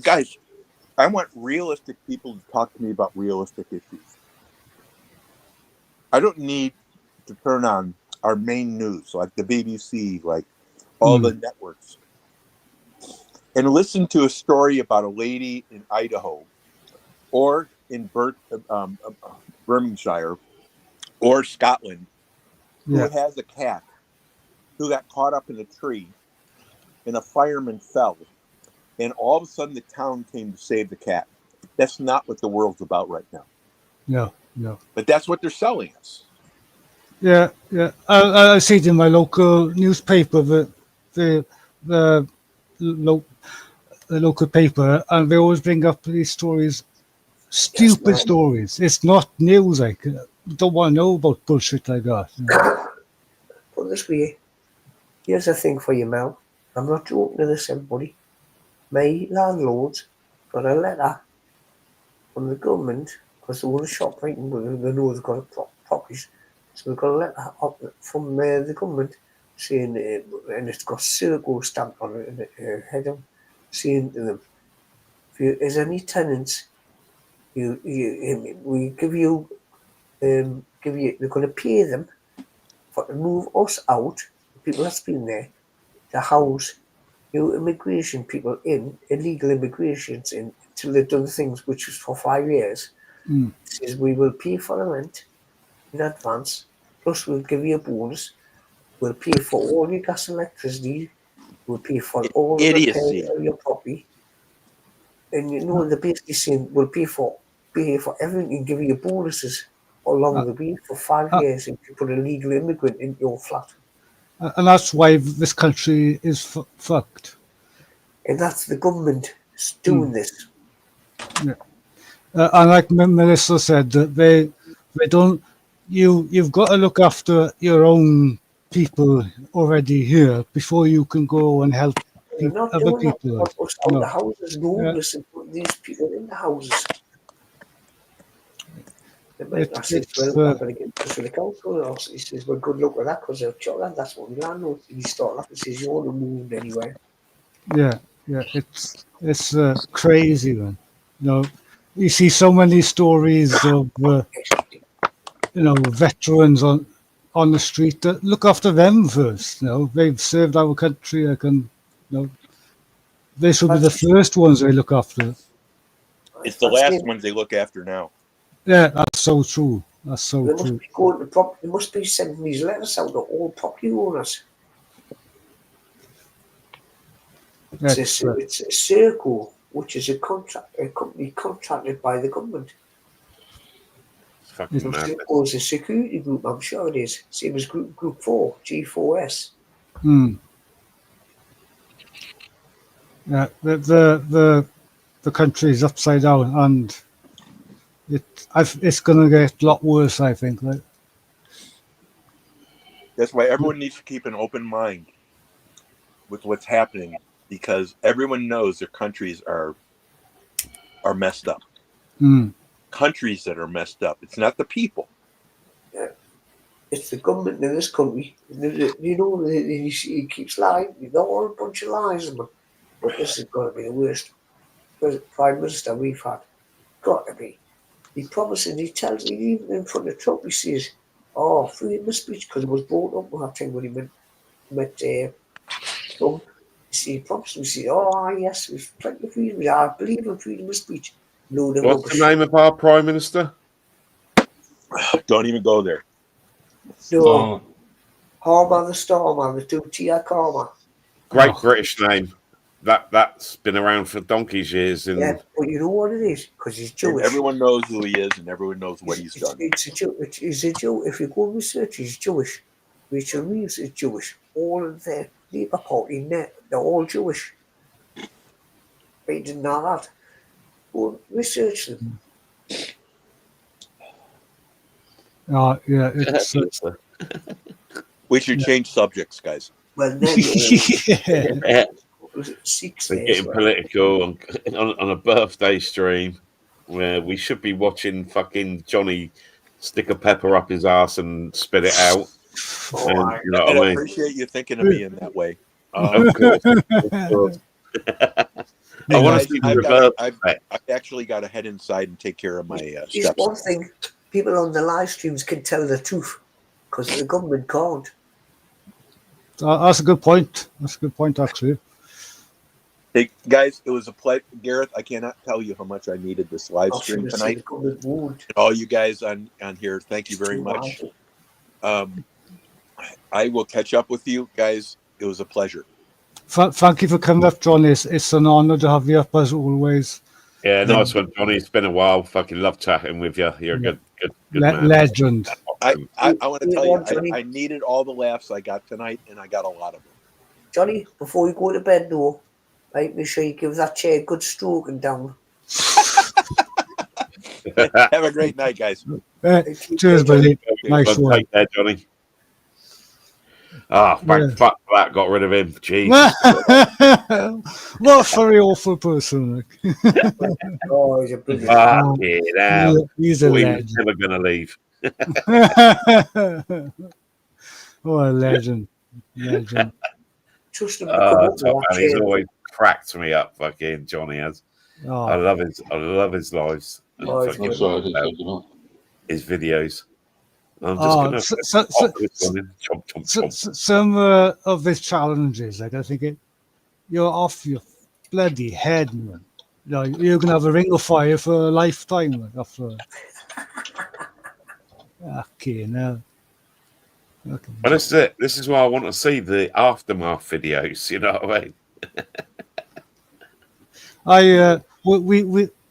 Guys, I want realistic people to talk to me about realistic issues. I don't need to turn on our main news, like the BBC, like all the networks, and listen to a story about a lady in Idaho or in Berkshire or Scotland who Yeah. has a cat who got caught up in a tree and a fireman fell, and all of a sudden the town came to save the cat. That's not what the world's about right now. No. No. But that's what they're selling us. Yeah. Yeah. I see it in my local newspaper. The lo- the local paper, and they always bring up these stories, stupid man. stories. It's not news. Like, don't want to know about bullshit like that. You know? Put this way, here's a thing for you, Mel. I'm not joking to this, everybody. My landlords got a letter from the government because they want to shop right and they know they've got properties. So they've got a letter up from the government saying, and it's got Circle stamped on it, and head saying to them, if there's any tenants, we give you, they're going to pay them to move us out, the people that's been there, to house new immigration people in, illegal immigrations in, until they've done things which is for 5 years. Mm. Says we will pay for the rent in advance, plus we'll give you a bonus. We'll pay for all your gas and electricity. We'll pay for all the Idiocy. repairs of your property. And you know, they're basically saying we'll pay for everything and give you bonuses along the way for 5 years if you put a legal immigrant in your flat. And that's why this country is fucked. And that's the government doing this. Yeah. And like Melissa said, that they don't. You've got to look after your own people already here before you can go and help They're not other doing that. people. What was out the houses, homeless, and put these people in the houses. I said, well, I'm going to get in touch with the council. He says, well, good luck with that because they'll chuck that. That's what we landlord. He started up and says, you want to move anywhere. Yeah, it's crazy, man. You know, you see so many stories of veterans on the street that look after them first. You know, they've served our country. They should be the first ones they look after. It's the last ones they look after now. Yeah, that's so true. That's so They true. must be going to they must be sending these letters out to all property owners. It's a Circle, which is a company contracted by the government. Circle is a security group, I'm sure it is. Same as Group 4, G4S. Yeah, the country is upside down, and it's going to get a lot worse, I think. Right? That's why everyone needs to keep an open mind with what's happening, because everyone knows their countries are messed up. Countries that are messed up. It's not the people. Yeah. It's the government in this country. You know, he keeps lying. They're all a bunch of lies, man. But this is going to be the worst Prime Minister we've had. Got to be. He promises, he tells me, even in front of Trump, he says, oh, freedom of speech, because it was brought up with that thing when he met Trump. He promised me, he said, oh, yes, there's plenty of freedom. I believe in freedom of speech. What's the name of our Prime Minister? Don't even go there. No. Harmer the Stormer, the 2-tier Karma. Great British name. That's been around for donkey's years. And yeah, but you know what it is? Because he's Jewish. And everyone knows who he is, and everyone knows what he's done. He's a Jew. If you go and research, he's Jewish. Rachel Reeves is Jewish. All of the Labour Party, they're all Jewish. They didn't know that. Go and research them. Yeah, it's... We should change subjects, guys. Well, then We're getting political on a birthday stream where we should be watching fucking Johnny stick a pepper up his ass and spit it out. I appreciate you thinking of me in that way. Of course. I want to see I've actually got to head inside and take care of my steps. One thing, people on the live streams can tell the truth because the government can't. That's a good point. That's a good point, actually. Hey guys, it was a pleasure. Gareth, I cannot tell you how much I needed this live I'll stream should have tonight. said good word. And all you guys on here, thank you It's very too much. hard. I will catch up with you guys. It was a pleasure. Thank you for coming up, John. It's an honour to have you up as always. Yeah, nice one, Johnny. It's been a while. Fucking love chatting with you. You're a good man. Legend. I want to tell you, I needed all the laughs I got tonight, and I got a lot of them. Johnny, before you go to bed though, right, make sure you give that chair a good stroking down. Have a great night, guys. Cheers, buddy. Nice one. Take care, Johnny. Ah, thank fuck that got rid of him. Jeez. What a very awful person. Oh, he's a brilliant. He's a legend. He's never going to leave. Oh, a legend. Legend. Trust him to come up Top with man, he's that always cracked me up, fucking Johnny has. Oh. I love his lives. And Oh, fucking sorry, his videos. I'm just gonna pop this one in. Chomp. Some of his challenges, like I think you're off your bloody head, man. You're gonna have a ring of fire for a lifetime, like, after. Okay, now. Okay. Well, this is it. This is why I want to see the aftermath videos. You know what I mean?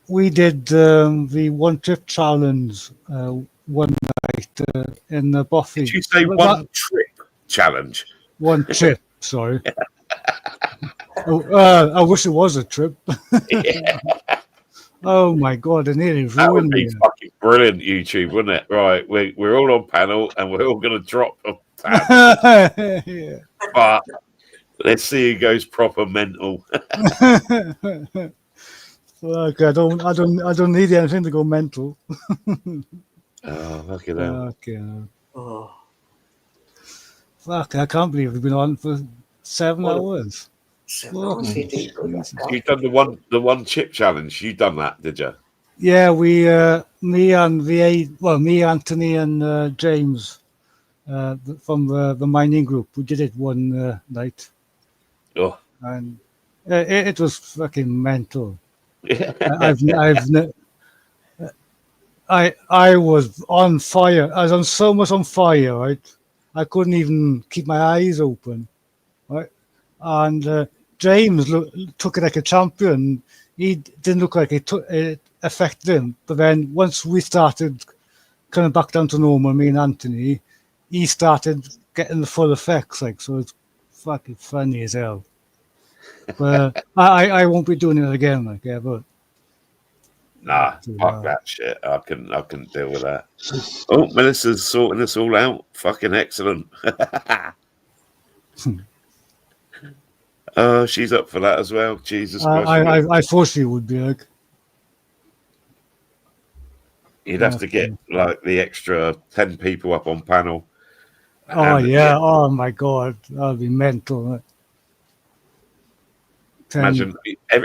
We did the one trip challenge one night in the Buffy. Did you say one trip challenge? One trip, sorry. I wish it was a trip. Yeah. Oh my god, it nearly That would ruined be me. fucking brilliant, YouTube, wouldn't it? Right, we're all on panel and we're all going to drop a tab. Yeah. But let's see who goes proper mental. Fuck, I don't need anything to go mental. Oh, look at that. Okay. Oh. Fuck, I can't believe we've been on for 7 hours. 7 hours. You've done the one chip challenge. You done that, did you? Yeah, me, Anthony, and James from the mining group, we did it one night, Oh, and it was fucking mental. yeah. I was on fire. I was so much on fire, right? I couldn't even keep my eyes open, right? And James took it like a champion. He didn't look like it affected him. But then once we started coming back down to normal, me and Anthony, he started getting the full effects. Like, so it's fucking funny as hell. But I won't be doing it again, like ever. Nah, fuck that shit. I couldn't deal with that. Oh, Melissa's sorting this all out. Fucking excellent. Oh, she's up for that as well. Jesus Christ. I thought she would be like. You'd have to get like the extra 10 people up on panel. Oh yeah! Oh my god, that'd be mental. 10. Imagine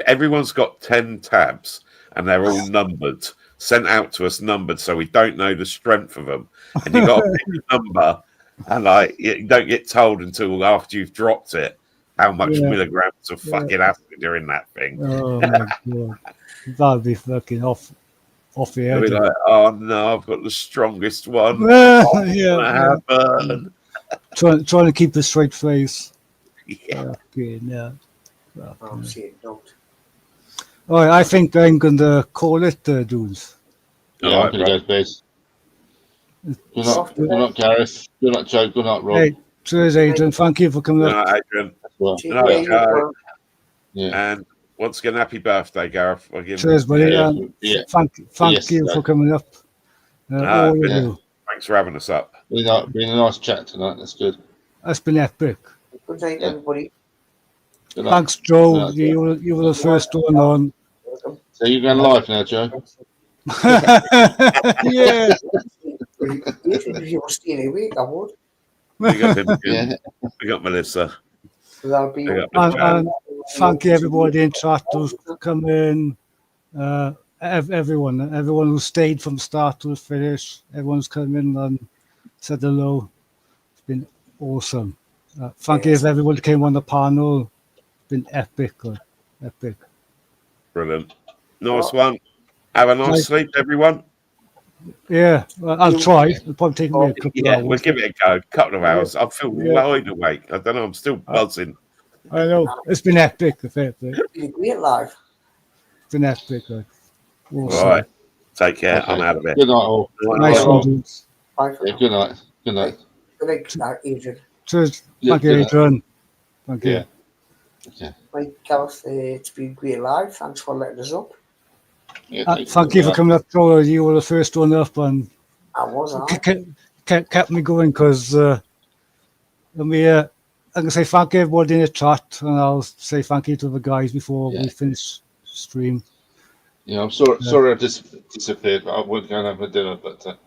everyone's got 10 tabs and they're all numbered, sent out to us numbered, so we don't know the strength of them. And you got to pick a number, and like you don't get told until after you've dropped it how much milligrams of fucking acid are in that thing. Oh my god, that'd be fucking off the edge. Be like, oh no, I've got the strongest one. Trying to keep a straight face. Yeah. Okay, yeah. I'll see it, don't. All right, I think I'm going to call it, dudes. Yeah, I'm going to go to bed. Good night, Gareth. Good night, Joe. Good night, Rob. Hey, cheers, Adrian. Thank you for coming Good up. night, Adrian. Well, Good night, Gareth. Yeah. And once again, happy birthday, Gareth. Cheers, buddy. Thank you for coming up. All of you. Thanks for having us up. Been a nice chat tonight. That's good. That's been epic. Good night, everybody. Good night. Thanks, Joe. Good night, you were the first one on. So you're going live now, Joe? Yeah. If you were staying awake, I would. We got Melissa. That'll be And thank you, everybody in chat who's come in. Everyone who stayed from start to finish. Everyone's come in and said hello. It's been awesome. Thank you to everyone who came on the panel. It's been epic. Epic. Brilliant. Nice one. Have a nice sleep, everyone. Yeah, well, I'll try. It'll probably take me a couple of Yeah, hours. we'll give it a go. A couple of hours. I feel Yeah. wide awake. I don't know. I'm still buzzing. I know. It's been epic, the fair play. It's been a great live. It's been epic. Like, All right. Take care. Okay. I'm out of it. Good night, all. Nice Bye. one, dudes. Bye for Yeah, now. good night. Good night. Good night, Adrian. Cheers. Yeah, Thank you, good night. Adrian. Thank you. Yeah. Okay. Right, Gareth, it's been great live. Thanks for letting us up. Yeah, Thank you for coming up, Joe. You were the first one up and I was, kept me going because I can say thank you everybody in the chat, and I'll say thank you to the guys before we finish stream. Yeah, I'm sorry. Sorry, I disappeared. But I would go and have a dinner, but